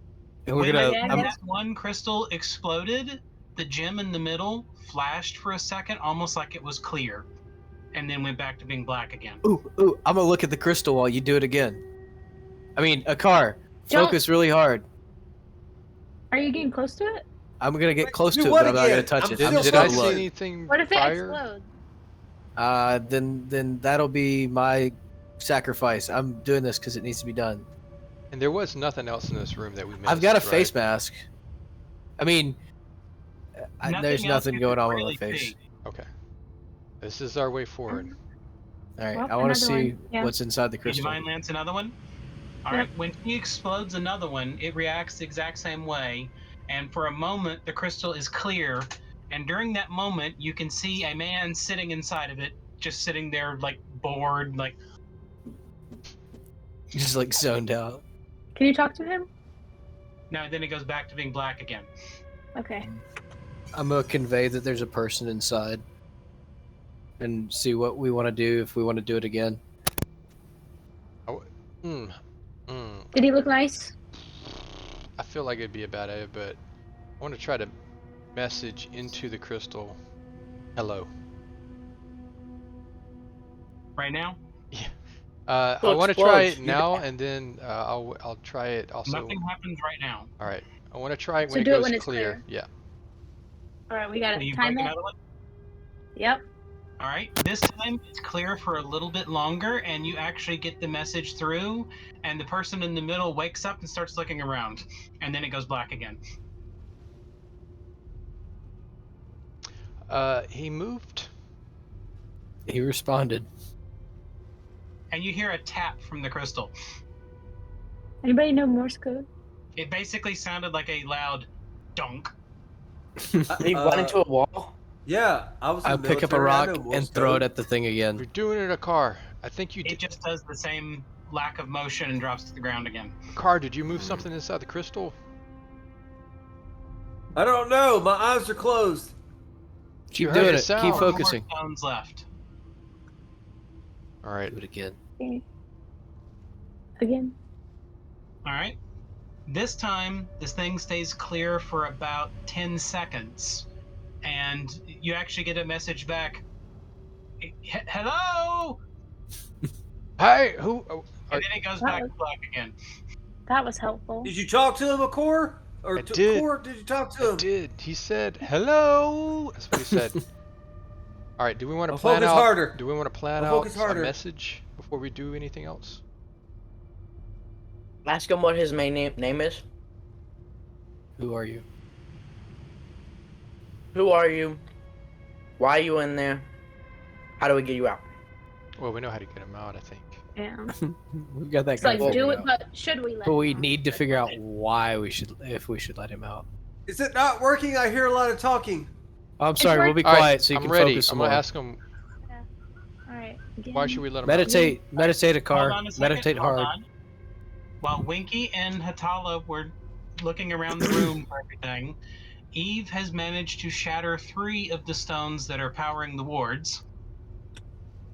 Speaker 2: And we're
Speaker 4: When
Speaker 2: gonna.
Speaker 6: yeah,
Speaker 2: I'm-
Speaker 6: yeah.
Speaker 4: that one crystal exploded, the gem in the middle flashed for a second, almost like it was clear, and then went back to being black again.
Speaker 2: Ooh, I'm gonna look at the crystal while you do it again. I mean, Akar,
Speaker 6: Don't-
Speaker 2: focus really hard.
Speaker 6: Are you getting close to it?
Speaker 2: I'm gonna get close
Speaker 5: Do
Speaker 2: to it,
Speaker 5: what
Speaker 2: but I'm not gonna
Speaker 5: again?
Speaker 2: touch
Speaker 5: I'm
Speaker 2: it.
Speaker 5: still
Speaker 2: I'm just
Speaker 3: Did
Speaker 2: gonna
Speaker 3: I see
Speaker 2: look.
Speaker 3: anything
Speaker 6: What if it
Speaker 3: prior?
Speaker 6: explodes?
Speaker 2: Then that'll be my sacrifice. I'm doing this because it needs to be done.
Speaker 3: And there was nothing else in this room that we missed.
Speaker 2: I've got a
Speaker 3: right?
Speaker 2: face mask. I mean, there's
Speaker 4: else
Speaker 2: nothing
Speaker 4: you
Speaker 2: going
Speaker 4: can
Speaker 2: on with
Speaker 4: really
Speaker 2: my face.
Speaker 4: see.
Speaker 3: Okay. This is our way forward.
Speaker 2: All right,
Speaker 6: Well,
Speaker 2: I want to
Speaker 6: another
Speaker 2: see
Speaker 6: one, yeah.
Speaker 2: what's inside the
Speaker 4: You
Speaker 2: crystal.
Speaker 4: Divine Lance another one? Alright, when he explodes another one, it reacts the exact same way, and for a moment the crystal is clear, and during that moment you can see a man sitting inside of it, just sitting there like bored, like
Speaker 2: Just like zoned out.
Speaker 6: Can you talk to him?
Speaker 4: no, then it goes back to being black again.
Speaker 6: Okay.
Speaker 2: I'm gonna convey that there's a person inside, and see what we want to do if we want to do it again.
Speaker 6: Did he look nice?
Speaker 3: I feel like it'd be a bad idea, but I want to try to message into the crystal. Hello.
Speaker 4: Right now,
Speaker 3: I
Speaker 7: Well,
Speaker 3: want to try it
Speaker 7: explodes.
Speaker 3: now, and then I'll try it also.
Speaker 4: nothing happens right now.
Speaker 3: All right. I want to try it
Speaker 6: So
Speaker 3: when it
Speaker 6: do it
Speaker 3: goes
Speaker 6: when it's
Speaker 3: clear.
Speaker 6: clear.
Speaker 3: Yeah.
Speaker 6: Alright, we
Speaker 4: So
Speaker 6: gotta
Speaker 4: you
Speaker 6: time
Speaker 4: break
Speaker 6: it.
Speaker 4: another one?
Speaker 6: Yep.
Speaker 4: Alright, this time it's clear for a little bit longer, and you actually get the message through, and the person in the middle wakes up and starts looking around, and then it goes black again.
Speaker 3: He moved.
Speaker 2: He responded.
Speaker 4: And you hear a tap from the crystal.
Speaker 6: Anybody know Morse code?
Speaker 4: It basically sounded like a loud donk.
Speaker 7: He run into a wall.
Speaker 5: Yeah, I was. in
Speaker 2: I
Speaker 5: the
Speaker 2: pick up a
Speaker 5: military, I
Speaker 2: rock
Speaker 5: know Morse
Speaker 2: and throw
Speaker 5: code.
Speaker 2: it at the thing
Speaker 3: We're
Speaker 2: again.
Speaker 3: doing it in a car. I think you
Speaker 4: It
Speaker 3: did.
Speaker 4: just does the same lack of motion and drops to the ground again.
Speaker 3: Car, did you move something inside the crystal?
Speaker 5: I don't know. My eyes are closed.
Speaker 2: Keep
Speaker 3: heard
Speaker 2: doing
Speaker 3: the
Speaker 2: it. Keep
Speaker 3: sound.
Speaker 4: Four more
Speaker 2: focusing.
Speaker 4: stones left.
Speaker 3: All right.
Speaker 2: Do it again.
Speaker 6: Okay. Again.
Speaker 4: All right. This time, this thing stays clear for about 10 seconds. And you actually get a message back. Hello?
Speaker 3: Hi, who? Oh,
Speaker 4: And then it goes
Speaker 6: That
Speaker 4: back
Speaker 6: was,
Speaker 4: to black again.
Speaker 6: that was helpful.
Speaker 5: Did you talk to him, Akor? Or
Speaker 3: I did.
Speaker 5: Akor, did you talk to
Speaker 3: I
Speaker 5: him?
Speaker 3: did. He said hello. That's what he said. All right. Do we want to
Speaker 5: I'll
Speaker 3: plan
Speaker 5: focus
Speaker 3: out?
Speaker 5: harder.
Speaker 3: Do we want to plan
Speaker 5: I'll
Speaker 3: out
Speaker 5: focus
Speaker 3: a
Speaker 5: harder.
Speaker 3: message before we do anything else?
Speaker 7: Ask him what his main name is.
Speaker 2: Who are you?
Speaker 7: Who are you? Why are you in there? How do we get you out?
Speaker 3: Well, we know how to get him out, I think.
Speaker 6: Yeah.
Speaker 2: We've got that
Speaker 6: It's
Speaker 2: kind
Speaker 6: like
Speaker 2: of
Speaker 6: do
Speaker 2: figured
Speaker 6: it,
Speaker 2: out.
Speaker 6: but should we let?
Speaker 2: But
Speaker 6: him
Speaker 2: we
Speaker 6: out?
Speaker 2: need to
Speaker 6: That's
Speaker 2: figure
Speaker 6: what
Speaker 2: out
Speaker 6: it-
Speaker 2: why we should, if we should let him out.
Speaker 5: Is it not working? I hear a lot of talking.
Speaker 2: Oh, I'm sorry. We'll be
Speaker 3: All right,
Speaker 2: quiet so you
Speaker 3: I'm
Speaker 2: can
Speaker 3: ready.
Speaker 2: focus
Speaker 3: I'm
Speaker 2: some
Speaker 3: gonna
Speaker 2: more.
Speaker 3: ask him
Speaker 6: All right. Again.
Speaker 3: why should we let him
Speaker 2: Meditate, meditate, a car.
Speaker 4: Hold on a second.
Speaker 2: Meditate
Speaker 4: Hold
Speaker 2: hard.
Speaker 4: on. While Winky and Hatala were looking around the room for everything, Eve has managed to shatter 3 of the stones that are powering the wards.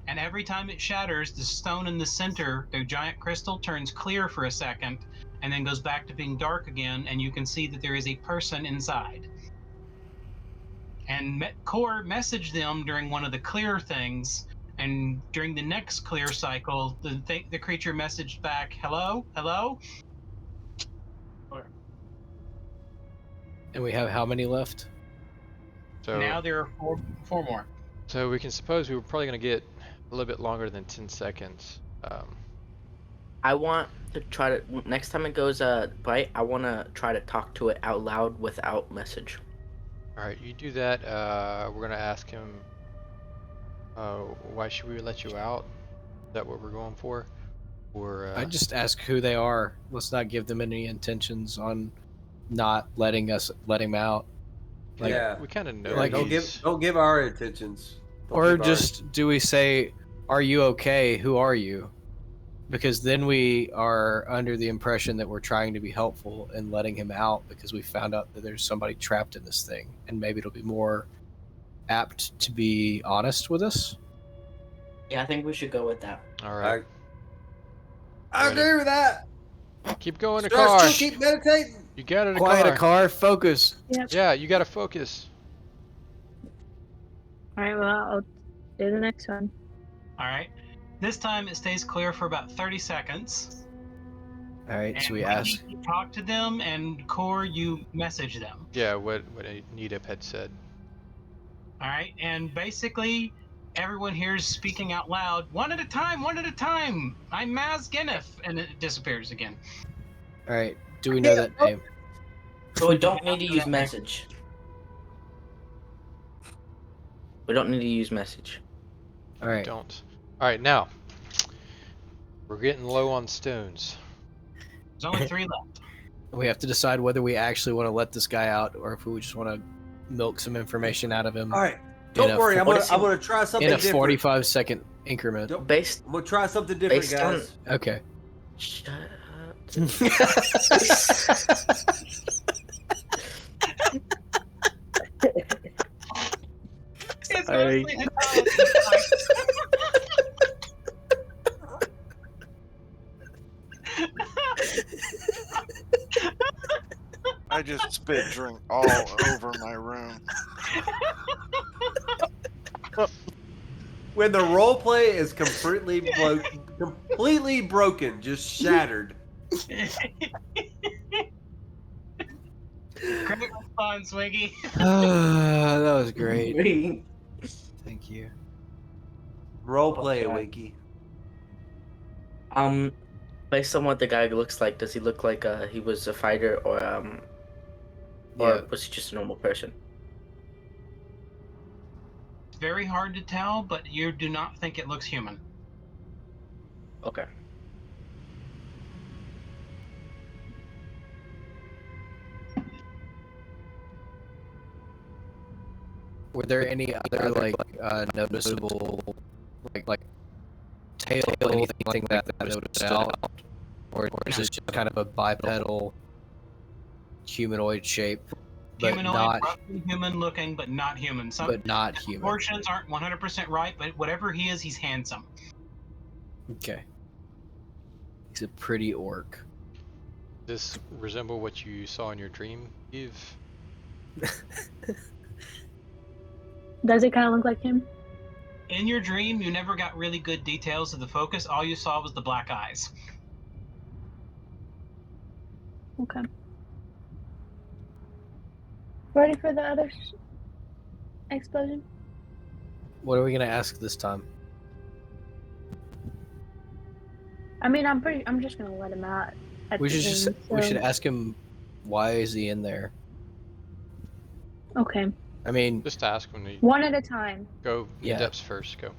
Speaker 4: And every time it shatters, the stone in the center, the giant crystal, turns clear for a second and then goes back to being dark again, and you can see that there is a person inside. And Core messaged them during one of the clear things, and during the next clear cycle, the creature messaged back, "Hello, hello."
Speaker 2: And we have how many left?
Speaker 3: So
Speaker 4: Now there are four more.
Speaker 3: So we can suppose we were probably gonna get a little bit longer than 10 seconds.
Speaker 7: I want to try to next time it goes bright. I want to try to talk to it out loud without message.
Speaker 3: All right, you do that. We're gonna ask him. Why should we let you out? Is that what we're going for? Or
Speaker 2: I just ask who they are. Let's not give them any intentions on not letting him out. Like,
Speaker 5: yeah.
Speaker 3: we kind of know.
Speaker 2: Like,
Speaker 5: Don't give our intentions. Don't
Speaker 2: or
Speaker 5: give our-
Speaker 2: just do we say, "Are you okay? Who are you?" Because then we are under the impression that we're trying to be helpful and letting him out because we found out that there's somebody trapped in this thing, and maybe it'll be more apt to be honest with us.
Speaker 7: Yeah, I think we should go with that.
Speaker 3: All right.
Speaker 5: I
Speaker 3: Ready.
Speaker 5: agree with that.
Speaker 3: Keep going,
Speaker 5: Should I
Speaker 3: car.
Speaker 5: still keep meditating?
Speaker 3: You got it,
Speaker 2: Quiet,
Speaker 3: car.
Speaker 2: a car. Focus.
Speaker 3: Yeah, you gotta focus.
Speaker 6: All right. Well, I'll do the next one.
Speaker 4: All right. This time it stays clear for about 30 seconds.
Speaker 2: All right.
Speaker 4: And
Speaker 2: So we
Speaker 4: when
Speaker 2: ask.
Speaker 4: you talk to them, and Core, you message them.
Speaker 3: Yeah, what Nedep had said.
Speaker 4: All right. And basically, everyone here is speaking out loud, one at a time, one at a time. I'm Maz Ginniff, and it disappears again.
Speaker 2: All right. Do we know that name?
Speaker 7: So we don't need to use message. We don't need to use message.
Speaker 2: All right.
Speaker 3: Don't. All right, now we're getting low on stones.
Speaker 4: There's only 3 left.
Speaker 2: We have to decide whether we actually want to let this guy out or if we just want to milk some information out of him.
Speaker 5: All right.
Speaker 2: In
Speaker 5: Don't
Speaker 2: a
Speaker 5: worry. I'm
Speaker 7: what
Speaker 5: gonna
Speaker 7: is
Speaker 5: try something
Speaker 2: in a
Speaker 5: different.
Speaker 2: 45-second increment.
Speaker 5: Don't-
Speaker 7: Based
Speaker 5: I'm gonna try something different,
Speaker 7: based on-
Speaker 5: guys.
Speaker 2: Okay.
Speaker 7: Shut up.
Speaker 4: It's
Speaker 2: I-
Speaker 4: mostly Hatala's
Speaker 8: I just spit drink all over my room.
Speaker 5: When the role play is completely broken, just shattered.
Speaker 4: Great response, Wiggy.
Speaker 2: That was great. Thank you.
Speaker 5: Role play,
Speaker 7: Okay.
Speaker 5: Winky.
Speaker 7: Based on what the guy looks like, does he look like he was a fighter or
Speaker 2: Yeah.
Speaker 7: was he just a normal person?
Speaker 4: It's very hard to tell, but you do not think it looks human.
Speaker 7: Okay.
Speaker 2: Were there any other like noticeable like tail or anything that stood out, or is this just kind of a bipedal humanoid shape, but
Speaker 4: Humanoid,
Speaker 2: not
Speaker 4: roughly human looking, but not human. Some
Speaker 2: but not human?
Speaker 4: proportions aren't 100% right, but whatever he is, he's handsome.
Speaker 2: Okay. He's a pretty orc.
Speaker 3: this resemble what you saw in your dream, Eve?
Speaker 6: Does it kind of look like him?
Speaker 4: In your dream, you never got really good details of the focus. All you saw was the black eyes.
Speaker 6: Okay. Ready for the other explosion?
Speaker 2: What are we gonna ask this time?
Speaker 6: I mean, I'm just gonna let him out at
Speaker 2: We
Speaker 6: the
Speaker 2: should
Speaker 6: end.
Speaker 2: we should
Speaker 6: so-
Speaker 2: ask him why is he in there.
Speaker 6: Okay.
Speaker 2: I mean,
Speaker 3: Just ask when you
Speaker 6: One at a time.
Speaker 3: go.
Speaker 2: Yeah.
Speaker 3: Nedep's first. Go.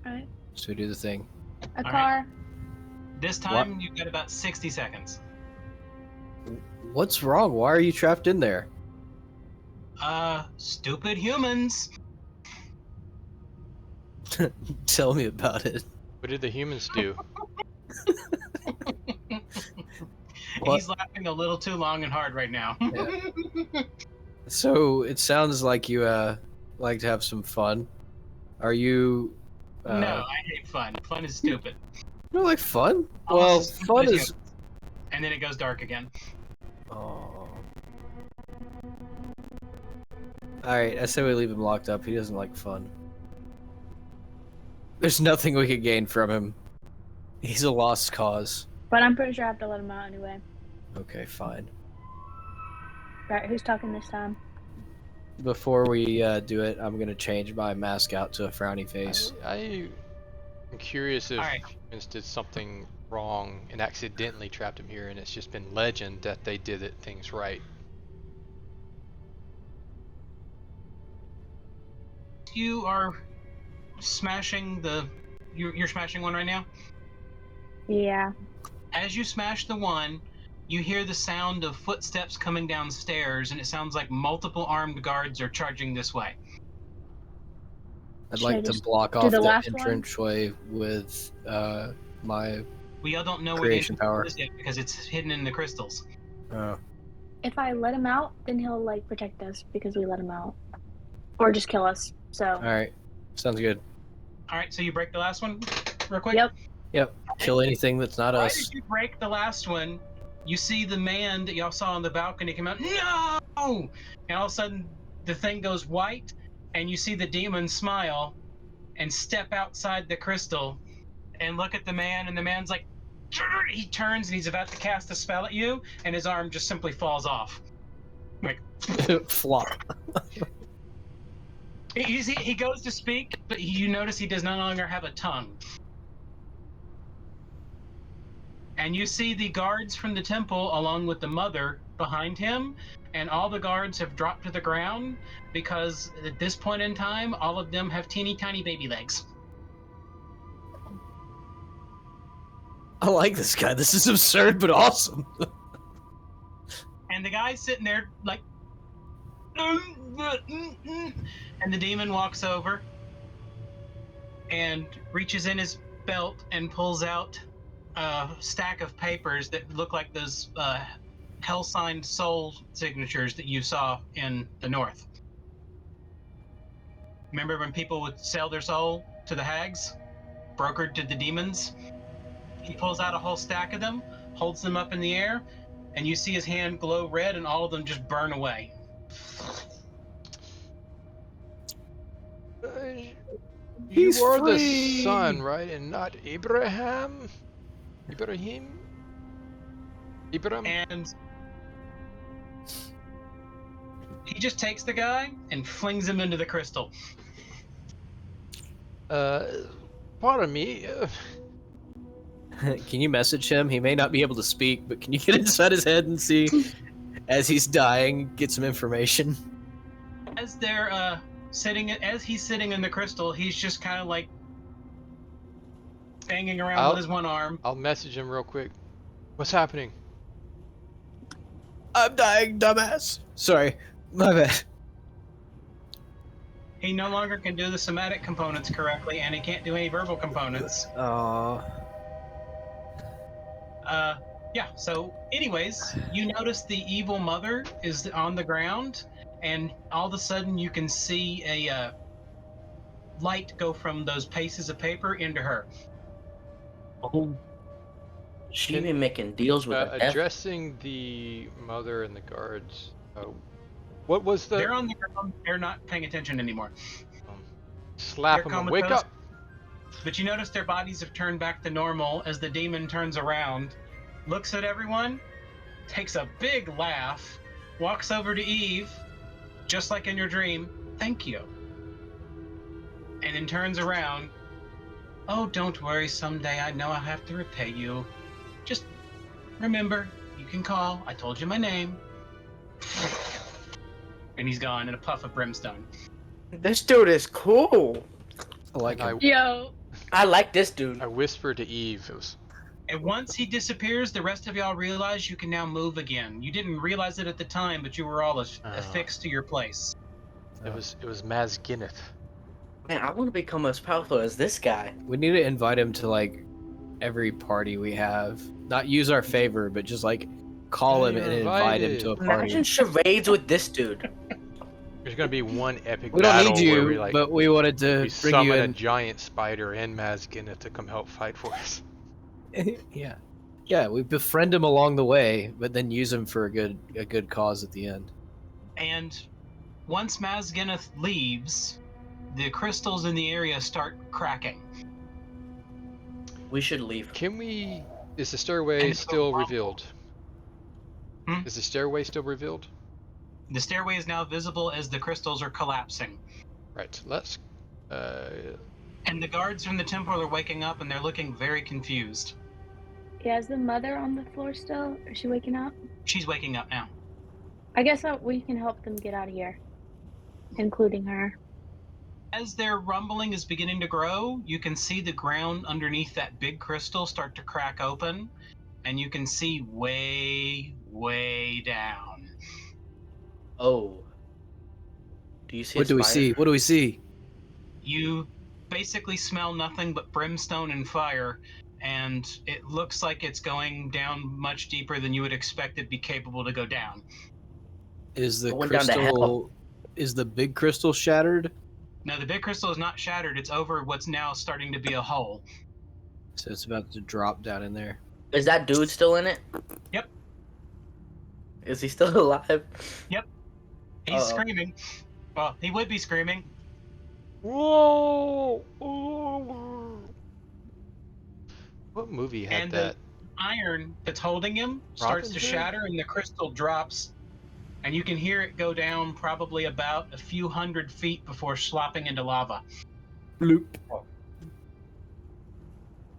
Speaker 6: All right.
Speaker 2: so we do the thing.
Speaker 6: A
Speaker 4: All
Speaker 6: car.
Speaker 4: This time, you've got about 60 seconds.
Speaker 2: What's wrong? Why are you trapped in there?
Speaker 4: Stupid humans.
Speaker 2: Tell me about it.
Speaker 3: What did the humans do?
Speaker 2: What?
Speaker 4: He's laughing a little too long and hard right now.
Speaker 2: So it sounds like you like to have some fun. Are you?
Speaker 4: No, I hate fun. Fun is stupid.
Speaker 2: You don't like fun?
Speaker 4: Almost
Speaker 2: Well,
Speaker 4: as stupid
Speaker 2: fun
Speaker 4: as
Speaker 2: is.
Speaker 4: humans. And then it goes dark again.
Speaker 2: Oh. All right, I say we leave him locked up. He doesn't like fun. There's nothing we could gain from him. He's a lost cause.
Speaker 6: But I'm pretty sure I have to let him out anyway.
Speaker 2: Okay, fine.
Speaker 6: Right, who's talking this time?
Speaker 2: Before we do it, I'm gonna change my mask out to a frowny face.
Speaker 3: I'm curious if
Speaker 4: Alright.
Speaker 3: humans did something wrong and accidentally trapped him here, and it's just been legend that they did things right.
Speaker 4: You are smashing you're smashing one right now.
Speaker 6: Yeah.
Speaker 4: As you smash the one, you hear the sound of footsteps coming downstairs, and it sounds like multiple armed guards are charging this way.
Speaker 2: I'd
Speaker 6: Should I
Speaker 2: like to
Speaker 6: just
Speaker 2: block
Speaker 6: do
Speaker 2: off
Speaker 6: the
Speaker 2: the
Speaker 6: last one?
Speaker 2: entranceway with my.
Speaker 4: We all don't know where the
Speaker 2: Creation
Speaker 4: entrance
Speaker 2: power.
Speaker 4: is yet because it's hidden in the crystals.
Speaker 6: If I let him out, then he'll like protect us because we let him out, or just kill us. So.
Speaker 2: All right, sounds good.
Speaker 4: All right, so you break the last one real quick?
Speaker 6: Yep.
Speaker 2: Yep, kill anything that's not
Speaker 4: Right
Speaker 2: us.
Speaker 4: as you break the last one, you see the man that y'all saw on the balcony come out. No! And all of a sudden, the thing goes white, and you see the demon smile and step outside the crystal and look at the man, and the man's like, he turns and he's about to cast a spell at you, and his arm just simply falls off. Like,
Speaker 2: Flop.
Speaker 4: he goes to speak, but you notice he does no longer have a tongue. And you see the guards from the temple along with the mother behind him, and all the guards have dropped to the ground because at this point in time, all of them have teeny tiny baby legs.
Speaker 2: I like this guy. This is absurd but awesome.
Speaker 4: And the guy's sitting there like, and the demon walks over and reaches in his belt and pulls out a stack of papers that look like those hell-signed soul signatures that you saw in the north. Remember when people would sell their soul to the hags, brokered to the demons? He pulls out a whole stack of them, holds them up in the air, and you see his hand glow red, and all of them just burn away.
Speaker 3: You
Speaker 2: He's
Speaker 3: are
Speaker 2: free.
Speaker 3: the son, right, and not Abraham? Ibrahim? Ibrahim?
Speaker 4: And he just takes the guy and flings him into the crystal.
Speaker 3: Pardon me.
Speaker 2: Can you message him? He may not be able to speak, but can you get inside his head and see, as he's dying, get some information?
Speaker 4: As they're as he's sitting in the crystal, he's just kind of like banging around with his one arm.
Speaker 3: I'll message him real quick. What's happening?
Speaker 2: I'm dying, dumbass. Sorry, my bad.
Speaker 4: He no longer can do the somatic components correctly, and he can't do any verbal components. Yeah, so anyways, you notice the evil mother is on the ground, and all of a sudden you can see a light go from those pieces of paper into her.
Speaker 5: Oh,
Speaker 7: She
Speaker 3: Can-
Speaker 7: be making deals with the devil.
Speaker 3: Addressing the mother and the guards. What was the
Speaker 4: They're on the ground. They're not paying attention anymore.
Speaker 3: slap
Speaker 4: They're
Speaker 3: him and wake
Speaker 4: comatose.
Speaker 3: up?
Speaker 4: But you notice their bodies have turned back to normal as the demon turns around, looks at everyone, takes a big laugh, walks over to Eve, just like in your dream, thank you. And then turns around, oh, don't worry, someday I know I have to repay you. Just remember, you can call, I told you my name. And he's gone in a puff of brimstone.
Speaker 7: This dude is cool.
Speaker 2: I like
Speaker 3: And
Speaker 2: him.
Speaker 6: Yo,
Speaker 7: I like this dude.
Speaker 3: I whispered to Eve. It was
Speaker 4: And once he disappears, the rest of y'all realize you can now move again. You didn't realize it at the time, but you were all affixed to your place.
Speaker 3: it was Maz Guinness.
Speaker 7: Man, I want to become as powerful as this guy.
Speaker 2: We need to invite him to like every party we have. Not use our favor, but just like call him
Speaker 3: You're
Speaker 2: and invite him to a party.
Speaker 7: Imagine charades with this dude.
Speaker 3: There's gonna be one epic
Speaker 2: We don't
Speaker 3: battle
Speaker 2: need
Speaker 3: where
Speaker 2: you,
Speaker 3: we like
Speaker 2: but we wanted to
Speaker 3: we
Speaker 2: bring you
Speaker 3: summon a
Speaker 2: in.
Speaker 3: giant spider and Maz Guinness to come help fight for us.
Speaker 2: Yeah, yeah. We befriend him along the way, but then use him for a good cause at the end.
Speaker 4: And once Mazgineth leaves, the crystals in the area start cracking.
Speaker 7: We should leave.
Speaker 3: Can we? Is the stairway
Speaker 4: And
Speaker 3: still
Speaker 4: go
Speaker 3: revealed?
Speaker 4: Hmm?
Speaker 3: Is the stairway still revealed?
Speaker 4: The stairway is now visible as the crystals are collapsing.
Speaker 3: Right. Let's.
Speaker 4: And the guards from the temple are waking up and they're looking very confused.
Speaker 6: yeah, is the mother on the floor still? Is she waking up?
Speaker 4: She's waking up now.
Speaker 6: I guess we can help them get out of here, including her.
Speaker 4: As their rumbling is beginning to grow, you can see the ground underneath that big crystal start to crack open, and you can see way, way down.
Speaker 7: Oh. Do you see
Speaker 2: What
Speaker 7: a
Speaker 2: do we
Speaker 7: spider?
Speaker 2: see? What do we see?
Speaker 4: You basically smell nothing but brimstone and fire, and it looks like it's going down much deeper than you would expect it to be capable to go down.
Speaker 2: Is the
Speaker 7: I went down to
Speaker 2: crystal? Is the big crystal shattered?
Speaker 4: No, the big crystal is not shattered. It's over what's now starting to be a hole.
Speaker 2: So it's about to drop down in there.
Speaker 7: Is that dude still in it?
Speaker 4: Yep.
Speaker 7: Is he still alive?
Speaker 4: He's
Speaker 7: Uh-oh.
Speaker 4: screaming. Well, he would be screaming.
Speaker 3: Whoa! What movie had
Speaker 4: And
Speaker 3: that?
Speaker 4: the iron that's holding him starts
Speaker 3: Robin
Speaker 4: to
Speaker 3: Hood?
Speaker 4: shatter, and the crystal drops, and you can hear it go down probably about a few 100 feet before slopping into lava.
Speaker 2: Bloop.
Speaker 6: I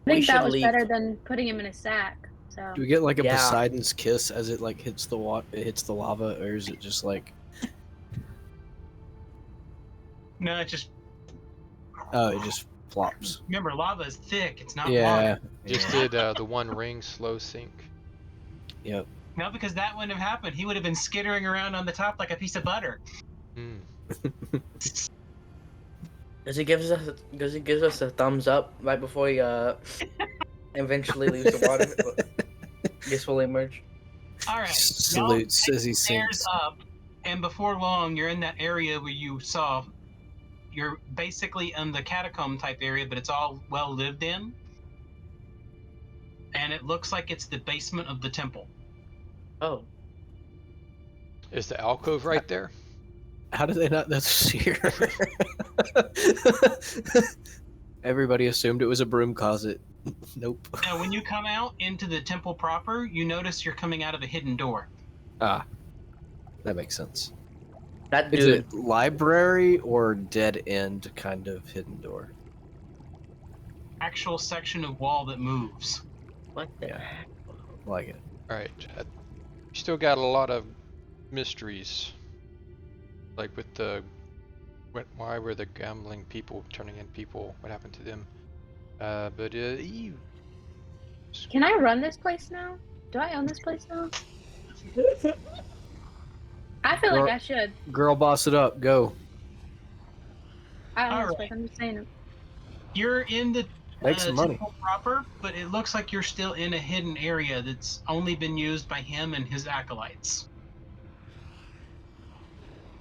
Speaker 7: We
Speaker 6: think that
Speaker 7: should
Speaker 6: was
Speaker 7: leave.
Speaker 6: better than putting him in a sack. So
Speaker 2: Do we get like a
Speaker 7: Yeah.
Speaker 2: Poseidon's kiss as it like hits the it hits the lava, or is it just like
Speaker 4: No, it just,
Speaker 2: it just flops?
Speaker 4: remember, lava is thick. It's not water.
Speaker 2: Yeah.
Speaker 3: Just did the One Ring slow sink.
Speaker 2: Yep.
Speaker 4: No, because that wouldn't have happened. He would have been skittering around on the top like a piece of butter.
Speaker 3: Hmm.
Speaker 7: Does he give us a thumbs up right before he eventually leaves the water? Gets fully immersed.
Speaker 4: All right.
Speaker 2: Salutes as he
Speaker 4: Stairs
Speaker 2: sinks.
Speaker 4: up, and before long, you're in that area where you saw. You're basically in the catacomb type area, but it's all well lived in. And it looks like it's the basement of the temple.
Speaker 7: Oh.
Speaker 3: Is the alcove right there?
Speaker 2: How did they not know this here? Everybody assumed it was a broom closet. Nope.
Speaker 4: Now, when you come out into the temple proper, you notice you're coming out of a hidden door.
Speaker 2: Ah, that makes sense.
Speaker 7: That
Speaker 2: Is
Speaker 7: dude.
Speaker 2: it library or dead end kind of hidden door?
Speaker 4: Actual section of wall that moves.
Speaker 7: What the
Speaker 2: Yeah.
Speaker 7: heck?
Speaker 2: Like it.
Speaker 3: Alright. We still got a lot of mysteries. Like with the... Why were the gambling people turning in people? What happened to them? Eve.
Speaker 6: can I run this place now? Do I own this place now? I feel like I should.
Speaker 2: Girl, boss it up. Go.
Speaker 6: I own this
Speaker 4: Alright.
Speaker 6: place. I'm just saying.
Speaker 4: You're in the
Speaker 2: Make some money.
Speaker 4: temple proper, but it looks like you're still in a hidden area that's only been used by him and his acolytes.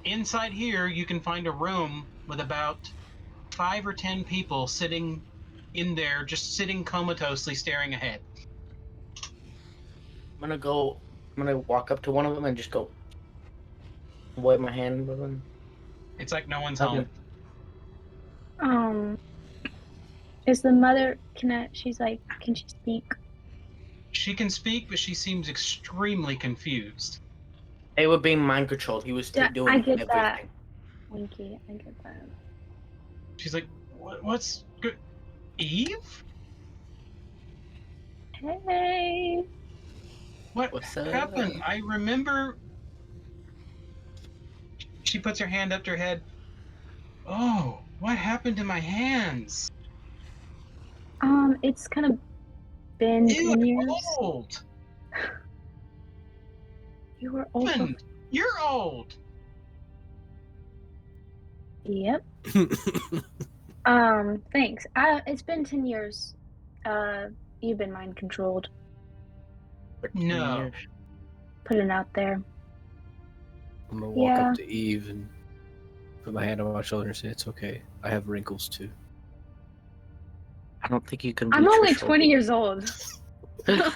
Speaker 4: Inside here, you can find a room with about 5 or 10 people sitting in there, just sitting comatosely staring ahead.
Speaker 7: I'm gonna walk up to one of them and just go wipe my hand with them.
Speaker 4: It's like no one's
Speaker 7: Okay.
Speaker 4: home.
Speaker 6: Is the mother? She's like, can she speak?
Speaker 4: She can speak, but she seems extremely confused.
Speaker 7: They were being mind controlled. He was
Speaker 6: Yeah,
Speaker 7: doing
Speaker 6: I get
Speaker 7: everything.
Speaker 6: that. Winky, I get that.
Speaker 4: She's like, what's good? Eve?
Speaker 6: Hey.
Speaker 4: What
Speaker 7: What's up?
Speaker 4: happened? I remember. She puts her hand up to her head. Oh, what happened to my hands?
Speaker 6: It's kind of been
Speaker 4: Ew,
Speaker 6: 10 years.
Speaker 4: old.
Speaker 6: You were old.
Speaker 4: Happened. You're old.
Speaker 6: Yep. Thanks. It's been 10 years. You've been mind controlled.
Speaker 7: For 10
Speaker 4: No.
Speaker 7: years.
Speaker 6: Put it out there.
Speaker 2: I'm gonna walk
Speaker 6: Yeah.
Speaker 2: up to Eve and put my hand on my shoulder and say, "It's okay. I have wrinkles too."
Speaker 7: I don't think you can be
Speaker 6: I'm only
Speaker 7: Trish
Speaker 6: 20 years old.
Speaker 4: But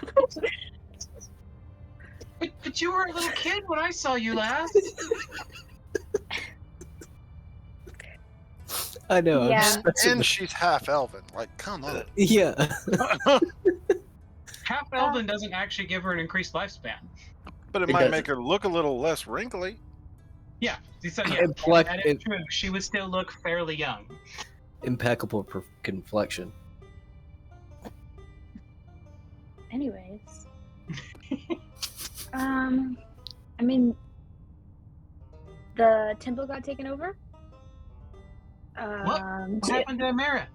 Speaker 4: you were a little kid when I saw you last.
Speaker 2: I know.
Speaker 6: Yeah.
Speaker 2: I'm just messing
Speaker 8: And
Speaker 2: with-
Speaker 8: she's half elven. Like, come on.
Speaker 2: yeah.
Speaker 4: Half Elven doesn't actually give her an increased lifespan.
Speaker 8: But it
Speaker 7: It
Speaker 8: might
Speaker 7: doesn't.
Speaker 8: make her look a little less wrinkly.
Speaker 4: Yeah, so yeah,
Speaker 2: Implec-
Speaker 4: that is true. She would still look fairly young.
Speaker 2: Impeccable complexion.
Speaker 6: Anyways. I mean, the temple got taken over.
Speaker 4: What
Speaker 6: So
Speaker 4: happened to Amira?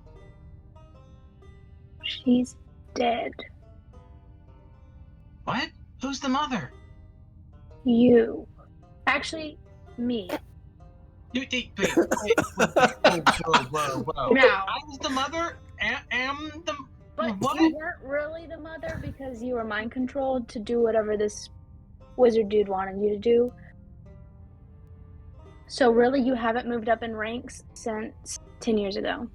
Speaker 6: she's dead.
Speaker 4: What? Who's the mother?
Speaker 6: You. Actually, me.
Speaker 4: Wait, whoa.
Speaker 6: Now.
Speaker 4: I was the mother. Am the
Speaker 6: But
Speaker 4: what?
Speaker 6: you weren't really the mother because you were mind controlled to do whatever this wizard dude wanted you to do. So really, you haven't moved up in ranks since 10 years ago.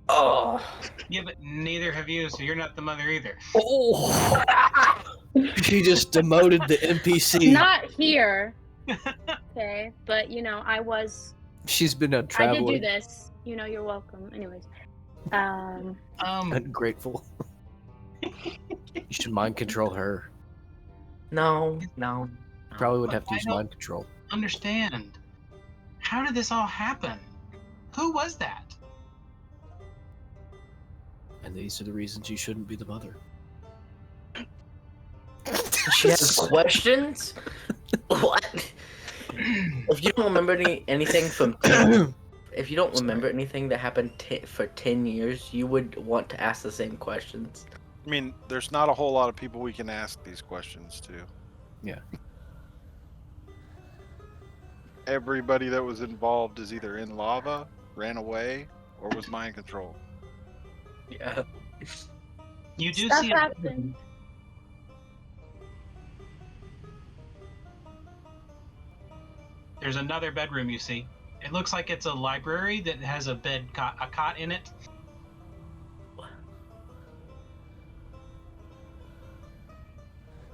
Speaker 7: Oh.
Speaker 4: Yeah, but neither have you, so you're not the mother either.
Speaker 2: Oh! She just demoted the NPC.
Speaker 6: Not here. Okay, but I was.
Speaker 2: She's been
Speaker 6: I did do
Speaker 2: traveling.
Speaker 6: this. You're welcome. Anyways,
Speaker 2: Ungrateful. You should mind control her.
Speaker 7: No.
Speaker 2: Probably would have to
Speaker 4: I
Speaker 2: use
Speaker 4: don't-
Speaker 2: mind control.
Speaker 4: Understand. How did this all happen? Who was that?
Speaker 2: And these are the reasons you shouldn't be the mother.
Speaker 7: She has questions? What? If you don't remember anything from if you don't remember anything that happened for 10 years, you would want to ask the same questions.
Speaker 8: I mean, there's not a whole lot of people we can ask these questions to.
Speaker 2: Yeah.
Speaker 8: Everybody that was involved is either in lava, ran away, or was mind controlled.
Speaker 7: Yeah.
Speaker 4: You do
Speaker 6: stuff
Speaker 4: see
Speaker 6: happened.
Speaker 4: There's another bedroom you see. It looks like it's a library that has a cot in it.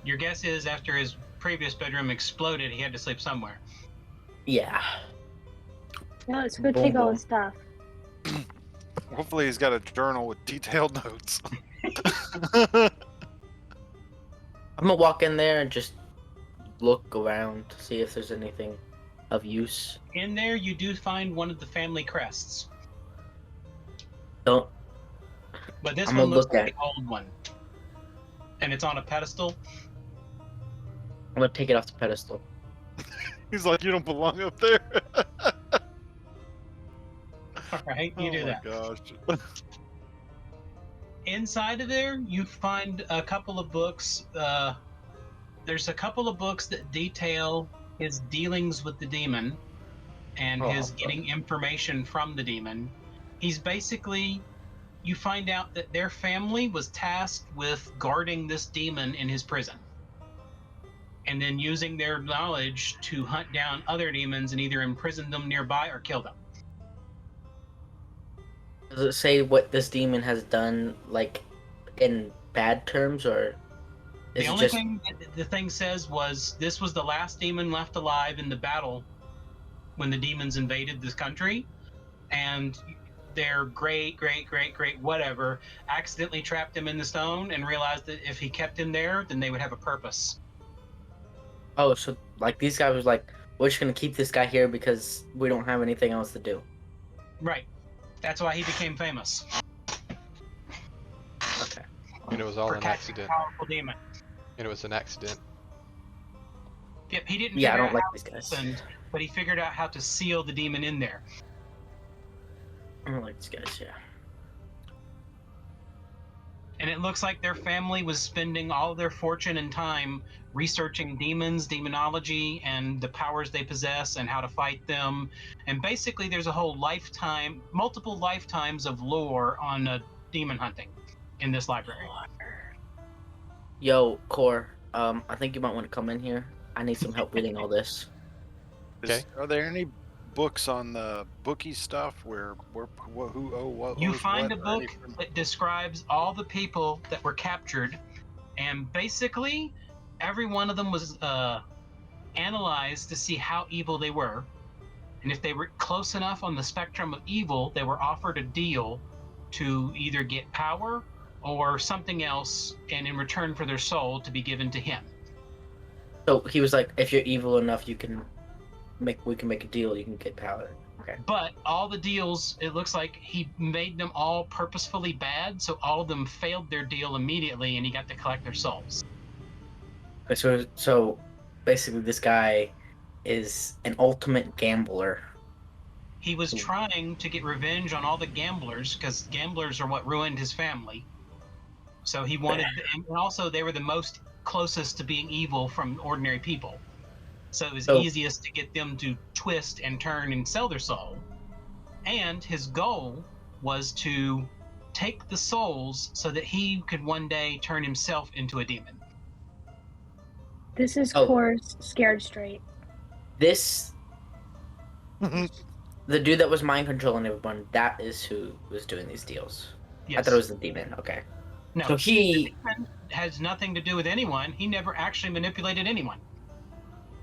Speaker 4: Your guess is after his previous bedroom exploded, he had to sleep somewhere.
Speaker 7: Yeah.
Speaker 6: No, it's good.
Speaker 7: Boom,
Speaker 6: Take all
Speaker 7: boom.
Speaker 6: the stuff.
Speaker 8: Hopefully, he's got a journal with detailed notes.
Speaker 7: I'm gonna walk in there and just look around to see if there's anything of use.
Speaker 4: In there, you do find one of the family crests,
Speaker 7: Don't.
Speaker 4: but this
Speaker 7: I'm
Speaker 4: one
Speaker 7: gonna
Speaker 4: looks
Speaker 7: look
Speaker 4: like
Speaker 7: at
Speaker 4: the old one, and it's on a pedestal.
Speaker 7: I'm gonna take it off the pedestal.
Speaker 8: He's like, you don't belong up there.
Speaker 4: All right, you do that.
Speaker 8: Oh my gosh.
Speaker 4: Inside of there, you find a couple of books. There's a couple of books that detail his dealings with the demon and his getting information from the demon. He's basically, you find out that their family was tasked with guarding this demon in his prison, and then using their knowledge to hunt down other demons and either imprison them nearby or kill them.
Speaker 7: Does it say what this demon has done, like in bad terms, or
Speaker 4: The
Speaker 7: is it
Speaker 4: only
Speaker 7: just
Speaker 4: thing that the thing says was this was the last demon left alive in the battle when the demons invaded this country, and their great whatever accidentally trapped him in the stone and realized that if he kept him there, then they would have a purpose.
Speaker 7: oh, so like these guys was like, we're just gonna keep this guy here because we don't have anything else to do.
Speaker 4: Right. That's why he became famous.
Speaker 7: Okay.
Speaker 3: And it was all
Speaker 4: For
Speaker 3: an
Speaker 4: catching
Speaker 3: accident.
Speaker 4: a powerful demon.
Speaker 3: And it was an accident.
Speaker 4: Yep, he didn't
Speaker 7: Yeah, I
Speaker 4: figure
Speaker 7: don't
Speaker 4: out
Speaker 7: like
Speaker 4: how
Speaker 7: these
Speaker 4: it
Speaker 7: guys.
Speaker 4: happened, but he figured out how to seal the demon in there.
Speaker 7: I don't like these guys. Yeah.
Speaker 4: And it looks like their family was spending all their fortune and time researching demons, demonology, and the powers they possess and how to fight them. And basically, there's a whole lifetime, multiple lifetimes of lore on demon hunting in this library.
Speaker 7: Yo, Core. I think you might want to come in here. I need some help reading all this.
Speaker 3: Okay.
Speaker 8: Are there any books on the bookie stuff who what
Speaker 4: You
Speaker 8: owes
Speaker 4: find
Speaker 8: what,
Speaker 4: a
Speaker 8: or any
Speaker 4: book that describes all the people that were captured, and basically, every one of them was analyzed to see how evil they were. And if they were close enough on the spectrum of evil, they were offered a deal to either get power or something else, and in return for their soul to be given to him.
Speaker 7: So he was like, if you're evil enough, we can make a deal. You can get power. Okay.
Speaker 4: But all the deals, it looks like he made them all purposefully bad, so all of them failed their deal immediately, and he got to collect their souls.
Speaker 7: Okay, so basically, this guy is an ultimate gambler.
Speaker 4: He was trying to get revenge on all the gamblers, because gamblers are what ruined his family. So he wanted, and also they were the most closest to being evil from ordinary people. So it was
Speaker 7: So-
Speaker 4: easiest to get them to twist and turn and sell their soul. And his goal was to take the souls so that he could one day turn himself into a demon.
Speaker 6: This is
Speaker 7: Oh.
Speaker 6: Core's Scared Straight.
Speaker 7: This the dude that was mind controlling everyone. That is who was doing these deals.
Speaker 4: Yes.
Speaker 7: I thought it was the demon. Okay.
Speaker 4: No,
Speaker 7: So he.
Speaker 4: the demon has nothing to do with anyone. He never actually manipulated anyone.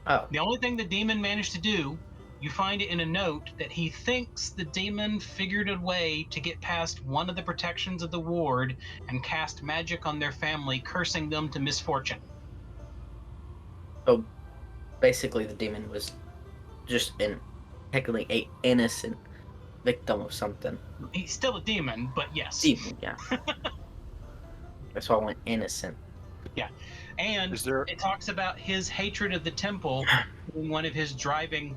Speaker 7: Oh.
Speaker 4: The only thing the demon managed to do, you find it in a note that he thinks the demon figured a way to get past one of the protections of the ward and cast magic on their family, cursing them to misfortune.
Speaker 7: So basically, the demon was just technically a innocent victim of something.
Speaker 4: He's still a demon, but yes.
Speaker 7: Demon, yeah. That's why I went innocent.
Speaker 4: And
Speaker 8: Is there-
Speaker 4: it talks about his hatred of the temple being one of his driving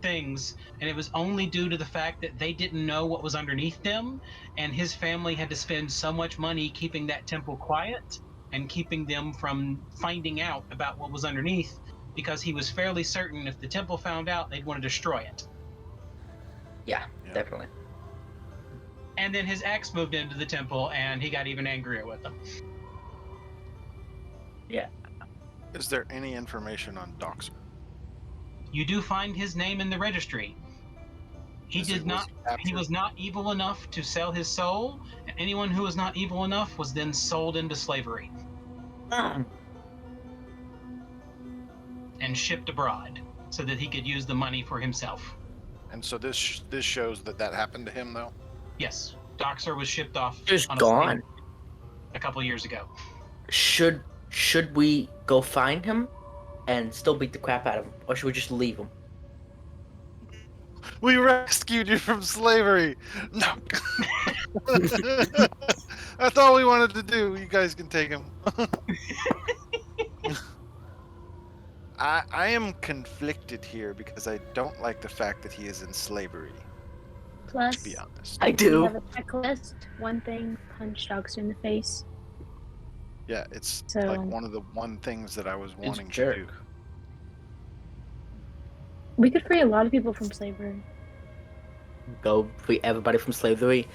Speaker 4: things, and it was only due to the fact that they didn't know what was underneath them, and his family had to spend so much money keeping that temple quiet and keeping them from finding out about what was underneath, because he was fairly certain if the temple found out, they'd want to destroy it.
Speaker 7: Yeah,
Speaker 8: Yeah.
Speaker 7: definitely.
Speaker 4: And then his ex moved into the temple, and he got even angrier with them.
Speaker 8: Is there any information on Doxer?
Speaker 4: You do find his name in the registry. He
Speaker 8: Was
Speaker 4: did not. He
Speaker 8: captured?
Speaker 4: was not evil enough to sell his soul, and anyone who was not evil enough was then sold into slavery and shipped abroad so that he could use the money for himself.
Speaker 8: And so this shows that happened to him, though.
Speaker 4: Yes, Doxer was shipped off
Speaker 7: Just
Speaker 4: on
Speaker 7: gone.
Speaker 4: a couple years ago.
Speaker 7: Should we go find him and still beat the crap out of him, or should we just leave him?
Speaker 8: We rescued you from slavery. No. That's all we wanted to do. You guys can take him. I am conflicted here because I don't like the fact that he is in slavery,
Speaker 6: Plus,
Speaker 8: to be honest.
Speaker 7: I
Speaker 6: we
Speaker 7: do.
Speaker 6: have a checklist. One thing, punch Doxer in the face.
Speaker 8: Yeah, it's
Speaker 6: So-
Speaker 8: like one of the things that I was wanting to
Speaker 7: jerk.
Speaker 8: do.
Speaker 6: We could free a lot of people from slavery.
Speaker 7: Go free everybody from slavery.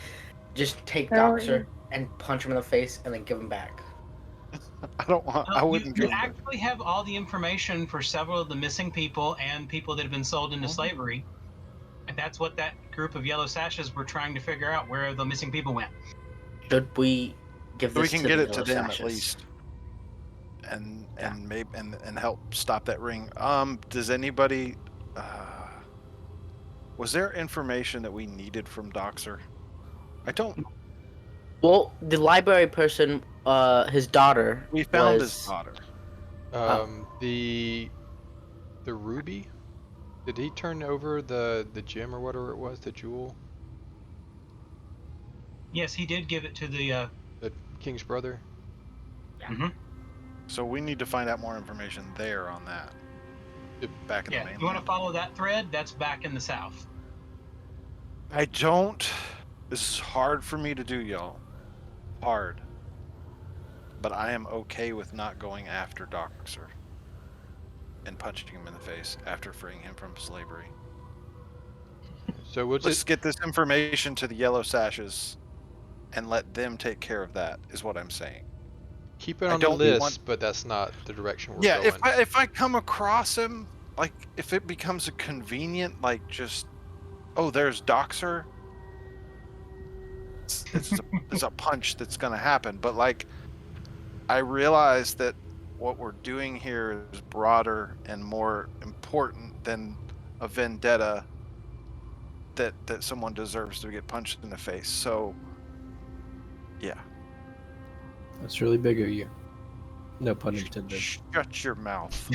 Speaker 7: Just take
Speaker 6: They're
Speaker 7: Doxer and punch him in the face, and then give him back.
Speaker 8: I don't want. I wouldn't
Speaker 4: You
Speaker 8: give him.
Speaker 4: actually have all the information for several of the missing people and people that have been sold into
Speaker 8: Mhm.
Speaker 4: slavery, and that's what that group of yellow sashes were trying to figure out, where the missing people went.
Speaker 7: Should we Give
Speaker 8: So we
Speaker 7: this
Speaker 8: can
Speaker 7: to
Speaker 8: get
Speaker 7: the
Speaker 8: it to
Speaker 7: yellow
Speaker 8: them at
Speaker 7: sashes.
Speaker 8: least, and
Speaker 7: Yeah.
Speaker 8: maybe and help stop that ring. Does anybody? Was there information that we needed from Doxer? I don't.
Speaker 7: Well, the library person, his daughter
Speaker 8: We found his
Speaker 7: was.
Speaker 8: daughter.
Speaker 3: The ruby. Did he turn over the gem or whatever it was, the jewel,
Speaker 4: Yes, he did give it to the.
Speaker 3: the king's brother?
Speaker 8: So we need to find out more information there on that.
Speaker 3: Yep.
Speaker 8: Back in
Speaker 4: Yeah,
Speaker 8: the
Speaker 4: you want to
Speaker 8: mainland.
Speaker 4: follow that thread? That's back in the south.
Speaker 8: I don't. This is hard for me to do, y'all. Hard. But I am okay with not going after Doxer and punching him in the face after freeing him from slavery.
Speaker 3: So we'll
Speaker 8: Let's
Speaker 3: just
Speaker 8: get this information to the Yellow Sashes and let them take care of that, is what I'm saying.
Speaker 3: keep it
Speaker 8: I
Speaker 3: on the
Speaker 8: don't
Speaker 3: list,
Speaker 8: want-
Speaker 3: but that's not the direction we're
Speaker 8: Yeah,
Speaker 3: going.
Speaker 8: if I come across him, like if it becomes a convenient, like just, oh, there's Doxer. It's a punch that's gonna happen. But like, I realize that what we're doing here is broader and more important than a vendetta that someone deserves to get punched in the face. So, yeah.
Speaker 2: That's really big of you. No pun intended.
Speaker 8: Shut your mouth.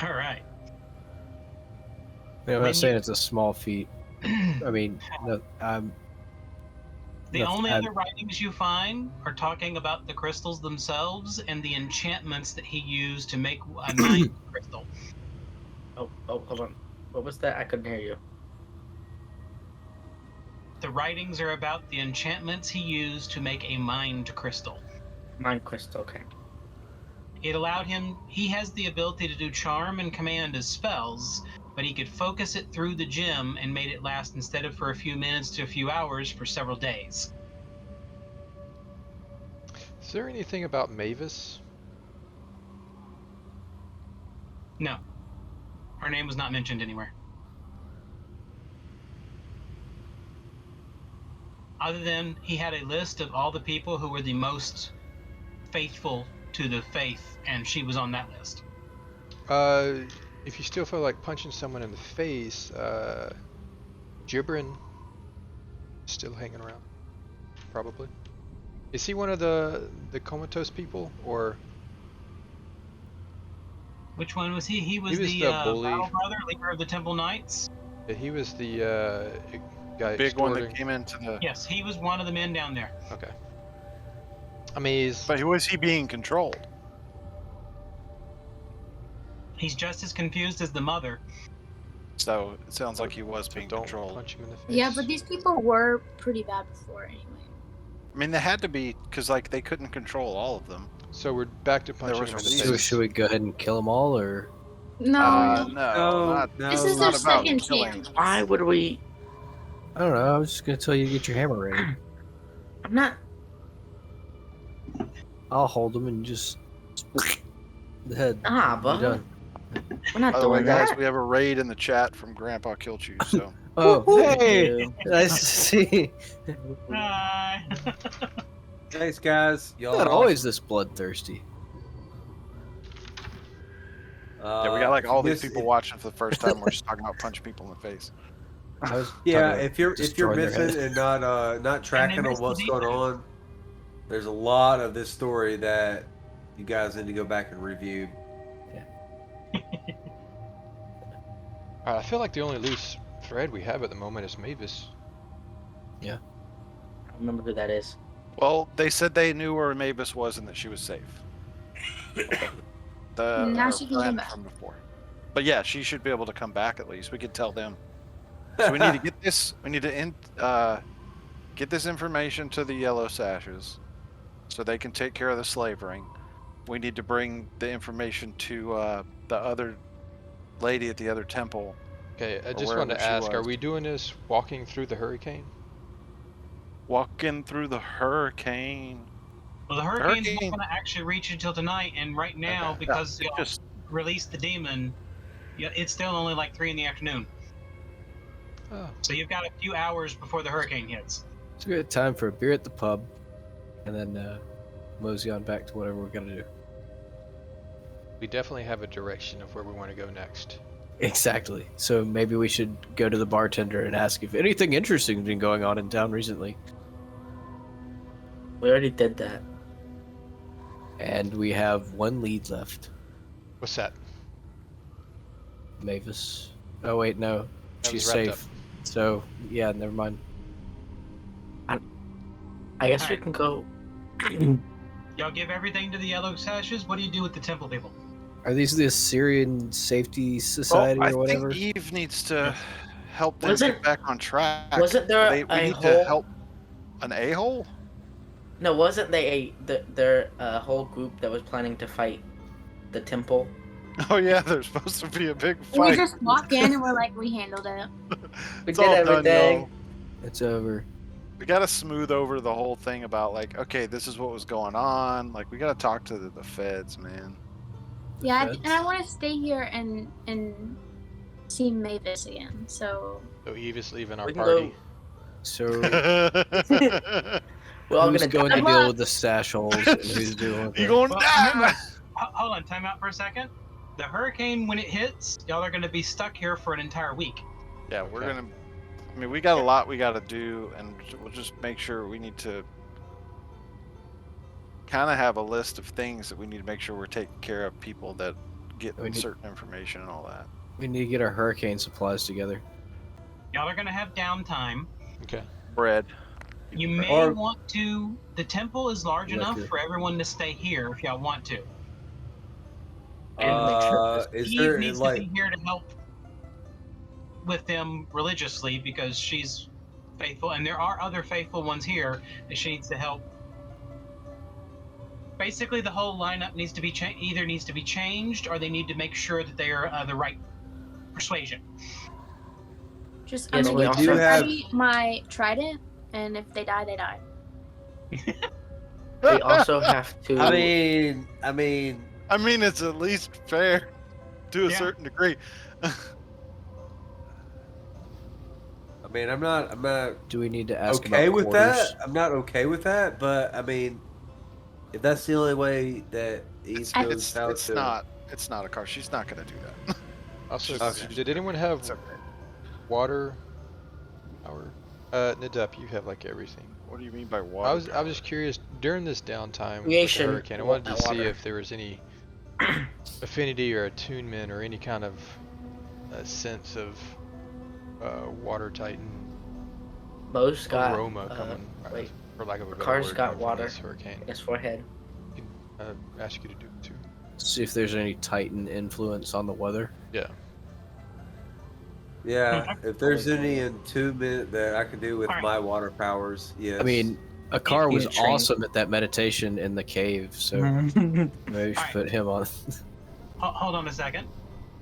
Speaker 4: All right.
Speaker 2: I'm
Speaker 4: When
Speaker 2: not
Speaker 4: you-
Speaker 2: saying it's a small feat. I mean, no,
Speaker 4: The
Speaker 2: no,
Speaker 4: only
Speaker 2: I'm-
Speaker 4: other writings you find are talking about the crystals themselves and the enchantments that he used to make a mind crystal.
Speaker 7: Oh, hold on. What was that? I couldn't hear you.
Speaker 4: The writings are about the enchantments he used to make a mind crystal.
Speaker 7: Mind crystal. Okay.
Speaker 4: It allowed him, he has the ability to do charm and command as spells, but he could focus it through the gem and made it last instead of for a few minutes to a few hours for several days.
Speaker 3: Is there anything about Mavis?
Speaker 4: No. Her name was not mentioned anywhere. Other than he had a list of all the people who were the most faithful to the faith, and she was on that list.
Speaker 3: If you still feel like punching someone in the face, Gibran still hanging around, probably. Is he one of the comatose people, or
Speaker 4: Which one was he? He was
Speaker 3: He was
Speaker 4: the
Speaker 3: the bully.
Speaker 4: battle brother, leader of the Temple Knights.
Speaker 3: he was the guy
Speaker 8: Big one that
Speaker 3: extorting?
Speaker 8: came into the.
Speaker 4: Yes, he was one of the men down there.
Speaker 3: Okay. I mean,
Speaker 8: But was he being controlled?
Speaker 4: He's just as confused as the mother.
Speaker 8: So it sounds like he was
Speaker 3: so
Speaker 8: being
Speaker 3: don't
Speaker 8: controlled.
Speaker 3: punch him in the face.
Speaker 9: Yeah, but these people were pretty bad before anyway.
Speaker 8: I mean, they had to be because like they couldn't control all of them.
Speaker 3: So we're back to punching
Speaker 8: was
Speaker 3: him
Speaker 8: a
Speaker 3: in the
Speaker 8: reason.
Speaker 3: face.
Speaker 2: should we go ahead and kill them all, or
Speaker 9: No,
Speaker 8: No,
Speaker 9: this is
Speaker 8: it's
Speaker 9: their
Speaker 8: not about
Speaker 9: second
Speaker 8: killing.
Speaker 9: chance.
Speaker 7: Why would we?
Speaker 2: I don't know. I was just gonna tell you to get your hammer ready.
Speaker 7: I'm not.
Speaker 2: I'll hold them and just the head.
Speaker 7: Ah,
Speaker 2: Be
Speaker 7: but
Speaker 2: done.
Speaker 7: we're not
Speaker 8: By the way,
Speaker 7: doing
Speaker 8: guys,
Speaker 7: that.
Speaker 8: we have a raid in the chat from Grandpa Killchew. So
Speaker 2: Oh,
Speaker 7: Thank
Speaker 2: hey,
Speaker 7: you.
Speaker 2: nice to see.
Speaker 4: Hi.
Speaker 5: Thanks, guys. Y'all
Speaker 2: Not
Speaker 5: are
Speaker 2: always this bloodthirsty.
Speaker 8: yeah, we got like all these
Speaker 5: this-
Speaker 8: people watching for the first time. We're just talking about punching people in the face.
Speaker 2: I was
Speaker 5: Yeah,
Speaker 2: talking about
Speaker 5: if you're
Speaker 2: destroying their
Speaker 5: missing
Speaker 2: head.
Speaker 5: and not tracking on
Speaker 4: missed
Speaker 5: what's
Speaker 4: the
Speaker 5: going
Speaker 4: detail.
Speaker 5: on, there's a lot of this story that you guys need to go back and review.
Speaker 3: Alright, I feel like the only loose thread we have at the moment is Mavis.
Speaker 7: I don't remember who that is.
Speaker 8: Well, they said they knew where Mavis was and that she was safe.
Speaker 9: Now
Speaker 8: Our
Speaker 9: she can come
Speaker 8: friend
Speaker 9: back.
Speaker 8: from before. But yeah, she should be able to come back at least. We could tell them. So we need to get this. We need to get this information to the Yellow Sashes, so they can take care of the slave ring. We need to bring the information to the other lady at the other temple.
Speaker 3: Okay, I
Speaker 8: Or
Speaker 3: just wanted
Speaker 8: wherever
Speaker 3: to
Speaker 8: she
Speaker 3: ask, are
Speaker 8: was.
Speaker 3: we doing this walking through the hurricane?
Speaker 8: Walking through the hurricane.
Speaker 4: Well, the hurricane's
Speaker 8: hurricane-
Speaker 4: not going to actually reach until tonight, and right now,
Speaker 3: Okay.
Speaker 4: because
Speaker 8: It
Speaker 4: y'all
Speaker 8: just
Speaker 4: released the demon, Yeah, it's still only like 3 in the afternoon.
Speaker 3: Oh,
Speaker 4: So you've got a few hours before the hurricane hits.
Speaker 2: It's a good time for a beer at the pub, and then mosey on back to whatever we're gonna do.
Speaker 3: we definitely have a direction of where we want to go next.
Speaker 2: Exactly. So maybe we should go to the bartender and ask if anything interesting has been going on in town recently.
Speaker 7: We already did that.
Speaker 2: And we have one lead left.
Speaker 3: What's that?
Speaker 2: Mavis. Oh wait, no.
Speaker 3: That
Speaker 2: She's
Speaker 3: was wrapped
Speaker 2: safe. So yeah, never mind.
Speaker 7: I guess we
Speaker 4: Alright.
Speaker 7: can go.
Speaker 4: Y'all give everything to the yellow sashes. What do you do with the temple people?
Speaker 2: Are these the Assyrian Safety Society
Speaker 8: I
Speaker 2: or whatever?
Speaker 8: think Eve needs to help them
Speaker 7: Wasn't-
Speaker 8: get back on track.
Speaker 7: wasn't there
Speaker 8: we
Speaker 7: a
Speaker 8: need
Speaker 7: whole-
Speaker 8: to help an a-hole?
Speaker 7: No, wasn't they their whole group that was planning to fight the temple?
Speaker 8: Oh yeah, there's supposed to be a big
Speaker 9: We
Speaker 8: fight.
Speaker 9: just walked in and we're like, we handled it.
Speaker 7: We
Speaker 8: It's
Speaker 7: did
Speaker 8: all done,
Speaker 7: everything.
Speaker 8: yo.
Speaker 2: It's over.
Speaker 8: We gotta smooth over the whole thing about like, okay, this is what was going on. Like, we gotta talk to the feds, man.
Speaker 9: Yeah,
Speaker 2: feds?
Speaker 9: and I want to stay here and see Mavis again. So
Speaker 3: So Eve is leaving our
Speaker 7: We can
Speaker 3: party.
Speaker 2: So
Speaker 7: We're all
Speaker 2: who's
Speaker 7: gonna
Speaker 2: going
Speaker 7: die.
Speaker 2: to deal with the stash holes and who's doing with
Speaker 8: You
Speaker 2: it?
Speaker 8: gonna
Speaker 4: Well,
Speaker 8: die?
Speaker 4: remember- Hold on, time out for a second. The hurricane, when it hits, y'all are going to be stuck here for an entire week.
Speaker 8: Yeah, we're
Speaker 3: Okay.
Speaker 8: gonna. I mean, we got a lot we gotta do, and we'll just make sure we need to kind of have a list of things that we need to make sure we're taking care of people that get
Speaker 2: We need-
Speaker 8: certain information and all that.
Speaker 2: We need to get our hurricane supplies together.
Speaker 4: Y'all are going to have downtime.
Speaker 3: Okay.
Speaker 8: Bread.
Speaker 4: You may
Speaker 5: Or-
Speaker 4: want to. The temple is large enough
Speaker 2: Liquor.
Speaker 4: for everyone to stay here if y'all want to.
Speaker 5: Is
Speaker 4: Eve
Speaker 5: there
Speaker 4: needs to
Speaker 5: like
Speaker 4: be here to help with them religiously because she's faithful, and there are other faithful ones here that she needs to help. Basically, the whole lineup needs to be either needs to be changed, or they need to make sure that they are the right persuasion.
Speaker 9: just
Speaker 7: Yes,
Speaker 9: I'm
Speaker 7: we
Speaker 9: gonna
Speaker 7: also
Speaker 9: give
Speaker 5: have-
Speaker 9: everybody my trident, and if they die, they die.
Speaker 7: We also have to.
Speaker 5: I mean,
Speaker 8: I mean, it's at least fair to a
Speaker 4: Yeah.
Speaker 8: certain degree.
Speaker 5: I'm not
Speaker 2: Do we need to ask
Speaker 5: okay
Speaker 2: about
Speaker 5: with
Speaker 2: quarters?
Speaker 5: that. I'm not okay with that, but I mean, if that's the only way that Eve knows how
Speaker 8: It's
Speaker 5: to,
Speaker 8: not a car. She's not gonna do that.
Speaker 3: Also,
Speaker 5: Okay.
Speaker 3: did anyone have
Speaker 8: It's okay.
Speaker 3: water power? Nedep, you have like everything.
Speaker 8: What do you mean by water?
Speaker 3: I was just curious during this downtime with the
Speaker 7: Creation,
Speaker 3: hurricane. I wanted to see
Speaker 7: water.
Speaker 3: if there was any affinity or attunement or any kind of sense of water titan
Speaker 7: Mo's got.
Speaker 3: aroma coming,
Speaker 7: wait,
Speaker 3: for lack of a better
Speaker 7: Car's
Speaker 3: word,
Speaker 7: got
Speaker 3: coming from
Speaker 7: water.
Speaker 3: this hurricane.
Speaker 7: His forehead.
Speaker 3: Ask you to do it too.
Speaker 2: See if there's any Titan influence on the weather.
Speaker 3: Yeah.
Speaker 5: yeah, if there's any attunement that I can do with
Speaker 4: Alright.
Speaker 5: my water powers, yes.
Speaker 2: I mean, a car was
Speaker 7: He's trained.
Speaker 2: awesome at that meditation in the cave, so maybe we should put him on.
Speaker 4: Hold on a second.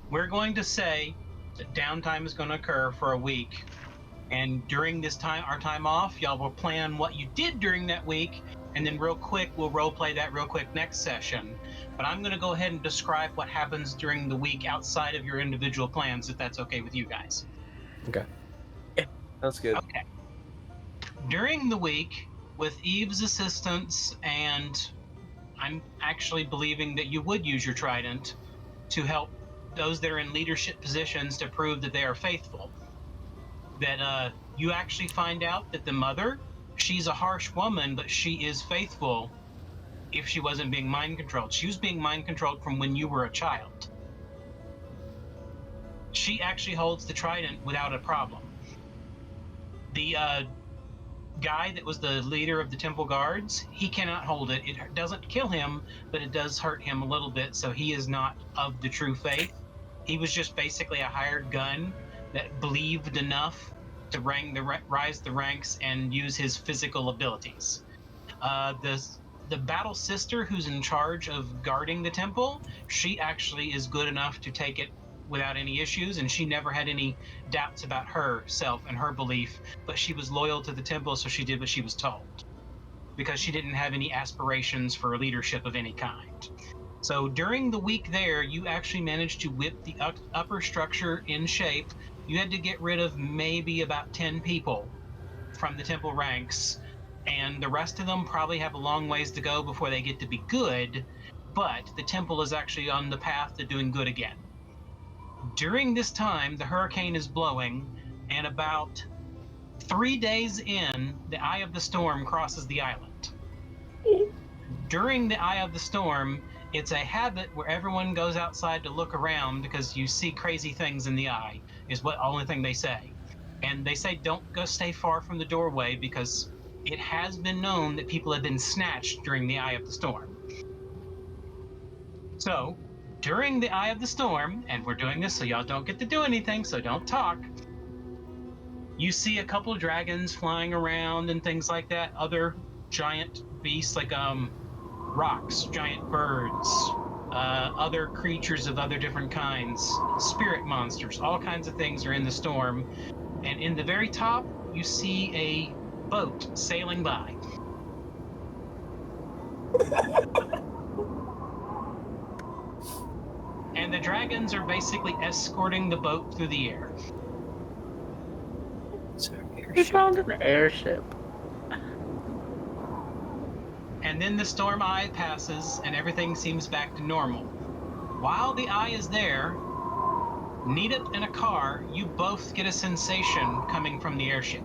Speaker 4: We're going to say that downtime is going to occur for a week, and during this time, our time off, y'all will plan what you did during that week, and then real quick we'll role play that real quick next session. But I'm going to go ahead and describe what happens during the week outside of your individual plans, if that's okay with you guys.
Speaker 5: That's good.
Speaker 4: Okay. During the week, with Eve's assistance, and I'm actually believing that you would use your trident to help those that are in leadership positions to prove that they are faithful. That you actually find out that the mother, she's a harsh woman, but she is faithful if she wasn't being mind controlled. She was being mind controlled from when you were a child. She actually holds the trident without a problem. The guy that was the leader of the temple guards, he cannot hold it. It doesn't kill him, but it does hurt him a little bit, so he is not of the true faith. He was just basically a hired gun that believed enough to rise the ranks and use his physical abilities. The battle sister who's in charge of guarding the temple, she actually is good enough to take it without any issues, and she never had any doubts about herself and her belief, but she was loyal to the temple, so she did what she was told because she didn't have any aspirations for leadership of any kind. So during the week there, you actually managed to whip the upper structure in shape. You had to get rid of maybe about 10 people from the temple ranks, and the rest of them probably have a long ways to go before they get to be good, but the temple is actually on the path to doing good again. During this time, the hurricane is blowing, and about 3 days in, the eye of the storm crosses the island. During the eye of the storm, it's a habit where everyone goes outside to look around because you see crazy things in the eye, is what only thing they say. And they say don't go stay far from the doorway because it has been known that people have been snatched during the eye of the storm. So, during the eye of the storm, and we're doing this so y'all don't get to do anything, so don't talk, you see a couple of dragons flying around and things like that, other giant beasts like rocks, giant birds, other creatures of other different kinds, spirit monsters, all kinds of things are in the storm. And in the very top, you see a boat sailing by. And the dragons are basically escorting the boat through the air.
Speaker 2: It's our
Speaker 7: We
Speaker 2: airship.
Speaker 7: found an airship.
Speaker 4: And then the storm eye passes and everything seems back to normal. While the eye is there, Nedep and a car, you both get a sensation coming from the airship.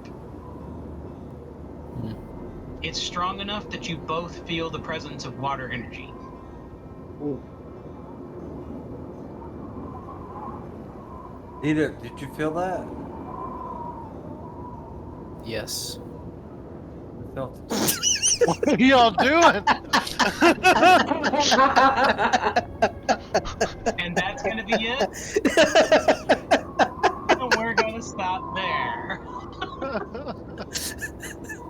Speaker 4: It's strong enough that you both feel the presence of water energy.
Speaker 5: Nita, did you feel that?
Speaker 2: Yes.
Speaker 5: I felt it.
Speaker 8: What are y'all doing?
Speaker 4: And that's going to be it. And we're going to stop there.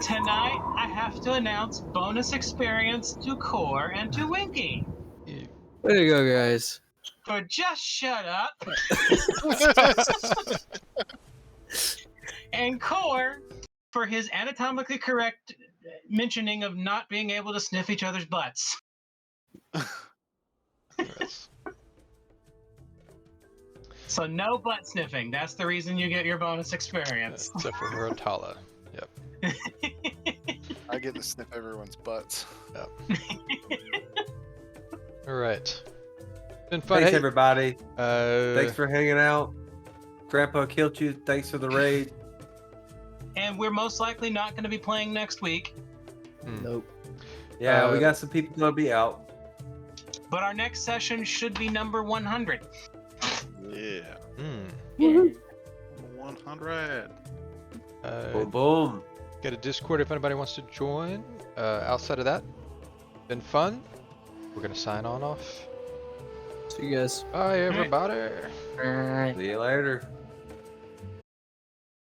Speaker 4: Tonight, I have to announce bonus experience to Core and to Winky.
Speaker 2: Way to go, guys.
Speaker 4: For just shut up. And Core for his anatomically correct mentioning of not being able to sniff each other's butts.
Speaker 3: Yes.
Speaker 4: So no butt sniffing. That's the reason you get your bonus experience.
Speaker 3: Except for Muratala. Yep.
Speaker 8: I get to sniff everyone's butts.
Speaker 3: All right. Been fun.
Speaker 5: Thanks,
Speaker 3: Hey,
Speaker 5: everybody.
Speaker 3: uh,
Speaker 5: Thanks for hanging out. Grandpa killed you. Thanks for the raid.
Speaker 4: And we're most likely not going to be playing next week.
Speaker 2: Nope.
Speaker 5: Yeah, we got some people gonna be out.
Speaker 4: But our next session should be number 100.
Speaker 8: Yeah.
Speaker 3: hmm.
Speaker 8: 100.
Speaker 5: Boom, boom.
Speaker 3: Got a Discord if anybody wants to join. Outside of that, been fun. We're gonna sign on off.
Speaker 2: See you guys.
Speaker 3: Bye, everybody.
Speaker 7: Alright.
Speaker 5: See you later.